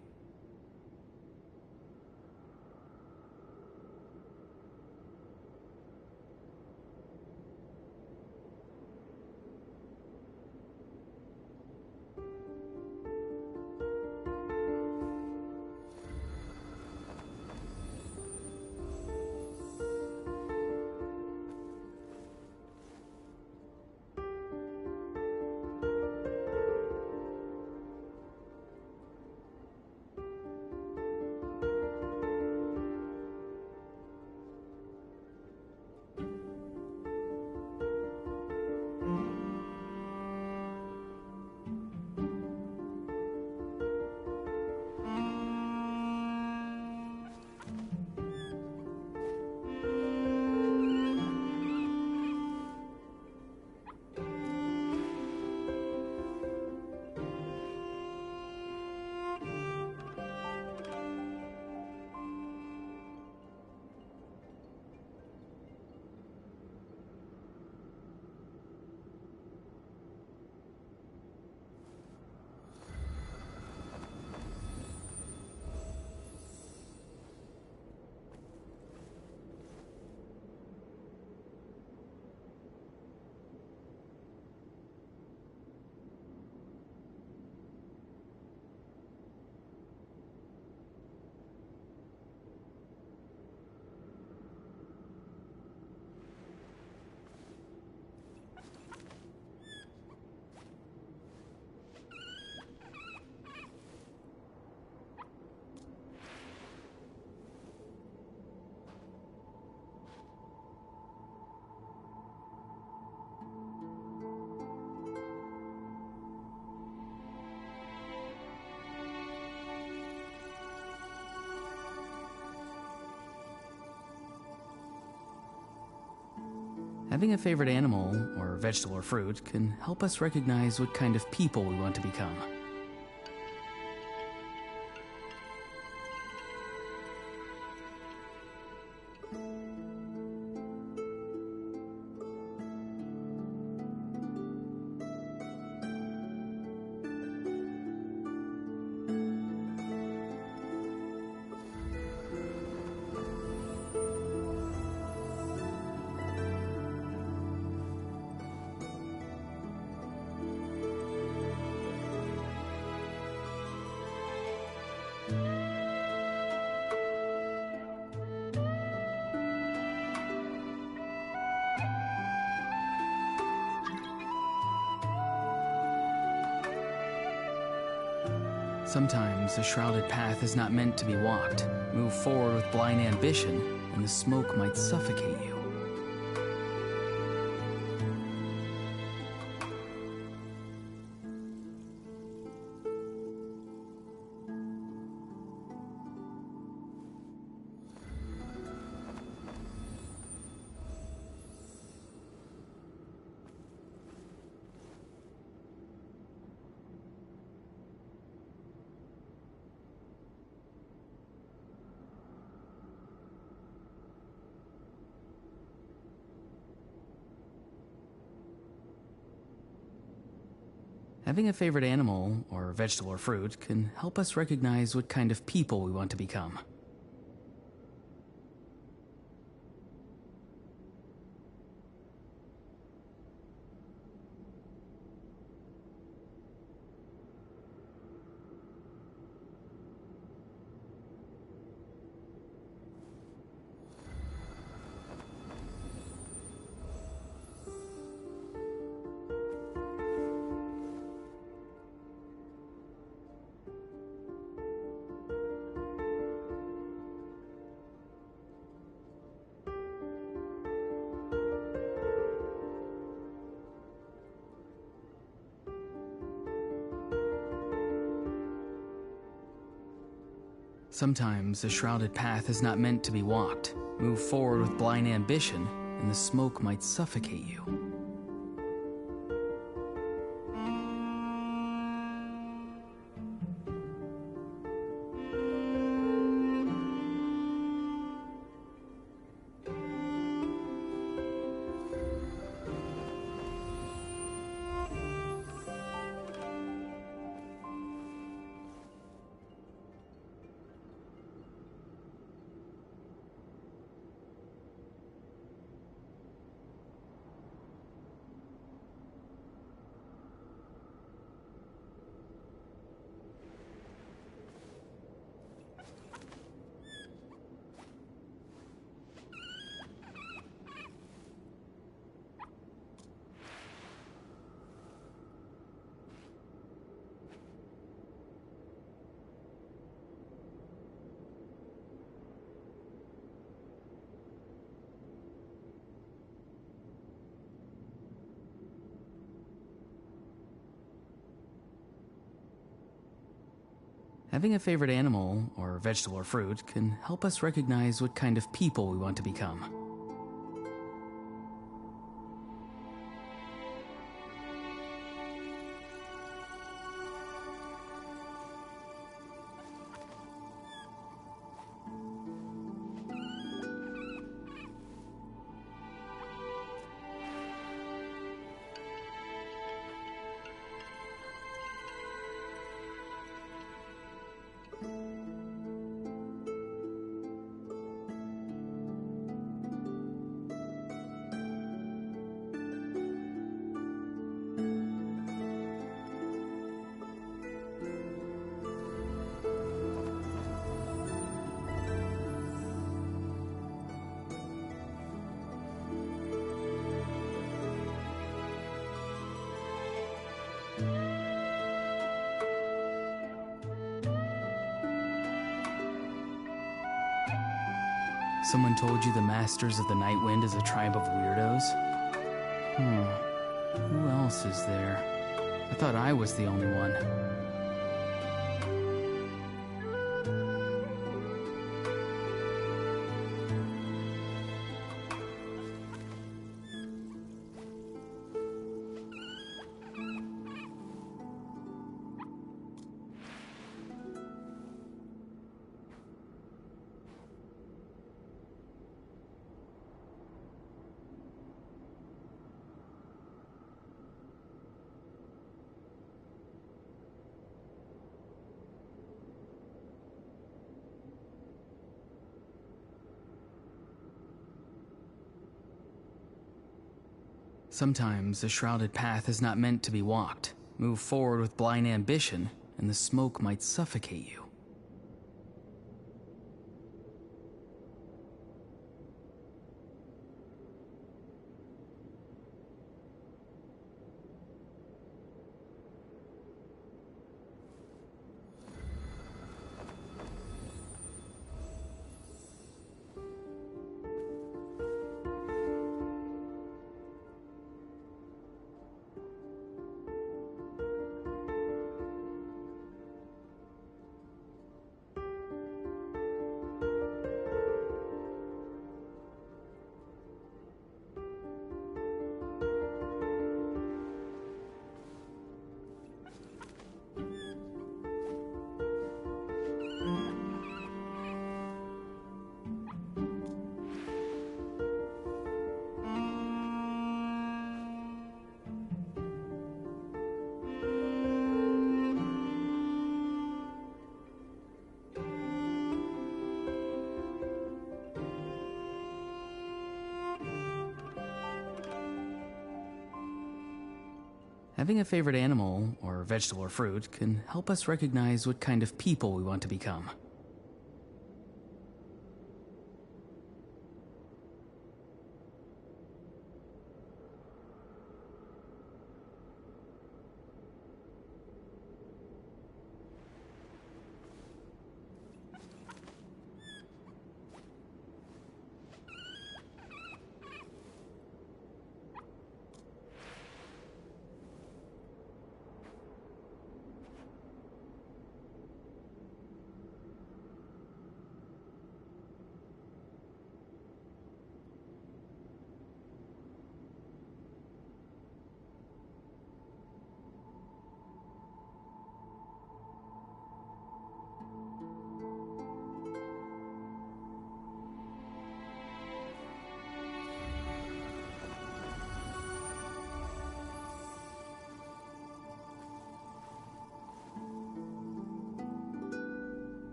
Having a favorite animal, or vegetable or fruit, can help us recognize what kind of people we want to become. Sometimes a shrouded path is not meant to be walked. Move forward with blind ambition, and the smoke might suffocate you. Having a favorite animal, or vegetable or fruit, can help us recognize what kind of people we want to become. Sometimes a shrouded path is not meant to be walked. Move forward with blind ambition, and the smoke might suffocate you. Having a favorite animal, or vegetable or fruit, can help us recognize what kind of people we want to become. Someone told you the Masters of the Night Wind is a tribe of weirdos? Who else is there? I thought I was the only one. Sometimes a shrouded path is not meant to be walked. Move forward with blind ambition, and the smoke might suffocate you. Having a favorite animal, or vegetable or fruit, can help us recognize what kind of people we want to become.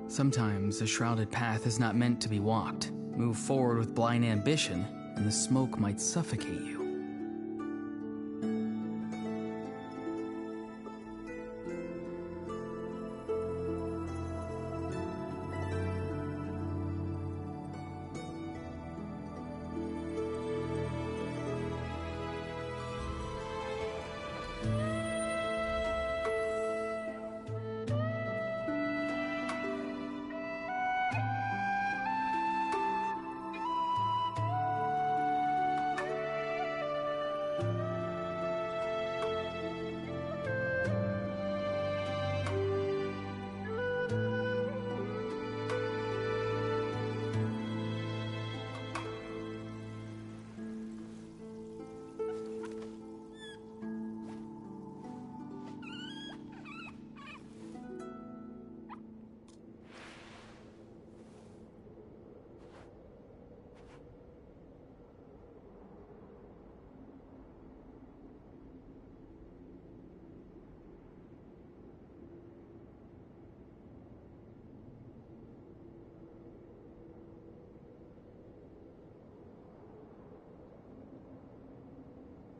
Sometimes a shrouded path is not meant to be walked. Move forward with blind ambition, and the smoke might suffocate you.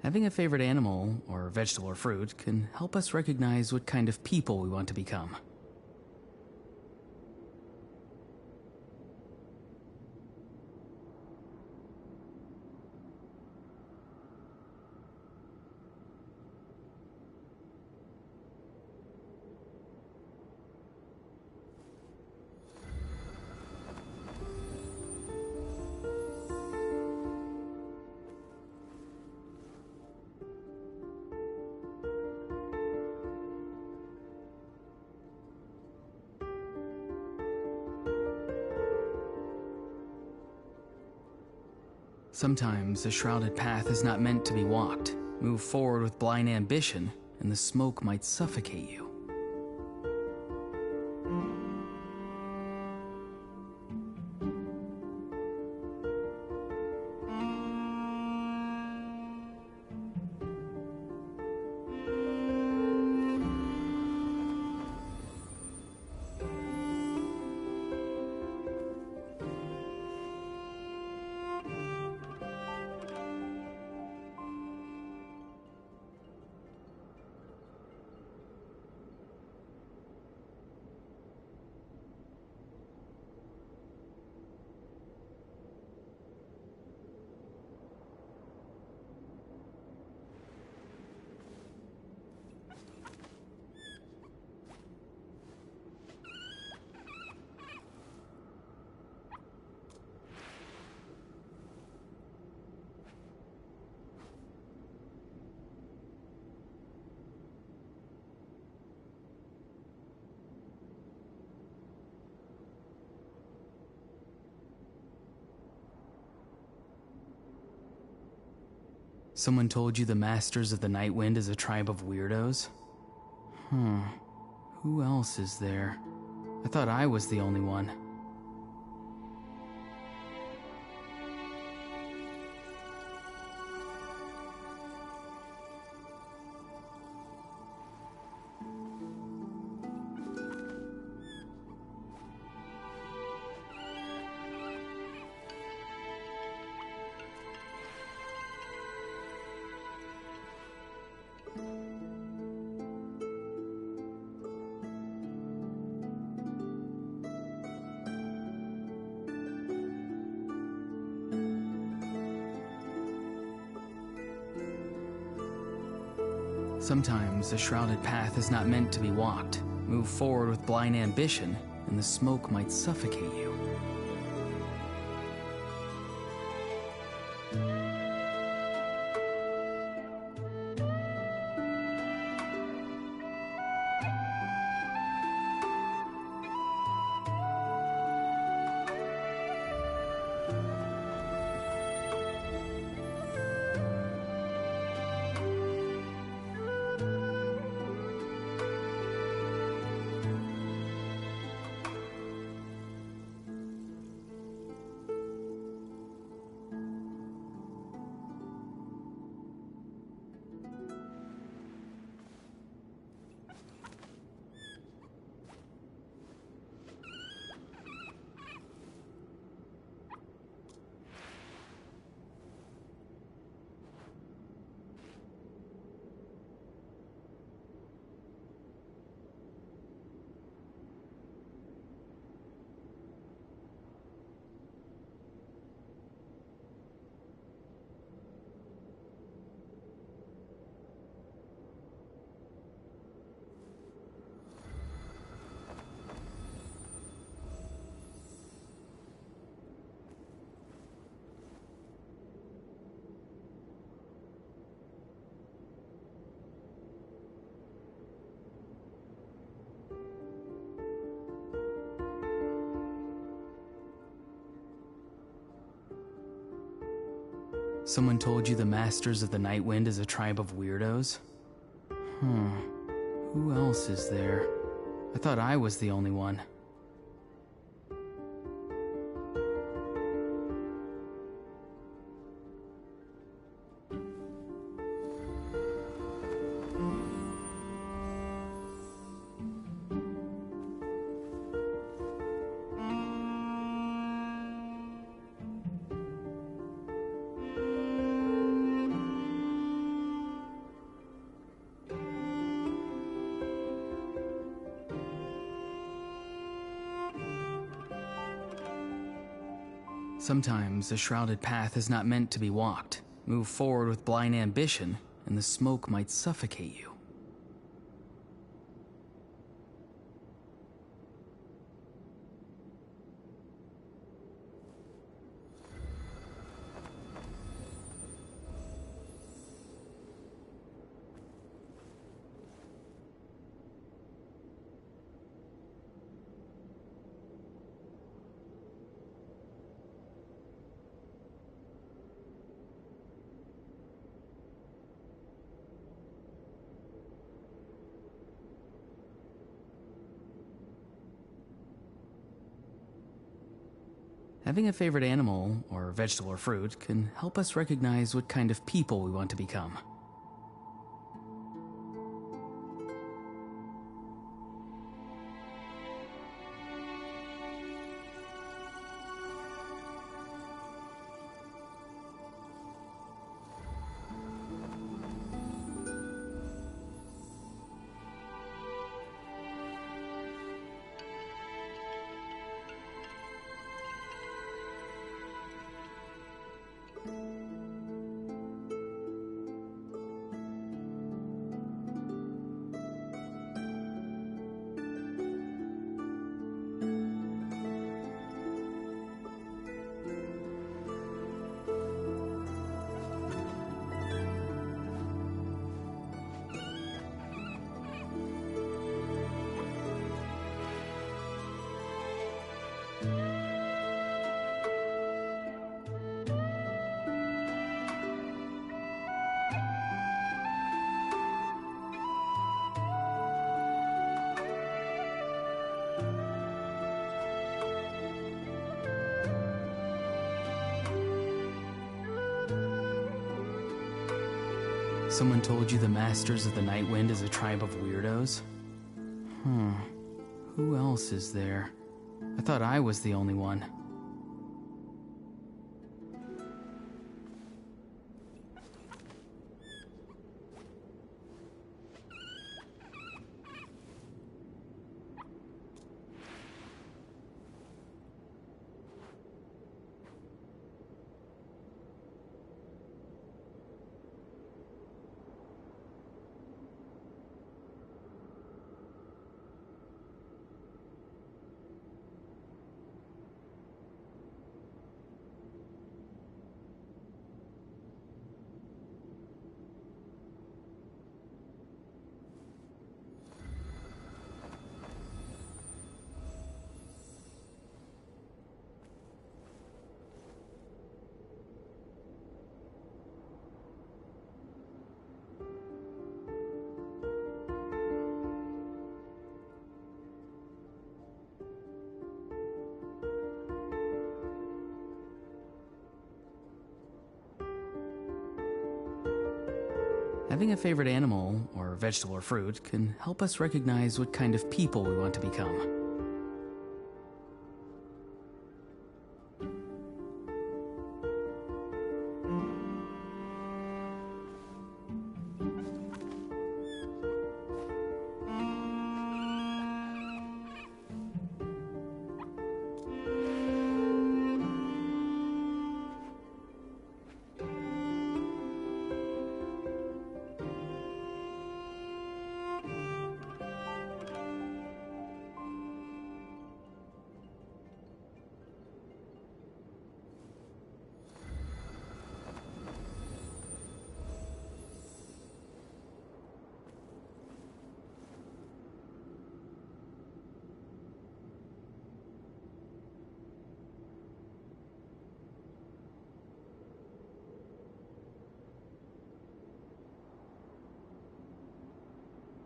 Having a favorite animal, or vegetable or fruit, can help us recognize what kind of people we want to become. Sometimes a shrouded path is not meant to be walked. Move forward with blind ambition, and the smoke might suffocate you. Someone told you the Masters of the Night Wind is a tribe of weirdos? Who else is there? I thought I was the only one. Sometimes a shrouded path is not meant to be walked. Move forward with blind ambition, and the smoke might suffocate you. Someone told you the Masters of the Night Wind is a tribe of weirdos? Who else is there? I thought I was the only one. Sometimes a shrouded path is not meant to be walked. Move forward with blind ambition, and the smoke might suffocate you. Having a favorite animal, or vegetable or fruit, can help us recognize what kind of people we want to become. Someone told you the Masters of the Night Wind is a tribe of weirdos? Who else is there? I thought I was the only one. Having a favorite animal, or vegetable or fruit, can help us recognize what kind of people we want to become.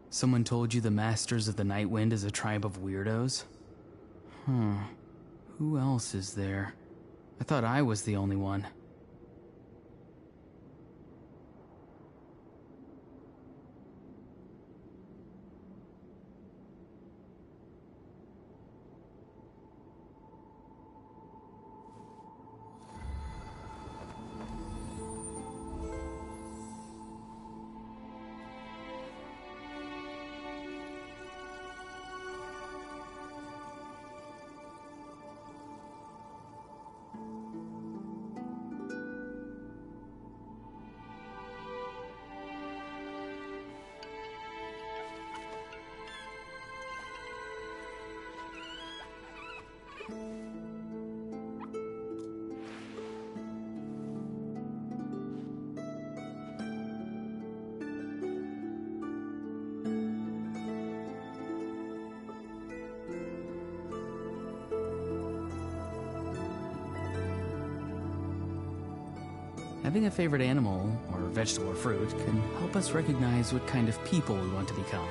Someone told you the Masters of the Night Wind is a tribe of weirdos? Who else is there? I thought I was the only one. Having a favorite animal, or vegetable or fruit, can help us recognize what kind of people we want to become.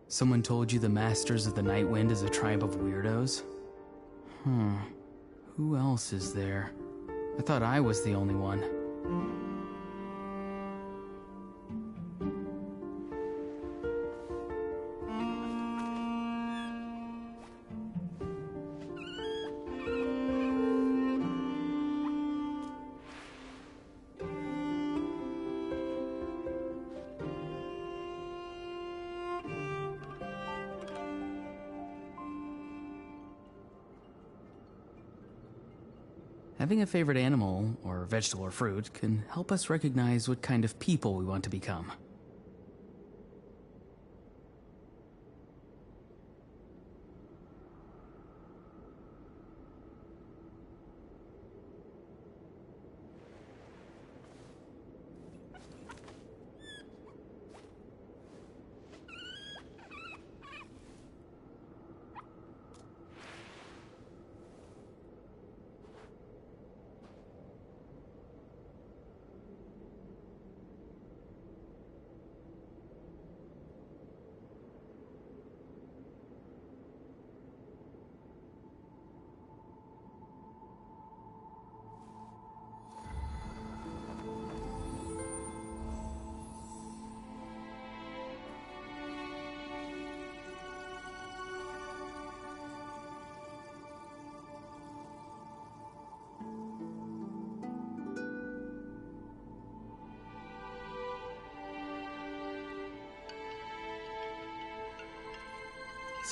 Someone told you the Masters of the Night Wind is a tribe of weirdos? Who else is there? I thought I was the only one. Having a favorite animal, or vegetable or fruit, can help us recognize what kind of people we want to become.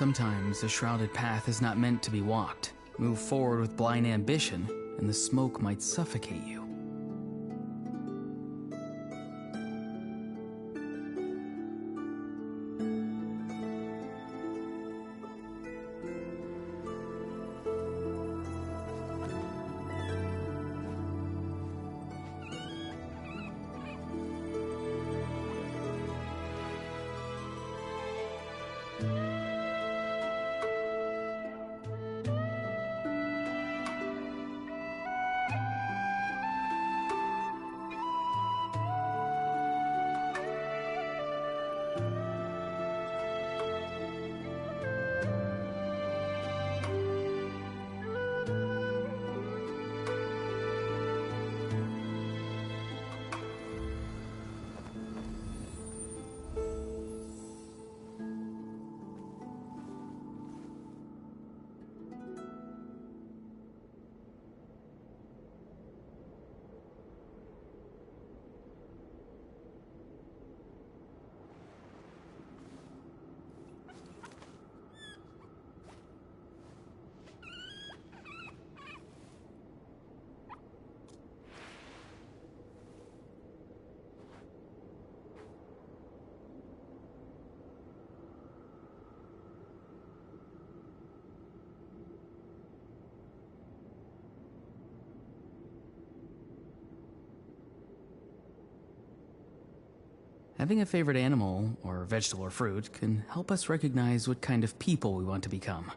Sometimes a shrouded path is not meant to be walked. Move forward with blind ambition, and the smoke might suffocate you. Having a favorite animal, or vegetable or fruit, can help us recognize what kind of people we want to become.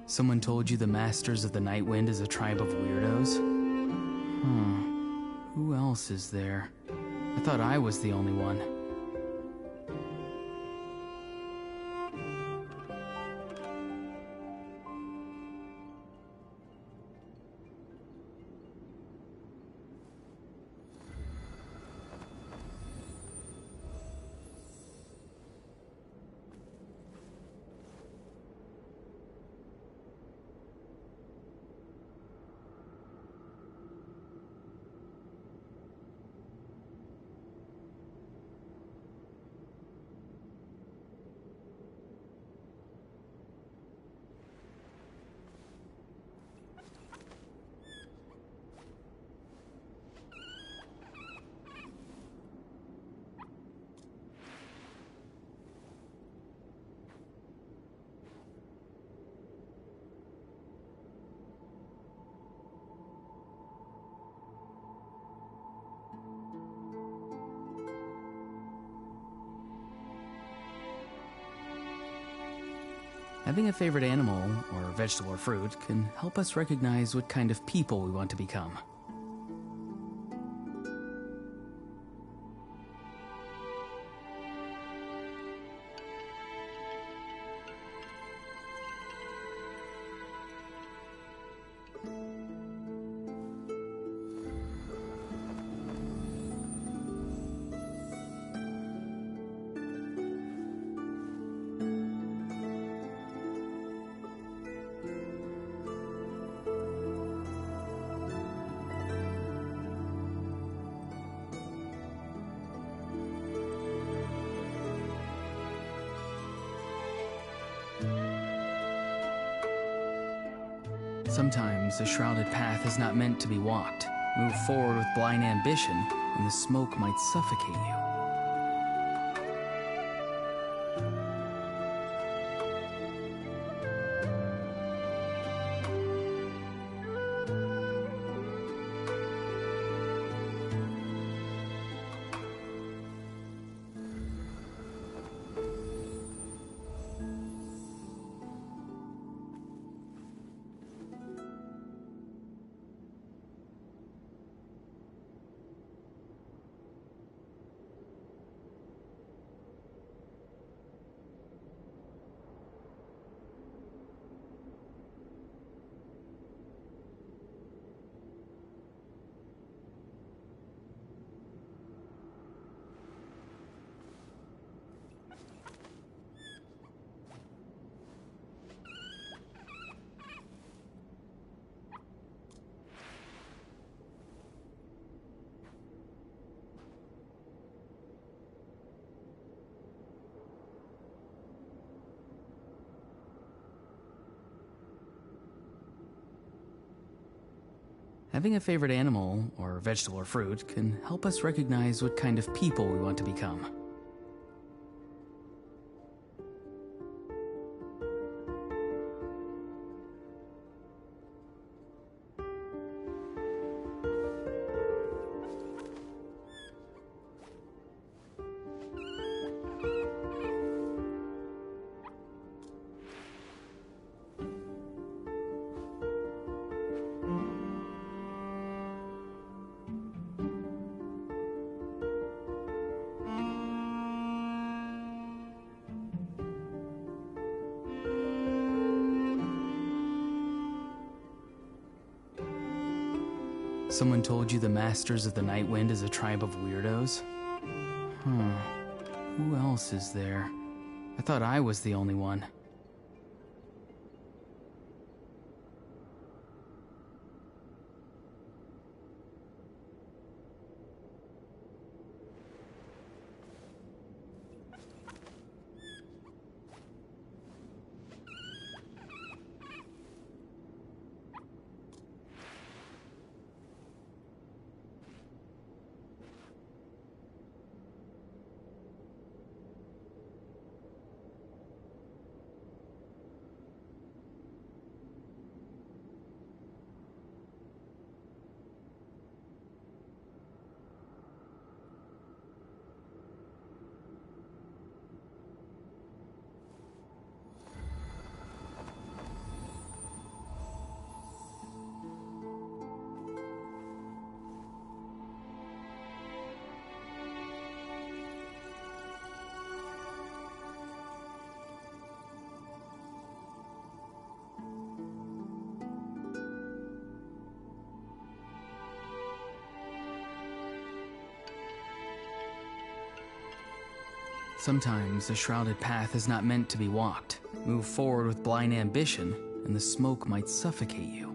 Someone told you the Masters of the Night Wind is a tribe of weirdos? Who else is there? I thought I was the only one. Having a favorite animal, or vegetable or fruit, can help us recognize what kind of people we want to become. Sometimes a shrouded path is not meant to be walked. Move forward with blind ambition, and the smoke might suffocate you. Having a favorite animal, or vegetable or fruit, can help us recognize what kind of people we want to become. Someone told you the Masters of the Night Wind is a tribe of weirdos? Who else is there? I thought I was the only one. Sometimes a shrouded path is not meant to be walked. Move forward with blind ambition, and the smoke might suffocate you.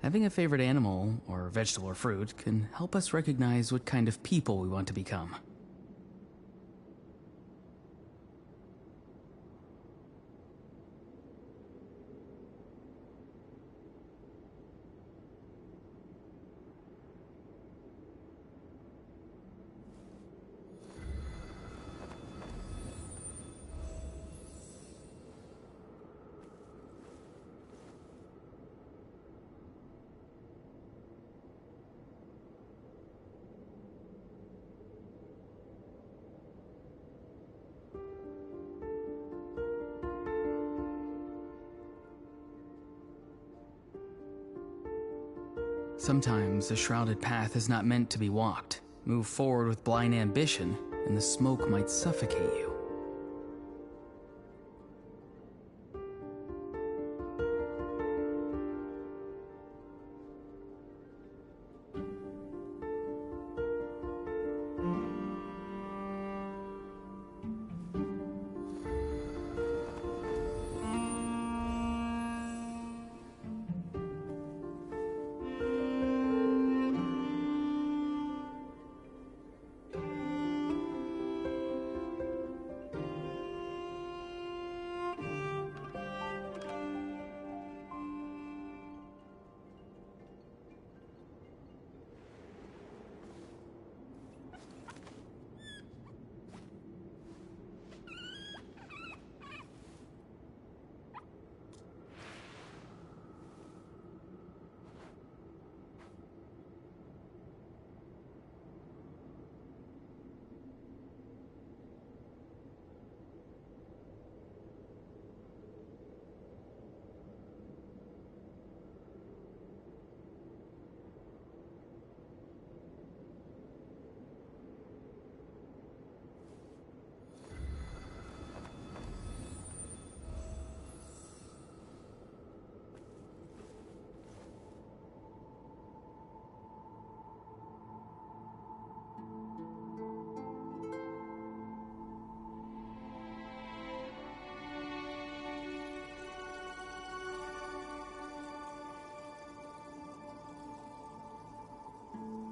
Having a favorite animal, or vegetable or fruit, can help us recognize what kind of people we want to become. Sometimes a shrouded path is not meant to be walked. Move forward with blind ambition, and the smoke might suffocate you.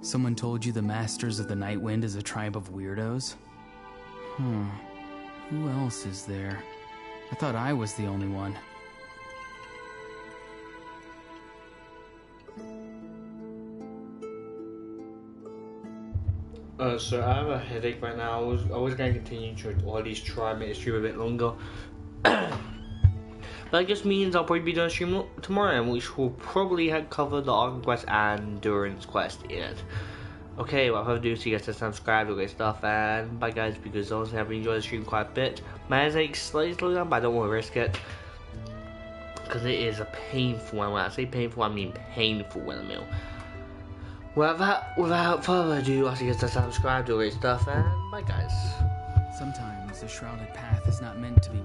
Someone told you the Masters of the Night Wind is a tribe of weirdos? Who else is there? I thought I was the only one. So I have a headache right now. I was going to continue to at least try and make the stream a bit longer. But that just means I'll probably be doing a stream tomorrow, which will probably cover the Arkham Quest and Endurance Quest in it. Okay, well, I'll do so you guys to subscribe, all great stuff, and bye guys, because honestly I've enjoyed the stream quite a bit. My headache's slightly slowed down, but I don't want to risk it. Because it is a painful one. When I say painful, I mean painful windmill. Without further ado, I'll see you guys to subscribe, do all great stuff, and bye guys. Sometimes the shrouded path is not meant to be